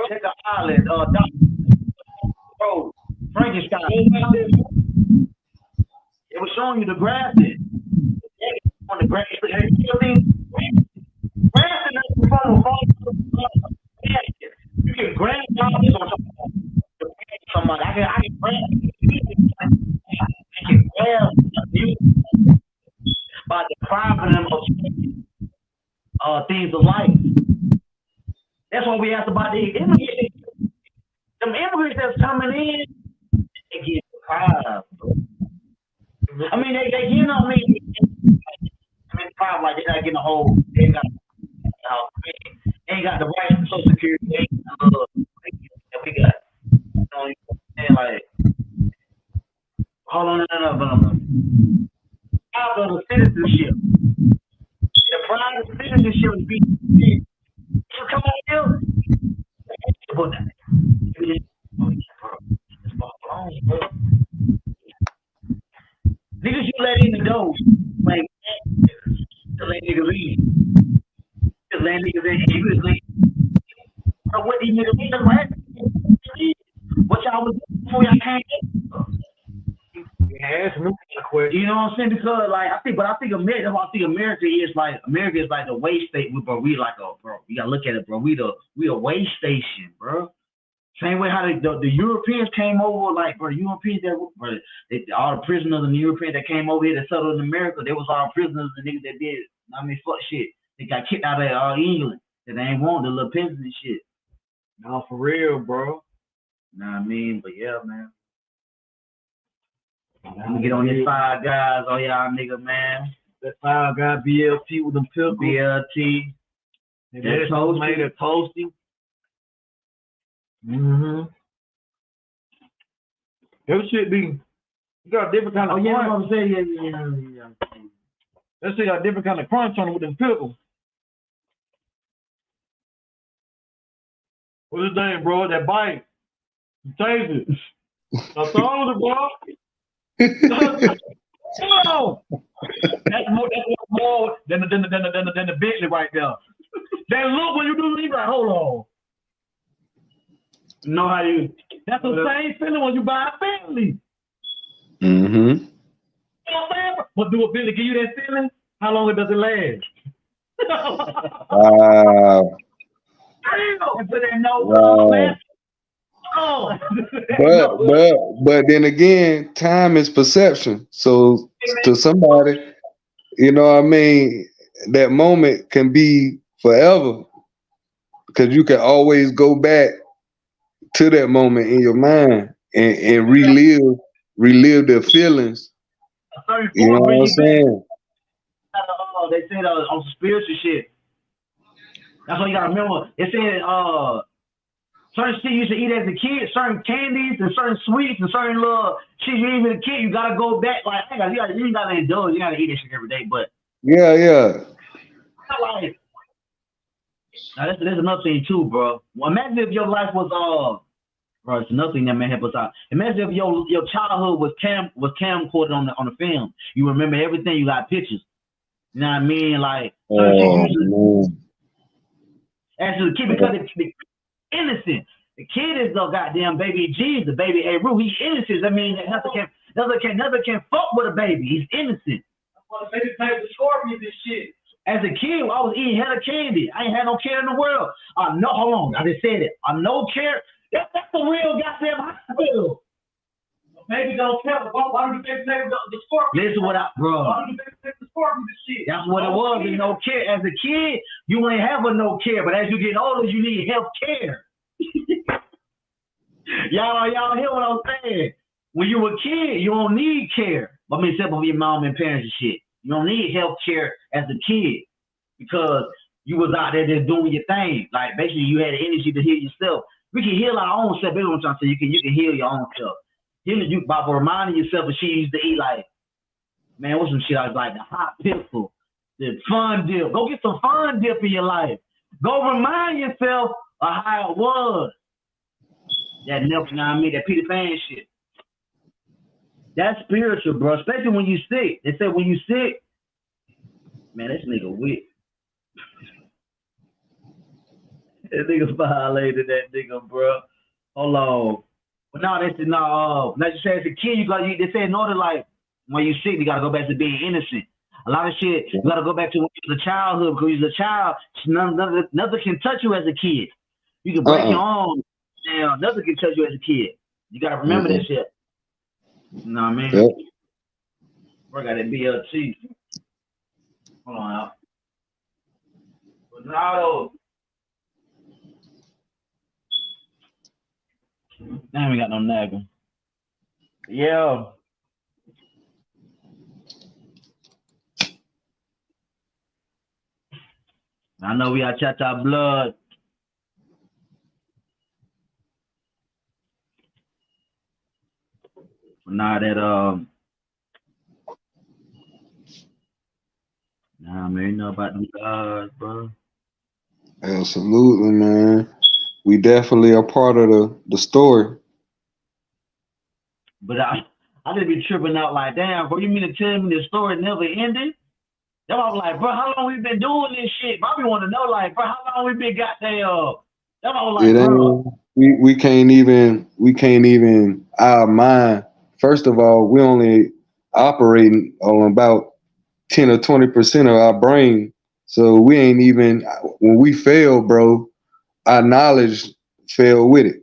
check the island. Bro, Frankenstein. It was showing you the grass. On the grass. You can grab zombies on somebody. I can grab you by depriving them of things of life. That's why we asked about the immigrants. Them immigrants that's coming in, they get deprived. I mean, they you know what I mean? Probably like they're not getting a whole. They ain't got the right Social Security. They ain't got the that we got. You know what I'm saying? Like, hold on, no. Out of the citizenship. The pride of citizenship is being. So come on here. Niggas you let in the door. Like, to let niggas leave. To let niggas in. You just leave. What these niggas mean? What y'all was doing before y'all came? Yeah, it's new question. You know what I'm saying? Because like I think America. That's why I think America is like the waste state. Bro, we like bro. You gotta look at it, bro. We a waste station, bro. Same way how the Europeans came over, like for the Europeans that all the prisoners and the Europeans that came over here that settled in America, they was all prisoners and niggas that did fuck shit. They got kicked out of England. That they ain't want the little peasants and shit. No, for real, bro. Know what I mean? But yeah, man. I'm gonna get on these Five Guys, oh y'all nigga, man. That Five Guy BLT with them pickles. BLT. That toast made a toasty. That shit be. You got a different kind of. Oh yeah, crunch. I'm gonna say yeah. That shit got a different kind of crunch on it with them pickles. What's his name, bro? That bite. You taste it. I told it, bro. No. That's more than the Bentley right there. That look when you do it, you like, hold on. Know how you? That's the same feeling when you buy a Bentley. Mm-hmm. You know what I'm saying? But do a Bentley give you that feeling? How long does it last? Wow. But then again, time is perception. So to somebody, you know what I mean, that moment can be forever because you can always go back to that moment in your mind and relive the feelings. You know what I'm saying? They said on some spiritual shit. That's what you gotta remember. They said Certain shit you used to eat as a kid, certain candies and certain sweets and certain little shit you eat as a kid, you gotta go back. Like, you ain't gotta indulge, you gotta eat that shit every day. But yeah. Like, now there's another thing too, bro. Well, imagine if your life was bro, it's another thing that may help us out. Imagine if your childhood was camcorded on the film. You remember everything. You got pictures. You know what I mean? Like, as a kid, because the innocent. The kid is the goddamn baby Jesus, the baby Aru. He's innocent. That means that nothing can fuck with a baby. He's innocent. That's why the baby played with scorpions and shit. As a kid, I was eating hella candy. I ain't had no care in the world. No, hold on. I just said it. I'm no care. That's the real goddamn hospital. Baby don't care. Why do the baby play with the scorpions? Listen what I, bro. Why do the baby play with the scorpions and shit? That's what it was. There's no care. As a kid, you ain't have a no care. But as you get older, you need health care. y'all hear what I'm saying? When you were a kid, you don't need care. I mean, except for your mom and parents and shit. You don't need health care as a kid because you was out there just doing your thing. Like, basically, you had the energy to heal yourself. We can heal our own self. That's what I'm trying to say. You can heal your own self. Healing you by reminding yourself of shit you used to eat. Like, man, what's some shit I was like? The hot pickle, the fun dip. Go get some fun dip in your life. Go remind yourself of how it was. That milk, you know what I mean? That Peter Pan shit. That's spiritual, bro. Especially when you sick. They say when you sick, man, this nigga weak. That nigga violated that nigga, bro. Hold on. But no, that's no. Like you said, as a kid, they say in order, like when you sick, you gotta go back to being innocent. A lot of shit, you gotta go back to when you was a childhood because you was a child. Nothing can touch you as a kid. You can break your arm. Now, nothing can touch you as a kid. You gotta remember that shit. You know what I mean? Yep. I got that BLT. Hold on out. Ronaldo. Now we got no nagging. Yeah. I know we got cha-cha blood. Now that nah, man, you know about them guys, bro. Absolutely, man. We definitely are part of the story. But I just be tripping out like, damn, bro, you mean to tell me the story never ended? Then I was like, bro, how long we been doing this shit? Bro, I be want to know, like, bro, how long we been goddamn? Then I was like, bro, we can't even our mind. First of all, we only operating on about 10 or 20% of our brain. So we ain't even, when we fail, bro, our knowledge fell with it.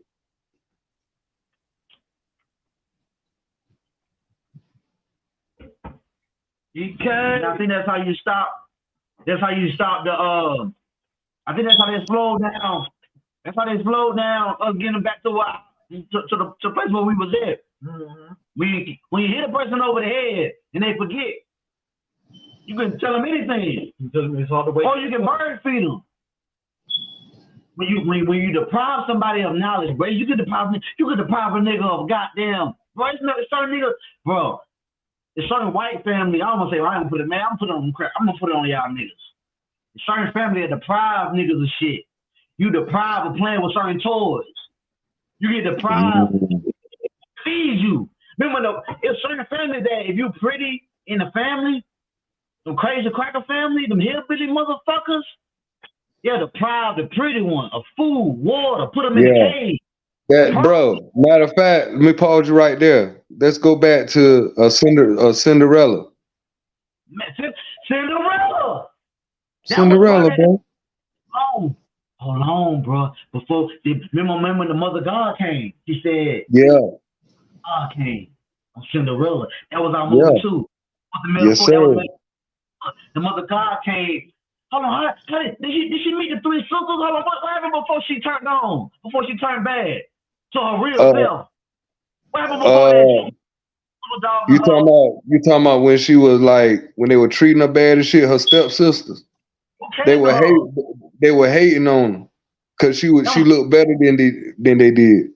You can. I think that's how you stop. That's how you stop the. I think that's how they slow down. That's how they slow down. Getting back to the place where we was at. Mm-hmm. When you hit a person over the head and they forget, you can tell them anything. Or you can bird feed them. When you deprive somebody of knowledge, bro, you can deprive a nigga of goddamn, bro. It's certain niggas, bro. It's certain white family. I almost say, well, I'm gonna put it, man. I'm gonna put it on y'all niggas. It's certain family that deprive niggas of shit. You deprive of playing with certain toys. You get deprived. Feed you. Remember, it's certain family that if you pretty in the family, some crazy cracker family, them hillbilly motherfuckers, yeah, deprive the pretty one of food, water, put them in the cage. That, bro, matter of fact, let me pause you right there. Let's go back to Cinderella. Cinderella, bro. Hold on, bro. Remember when the mother God came? He said, yeah. God came on Cinderella. That was our movie too. Yes, sir. The mother God came. Hold on, did she meet the three sisters? Hold on, what happened before she turned on? Before she turned bad to her real self? What happened before that? You talking about when she was like, when they were treating her bad and shit, her stepsisters. Okay, they were hating on her Cause she looked better than they did.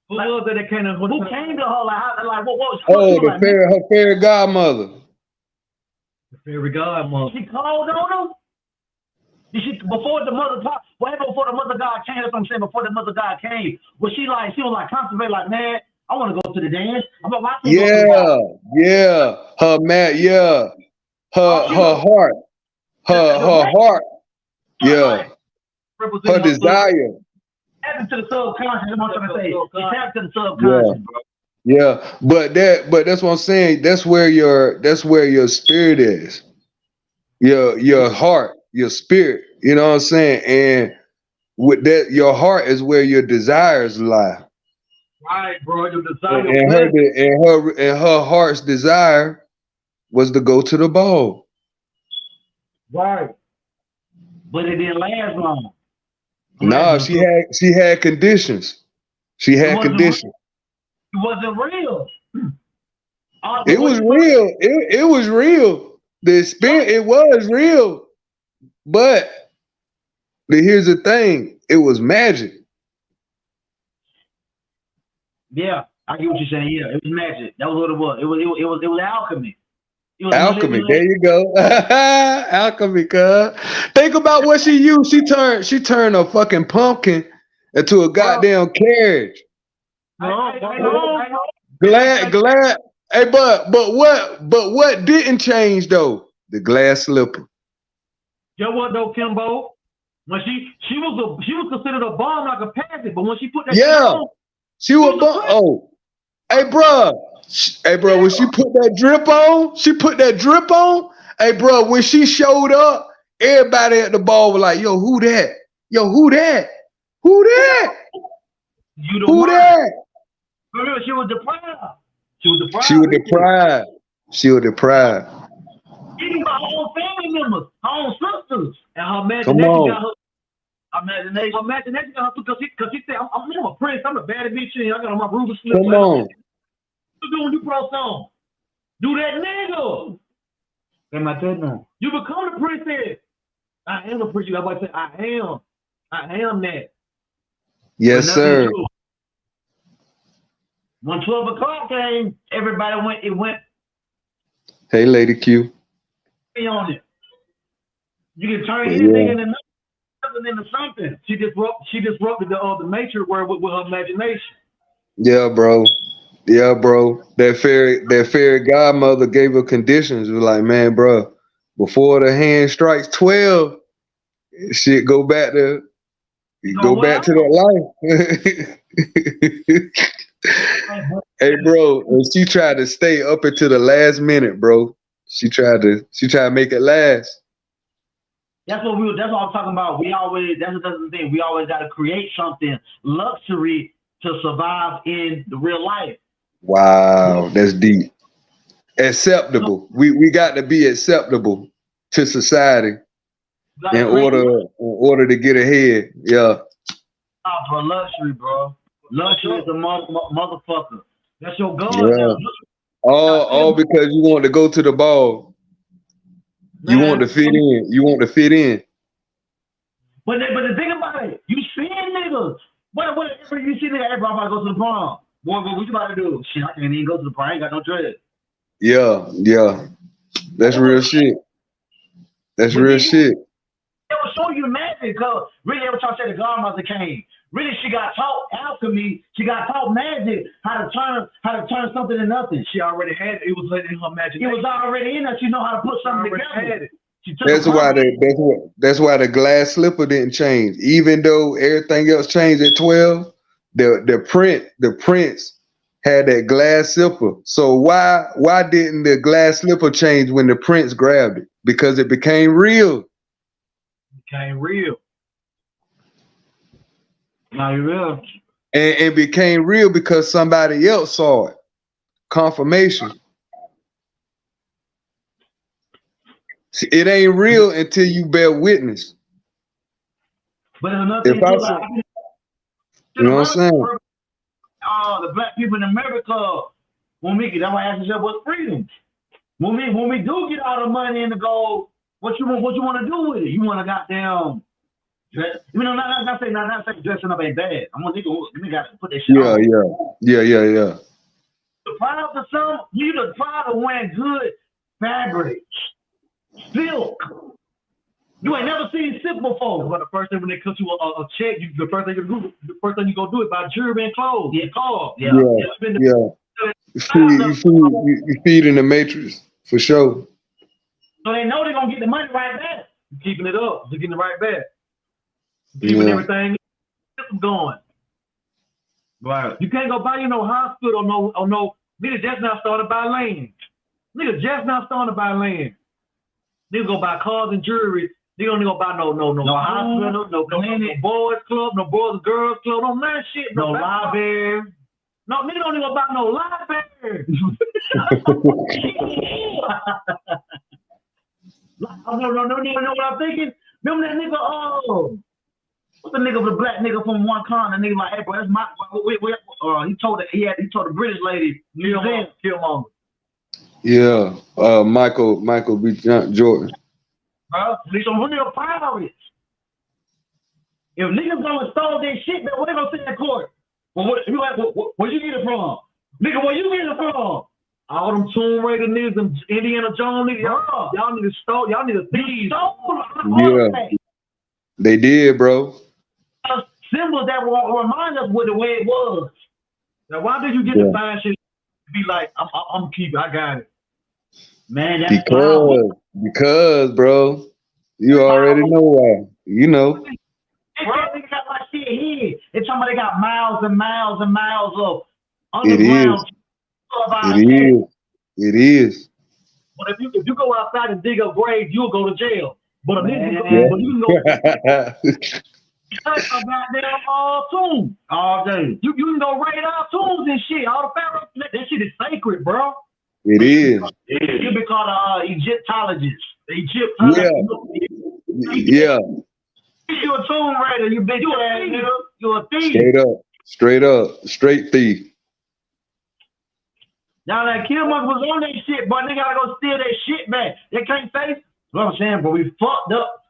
Who was it that came to her? Who came to her? Like what was her fairy godmother. The fairy godmother. She called on him? Did she before the mother talk? Before the mother god came? That's what I'm saying. Before the mother god came, was she was concentrating like, man, I want to go to the dance. I'm about to yeah. Her heart. Her heart. Yeah. Her desire. Tapping to the subconscious. That's what I'm trying to say. It tapped to the subconscious, bro. Yeah, but that's what I'm saying. That's where your spirit is. Your heart, your spirit. You know what I'm saying? And with that, your heart is where your desires lie. Right, bro. Your desire. And her heart's desire was to go to the ball. Right. But it didn't last long. No, she had conditions. She had conditions. It wasn't real. It was real. It was real. The experience, it was real. But here's the thing. It was magic. Yeah, I get what you're saying. Yeah, it was magic. That was what it was. It was alchemy. Alchemy. There you go. Alchemy, cuz. Think about what she used. She turned a fucking pumpkin into a goddamn carriage. Glad. Hey, but what didn't change though? The glass slipper. You know what though, Kimbo? When she was considered a bomb like a passive, but when she put that shit on, she was bomb. Oh, hey, bro, when she put that drip on, hey, bro, when she showed up, everybody at the ball was like, yo, who that? Who that? Who that? Remember, she was deprived. She was deprived. Even her own family members, her own sisters, and her imagination got her. Her imagination got her because she said, I'm a prince. I'm a bad bitch. I got on my Ruby slip. Come on. You do when you pro song. Do that, nigga. Am I telling you? You become the princess. I am the princess. I'm about to say, I am that. Yes, sir. When 12 o'clock came, everybody went. Hey, Lady Q. On it. You can turn anything into something. She disrupted the matrix word with her imagination. Yeah, bro. That fairy godmother gave her conditions. It was like, man, bro, before the hand strikes 12, shit go back to that life. Hey, bro, and she tried to stay up until the last minute, bro. She tried to make it last. That's what I'm talking about. That's the thing. We always got to create something luxury to survive in the real life. Wow, that's deep. Acceptable. We got to be acceptable to society in order to get ahead. Yeah. For luxury, bro. Luxury is a motherfucker. That's your goal. Yeah. All because you want to go to the ball. Man. You want to fit in. But the thing about it, you seeing niggas. What you see nigga, everybody about to go to the prom. Boy, what you about to do? Shit, I can't even go to the prom. I ain't got no dread. Yeah. That's real shit. It will show you magic, because really every time I say the godmother came, really she got taught alchemy, she got taught magic, how to turn something into nothing. She already had it. It was in her imagination. It was already in her. She know how to put something together. That's why the glass slipper didn't change. Even though everything else changed at 12, the prince had that glass slipper. So why didn't the glass slipper change when the prince grabbed it? Because it became real. Now you real. And it became real because somebody else saw it. Confirmation. See, it ain't real until you bear witness. But another thing, you know what I'm saying? The black people in America, that's why I asked yourself what's freedom. When we do get all the money in the gold, what you want to do with it? You want to goddamn You know, not saying dressing up ain't bad. I'm gonna nigga gotta put that shit on. Yeah. The proud of some, you the proud of wearing good fabric, silk. You ain't never seen silk before. But the first thing when they cut you a check, the first thing you go do is buy jewelry and clothes. Yeah, clothes. Yeah. You feed in the matrix for sure. So they know they're gonna get the money right back. You're keeping it up, you're getting it right back. Keeping everything going. Right. You can't go buy no hospital or no nigga just now starting to buy land. Nigga just now starting to buy land. Nigga go buy cars and jewelry. They don't go buy no hospital, no boys club, no boys and girls club, no that shit, no library. No, nigga don't even buy no library. No, you know what I'm thinking? Remember that nigga, what's the nigga, the black nigga from one corner? Nigga like, hey, bro, that's my. He told the British lady, Killmonger. Yeah, Michael B. Jordan. Bro, so who nigga proud of it? If niggas gonna install their shit, man, what they gonna say in court? Well, where you get it from? Nigga, where you get it from? All them Tomb Raider niggas and Indiana Jones niggas, y'all need to stole, y'all need to thieve. Yeah, they did, bro. Symbols that will remind us what the way it was. Now, why did you get the fine shit to be like, I'm keeping, I got it. Man, that's because, bro, you already know why. You know. Bro, they got my shit here. It's somebody got miles and miles and miles of underground. It is. But if you go outside and dig up graves, you'll go to jail. But if you can go a goddamn tomb all day. You can go raid our tombs and shit. All the pharaohs, that shit is sacred, bro. It is. You'll be called Egyptologist. Yeah. You a tomb raider, you bitch ass nigga. You a thief. Straight thief. Now that Killmonger was on that shit, but they gotta go steal that shit back. They can't face. What I'm saying, bro, we fucked up.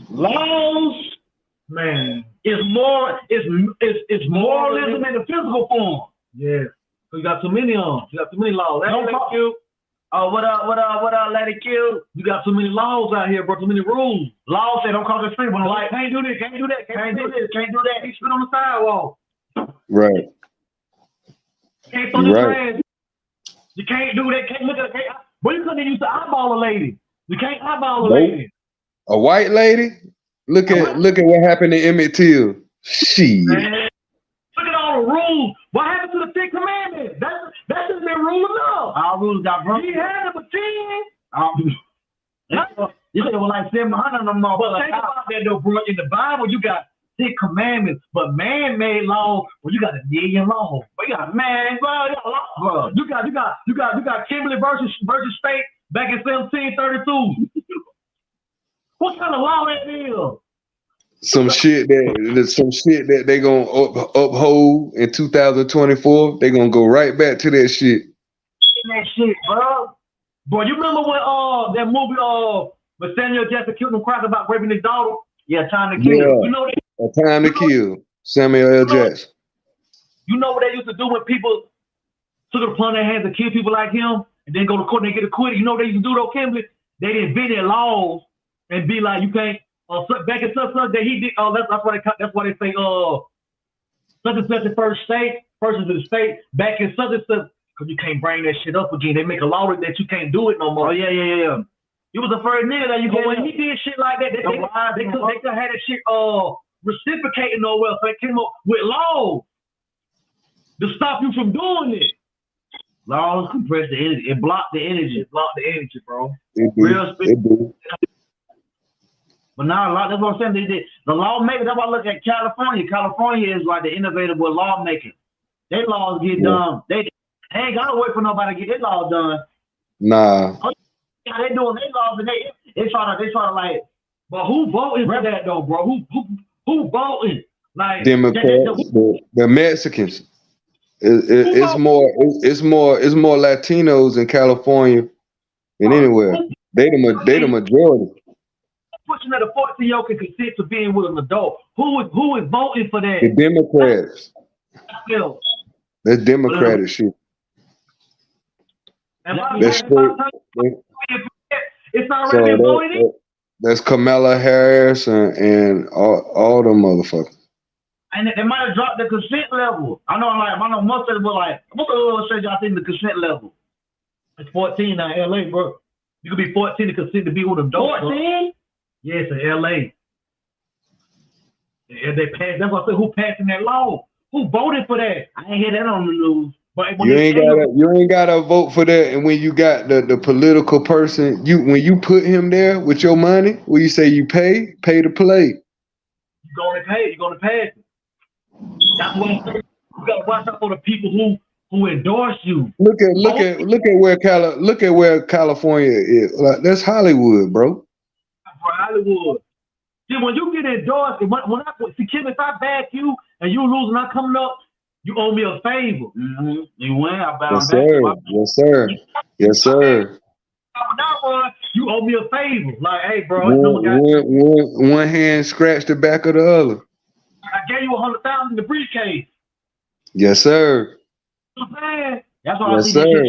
Laws, man, it's moralism in the physical form. Yeah. You got too many on. You got too many laws. Don't talk you. Oh, what up, let it kill. You got too many laws out here, bro. Too many rules. Laws say don't cross the street. When like, can't do this, can't do that, can't do this, can't do that. You spit on the sidewalk. Right. Can't throw this trash. You can't do that. Can't look at it. But you couldn't use to eyeball a lady. You can't eyeball a lady. A white lady? Look at what happened to Emmett Till. Shit. Look at all the rules. What happened to the 10 Commandments? That's just been ruling up. Our rules got broken. He had them for 10. You say, well, like 700 of them more. But think about that, though, bro. In the Bible, you got 10 Commandments, but man-made law. Well, you got a million laws. But you got law. You got Kimberly versus State back in 1732. What kind of law that is? Some shit that they gonna uphold in 2024. They gonna go right back to that shit. That shit, bro. Boy, you remember when that movie when Samuel Jackson killed him, cracked about raping his daughter? Yeah, Time to Kill. Yeah, you know that? A Time to Kill. Samuel L. Jackson. You know what they used to do when people took it upon their hands to kill people like him, and then go to court and they get acquitted? You know what they used to do though, Kimberly? They didn't invent their laws and be like, you can't. Back in such that he did. That's why they say such and such the first to the state. Back in such and such, because you can't bring that shit up again. They make a law that you can't do it no more. Oh yeah. You was the first nigga that you go when he did shit like that. They could have that shit reciprocating nowhere. So they came up with laws to stop you from doing it. Laws compress the energy. It blocked the energy. It blocked the energy, bro. It do. But now, that's what I'm saying. The lawmakers, that's why I look at California. California is like the innovative with lawmaking. Their laws get done. They ain't got to wait for nobody to get their laws done. Nah. Oh, yeah, they doing their laws, and they try to like, but who voting for that though, bro? Who voting? Like Democrats, the Mexicans. It's more Latinos in California than anywhere. They the majority. pushing that a 14-year-old can consent to being with an adult? Who is voting for that? The Democrats. That's Democratic shit. That's it's already been voted in. That's Kamala Harris and all them motherfuckers. And they might have dropped the consent level. I know most of them were like, what y'all think the consent level? It's 14 now in LA, bro. You could be 14 to consent to be with an adult. 14? Yes, in LA. And they passed. That's why I said, who passing that law? Who voted for that? I ain't hear that on the news. But You ain't gotta vote for that. And when you got the political person, when you put him there with your money, when you say you pay to play. You're gonna pass it. That's why you gotta watch out for the people who endorse you. Look at where California is. Like, that's Hollywood, bro. Hollywood. See, when you get endorsed, Kim, if I back you and you lose and I'm coming up, you owe me a favor. Mm-hmm. You win, I bound back. Yes, sir. Yes, sir. You owe me a favor. Like, hey, bro. One hand scratch the back of the other. I gave you $100,000 in the briefcase. Yes, sir. You know what I'm saying? That's why yes, sir.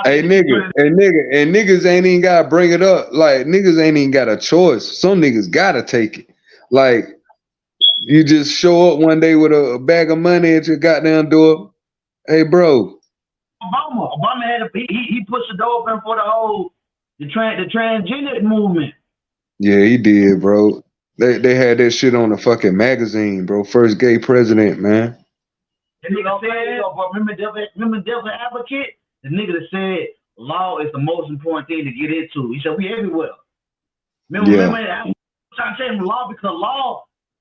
Hey, niggas ain't even gotta bring it up. Like, niggas ain't even got a choice. Some niggas gotta take it. Like, you just show up one day with a bag of money at your goddamn door. Hey, bro. Obama had he pushed the door open for the transgender movement. Yeah, he did, bro. They had that shit on the fucking magazine, bro. First gay president, man. The nigga said, remember Devil Advocate? The nigga that said law is the most important thing to get into. He said we everywhere. Remember I'm trying to tell him law because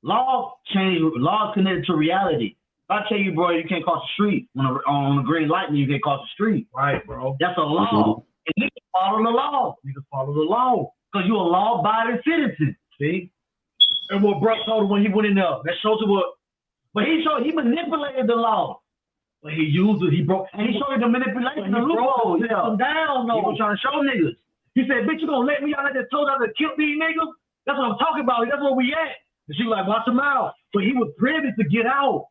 law connected to reality. If I tell you, bro, you can't cross the street on a green light, and you can't cross the street. Right, bro. That's a law. And niggas follow the law. Because you're a law-abiding citizen. See? And what Brock told him when he went in there, that shows you what. But he manipulated the law. But he used it, he broke. And he showed you the manipulation, the loophole. He took them down, though. He was trying to show niggas. He said, bitch, you gonna let me out of that told us to kill these niggas? That's what I'm talking about. That's where we at. And she was like, watch him out. But he was privy to get out.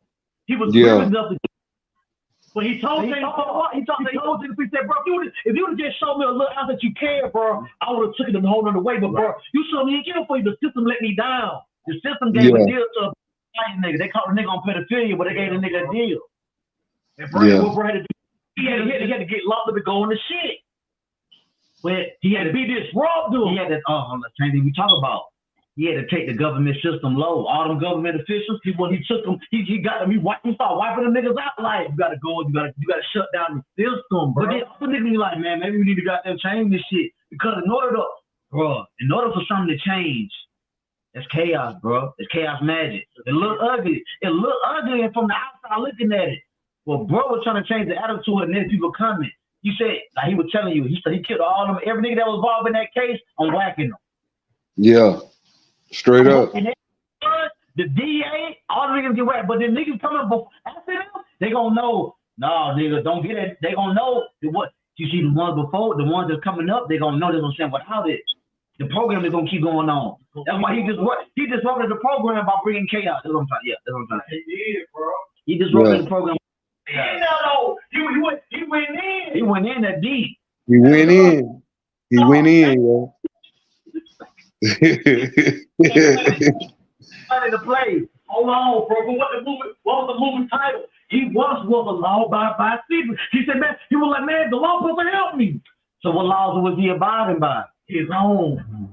He was privy enough to get out. But he told him, he said, bro, if you would have just showed me a little out that you care, bro, I would have took it a whole other way. But, bro, you showed me he killed for you. The system let me down. The system gave a deal to a nigga. They caught a nigga on pedophilia, but they gave the nigga a deal. And bro, what bro had to do, he had to get locked up and go on the shit. But he had to be disruptive. He had to, the same thing we talk about. He had to take the government system low. All them government officials, when he took them, he got them, he started wiping them niggas out like, you gotta go, you gotta shut down the system, bro. But then other niggas be like, man, maybe we need to goddamn change this shit. Because in order for something to change, that's chaos, bro. It's chaos magic. It look ugly. It look ugly from the outside looking at it. Well, bro was trying to change the attitude and then people coming. You said, like he was telling you, he said he killed all them, every nigga that was involved in that case, I'm whacking them. Yeah. Straight up. And the DA, all the niggas get whacked, but the niggas coming after them, they gonna know, nah, nigga, don't get it. They gonna know what you see the ones before, the ones that's coming up, they gonna know they're gonna stand without it. The program is gonna keep going on. That's why he disrupted the program by bringing chaos. That's what I'm trying. Yeah, that's what I'm trying. He did, bro. He disrupted the program. Yeah, no, he went in. He went in that deep. He went in, yo. Money to play. Hold on, bro. What was the movie title? He was a law by people. He said, man, he was like, man, the law supposed to help me. So what laws was he abiding by? His own.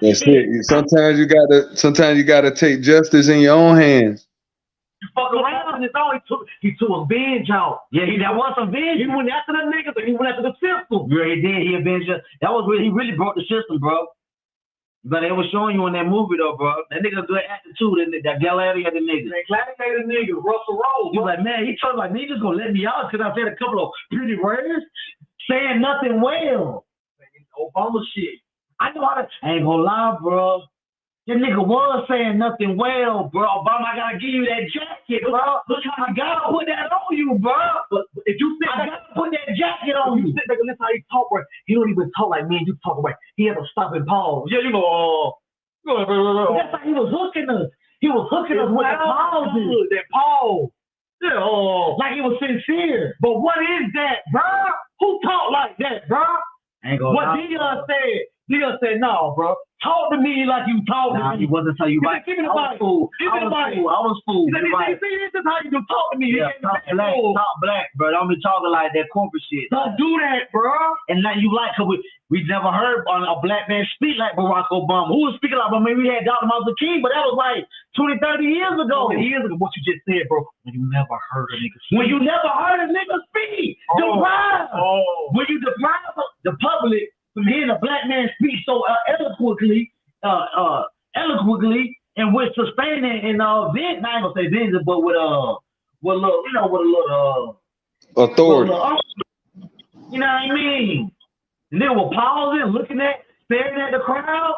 That's it. Sometimes you gotta take justice in your own hands. You fucked around and it's all he took a binge out. Yeah, that was some binge. He went after the niggas and he went after the system. Yeah, he did. He avenged us. That was he really broke the system, bro. But they was showing you in that movie though, bro. That nigga good actor too. That gladiator nigga. That gladiator nigga, Russell Rose. He was like, man, he told me like, man, he just gonna let me out because I said a couple of pretty words, saying nothing well. Obama shit. I know how to. I ain't gonna lie, bro. That nigga was saying nothing well, bro. Obama, I gotta give you that jacket, bro. Look how I gotta put that on you, bro. But if you think I gotta put that jacket on you, sit back and listen how he talk, bro. He don't even talk like me and you talk, right? He has a stop and pause. Yeah, you know, That's how he was hooking us. He was hooking us with the pauses. That pause. Yeah, like he was sincere. But what is that, bro? Who talk like that, bro? What Dion said, no, bro. Talk to me like you talk to me. He wasn't telling you right. Give me the mic. I was fool. This is how you talk to me. Yeah, talk black, bro. Don't be talking like that corporate shit. Don't do that, bro. And now you like, cause we never heard a black man speak like Barack Obama. Who was speaking like Obama? Maybe we had Dr. Martin Luther King, but that was like 20, 30 years ago. 20 years ago, what you just said, bro. When you never heard a nigga speak. When you never heard a nigga speak. Deprive. When you deprive the public from hearing a black man speak so eloquently, and with sustaining and vent, I ain't gonna say vengeance, but with a little authority. You know what I mean? And they were pausing, looking at, staring at the crowd.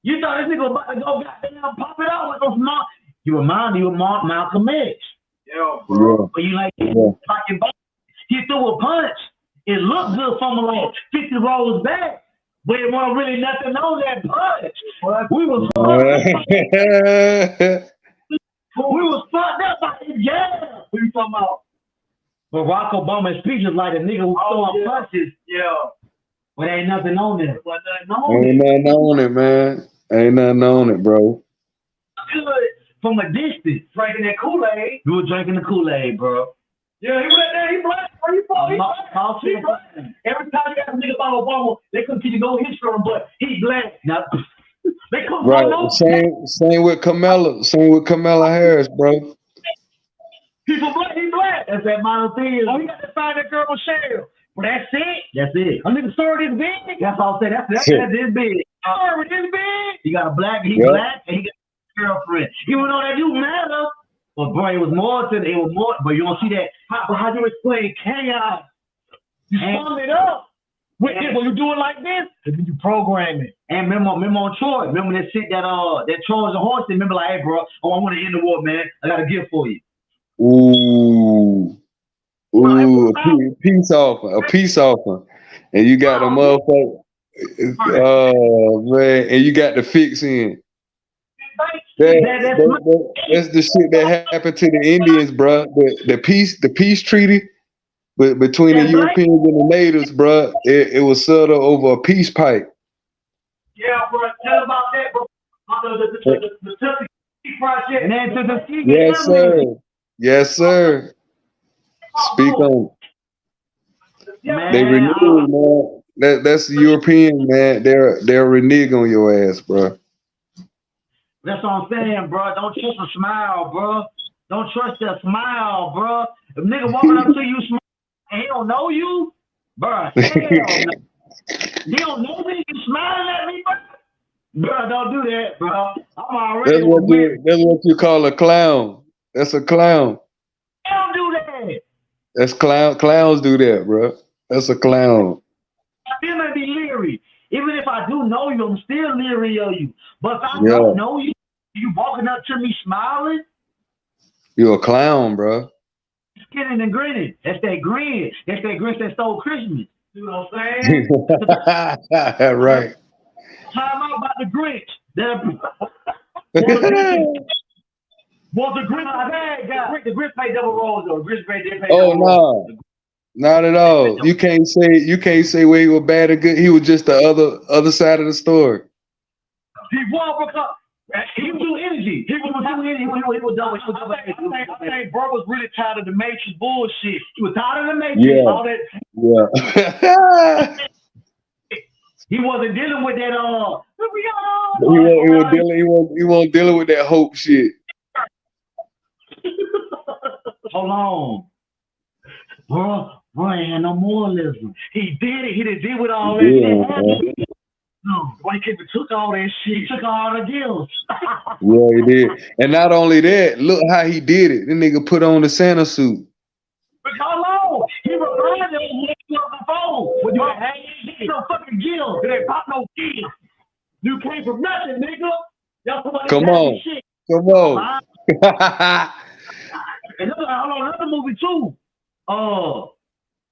You thought this nigga was about to go goddamn pop it out with those small. You remind you of Malcolm X. Yeah, bro. But you like fucking he threw a punch. It looked good from like 50 rows back. But it wasn't really nothing on that punch. We was fucked up by his jab. What you talking about? Barack Obama's speech is like a nigga who throwing punches. Yeah. But ain't nothing on there. Ain't nothing on it, man. Ain't nothing on it, bro. Good from a distance. Drinking that Kool-Aid. You were drinking the Kool-Aid, bro. Yeah, he went there, he black, bro. He black. Every time you got a nigga about Obama, they couldn't teach you no history on him, but he black. Now, they couldn't right. Same with Kamala. Same with Kamala Harris, bro. People black, he black. That's that monotheism. Oh, he got to find that girl Michelle. But that's it. That's it. A nigga story this big. That's all I said. That's this big. Story this big. He got a black, black, and he got a girlfriend. Even though that do matter. But bro, it was more, but you don't see that. How do you explain chaos? You sum it up. When you do it like this, and then you program it. And remember on Troy. Remember that shit that Troy's a horse. Remember like, hey bro, I want to end the war, man. I got a gift for you. Ooh, a peace offer, and you got a motherfucker. Man, and you got the fix in. That's the shit that happened to the Indians, bro. The peace treaty between the Europeans and the natives, bro. It was settled over a peace pipe. Yeah, bro. Tell about that, bro. The project. Yes, sir. Yes, sir. Speak on. Man, they renege, man. That's the European, man. They'll renege on your ass, bro. That's what I'm saying, bro. Don't trust a smile, bro. Don't trust that smile, bro. If nigga walking up to you smile and he don't know you, bro, hell no. He don't know me, you smiling at me, bro. Bro, don't do that, bro. I'm already That's what you call a clown. That's a clown. Don't do that. That's clowns do that, bro. That's a clown. I still may be leery. Even if I do know you, I'm still leery of you. But if I don't know you, you walking up to me smiling? You're a clown, bro. Skinning and grinning. That's that grin. That's that Grinch that stole Christmas. You know what I'm saying? Right. Time out about the Grinch. Was the Grinch a bad guy? The Grinch played double roles though. Grinch didn't play double roles. No. Not at all. You can't say where he was bad or good. He was just the other side of the story. He won because he was doing energy. He was doing energy. He was double. I think bro was really tired of the Matrix bullshit. He was tired of the Matrix. Yeah. All that. Yeah. He wasn't dealing with that. He wasn't dealing with that hope shit. Hold on. Bro ain't had no moralism. He did it. He didn't deal with all that shit. No, White Kid took all that shit. He took all the deals. Yeah, he did. And not only that, look how he did it. The nigga put on the Santa suit. But how long? He reminded him when he was on the phone. When you had no fucking gills. It ain't pop no gills. You came from nothing, nigga. Come on. Shit. Come on. And another movie too.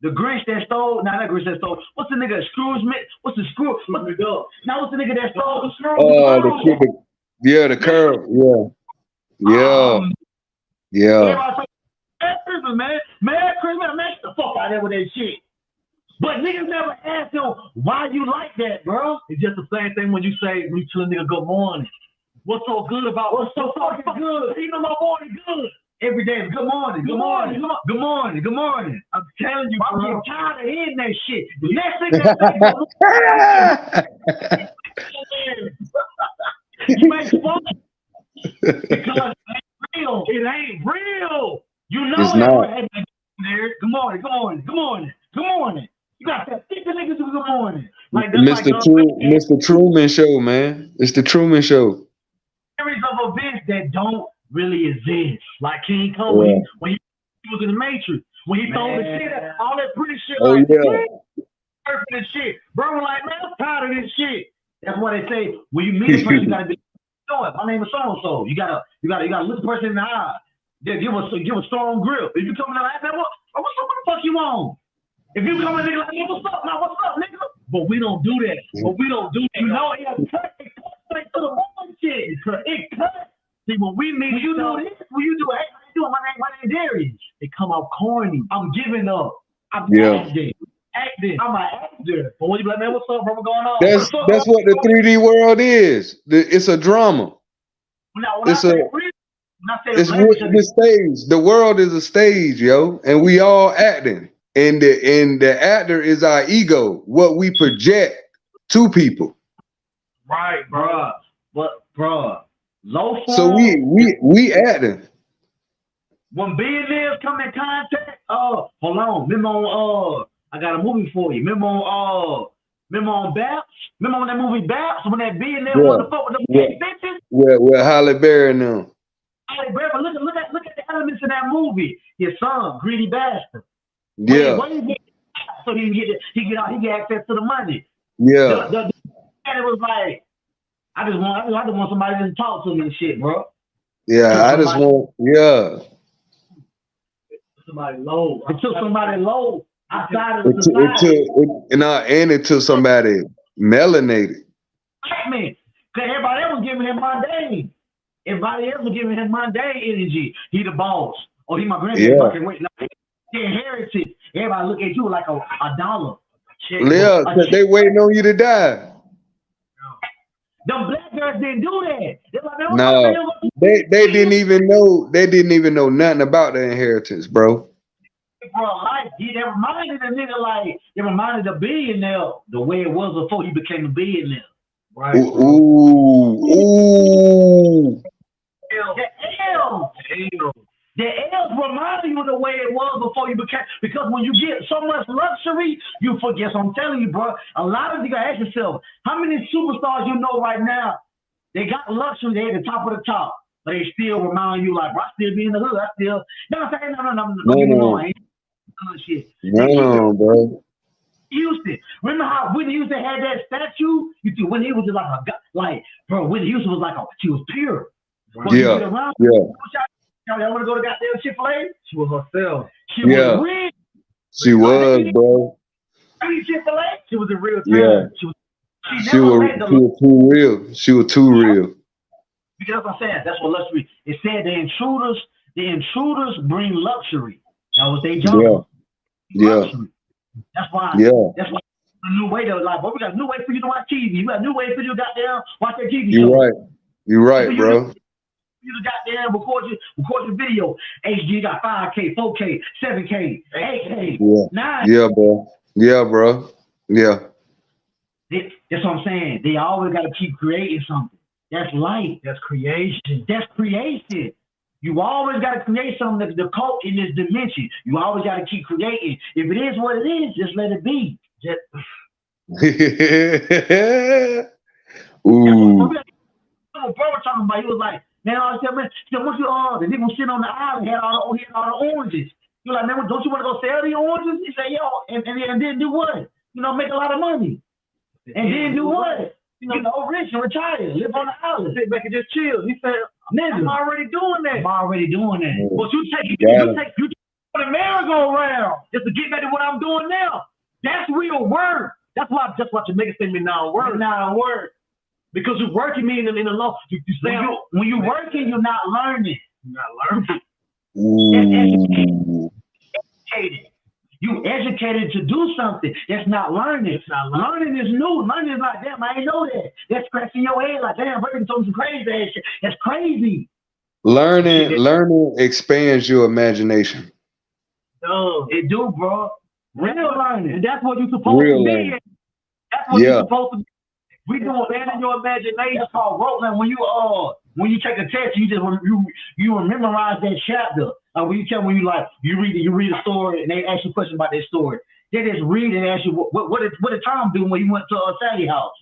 The Grinch that stole. Nah, not Grinch that stole. What's the nigga? Scrooge? What's the Scrooge? Now what's the nigga that stole the Scrooge? Yeah, the curl. Yeah. Everybody say, Merry Christmas, man. Merry Christmas, man. Get the fuck out of there with that shit. But niggas never ask him why you like that, bro. It's just the same thing when you say, you tell a nigga good morning. What's so good about what's so fucking good? You know my morning good. Every day, good morning, good morning, good morning, good morning. I'm telling you, I'm getting tired of hearing that shit. The next thing they say, you make fun because it ain't real. It ain't real. You know it's that. not. Good morning, good morning, good morning, good morning. You got that 50 niggas do good morning. Like Mr. Truman Show, man. It's the Truman Show. Series of events that don't really exist. Like King Kong when he was in the Matrix. When he told the shit, all that pretty shit perfect and shit. Bro was like, man, I'm tired of this shit. That's why they say when you meet a person, you gotta be my name is so-and-so. You gotta look the person in the eye. Yeah, give a strong grip. If you come in like that, what the fuck you on? If you come in like, what's up, now? What's up, nigga? But we don't do that. You know, it cuts straight to the moment shit. It cuts. See, when we meet, you do this. When you do, hey, how you doing? My name Darius. It come out corny. I'm giving up. I'm acting. I'm an actor. But when you be like, man, what's up, bro? What's going on? That's what the 3D world is. It's a drama. It's the stage. The world is a stage, yo, and we all acting. And the actor is our ego, what we project to people. Right, bro. But bro, low form. So we acting. When billionaires come in contact, hold on. Remember on I got a movie for you. Remember on Baps? Remember on that movie Baps when that billionaire wanted to fuck with them bitches? With Halle Berry now. Halle Berry, but look at the elements in that movie. His son, greedy bastard. Yeah. So he get access to the money. Yeah. The it was like, I just want somebody to talk to me and shit, bro. Yeah, I just want somebody low. It took somebody low outside of the society. It took somebody melanated. Man, because everybody else was giving him mundane. Everybody else was giving him mundane energy. He the boss. Oh, he my granddad. He inherited. Everybody look at you like a dollar. Yeah, because they waiting on you to die. Them black girls didn't do that. No, they didn't even know. They didn't even know nothing about the inheritance, bro. Bro, like they reminded the nigga like they reminded the billionaire the way it was before he became a billionaire. Right. Ooh. The L's remind you the way it was before you became, because when you get so much luxury, you forget. So I'm telling you, bro, a lot of you gotta ask yourself, how many superstars you know right now, they got luxury, they at the top of the top, but they still remind you like, bro, I still be in the hood, I ain't shit. No, bro. Houston. Remember how Whitney Houston had that statue? You see, Whitney was just like a guy, like, bro, Whitney Houston was like she was pure. Yeah. Y'all want to go to goddamn Chick-fil-A? She was herself. She was real. She was, bro. Chick-fil-A? She was in real time. Yeah. She was too real. She was too real. Because I'm saying that's what luxury. It said the intruders bring luxury. That was their job. Luxury. That's why. That's why a new way to like. But we got a new way for you to watch TV. We got a new way for you to goddamn watch that TV show. You're right, bro. You got there, record your video. HD got 5K, 4K, 7K, 8K, 9. Yeah, bro. Yeah, bro. Yeah. That's what I'm saying. They always got to keep creating something. That's life. That's creation. That's creation. You always got to create something that's the cult in this dimension. You always got to keep creating. If it is what it is, just let it be. Ooh. Bro was talking about, he was like, man, I said, man, once you the nigga was sitting on the island, had all the oranges. He was like, man, don't you want to go sell the oranges? He said, yo, and then do what? You know, make a lot of money. And then do what? You know, rich and retire, live on the island, sit back and just chill. He said, nigga, I'm already doing that. But you take the merry-go-round just to get back to what I'm doing now. That's real work. That's why Jamaica send me now work. Because you're working me in the law. When you're working, you're not learning. You're not learning. Educated. You educated to do something. That's not learning. It's not learning is new. Learning is like, damn, I ain't know that. That's scratching your head like, damn, working some crazy ass shit. That's crazy. Learning expands your imagination. It do, bro. Real learning. And that's what you're supposed to be. That's what you're supposed to be. We do expanding your imagination. That's called rolling. When you take a test, you memorize that chapter. When you read a story and they ask you a question about that story. They just read and ask you what did Tom do when he went to Sally house.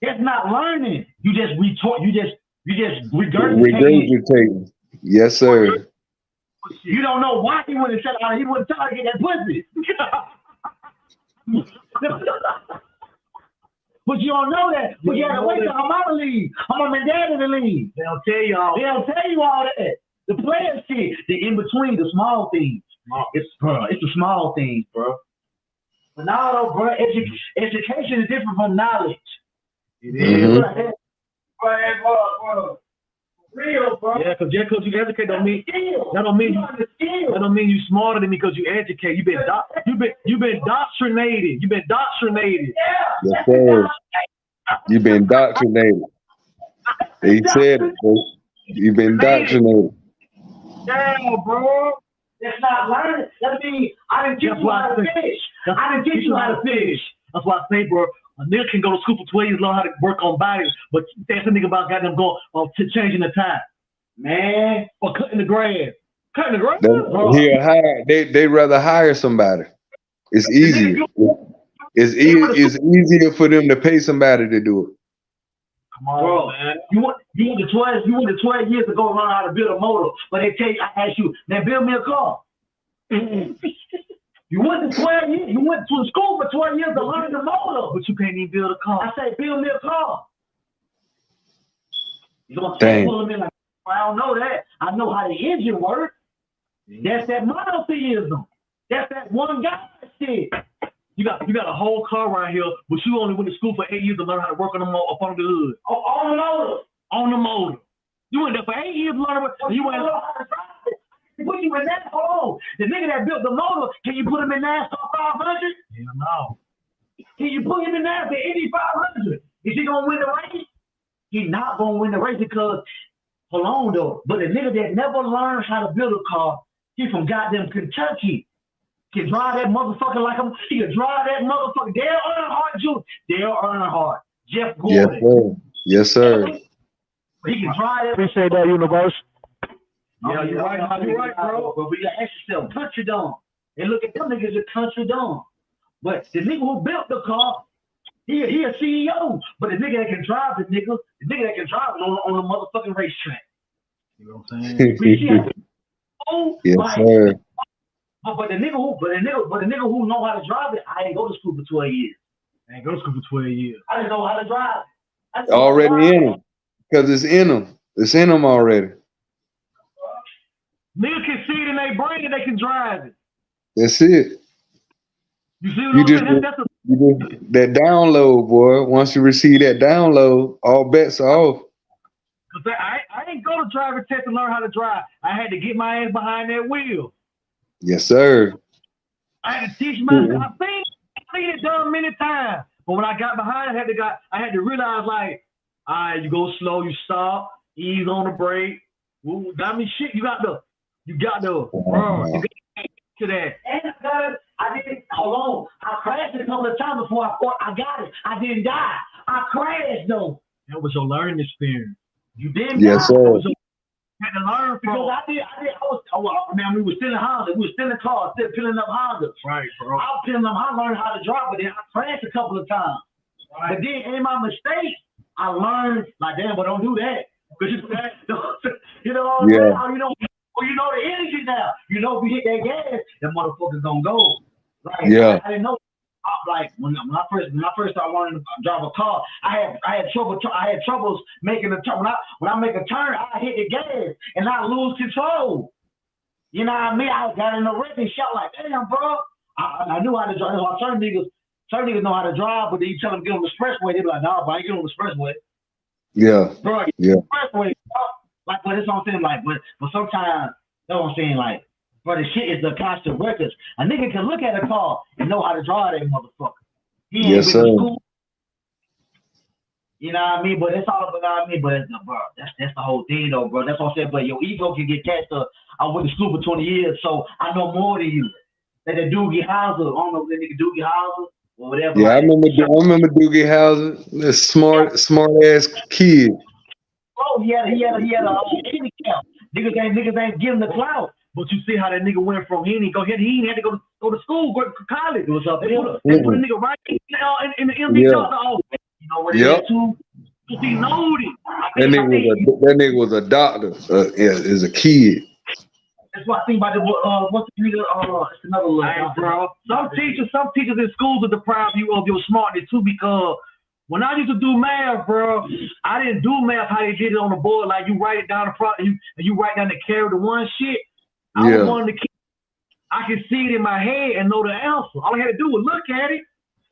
That's not learning. You just retort. You just regurgitating. Yes, sir. You don't know why he wouldn't tell her. He wouldn't tell her to get that pussy. But you don't know that. But you have to wait till her mama leave. Her mom and daddy to leave. They don't tell you all. They don't tell you all that. The player shit, the in between, the small things. It's the small things, bro. But now, though, bro, education is different from knowledge. It is. Bro. Real, bro. Yeah, because you educate don't mean you smarter than me because you educate. You've been indoctrinated. You've been indoctrinated. Yeah. Yes, sir. You've been indoctrinated. He said it, bro. You've been indoctrinated. Yeah, bro. That's not learning. That means I didn't teach you how to fish. I didn't teach you how to fish. That's why I say, bro, a nigga can go to school for 12 years, learn how to work on bodies, but that's a nigga about goddamn going to changing the time. Man, or cutting the grass. Cutting the grass, bro. They rather hire somebody. It's easier. It's easier for them to pay somebody to do it. Come on, bro, man. You went to 12 years to go learn how to build a motor, but they tell you, I ask you, now build me a car. You went to 12 years. You went to school for 12 years to learn the motor, but you can't even build a car. I say, build me a car. You gonna pull me like, I don't know that. I know how the engine works. That's that monotheism. That's that one guy shit. You got a whole car right here, but you only went to school for 8 years to learn how to work on the up on the hood. On the motor. On the motor. You went there for 8 years to learn how you went how to drive it. Put you in that hole. The nigga that built the motor, can you put him in NASCAR 500? Hell no. Can you put him in NASCAR Indy 500? Is he gonna win the race? He's not gonna win the race because, hold on though, but the nigga that never learned how to build a car, he from goddamn Kentucky. Can drive that motherfucker like him. He can drive that motherfucker. Dale Earnhardt Jr. Dale Earnhardt. Jeff Gordon. Yes, sir. He can drive that. Appreciate that, Universe. Yeah, you're right. You're right, bro. But we gotta ask yourself, country dumb. And look at them niggas are country dumb. But the nigga who built the car, he a CEO. But the nigga that can drive the nigga that can drive on the motherfucking racetrack. You know what I'm saying? Yes, sir. But the nigga who know how to drive it, I ain't go to school for 12 years. I ain't go to school for 12 years. I didn't know how to drive it. Already in them. Because it's in them. It's in them already. Niggas can see it in their brain and they can drive it. That's it. You see what I'm saying? That download, boy. Once you receive that download, all bets are off. Cause I ain't go to driver test to learn how to drive. I had to get my ass behind that wheel. Yes, sir. I had to teach myself. I've seen it done many times. But when I got behind, I had to realize, like, all right, you go slow, you stop, ease on the brake. Ooh, got me shit. You got to to that. And I didn't, hold on. I crashed a couple of times before I got it. I didn't die. I crashed though. That was your learning experience. You didn't die. Sir. You had to learn from. Because we were still in Honda. We were still in cars, still peeling up Hondas. Right, bro. I was peeling up Honda, learning how to drive, but then I crashed a couple of times. Right. But then in my mistakes, I learned, like, damn, but don't do that. Because you know, you know the energy now. You know, if you hit that gas, that motherfucker's gonna go. Like, yeah. I didn't know. Like when I first started learning to drive a car, I had troubles making a turn. When I make a turn, I hit the gas and I lose control. You know what I mean? I got in a wreck and shot like, damn, bro. I knew how to drive. I turned niggas Some niggas know how to drive, but then you tell them get on the expressway, they be like, nah, bro, I ain't get on the expressway. Yeah. Bro, Yeah. Expressway, like, but that's what I'm saying, like, but sometimes, that's what I'm saying, like, bro, the shit is the constant records. A nigga can look at a car and know how to drive that motherfucker. He ain't been to school. You know what I mean? But it's all about me. But bro, that's the whole thing, though, bro. That's what I'm saying. But your ego can get catched up. I went to school for 20 years, so I know more than you. Like the Doogie Howser, I don't know if that nigga Doogie Howser or whatever. Yeah, I remember Doogie Howser, the smart ass kid. Oh, he had a handicap. Niggas ain't giving the clout. But you see how that nigga went from he ain't had to go to school, go to college. What's up? They put a nigga right in the MD office. You know what it is too? Because he knowed it. That nigga was a doctor. As a kid. That's what I think about the what's the nigga? It's another little bro. Some teachers in schools will deprive you of your smartness too, because when I used to do math, bro, I didn't do math how they did it on the board. Like you write it down the problem and you write down the carry the one shit. I was one of the kids. I could see it in my head and know the answer. All I had to do was look at it.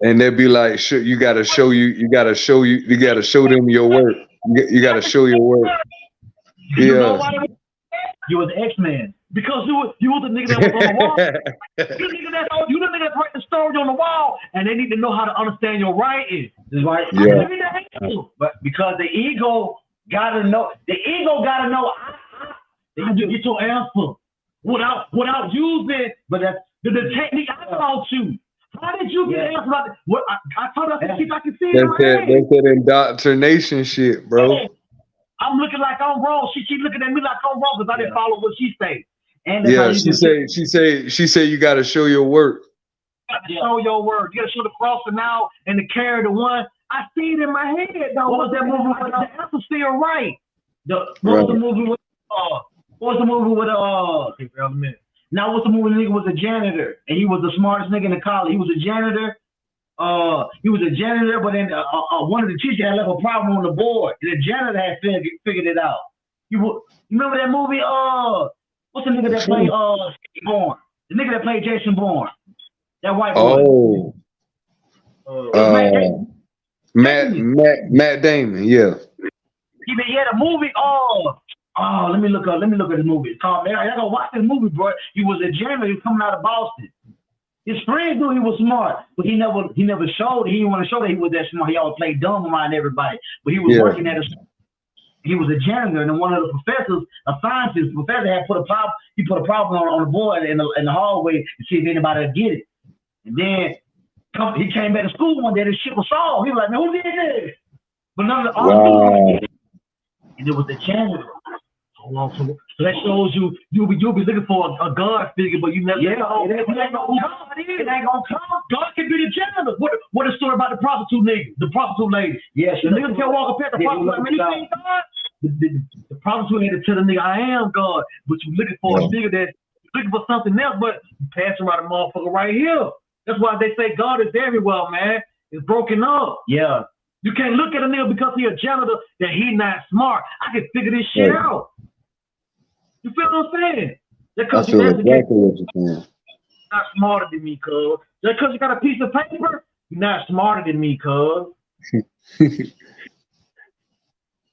And they'd be like, you gotta show them your work. You gotta show your work. You know why you was the X-Man. Because you was the nigga that was on the wall. You the nigga that write the story on the wall, and they need to know how to understand your writing. Right? Yeah. But because the ego gotta know how you get your answer without using, but that's the technique I taught you. How did you get the answer? What I told her, I can see it in my head. That's that indoctrination shit, bro. I'm looking like I'm wrong. She keep looking at me like I'm wrong because I didn't follow what she said. And yeah, she say you gotta show your work. You gotta show your work. You gotta show the crossing out and the carry the one. I see it in my head though. What was that movie with the answer still right? What was the movie with Now what's the movie nigga was a janitor and he was the smartest nigga in the college. He was a janitor. But then one of the teachers had left a problem on the board, and the janitor had figured it out. You remember that movie? What's the nigga that played Bourne? The nigga that played Jason Bourne, that white boy. Matt Damon. Yeah. He had a movie. Let me look at the movie. It's called. I gotta watch this movie, bro. He was a janitor. He was coming out of Boston. His friends knew he was smart, but he never showed it. He didn't want to show that he was that smart. He always played dumb around everybody. But he was working at he was a janitor, and then one of the professors, a scientist professor, had put a problem on the board in the hallway to see if anybody would get it. And then he came back to school one day, the shit was solved. He was like, man, who did this? But none of the other people, and it was the janitor. So that shows you'll be looking for a God figure, but you never. Yeah, it ain't gonna come. God can be the janitor. What is the story about the prostitute nigga, the prostitute lady? Yes, the nigga can't walk up past the prostitute. Like, man, you ain't God. The prostitute lady tell the nigga, I am God, but you looking for a nigga that's looking for something else, but you passing around a motherfucker right here. That's why they say God is everywhere, man. It's broken up. Yeah. You can't look at a nigga because he a janitor that he not smart. I can figure this shit out. You feel what I'm saying? I feel exactly what you're saying. Not smarter than me, cuz. Just because you got a piece of paper, you're not smarter than me, cuz.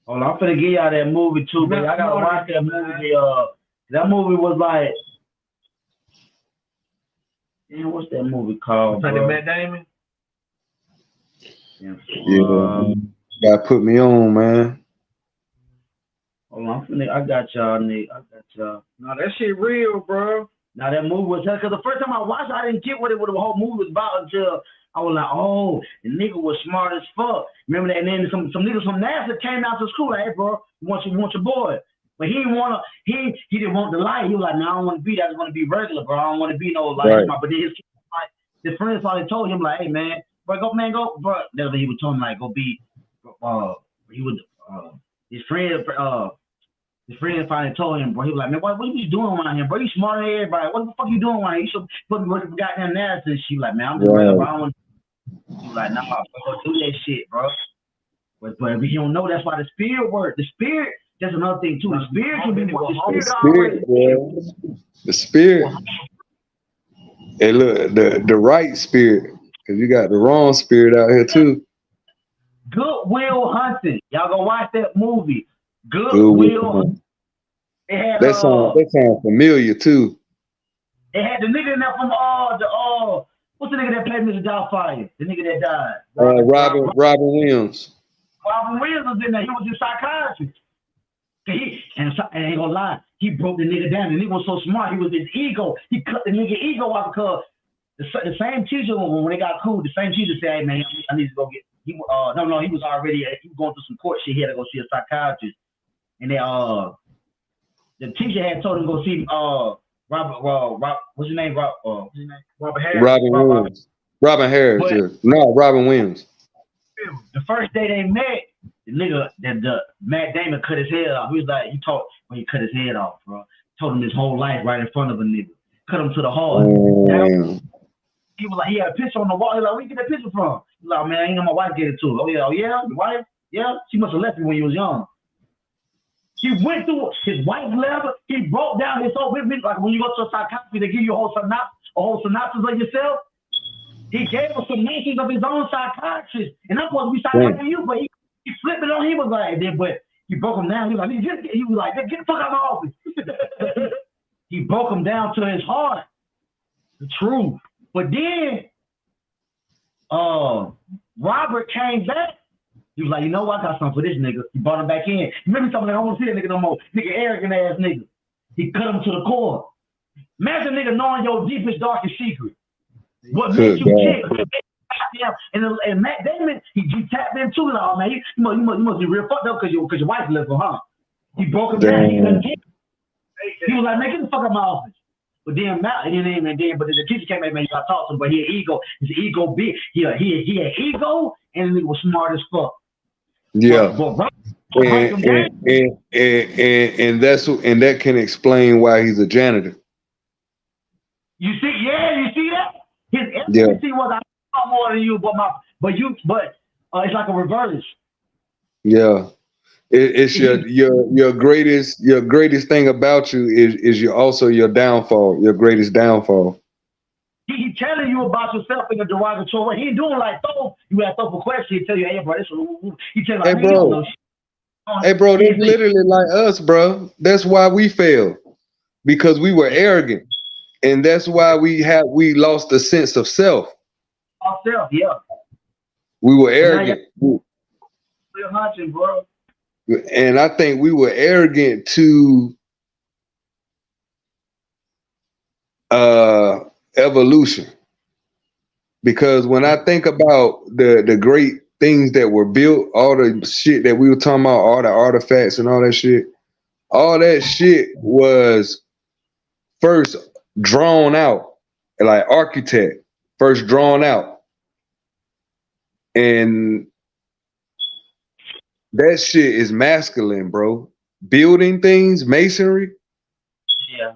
Hold on, I'm finna give y'all that movie too, man. I gotta watch that movie. That movie was like, damn, what's that movie called? Like the Matt Damon? Yeah, gotta put me on, man. Hold on, I got y'all, Nick. I got y'all. No, that shit real, bro. Now that movie was because the first time I watched it, I didn't get what the whole movie was about until I was like, oh, the nigga was smart as fuck. Remember that? And then some niggas from NASA came out to school like, hey, bro, you want your boy. But he didn't want the light. He was like, no, I don't want to be that. I just want to be regular, bro. I don't want to be no light. Right. But then his friends probably told him like, hey, man, bro, go, bro. That's what he was telling him, like, go be. His friend finally told him, bro, he was like, man, what are you doing around here, bro? You smarter than everybody. What the fuck you doing around here? You should put me working for goddamn NASA and shit. Like, man, I'm just regular, bro. I don't want to. He was like, nah, bro, do that shit, bro. But if you don't know, that's why the spirit works. The spirit, that's another thing, too. The spirit can be the spirit. Hey, look, the right spirit. Cause you got the wrong spirit out here too. Good Will Hunting. Y'all go watch that movie. Good Good Will with Hunting. It had that sound familiar too. They had the nigga in there from what's the nigga that played Mr. Doubtfire? The nigga that died. Robin Williams. Robin Williams was in there. He was a psychiatrist. I ain't gonna lie, he broke the nigga down. The nigga was so smart. He was his ego. He cut the nigga ego out because the same teacher when they got cool, the same teacher said, "Hey man, I need to go get." He was already he was going through some court shit. He had to go see a psychiatrist, and they the teacher had told him to go see what's his name? Robert Harris. Robin Harris. Yeah. No, Robin Williams. The first day they met, the nigga the Matt Damon cut his head off. He was like, when he cut his head off, bro. Told him his whole life right in front of a nigga. Cut him to the heart. He was like, he had a picture on the wall. He was like, where you get that picture from? He was like, man, I ain't know my wife gave it to him. Oh yeah, your wife? Yeah, she must have left you when you was young. He went through his wife left. He broke down his whole business. Like when you go to a psychiatrist, they give you a whole synopsis of yourself. He gave us some mentions of his own psychiatrist, and I'm supposed to be psychiatrist you, but he flipped it on him. He was like, but he broke him down. He was like, get the fuck out of my office. He broke him down to his heart, the truth. But then, Robert came back. He was like, you know what? I got something for this nigga. He brought him back in. Remember something like, I don't want to see that nigga no more. Nigga, arrogant ass nigga. He cut him to the core. Imagine nigga knowing your deepest, darkest secret. What makes you kick? And Matt Damon, he tapped into it all, man. You must be real fucked up because your wife left him, huh? He broke him down. He was like, man, get the fuck out of my office. But then but the teacher came back, man, you gotta talk to him, but he had ego. His ego big. He had ego, and he was smart as fuck. Yeah. And that can explain why he's a janitor. You see that? His empathy was I know more than you, but it's like a reverse. Yeah. It's your greatest thing about you is your downfall, your greatest downfall. He telling you about yourself in a derogatory way. He ain't doing like throw. You ask a question, he tell you, hey bro, this he tell you, hey bro, that's literally like us, bro. That's why we fail. Because we were arrogant. And that's why we lost the sense of self. Ourselves, yeah. We were arrogant. We're hunting, bro. And I think we were arrogant to evolution. Because when I think about the great things that were built, all the shit that we were talking about, all the artifacts and all that shit was first drawn out, like architect, first drawn out. And that shit is masculine, bro. Building things, masonry. Yeah.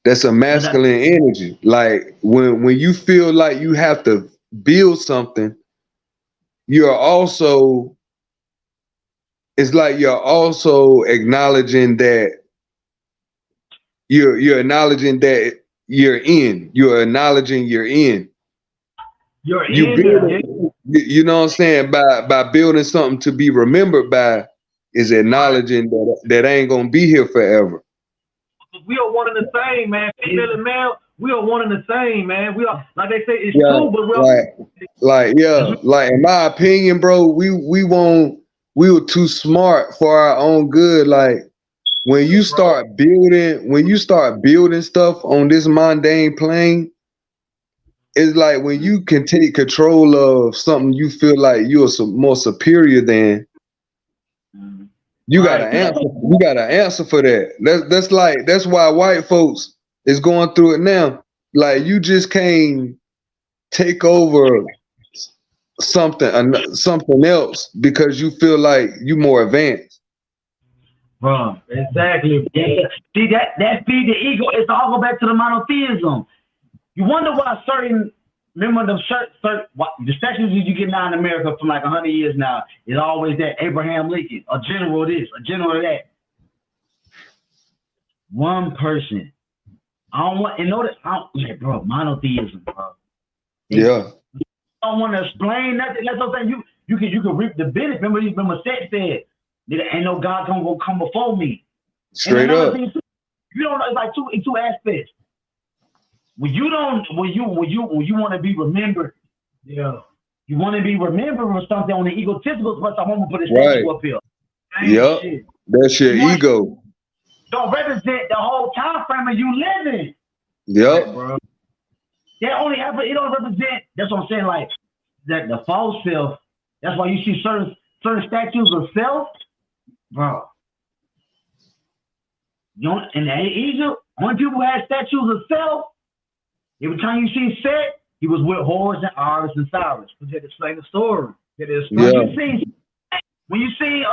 That's a masculine energy. Like when you feel like you have to build something, you're also acknowledging that you're acknowledging that you're in. You're acknowledging you're in. You know what I'm saying? By building something to be remembered by is acknowledging that ain't gonna be here forever. We are one and the same, man. Female and male, we are one and the same, man. We are, like they say, it's true, but we're like in my opinion, bro, we were too smart for our own good. Like when you start building stuff on this mundane plane, it's like when you can take control of something you feel like you're more superior than. You got to answer for that. That's why white folks is going through it now. Like you just can't take over something else because you feel like you more advanced. Bro, exactly. Yeah. See that feed the ego. It's all go back to the monotheism. You wonder why remember the statues you get now in America from like 100 years now is always that Abraham Lincoln, a general this, a general that. One person. I don't want and know that bro, monotheism, bro. Yeah. don't want to explain nothing. That's what I'm saying. You can reap the benefit. Remember Seth said, ain't no God gonna come before me. Straight up. Thing, you don't know, it's like two aspects. When you want to be remembered, yeah, you want to be remembered for something on the egotistical, but I'm gonna put a statue up here. Yep, that's your ego. Don't represent the whole time frame of you living. Yep. Right, bro. It don't represent. That's what I'm saying. Like that, the false self. That's why you see certain statues of self, bro. In Egypt, when people had statues of self, every time you see Set, he was with Horus and Iris and Cyrus. Because they had to explain the story. When you see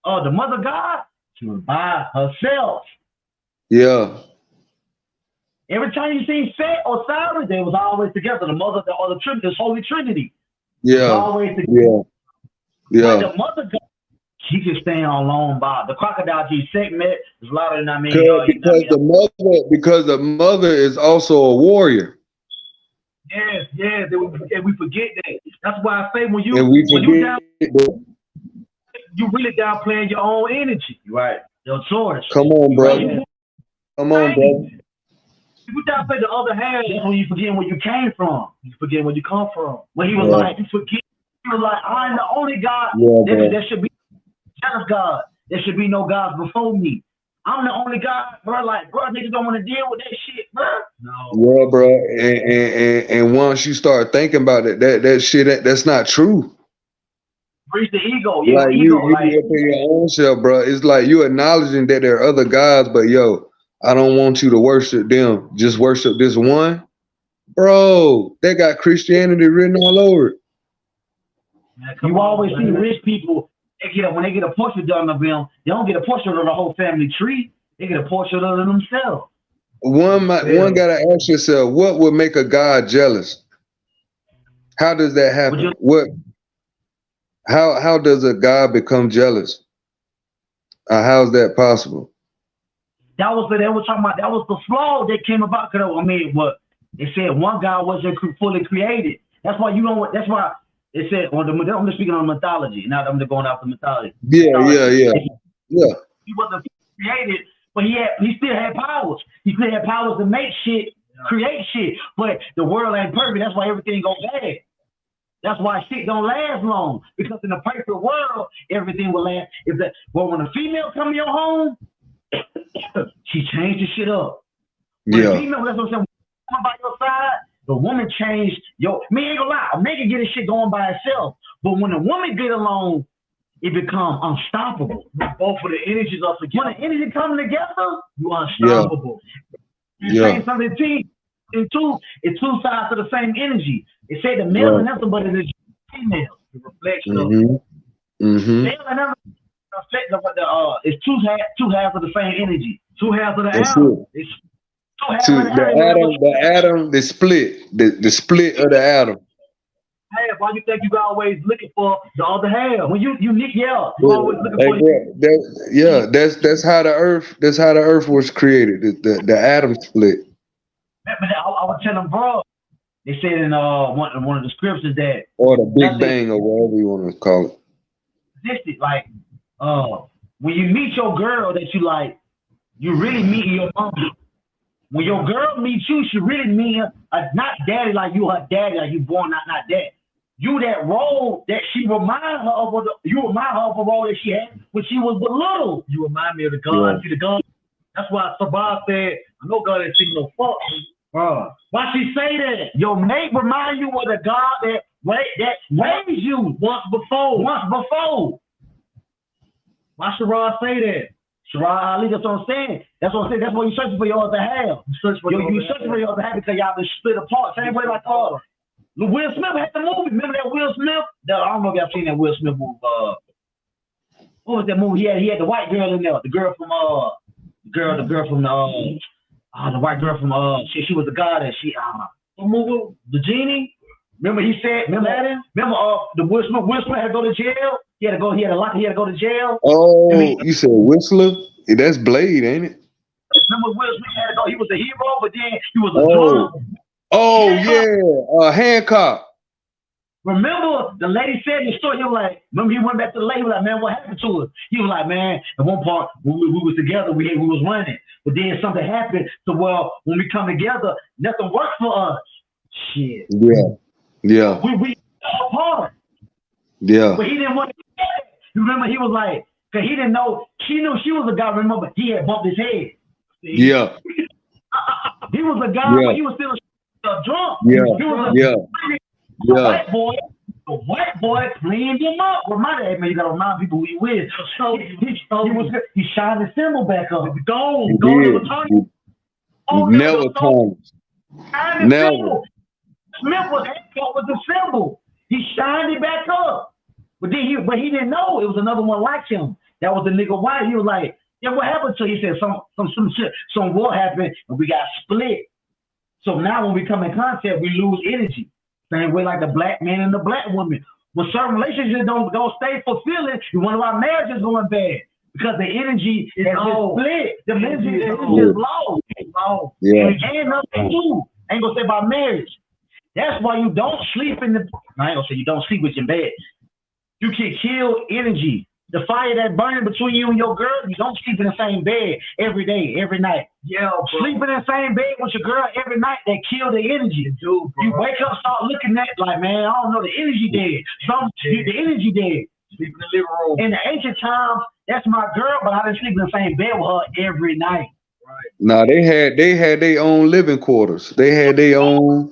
the mother God, she was by herself. Yeah. Every time you see Set or Cyrus, they was always together. The mother or the Trinity, this Holy Trinity. Yeah. Always together. Yeah. But the mother God, she can stand on long by. The crocodile she met is louder than because the mother is also a warrior. Yes, we forget that. That's why I say when you really downplaying your own energy, right? Your source. Come on, brother. Come on, brother. You downplay the other half. That's when you forget where you came from. You forget where you come from. When he was like, you forget. He was like, I'm the only God. There should be jealous God. There should be no gods before me. I'm the only God, bro. Like, bro, niggas don't want to deal with that shit, bro. No. Yeah, bro. And once you start thinking about it, that shit, that's not true. Reach the ego. Yeah, like you up in your own self, bro. It's like you acknowledging that there are other gods, but yo, I don't want you to worship them. Just worship this one. Bro, they got Christianity written all over it. You always see rich people. When they get a portrait done of them, they don't get a portrait of the whole family tree. They get a portrait of themselves. One gotta ask yourself, what would make a God jealous? How does that happen? How does a God become jealous? How is that possible? That was the flaw that came about. I mean, what they said, one God wasn't fully created. That's why that's why. It said, I'm just speaking on mythology. Now I'm going off the mythology. Yeah. He wasn't created, but he still had powers. He still had powers to make shit, create shit. But the world ain't perfect. That's why everything goes bad. That's why shit don't last long. Because in the perfect world, everything will last. When a female come to your home, she changed the shit up. When a female, that's what I'm saying. Come by your side. The woman changed me ain't gonna lie, a man can get his shit going by itself. But when a woman get along, it becomes unstoppable. Both of the energies are together. When the energy come together, you unstoppable. Saying something it's two sides of the same energy. It said the male and nothing but it is female. The reflection of it. Male and nothing it's two halves of the same energy. Two halves of the atom. The split of the atom. Hey, why you think you always looking for the other half? When you always looking for that's how the earth was created. The atom split. I was telling bro, they said in one of the scriptures that or the Big Bang or whatever you want to call it. Existed like when you meet your girl that you like, you really meet your mom. When your girl meets you, she really mean not daddy like you her daddy, like you born not that. You that role that she remind her of you remind her of a role that she had when she was little. You remind me of the God. See the God. That's why Sabah said, I know God ain't seen no fuck. Why she say that? Your mate remind you of the God that raised you once before. Why Sarah say that? Sarah Ali, that's what I'm saying. That's what you searching for your other half. You searching for your other half because y'all been split apart. Same way like Will Smith had the movie. Remember that Will Smith? I don't know if y'all seen that Will Smith movie. What was that movie? He had the white girl in there. The girl from the white girl from she was the goddess. What movie? The genie. Remember he said. Remember the Will Smith had to go to jail. He had to go to jail. Oh, you said Whistler? That's Blade, ain't it? Remember Will Smith had to go. He was a hero, but then he was a drunk. Oh yeah, Hancock. Remember, the lady said in the story, he was like, remember he went back to the lady, he was like, man, what happened to us? He was like, man, at one part, when we was together, we was running. But then something happened, so well, when we come together, nothing worked for us. Shit. Yeah. We apart. Yeah. But he didn't want to get it. Remember, he was like, because he didn't know, she knew she was a guy, remember, but he had bumped his head. Yeah. He was a guy, but he was still drunk. Yeah. He was a white boy. The white boy cleaned him up. Remind me, man, you gotta remind people who you with. So he shined the symbol back up. Gold never tarnished. Never tarnished. Never. Smith was the symbol. He shined it back up. But then he didn't know it was another one like him. That was the nigga white. He was like, yeah, what happened to you? He said some shit, some war happened and we got split. So now when we come in contact, we lose energy. Same way like the black man and the black woman. When certain relationships don't stay fulfilling, you wonder why marriage is going bad. Because the energy is split. The energy is low. Yeah. And nothing too. I ain't gonna say about marriage. That's why you don't sleep in the. I ain't gonna say you don't sleep with your bed. You can kill energy. The fire that burning between you and your girl, you don't sleep in the same bed every day, every night. Yeah, bro. Sleeping in the same bed with your girl every night, that kill the energy. You wake up, start looking at it like, man, I don't know, the energy dead. The energy dead. Sleep in the living room. In the ancient times, that's my girl, but I didn't sleep in the same bed with her every night. Right. No, they had their own living quarters. They had their own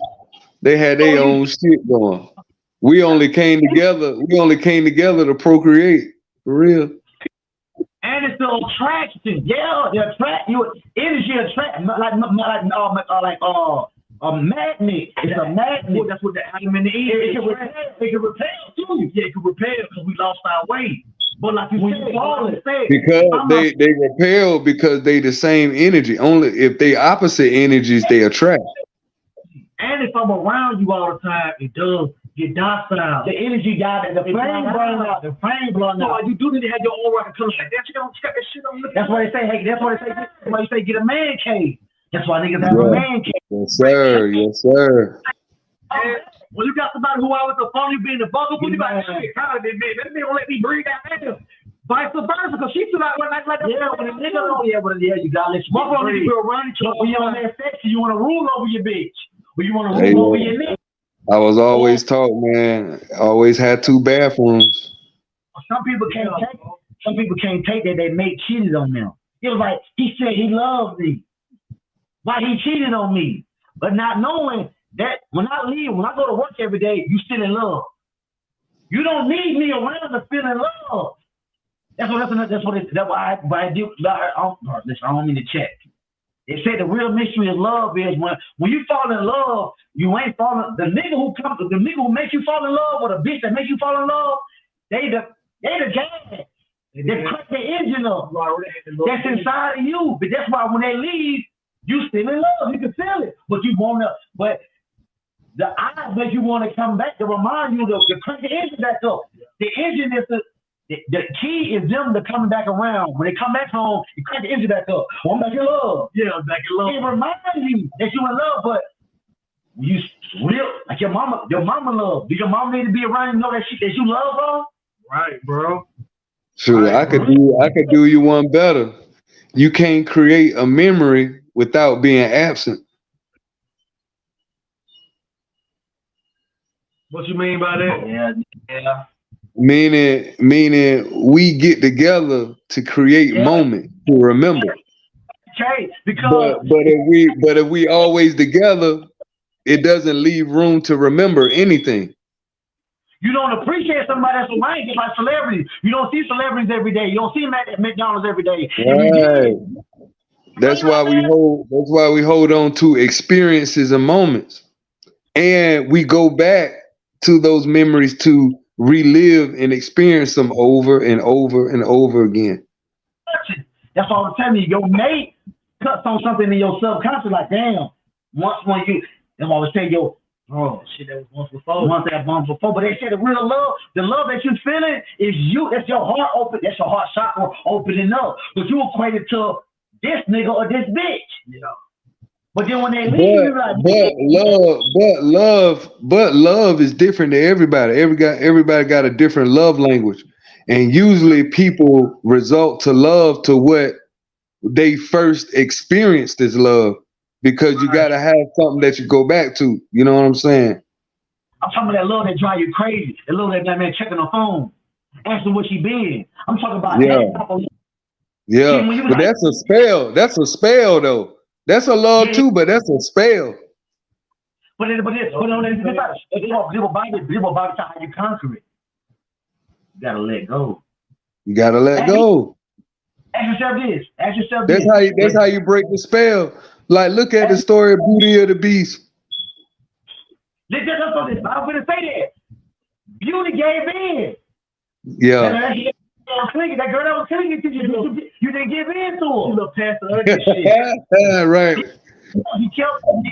shit going. We only came together to procreate. For real. And it's the attraction. Yeah, the attract you energy attract like a magnet. It's a magnet. That's what the Adam and Eve. It can repel too. Yeah, it can repel because we lost our way. But like you said, because they repel because they the same energy. Only if they opposite energies they attract. And if I'm around you all the time, it does get docile. The energy got it. The flame burn out. The flame blown out. So you do need to have your own right color like that. You don't check that shit on. That's why they say, hey, that's why they say get a man cave. That's why niggas have a man cave. Yes, sir. Yes, sir. When you got somebody who always the phone, you being the bugger, you like, shit, God, that man don't let me breathe out there. Vice versa, because she feel like that. Yeah, when a nigga don't, you gotta let motherfucker feel around each other. When you on that sex, you want to rule over your bitch. But you want to rule over your nigga. I was always taught, man. I always had 2 bathrooms. Some people can't take that they mate cheated on them. It was like he said he loved me. Why he cheated on me? But not knowing that when I go to work every day, you still in love. You don't need me around to feel in love. That's why I do. Listen, I don't mean to check. They say the real mystery of love is when you fall in love, you ain't falling. The nigga who makes you fall in love, or the bitch that makes you fall in love, they the gas. They crack the engine up. That's inside of you. But that's why when they leave, you still in love. You can feel it, but the eyes make you want to come back to remind you to crank the engine back up. The engine is the key is them to coming back around. When they come back home, you crank the engine back up. Oh, I'm back in love. Yeah, back in love. It reminds you that you in love, but you real like your mama love. Do your mama need to be around and know that you love her? Right, bro. Sure, right, I could do you one better. You can't create a memory without being absent. What you mean by that? Yeah. Meaning we get together to create moments to remember. Okay, because but if we always together, it doesn't leave room to remember anything. You don't appreciate somebody that's around you like celebrities. You don't see celebrities every day. You don't see them at McDonald's every day. Right. That's why we hold on to experiences and moments, and we go back to those memories to relive and experience them over and over and over again. That's all I'm telling you. Your mate cuts on something in your subconscious, like damn. That's why I say oh shit, that was once before. But they say the real love, the love that you're feeling is you. That's your heart open. That's your heart chakra opening up. But you equate it to this nigga or this bitch. Yeah. But then when they leave, you're like, but love is different to everybody. Everybody got a different love language, and usually people result to love to what they first experienced as love, because you got to have something that you go back to. You know what I'm saying? I'm talking about that love that drive you crazy. That love that man checking on phone, asking where she been. I'm talking about that type of love. Yeah, See, but that's a spell. That's a spell, though. That's a love too, but that's a spell. But on about how you conquer it. You gotta let go. You gotta let go. Ask yourself this. That's how you break the spell. Like, look at the story of Beauty of the Beast. I was gonna say that. Beauty gave in. Yeah. That girl that was clinging to you didn't give in to her. You look past the ugly shit. Right.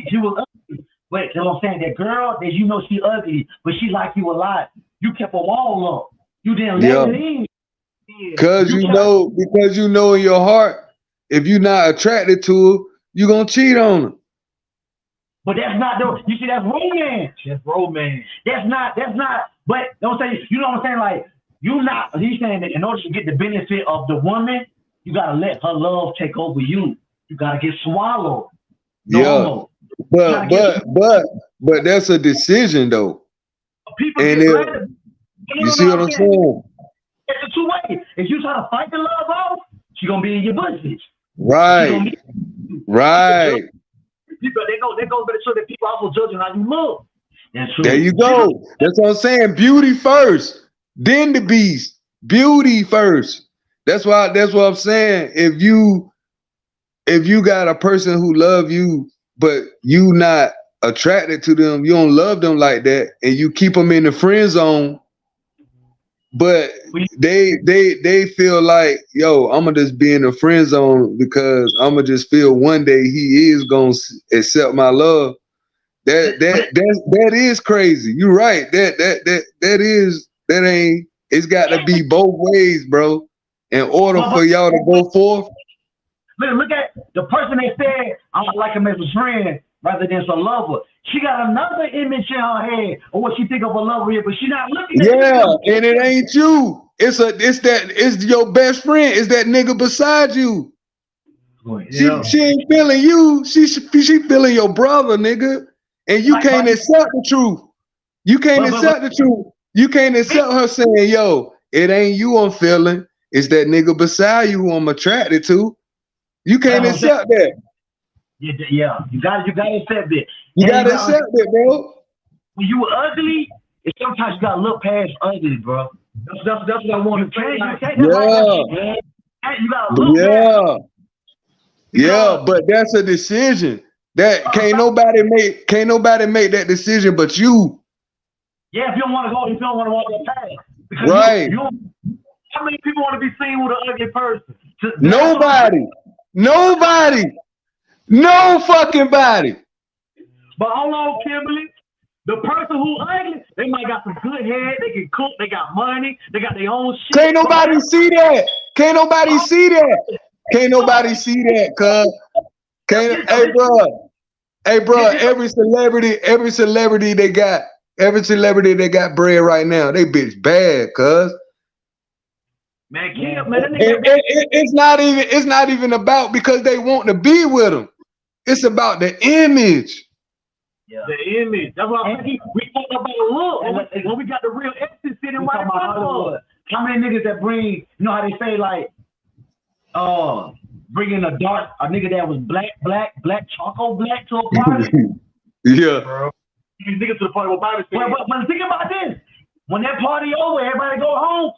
She was ugly. Wait, you know what I'm saying? That girl that you know she ugly, but she liked you a lot. You kept a wall up. You didn't let it in. Because you know in your heart, if you're not attracted to her, you're gonna cheat on her. But that's not you see, that's romance. That's not, but don't say, you know what I'm saying? Like, he's saying that in order to get the benefit of the woman, you gotta let her love take over you. You gotta get swallowed. No. But that's a decision though. People and you see what I'm saying? It's a two-way. If you try to fight the love off, she's gonna be in your bushes. Right. People, they go better so that people also judging how you look. That's true. There you go. That's what I'm saying. Beauty first, then the beast. Beauty first. That's what I'm saying. If you got a person who love you, but you not attracted to them, you don't love them like that, and you keep them in the friend zone, but they feel like, yo, I'm gonna just be in the friend zone because I'm gonna just feel one day he is gonna accept my love. That is crazy. You're right. It's got to be both ways, bro, in order for y'all to go forth. Look at the person that said, I like him as a friend rather than a lover. She got another image in her head of what she think of a lover is, but she not looking at you. And it ain't you. It's your best friend. It's that nigga beside you. She ain't feeling you. She feeling your brother, nigga. And you can't accept the truth. You can't accept the truth. You can't accept her saying, yo, it ain't you I'm feeling. It's that nigga beside you who I'm attracted to. You can't accept that. Yeah, you gotta accept it. You gotta accept it, bro. When you were ugly, sometimes you gotta look past ugly, bro. That's what I want to say. You gotta look past. Yeah, but that's a decision. That can't nobody make that decision but you. Yeah, if you don't want to go, if you don't want to walk that path. Because right. How many people want to be seen with an ugly person? Nobody. No fucking body. But hold on, Kimberly. The person who ugly, they might got some good head, they can cook, they got money, they got their own shit. Can't nobody see that. Can't nobody see that. Can't nobody see that, cuz. Hey bro, every celebrity they got bread right now, they bitch bad, cuz. Man, it's not even about because they want to be with them. It's about the image. Yeah. The image. That's what I'm saying. We talk about look. When we got the real essence sitting right in front of us. How many niggas that bring, you know how they say like, bringing a nigga that was black, choco black to a party? Yeah. Bro. These niggas to the party with Bobby. But think about this. When that party over, everybody go home.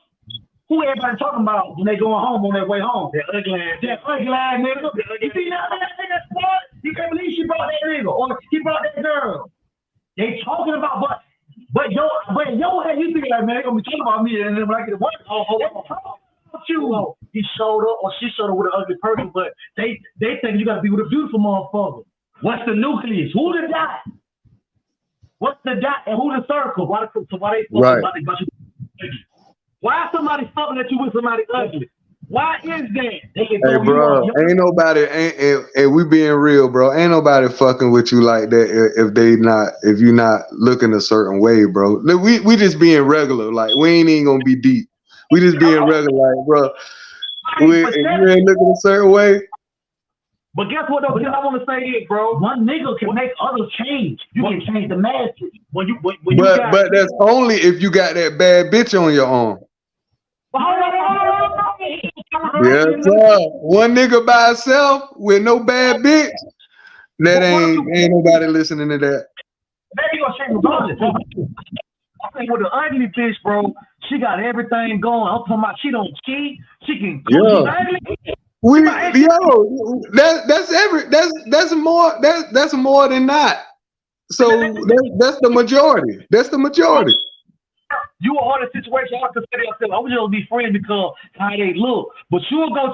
Who everybody talking about when they going home on their way home? That ugly ass nigga. You see that nigga smart? You can't believe she brought that nigga or he brought that girl. They talking about but yo head, you think like, man, they gonna be talking about me and then when I get to work, you. He showed up or she showed up with an ugly person, but they think you gotta be with a beautiful motherfucker. What's the nucleus? Who the dot? What's the dot and who the circle? Why they right. Why somebody fucking at you with somebody ugly? Why is that? Hey, bro, ain't nobody, and we being real, bro. Ain't nobody fucking with you like that if you not looking a certain way, bro. We just being regular, like we ain't even gonna be deep. We just being regular, like, bro. If you ain't looking a certain way. But guess what though? I want to say this, bro. One nigga can make others change. You can change the masses. When But that's only if you got that bad bitch on your arm. Yes, sir. One nigga by himself with no bad bitch. That ain't nobody listening to that. Maybe you gonna change regardless. I think with the ugly bitch, bro, she got everything going. I'm talking about she don't cheat. She can cook. That's more than not. So that's the majority. That's the majority. You are in a situation I consider yourself. I was just gonna be friends because how they look. But you'll go on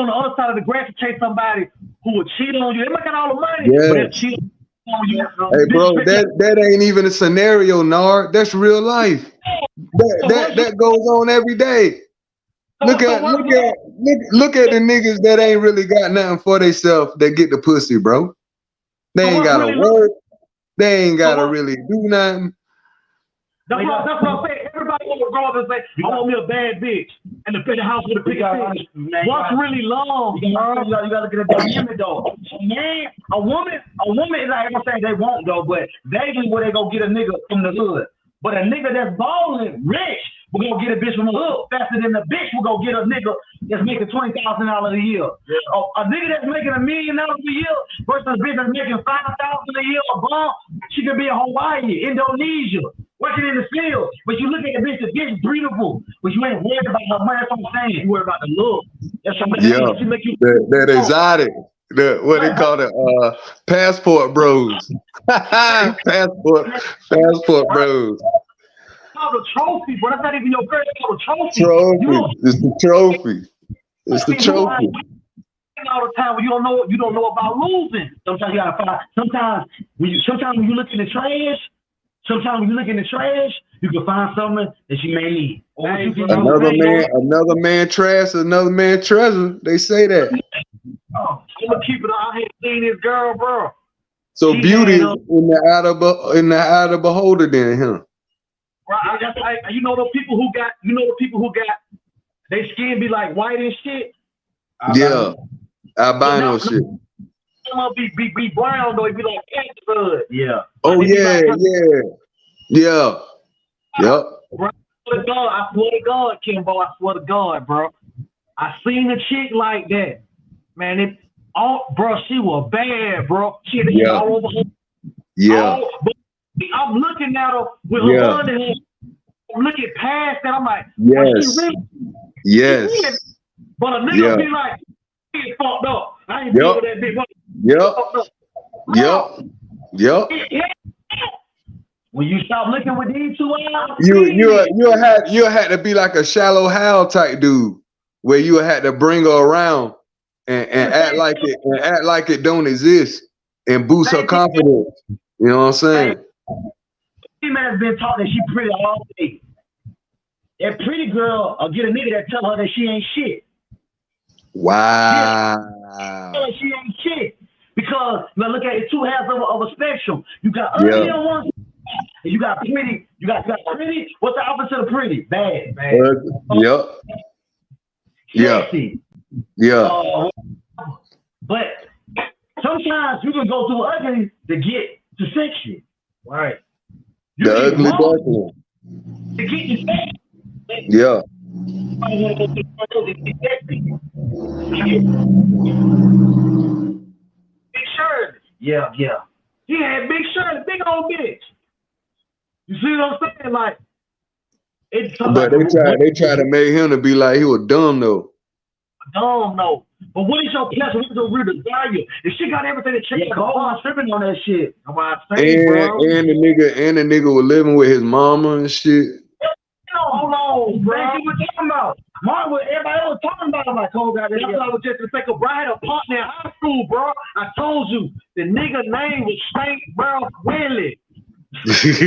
the other side of the grass to chase somebody who will cheat on you. They might got all the money, but they'll cheat on you. Hey bro, that ain't even a scenario, Nard. That's real life. That goes on every day. Look at the niggas that ain't really got nothing for themselves that get the pussy, bro. They ain't gotta work. They ain't gotta really do nothing. That's what I'm saying. Everybody want to grow up and say, I want me a bad bitch and to fit the house with a picket fence. What's really long? You gotta get a dynamic though. Man, a woman is like I'm saying they won't though, but they get where they go get a nigga from the hood. But a nigga that's balling, rich, we're gonna get a bitch from the hood faster than the bitch. We're gonna get a nigga that's making $20,000 a year. A nigga that's making $1 million a year versus a bitch that's making $5,000 a year a bomb. She could be in Hawaii, Indonesia, working in the field. But you look at the bitch that's beautiful, but you ain't worried about her money. That's what I'm saying. You worried about the look. That's what she make you that exotic. What they call it? Passport bros. passport bros. The trophy, bro. That's not even your girl. It's called a trophy. It's the trophy. It's the trophy. All the time when you don't know about losing. Sometimes you gotta find. Sometimes when you look in the trash, you can find something that you may need. Another man trash, another man treasure. They say that. I'm gonna keep it on. I ain't seen this girl, bro. So she beauty is in the eye of the beholder, then, huh? Right, you know the people who got their skin be like white and shit. Albino shit. Some be brown though. It be like cat blood. Yeah. Oh yeah. Yep. Bro, I swear to God, Kimbo. I swear to God, bro. I seen a chick like that. Man, bro, she was bad, bro. She had the all over her. Yeah. But I'm looking at her with her under her. I'm looking past that. I'm like, yes. But a nigga be like, he fucked up. I ain't dealing with that bitch. Yep. When you stop looking with these two eyes, you had to be like a Shallow Hal type dude, where you had to bring her around and act like it don't exist and boost her confidence. You know what I'm saying? Female has been taught that she pretty all day. That pretty girl will get a nigga that tell her that she ain't shit. Wow. She ain't shit. Because now look at it, two halves of a spectrum. You got ugly on one side, and you got pretty. You got pretty. What's the opposite of pretty? Bad. But sometimes you can go through ugly to get to sexy. Right. The ugly duckling. To get you sexy. Yeah. Big Shirley. Yeah. He had Big Shirley, big old bitch. You see what I'm saying? Like, but they try to make him to be like he was dumb though. Dumb no. But what is your pleasure? What is your real desire? If she got everything to check, go on tripping on that shit. I'm saying, bro. And the nigga was living with his mama and shit. Hold on, bro. What you talking about? Martin, everybody was talking about him like, oh, God, that's what I was just to take a bride a partner in high school, bro. I told you, the nigga name was Stank Bro Willie. He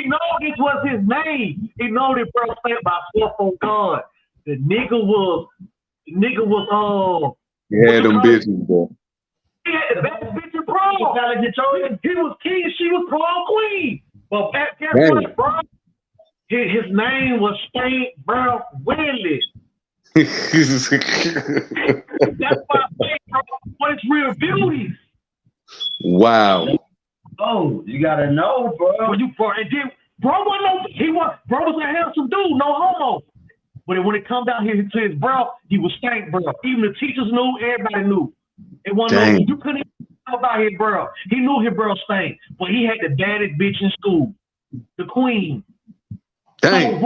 know this was his name. He know that bro Stank by force on God. The nigga was Yeah, them bitches, bro. He had the best bitch in prom. He was king and she was prom queen. But guess what, bro? His name was Stank Bro Willis. That's why I say, bro, what is real beauty? Wow. Oh, you gotta know, bro. When you and then bro was a handsome dude, no homo. But when it come down here to his bro, he was Stank Bro. Even the teachers knew, everybody knew. It wasn't you couldn't even know about his bro. He knew his bro stank, but he had the baddest bitch in school, the queen. Dang. So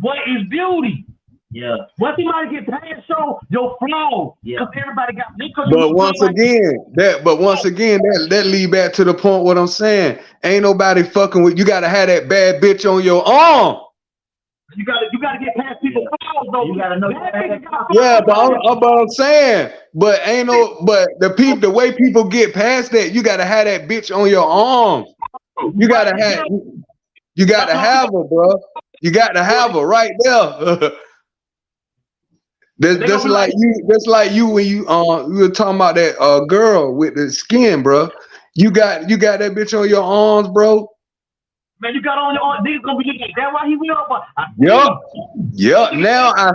what is beauty? Yeah. What somebody get paid so your flow? Because everybody got. But once again, that lead back to the point. What I'm saying, ain't nobody fucking with. You gotta have that bad bitch on your arm. You gotta get past people flaws though. You gotta know. Yeah, but I'm saying, but the way people get past that, you gotta have that bitch on your arm. You gotta have her, bro. You got to have her right there. That's like you when you were talking about that girl with the skin, bro. You got that bitch on your arms, bro. Man, you got on your arms. Niggas gonna be looking. That's why he went up. Yup. Now I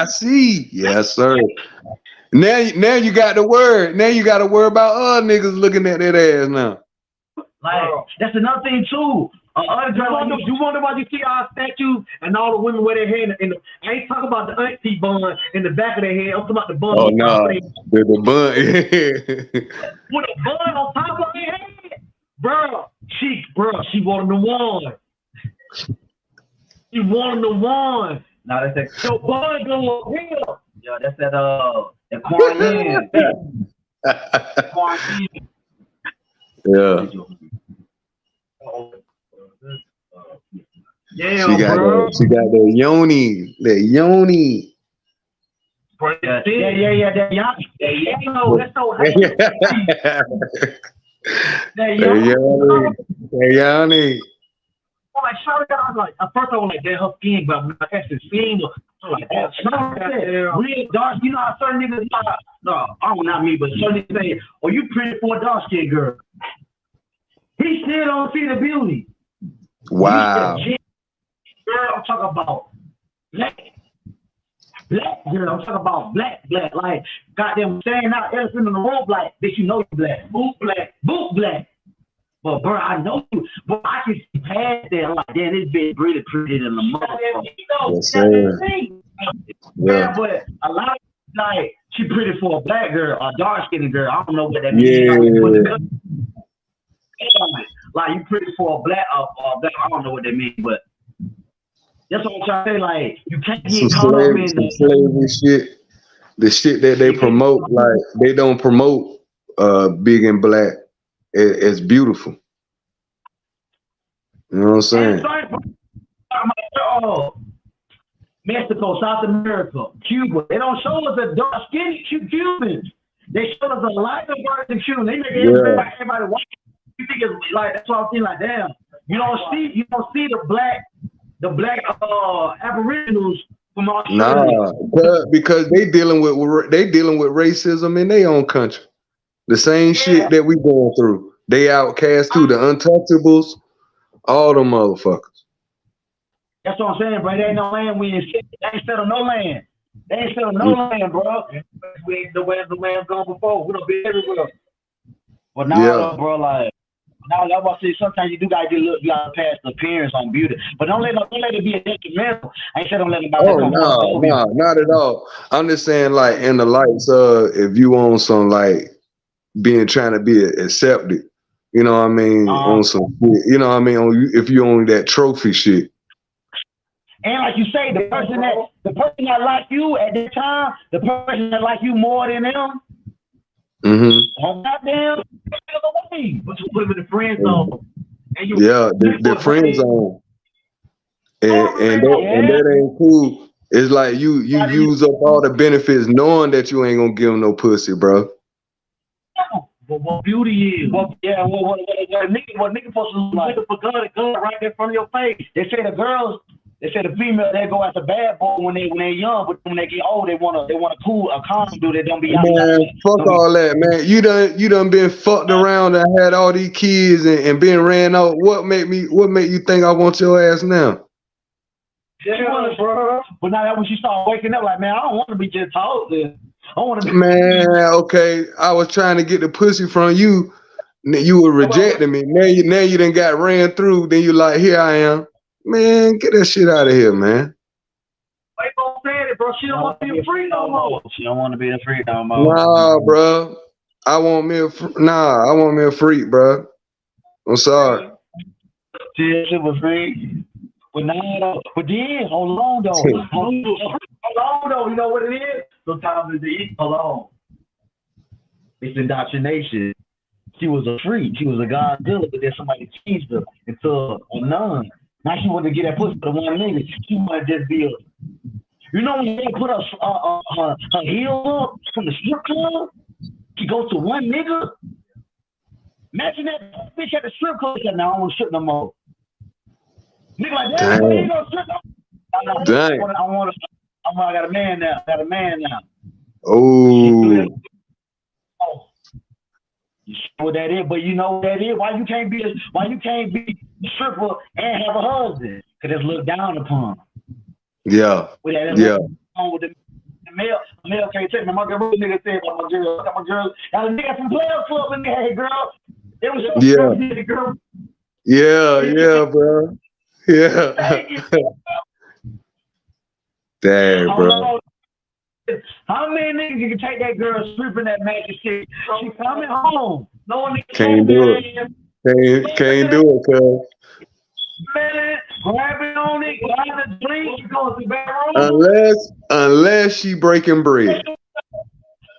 see. Yes, sir. Now you got the word. Now you got to worry about niggas looking at that ass now. Like that's another thing too. You wonder why you see our statues and all the women wear their hair in the I ain't talking about the auntie bun in the back of their head. I'm talking about the bun. Oh no, the bun. With a bun on top of their head, bro. She wanted the one. She wanted the one. No, that's that. Your bun go up here. Yeah, that's that quarantine. Quarantine. Yeah. Yeah, she got the yoni. The yoni. Yeah, that yoni. That's so That yoni. I'm like, sorry, I was like, at first I was like, her skin, but when I actually seen her, I'm like, that's real dark. You know how certain niggas, not me, but certain niggas say, oh, you pretty for a dark skin girl. He still don't see the beauty. Wow. Girl, I'm talking about black girl. I'm talking about black. Like, goddamn, standing out elephant in the room, black. Bitch, you know you black. Boot black. But, bro, I know you. But I can see past that. Like, damn, this bitch really pretty than the motherfucker. Yes, sir. Yeah, but a lot of like, she pretty for a black girl, a dark-skinned girl. I don't know what that means. Yeah. Like, you pretty for a black, I don't know what that means, but that's what I'm trying to say. Like, you can't get caught up in the slavery shit. The shit that they promote, like, they don't promote big and black as beautiful. You know what I'm saying? Mexico, South America, Cuba. They don't show us the dark skinny Cubans. They show us a lighter version of Cubans. They make everybody white. You think it's like that's what I'm saying. Like, damn, you don't see the black Aboriginals from Australia. Nah, because they dealing with racism in their own country. The same shit that we going through. They outcast too. The untouchables, all them motherfuckers. That's what I'm saying, bro. There ain't no land we ain't shit. They ain't settled no land. They ain't settled no land, bro. The way the land's gone before. We don't be everywhere. But now, bro, like. Now, that's what I say. Sometimes you do gotta you gotta pass the appearance on beauty, but don't let it be a detrimental. I ain't saying don't let it. No, not at all. I'm just saying, like, in the lights if you on some like trying to be accepted, you know what I mean, on some, you know what I mean, if you own that trophy shit. And like you say, the person that like you at that time, the person that like you more than them. Oh, goddamn, but you put them in the friend zone. The friend zone. And that ain't cool. It's like you use up all the benefits knowing that you ain't gonna give them no pussy, bro. But what beauty is, what nigga supposed to look like for gun right there in front of your face. They say the girls They said the female they go after bad boy when they're young, but when they get old, they wanna cool a calm dude that don't be out. Man, fuck all that, man. You done been fucked around and had all these kids and been ran out. What make you think I want your ass now? Yeah, bro. But now that when she started waking up, like, man, I don't want to be just told this. I want to be. Man, okay. I was trying to get the pussy from you. You were rejecting me. Now you done got ran through. Then you like, here I am. Man, get that shit out of here, man. Wait, it, bro. She don't want to be a freak no more. She don't want to be a freak no more. Nah, bro. I want me a freak, bro. I'm sorry. She was free. But now, but then, hold on, though. Hold on, though. You know what it is? Sometimes it's the eat alone. It's indoctrination. She was a freak. She was a Godzilla, but then somebody changed her into a nun. Now she wanted to get that pussy for the one nigga. She might just be a. You know when they put her heel up from the strip club? She goes to one nigga. Imagine that bitch at the strip club. She said, "No, I don't want to strip no more." Nigga like that. You gonna strip no more? Dang. I got a man now. Oh. You know what that is, but you know what that is. Why you can't be a stripper and have a husband? Cause it's looked down upon. Yeah. With the male can't take me. My girl, nigga said about my girl. My girl, got a nigga from Players Club in there, hey girl. It was so girl. Yeah, bro. Yeah. Damn, bro. How many niggas you can take that girl stripping that magic shit? She coming home. No one can't do it. Can't do it, cuz. Man, grab it on it, grab the drink, she goes to the bedroom. Unless she breaking bread.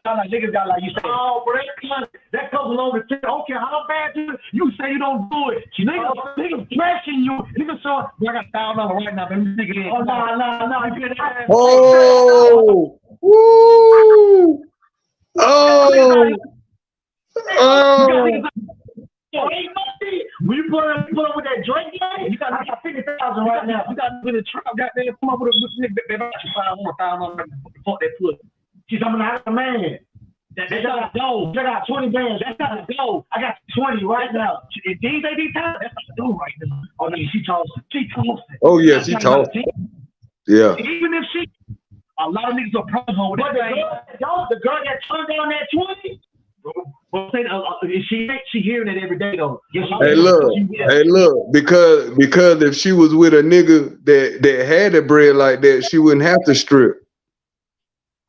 Like niggas got like you say, oh, but that comes along the tip. I don't care how bad you say you don't do it. Niggas pressing you. Niggas so I got $1,000 right now, baby. Nigga, oh no. Oh, woo! Oh. When you put up with that drink, you got like 50,000 right now. You got to put a trap, goddamn, come up with a nigga, baby. I got $500 fuck that pussy. She's coming out of a man. That got gold. That got 20 bands. That's not a gold. I got 20 right now. These times, that's what I do right now. Oh no, she tossing. Oh yeah, she tossing. Yeah. Even if a lot of niggas are promo with that. The girl that turned down that 20. She hearing it every day though. Hey look, because if she was with a nigga that had the bread like that, she wouldn't have to strip.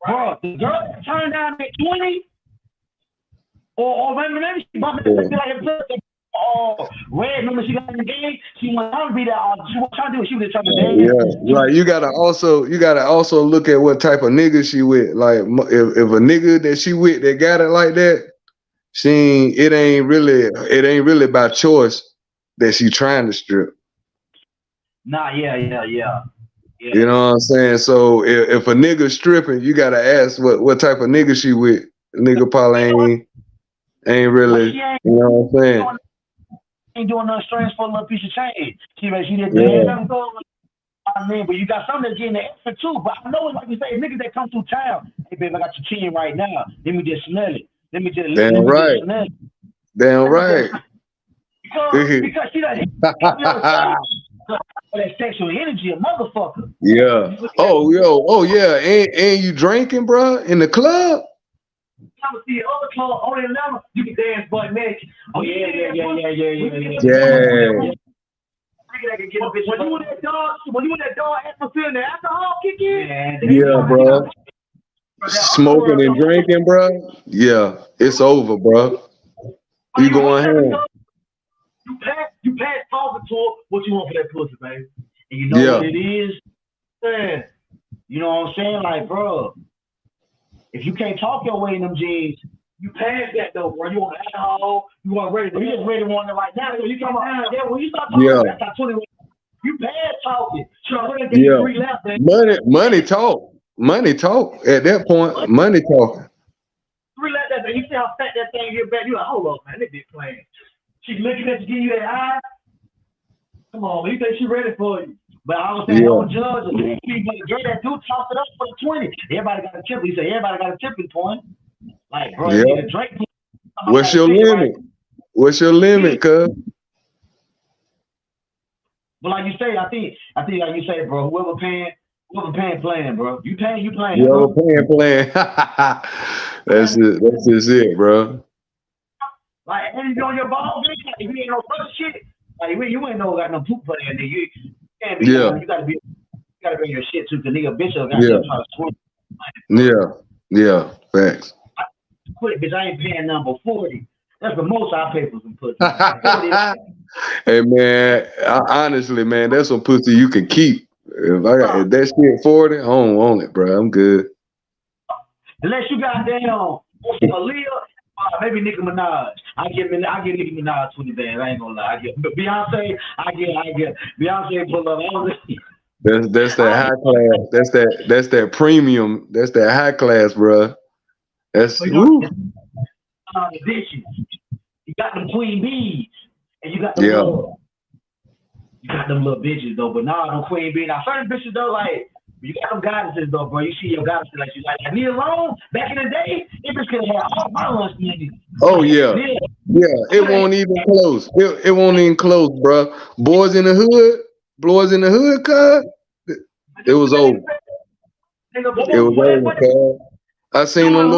Bro, the girl that turned down that 20, or maybe she bumped it like red. Remember she got in the game. She went on to be that. She was trying to do it. She was trying to dance. Yeah, like you gotta also look at what type of nigga she with. Like if a nigga that she with that got it like that, it ain't really by choice that she trying to strip. Nah, yeah. You know what I'm saying? So if a nigga stripping, you gotta ask what type of nigga she with. The nigga probably ain't really, you know what I'm saying? Ain't doing nothing strange for a little piece of change. She did dance. I mean, but you got some that's getting the extra too. But I know it's like you say, niggas that come through town. Hey, babe, I got your chin right now. Let me just smell it. Let me just Damn right. Damn right. Because she doesn't. That sexual energy, a motherfucker. Yeah. Oh yeah. And you drinking, bro, in the club? I would see other club on the level. You can dance butt naked. Oh yeah. When you in that dog atmosphere and the alcohol kick in. Yeah, bro. Smoking and drinking, bro. Yeah, it's over, bro. You going home. You pass talking to her, what you want for that pussy, baby. And you know what it is? Man, you know what I'm saying? Like, bro, if you can't talk your way in them jeans, you pass that though, bro. You want alcohol, you want ready. You just ready one right now. So you come out, when you start talking, that's not 20. You pass talking. Money talk. Money talk. At that point, money talking. 3 laps that thing. You see how fat that thing get back? You like, hold up, man, this bitch playing. She's looking at you, give you that eye. Come on, man. You think she ready for you? But I don't say don't judge it. But the girl that do toss it up for the 20, everybody got a tip. He said everybody got a tipping point. Like, bro, you need a drink. What's your limit? What's your limit, cuz? But like you say, I think like you say, bro, whoever paying playing, bro. You paying, Whoever bro. playing. That's it. That's just it, bro. Like, and you on your ball, man. Like, if you ain't no first shit, like you ain't no got no poop player, nigga. You can't be. Yeah. You gotta be your shit too, cause nigga bitch got to try to swim. Yeah. Facts. Quit, bitch. I ain't paying number 40. That's the most I pay for some pussy. Hey man, honestly, man, that's some pussy you can keep. If that shit 40, I don't want it, bro. I'm good. Unless you got damn Aaliyah, maybe Nicki Minaj. I give Nicki Minaj 20 bands. I ain't gonna lie. I get Beyonce. I get Beyonce pull up. That's that high class. That's that premium. That's that high class, bro. That's the dishes. You got them queen bees, and you got them little bitches though. But nah, them queen bees. Now certain bitches though, like you got them goddesses though, bro. You see your goddesses like you like me alone. Back in the day, it was gonna have all my lunch money. Oh yeah. It won't even close. It won't even close, bro. Boys in the hood, cuz. It was over. It was over, cuz. I seen them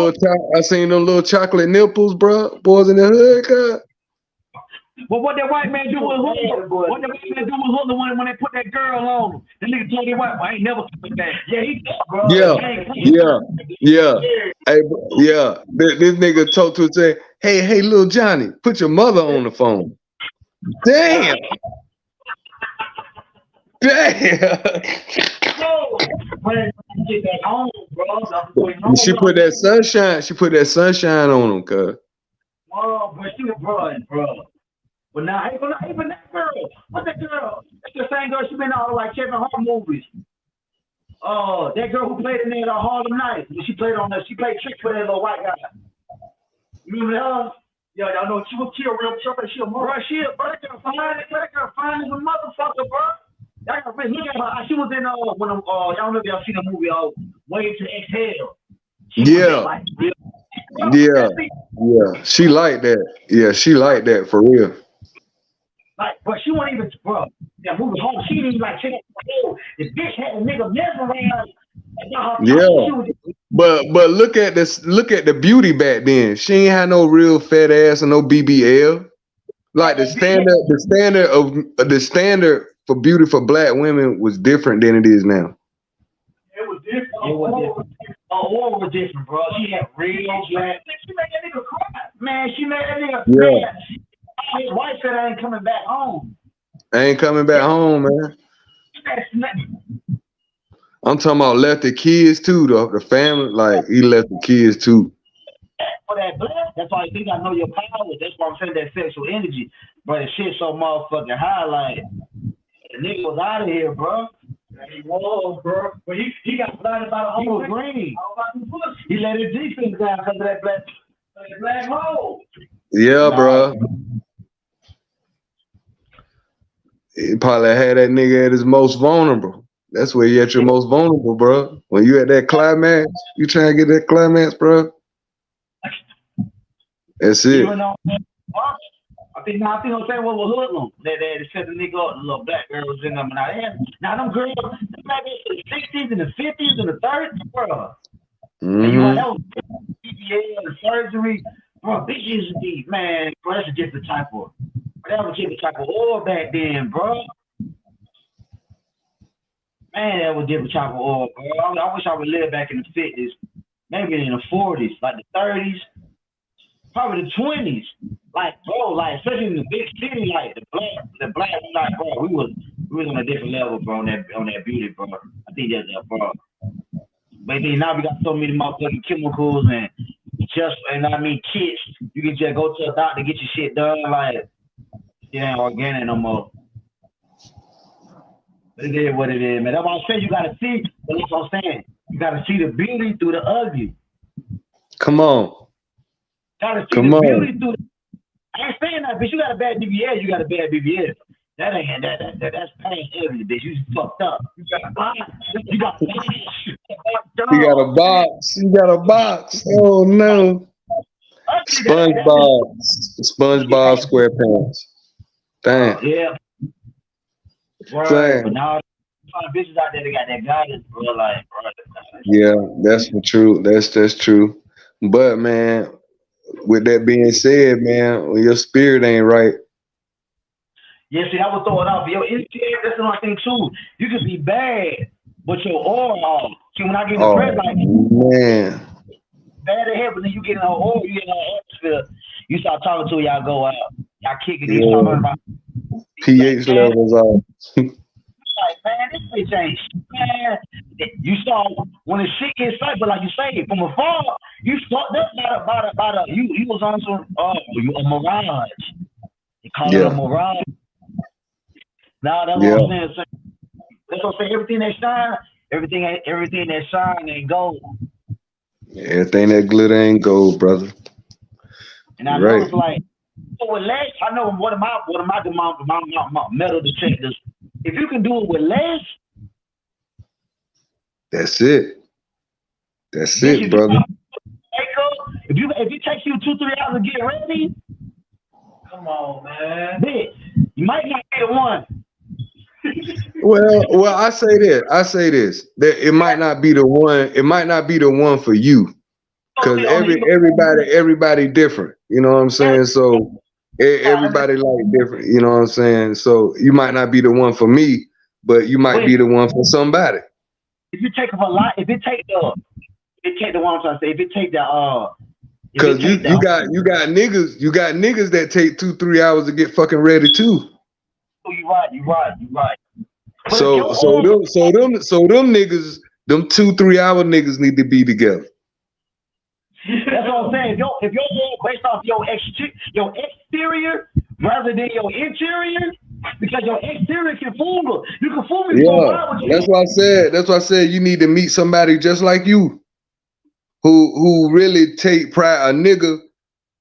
little chocolate nipples, bro. Boys in the hood, cuz. But what that white man do with Hood? What that white man do with Hood when they put that girl on him? The nigga told him, I ain't never coming back. Yeah, he bro. Yeah. Hey, This nigga talked to him say, hey, little Johnny, put your mother on the phone. Damn. She put that sunshine on him, cuz. Oh, but she was bro. But now, even that girl, what's that girl? That's the same girl she been in all like Kevin Hart movies. Oh, that girl who played in there Harlem Nights. She played tricks for that little white guy. You remember her? Yeah, y'all know she was real tough. She a mother. That girl fine as a motherfucker, bro. Y'all gotta look at her. She was in y'all know if y'all seen the movie Way to Exhale. Yeah. She like that. Yeah, she like that for real. Like, but she wasn't even, bro. That movie home. She didn't even like check out. The bitch had a nigga mesmerized. Yeah. But look at this. Look at the beauty back then. She ain't had no real fat ass and no BBL. Like the standard for beauty for black women was different than it is now. It was different. All was different, bro. She had real black. She made that nigga cry. Man, she made that nigga. Yeah. Man, his wife said I ain't coming back home. Man. I'm talking about left the kids too, though. The family, like he left the kids too. For that black, that's why I think I know your power. That's why I'm saying that sexual energy. But the shit so motherfucking high, like the nigga was out of here, bro. He was, bro. But he got blinded by the whole. He was green. He let his defense down because of that black hole. Yeah, bro. He probably had that nigga at his most vulnerable. That's where you at your most vulnerable, bro. When you at that climax, you trying to get that climax, bro. That's it. I think I'm saying what was hoodlum. They set the nigga up, the little black girls in them. Now them girls, them back in the 60s and the 50s and the 30s, bro. And you want that the surgery, bro. Bitches deep, man. Bro, that's a different type of. That was a different type of oil back then, bro. Man, that was a different type of oil, bro. I wish I would live back in the 50s, maybe in the 40s, like the 30s, probably the 20s. Like, bro, like especially in the big city, like the black, like, bro, we was on a different level, bro, on that beauty, bro. I think that's that, bro. But then now we got so many motherfucking chemicals and kits. You can just go to a doctor get your shit done, like it ain't organic no more. But it is what it is, man. That's why I'm saying you gotta see. But that's what I'm saying. You gotta see the beauty through the ugly. Come on. Gotta see the beauty through. I ain't saying that, but you got a bad BBL. You got a bad BBL. That ain't that's pain heavy, bitch. You fucked up. You got a box. You got a box. You got a box. You got a box. Oh no. SpongeBob SquarePants. Damn. Yeah. Right. But now bitches out there, they got that guidance, bro. Like, bro. Yeah, that's true. That's true. But man, with that being said, man, when your spirit ain't right. Yeah, see, I would throw it off. Yo, that's another thing too. You could be bad, but your aura off. See, when I get depressed, like man, bad ahead, but then you get in her aura, you get in her atmosphere. You start talking to her, y'all go out, y'all kicking it, yeah. about pH levels off. Like, man, this bitch ain't man. You saw when the shit gets sight, but like you say, from afar, you fucked up by the you was on some you a mirage. They call it a mirage. Now that's what I'm saying. That's what I'm saying. Everything that shine ain't gold. Everything that glitter ain't gold, brother. And I know it's like so with less, I know one of my metal detectors. If you can do it with less, that's it. That's it, brother. If it takes you 2-3 hours to get ready, come on, man. Bitch, you might not be the one. well, I say this. That it might not be the one. It might not be the one for you, because everybody different. You know what I'm saying? So everybody like different. You know what I'm saying? So you might not be the one for me, but you might be the one for somebody. If you take a lot, if it take the one I'm trying to say, if it take the because you got niggas that take 2-3 hours to get fucking ready too. Oh, you right. So them niggas, them 2-3 hour niggas need to be together. That's what I'm saying. If you're all based off your exterior rather than your interior, because your exterior can fool her. You can fool me. Yeah, that's why I said you need to meet somebody just like you, who really take pride. A nigga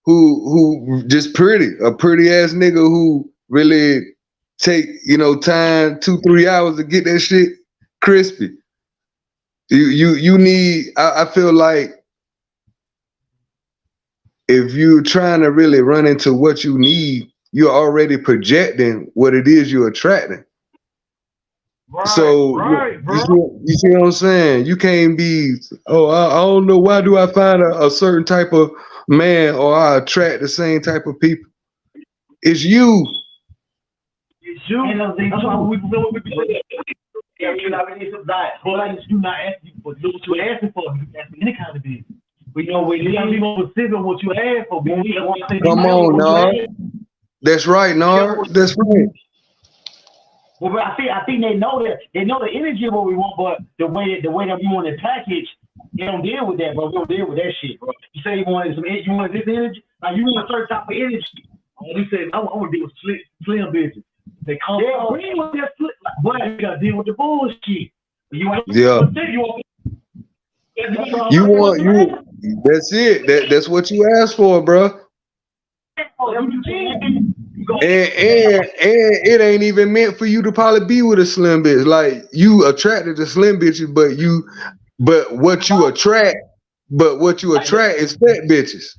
who just a pretty ass nigga who really take time 2-3 hours to get that shit crispy. You need. I feel like if you're trying to really run into what you need, you're already projecting what it is you're attracting. Right, so you see what I'm saying? You can't be, I don't know, why do I find a certain type of man or I attract the same type of people? It's you. It's you. And that's why we you're not really diet. But like you not asking, but look what you're asking for. You asking any kind of business. We know we gotta be more specific what you ask for. Come on, Nard. That's right, Nard. That's right. Well, but I think they know the energy of what we want, but the way that we want the package, they don't deal with that, bro. We don't deal with that shit, bro. You say you wanted this energy, like you want a certain type of energy. You say I want to deal with slim business. They come agree with that, but you gotta deal with the bullshit. You want that's it. That's what you asked for, bro. And it ain't even meant for you to probably be with a slim bitch. Like you attracted to slim bitches, but what you attract is fat bitches.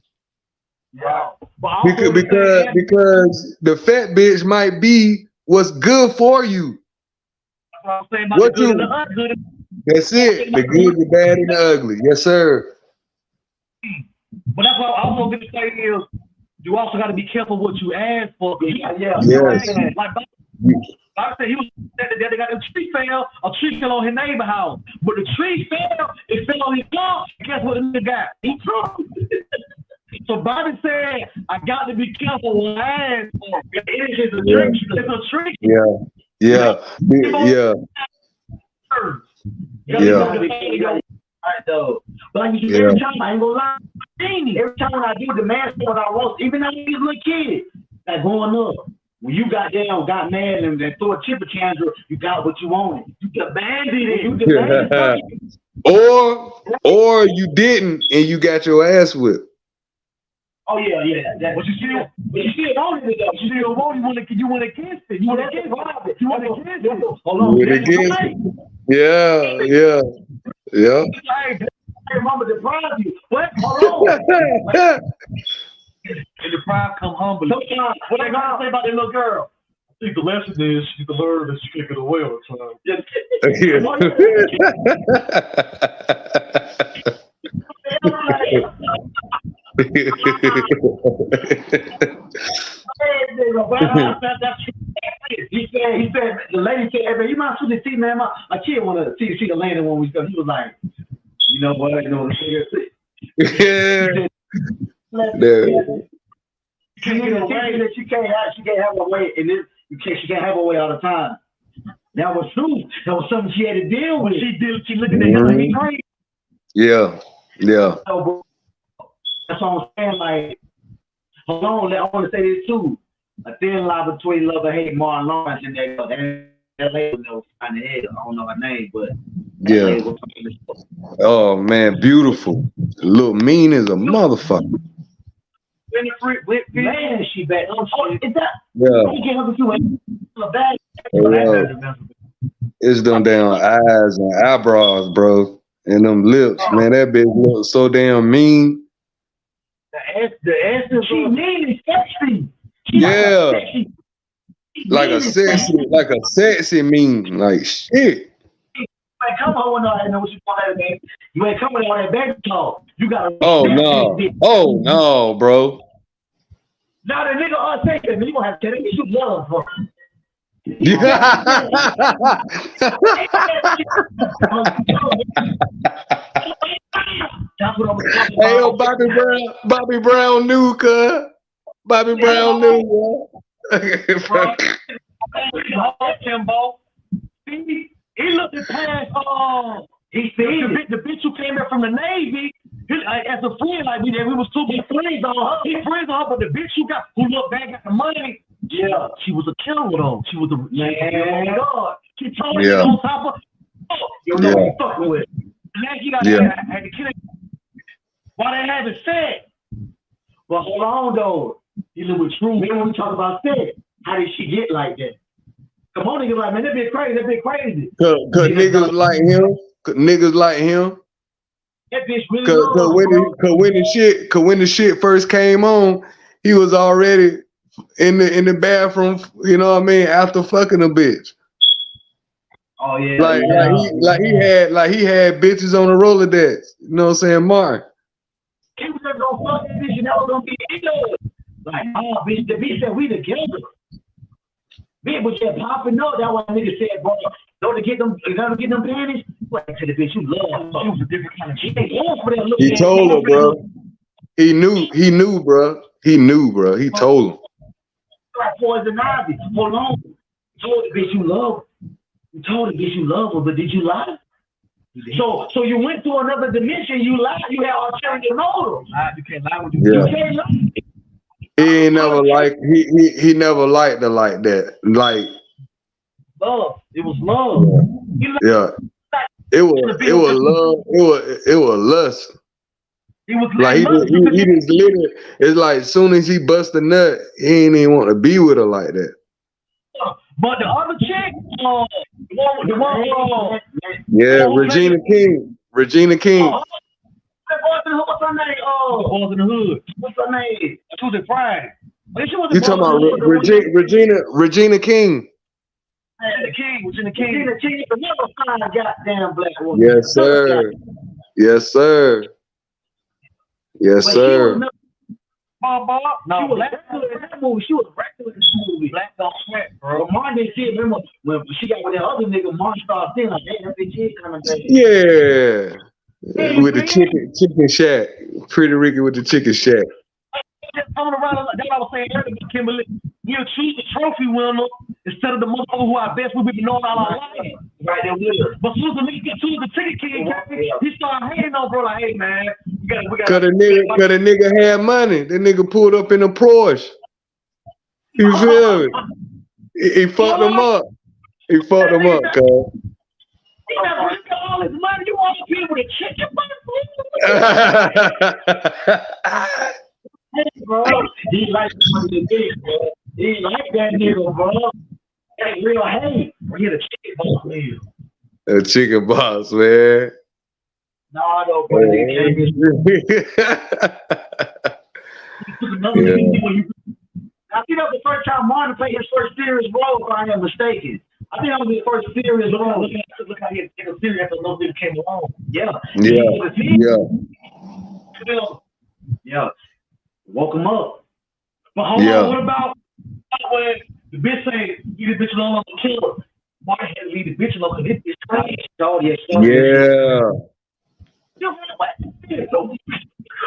Yeah. Because the fat bitch might be what's good for you. That's what that's it. The good, the bad, and the ugly. Yes, sir. But that's what I also going to say is you also got to be careful what you ask for. Yes. Like I said, he was they got a tree fell on his neighbor house. But the tree fell, it fell on his car. Guess what the nigga got? He drunk. So Bobby said, I got to be careful what I ask for. It is a trick. It's a trick. Yeah. But like you said, every time I ain't gonna lie, every time when I do the man what I want, even though he's a little kid, like growing up, when you got mad and threw a temper tantrum, you got what you wanted. You demanded it. Or you didn't and you got your ass whipped. Oh yeah. But you still want it though. You still want it. You want to kiss it. You want to kiss it. You want to kiss it. Hold on. Yeah. Hey, mama deprived you. What? Hold on. And deprived come humble. Sometimes, what they gonna say about that little girl? I think the lesson is you can learn that you can't get away all the time. He said, the lady said, hey, man, you mind shooting the seat, man? My kid want to see the landing when we go. He was like, you know what? You know, she can't have her way, and then she can't have her way all the time. That was true. That was something she had to deal with. She looking at him and he crazy. Yeah. So, that's what I'm saying. Like, hold on, I want to say this too. A thin line between love and hate. Martin Lawrence and that lady was kind of head. I don't know her name, but yeah. Oh man, beautiful. Look mean as a motherfucker. Man, she bad. Is that? Yeah. It's them damn eyes and eyebrows, bro, and them lips, man. That bitch looks so damn mean. The answer is she mean and sexy. Yeah. Like a sexy mean, like shit. You ain't come home with I know what you call that, man. You ain't coming on that baby talk. You gotta. Oh no, bro. Now the nigga say that you gonna have to tell him you love her. Hey yo, Bobby Brown knew, cuz. Bobby Brown knew, Timbo. He looked at past he said the bitch who came in from the Navy. As a friend, like we was two big friends on her. He friends on her, but the bitch who looked back at the money, yeah, she was a killer though. She was a man. God, she told me on top of. You know what you fucking with. Now she got had to kill it. Why they having sex? But hold on though. You know what's true. When we talk about sex, how did she get like that? Come on, niggas like, man, that bitch crazy. Cause niggas like him. Niggas like him. That bitch really Cause when the shit first came on, he was already in the bathroom, you know what I mean, after fucking a bitch. Oh yeah. He had bitches on the Rolodex. You know what I'm saying, Mark? He was just gonna fuck that bitch and that was gonna be it. Like, oh bitch, the bitch said we together. Bitch was just popping up. That's why nigga said, bro, don't get them panties. What to the bitch you love? She was a different kind of shit. He told her, bro. He knew, bro. He told him. Like Poison Ivy. Hold on. You told the bitch you love her. You told the bitch you love her, but did you lie? So you went to another dimension. You lied. You had alternative motives. You can't lie when you can't lie. He never liked her like that. Like love. It was love. Yeah. It was love. It was lust. He was like he just literally. It's like as soon as he bust a nut, he ain't even want to be with her like that. But the other chick, the one, yeah, Regina King. What's her name? Boys in the Hood. What's her name? She was in Friday. You talking about Regina King? Regina King, another fine goddamn black woman. Yes, sir. Yes, sir. Yes, sir. No, Black in that movie. She was regular in this movie. Black don't sweat, bro. But Martin didn't see it. Remember when she got with that other nigga, Martin started saying like, "Hey, that bitch is kind of bad." Yeah. With the chicken shack. Pretty Ricky with the chicken shack. Coming around like that, I was saying earlier, Kimberly, you'll choose the trophy winner instead of the motherfucker who I bet we've been knowing all our life. Right there with her. But soon as the ticket king, he started hating on bro like, hey man, we got. Cause the nigga had money. The nigga pulled up in a Porsche. You feel me? He fucked him up. He fucked him up, cuz. He got all his money. You want to be with a chicken? bro. He like the dick, bro. He like that nigga, bro. That real hate. We get a chicken box meal. A chicken box, man. Nah, though, bro. Nigga came in. I think that was the first time Martin played his first serious role, if I am mistaken. I think that was his first serious role. Look how he had to serious after no nigga came along. Yeah. Yeah. Woke him up. But hold on, what about when the bitch say, you the bitch alone, I'm a killer? Martin had to leave the bitch alone because it's crazy.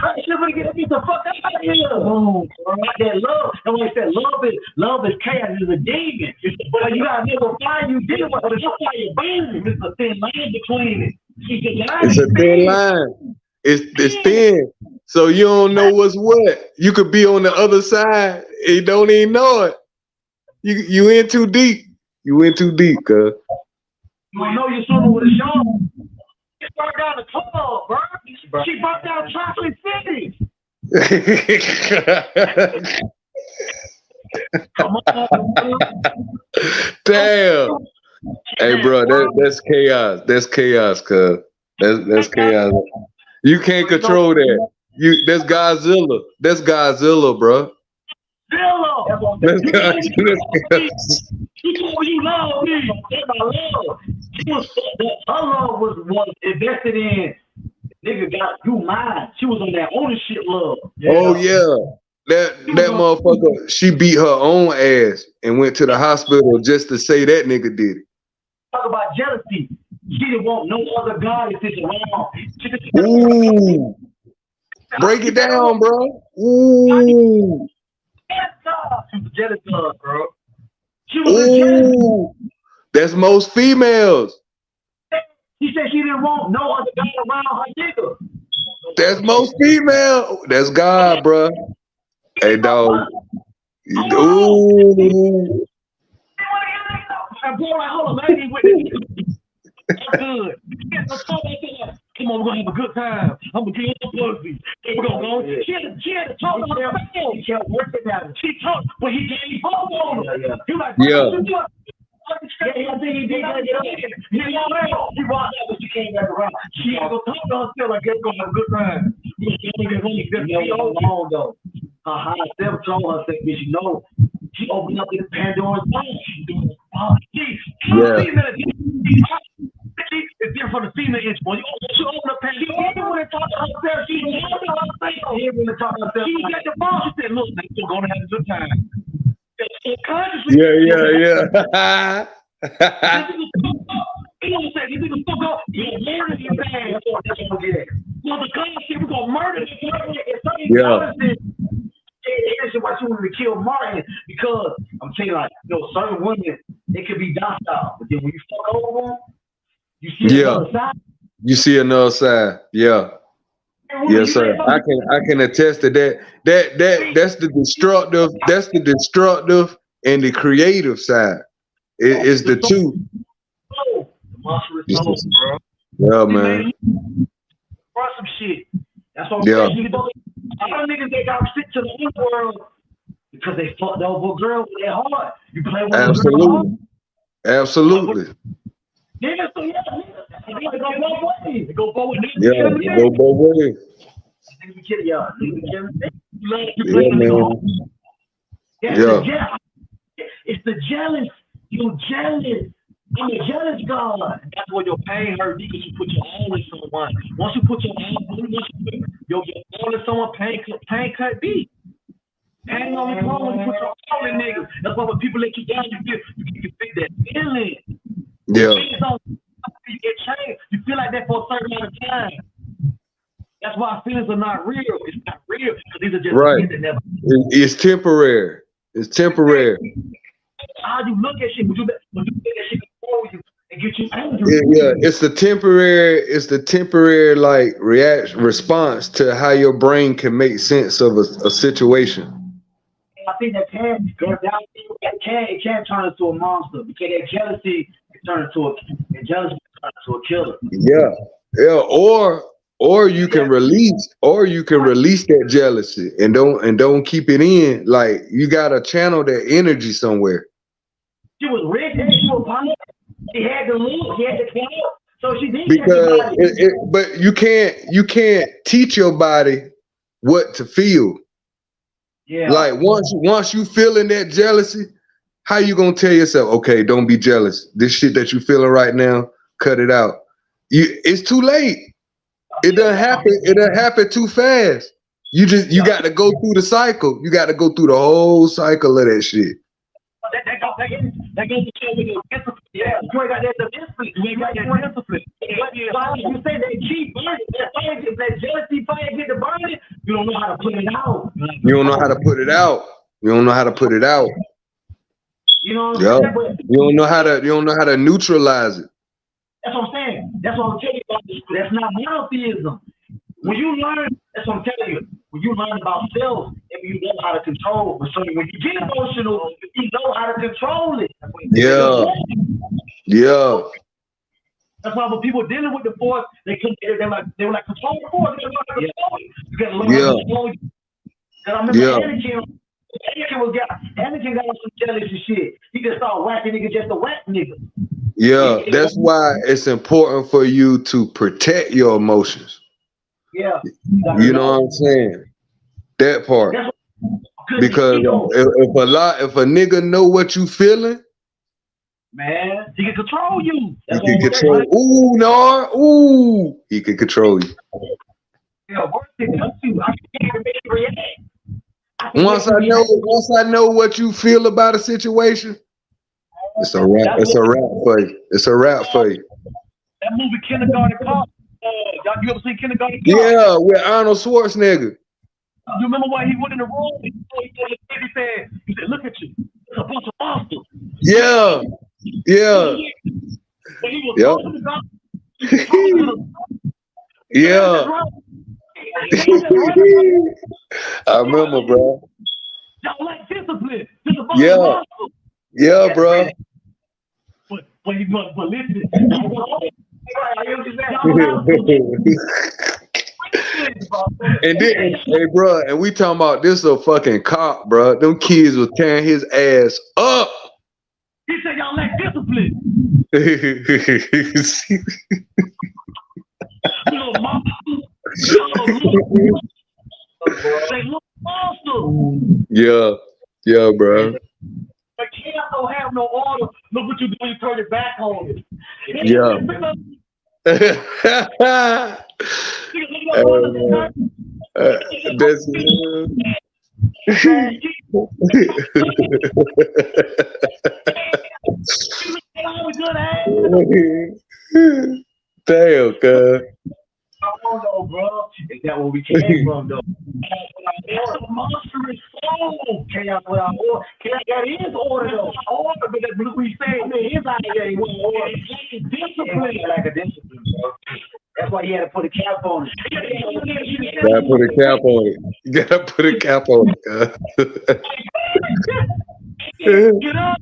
I should have get the fuck out of here. That love. And when I said love is chaos, is a demon. But you gotta never find you dealing with it. It's like it's a thin line between it. It's a thin line. It's thin. So you don't know what's what. You could be on the other side and you don't even know it. You in too deep. You in too deep, cuz. You know you're swimming with a shark. She brought down the club, bro. She brought down Chocolate City. Come on, damn. Hey, bro, that's chaos. That's chaos, cuz. That's chaos. You can't control that. That's Godzilla. That's Godzilla, bro. That's Godzilla. You love me. That's my love. Her love was invested in. Nigga got you mine. She was on that ownership love. Oh yeah. That motherfucker, she beat her own ass and went to the hospital just to say that nigga did it. Talk about jealousy. She didn't want no other guy to sit around. Ooh. Break it down, bro. Ooh. She was jealous of her, bro. She was jealous. That's most females. She said she didn't want no other guy around her nigga. That's most female. That's God, bro. Hey, dog. Ooh. And boy, like, hold on, lady, with this. Good. Come on, we're gonna have a good time. I'm gonna get you some pussy. We're gonna go. She had to talk to her friend. She kept working at him. She talked, but he gave up on her. He was like, I think he did that. He brought that, but she came back around. She ain't gonna talk to herself like they're gonna have a good time. She long though. Her high self told her, say, bitch, you know, she opened up this Pandora's box. It's different from the female inch boy. She opened up Pandora's box. She want to talk to herself. She want to talk to herself. She got the boss. She said, look, we're gonna have a good time. Yeah. He gonna say, you niggas fuck up, you murder his ass. Well, the gun shit, we're gonna murder this nigga. That's why she wanted to kill Martin, because I'm saying, like, you know, certain women, they could be docile, but then when you fuck over them, you see another side. You see another side. Yeah. Yes, sir. I can attest to that. That's the destructive. That's the destructive and the creative side. It's the two. Yeah, man. Some shit. That's what I'm saying. A lot of niggas, they got sick to the underworld because they fucked over girls with their heart. You play with Absolutely. Niggas, so they go both ways. They go both ways. Yeah, they go both ways. It's the jealous. You're jealous. I'm a jealous God. That's where your pain hurt because you put your own in someone. Once you put your own in someone, pain cut deep. Pain only comes when you put your own in niggas. That's why when people let you down, you feel that feeling. Yeah. It changed. You feel like that for a certain amount of time. That's why feelings are not real. It's not real because these are just things that never. It's temporary. It's temporary. How you look at shit? Would you look at shit before you and get you angry? Yeah, it's the temporary like response to how your brain can make sense of a situation. I think that can turn into a monster because that jealousy can turn into a killer. Yeah, Or you can release that jealousy and don't keep it in. Like you gotta channel that energy somewhere. She was rich and she was popular. She had the look, she had the clout. So she did Because but you can't teach your body what to feel. Yeah. Like once you feeling that jealousy, how you gonna tell yourself, okay, don't be jealous. This shit that you feeling right now, cut it out. It's too late. It doesn't happen. It doesn't happen too fast. You got to go through the cycle. You got to go through the whole cycle of that shit. That goes to show with the discipline. Yeah, you ain't got that discipline. You ain't got that discipline. You say that keep burning. That jealousy fire get to burning. You don't know how to put it out. You don't know how to put it out. You don't know how to put it out. You know what I'm saying? You don't know how to neutralize it. That's what I'm saying. That's what I'm telling you about this. That's not monotheism. When you learn, that's what I'm telling you. When you learn about self, and you know how to control. So when you get emotional, you know how to control it. Yeah. That's why when people dealing with the force, they were like control the force. They don't know how to control it. You gotta learn how to control it. Because I remember Anakin got some jealous and shit. He just started whacking niggas just to whack niggas. Yeah, that's why it's important for you to protect your emotions. Yeah. You know what I'm saying? That part. Because if a nigga know what you feeling, man, he can control you. He can control. Ooh, Nar. Ooh, he can control you. Yeah, I can't make it react. Once I know what you feel about a situation, it's a wrap. It's a wrap for you. It's a wrap for you. That movie Kindergarten Cop. You ever seen Kindergarten Cop? Yeah, with Arnold Schwarzenegger. You remember when he went in the room? He said, "Look at you. It's a bunch of monsters." Yeah. When he was talking to God, yeah. I remember, bro. Y'all like discipline. Yeah, bro. But listen. And then, hey, bro, and we talking about this a fucking cop, bro. Them kids was tearing his ass up. He said y'all lack discipline. Little monsters. They look monsters. Yeah, bro. But chaos don't have no order. Look what you do when you turn it back on it. Yeah. That's damn, cuz. I don't know, bro. Is that where we came from, though? It's a monstrous soul. Chaos without order. Chaos got his order, though. Order, but that's what we say. His idea ain't order. Discipline. Like a discipline, bro. That's why he had to put a cap on it. Gotta put a cap on it. You gotta put a cap on it, cuz. Get up.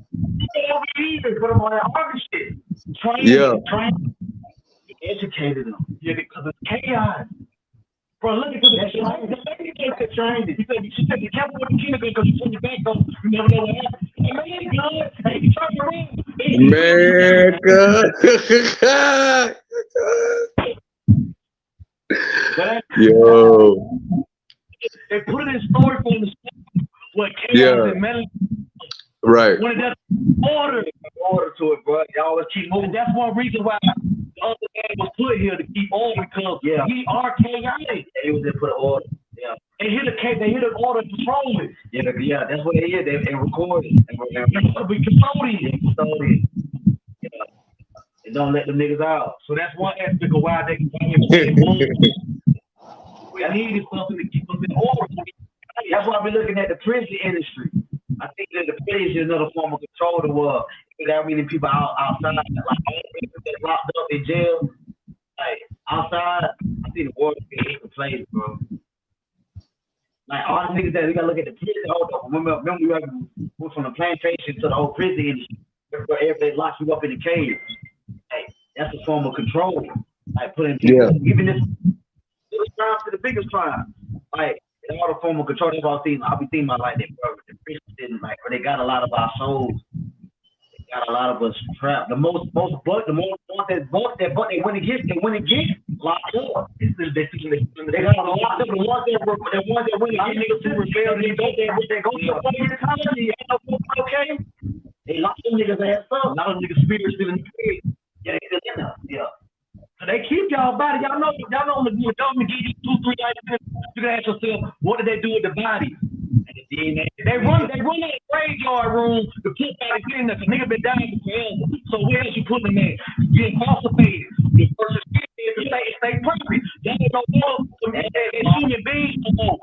Put him on that hard shit. Train. Educated them. Yeah, because it's chaos. Bro, look at the training. The baby takes the training. He said, she said, be careful with the kindergarten because you turn your back on. You never know what happens. Hey, man, good. Hey, you turn your ring. Man, good. Yo. They put it in story from the what chaos and mentally. Right. When there's order to it, bro. Y'all always keep moving. That's one reason why the other man was put here to keep order because we are chaotic. They was there to put order. Yeah. They hit the order to control it. Yeah, that's what they did. They recorded. We custodian. Yeah. And don't let them niggas out. So that's one aspect of why they we needed something to keep us in order. That's why we're looking at the prison industry. I think that the prison is another form of control the world. That many people outside, like people that locked up in jail, like outside, I think the world is getting different place, bro. Like all the niggas that we gotta look at the prison. Remember we went from the plantation to the whole prison industry. Everybody locks you up in the cage. Like that's a form of control. Like putting people, even if crime to the biggest crime. Like in all the form of control, that's what I'll be thinking about like that, bro. The prison didn't like, but they got a lot of our souls. Got a lot of us trapped. The most buck, the most ones that buck, they went against, locked up. They got a lot of the ones that went against niggas who rebelled and they go to a fucking economy. Okay, they locked them niggas ass up. A lot of niggas spirits still in the head. Yeah, they still in there. Yeah. So they keep y'all body. Y'all know when the government give you 2, 3 items, you can ask yourself, what did they do with the body? They run that graveyard room to put bodies in there. The nigga been dying forever. So where else you put them in? You incarcerated. The person is the state property. Y'all don't know they human beings no more.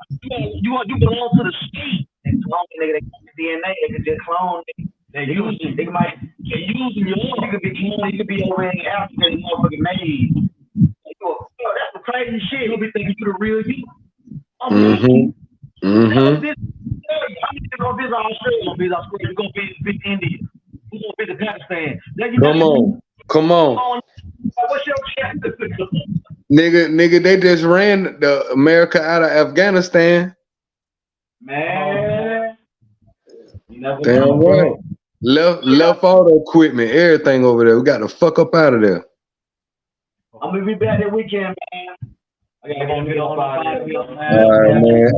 You belong to the state. They clone nigga, they got DNA, they can just clone nigga. They using you. You could be cloned, you could be over in Africa and motherfucking made. That's the crazy shit. You'll be thinking you the real you. I'm gonna visit Australia, we're gonna visit India, we're gonna visit Pakistan. Come on. What's your chance? Nigga, they just ran the America out of Afghanistan. Man. Damn right. Left all the equipment, everything over there. We got the fuck up out of there. I'm gonna be back that weekend, man. I gotta get on man. All right, man.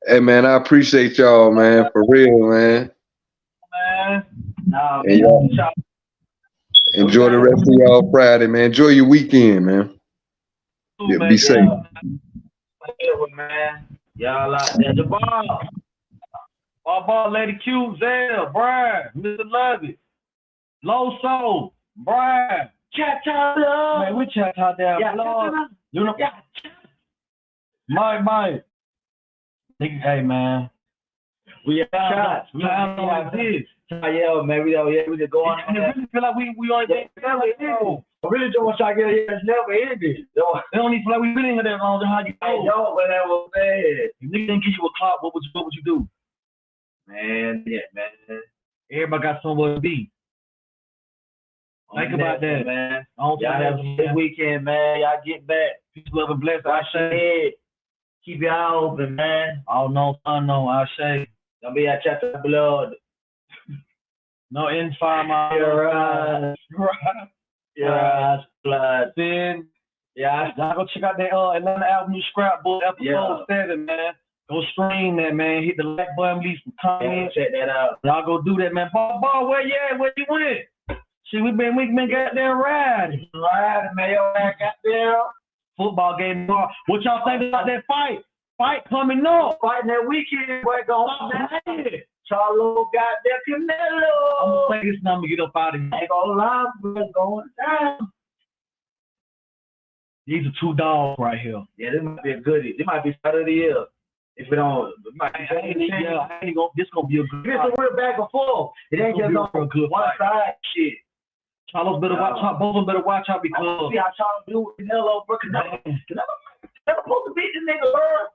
Hey, man, I appreciate y'all, man, for real, man. Nah, man. Y'all enjoy the rest of y'all Friday, man. Enjoy your weekend, man. Yeah, be safe. Man. Y'all out there. Jabbar. Ball, Lady Q, Zell, Brian, Mr. Lovey, Low Soul, Brian. Chat love. Man, we chat down. Yeah, you know. Yeah. Mike. Hey, man. We have shots. We have like this. Yeah, man. We just go on. And it really feel like we only been together. I really just want y'all to get it. It's never ended. They don't even feel like we been in here that long. How you know? Yo, but that was bad. If niggas didn't give you a clock, what would you do? Man, yeah, man. Everybody got somewhere to be. Think about that, man. Y'all have a good weekend, man. Y'all get back. Peace, love, and blessing. I say, keep your eye open, man. All known, unknown. I say, don't be at chapter blood. No infamy. Right. Blood. Then, y'all go check out that Atlanta album, Scrapbook, episode 7, man. Go stream that, man. Hit the like button, leave some comments. Check that out. Y'all go do that, man. Ball, where you at? Where you went? Shit, we been goddamn riding. Riding, man. Yo, man, goddamn. Football game tomorrow. What y'all think about that fight? Fight coming up. Fighting that weekend. Boy, going on. Charlo, goddamn Canelo. I'm gonna play this number, get up out of here. Ain't gonna lie, we're going down. These are 2 dogs right here. Yeah, this might be a goodie. This might be start of the year. If we don't, this gonna be a good. It's a real back and forth. It ain't just on one side shit. Charles better watch out. Both of them better watch out because. See how Charles do with Canelo, bro. Canelo supposed to beat this nigga, bro.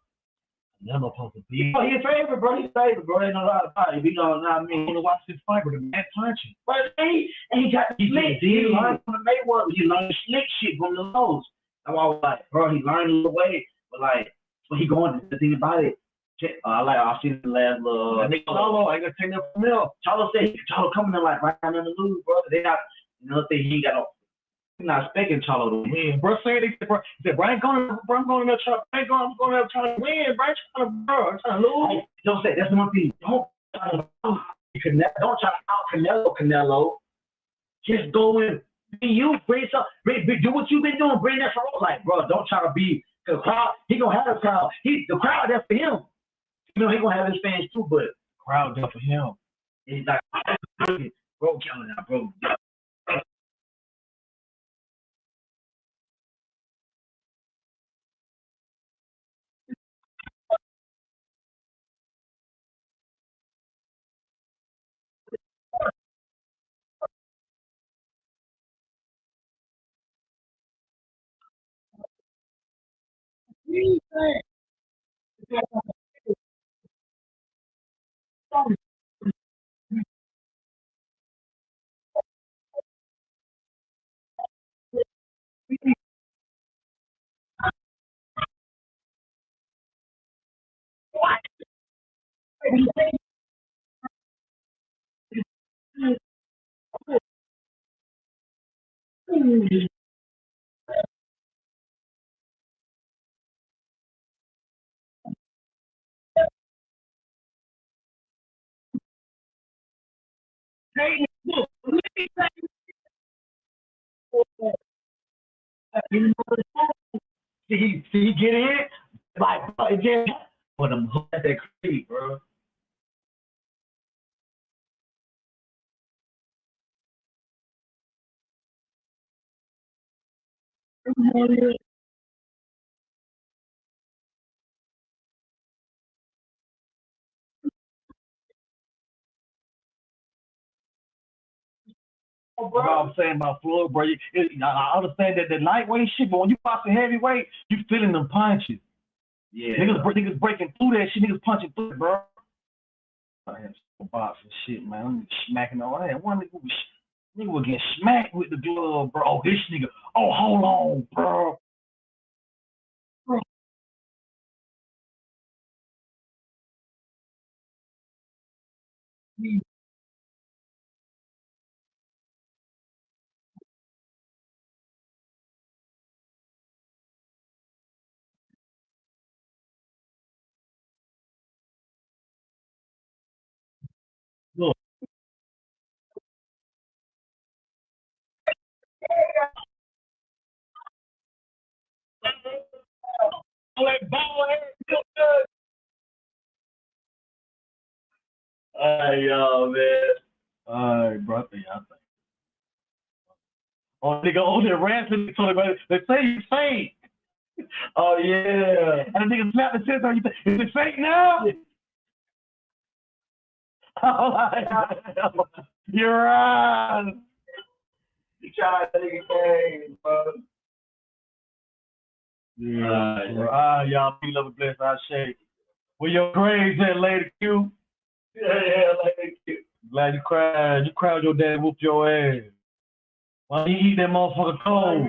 Canelo supposed to beat. Oh, he's favorite, bro. He's favorite, bro. Ain't no lot about it. You know what I mean? You wanna watch this fight with the man punching. But he got the slick. He learned from the Mayweather. He learned the slick shit from the nose. That's why I was like, bro, he learned the way, but like. When he going to the thing about it, I've seen the last little. Charlo, I ain't gonna take that from him. Charlo said Charlo coming in like right down in the lose, bro. They got he ain't got no. He's not expecting Charlo to win. Bro said he said, bro, I'm going to try to win, bro. I'm trying to lose. Don't say that's one thing. Don't try to out Canelo. Just go in, be you, do what you've been doing, bring that for like, bro. Don't try to be. Cause the crowd, he gonna have a crowd. The crowd that's for him. You know, he gonna have his fans too, but the crowd that's for him. He's like, bro, killing that, bro. See, get in, like, again, but I'm hooked at that creep, bro. Bro, I'm saying about Floyd, bro. I understand that the lightweight shit, but when you box the heavyweight, you feeling them punches. Yeah. Niggas breaking through that shit. Niggas punching through it, bro. I have some boxing shit, man. I'm smacking on that. One nigga was getting smacked with the glove, bro. Oh, this nigga. Oh, hold on, bro. Look. That ball head, hey, yo, man. All right, bro. I think. Oh, nigga, on there ranting, they say you fake. Oh, yeah. And the nigga slap the chest on you. Is it fake now? You're right. You try to take it, bro. Yeah. Y'all, be love and bless. I shake. Where your grades at, Lady Q? Yeah, Lady Q. Glad you cried. You cried your dad whooped your ass. Why you eat that motherfucker cold?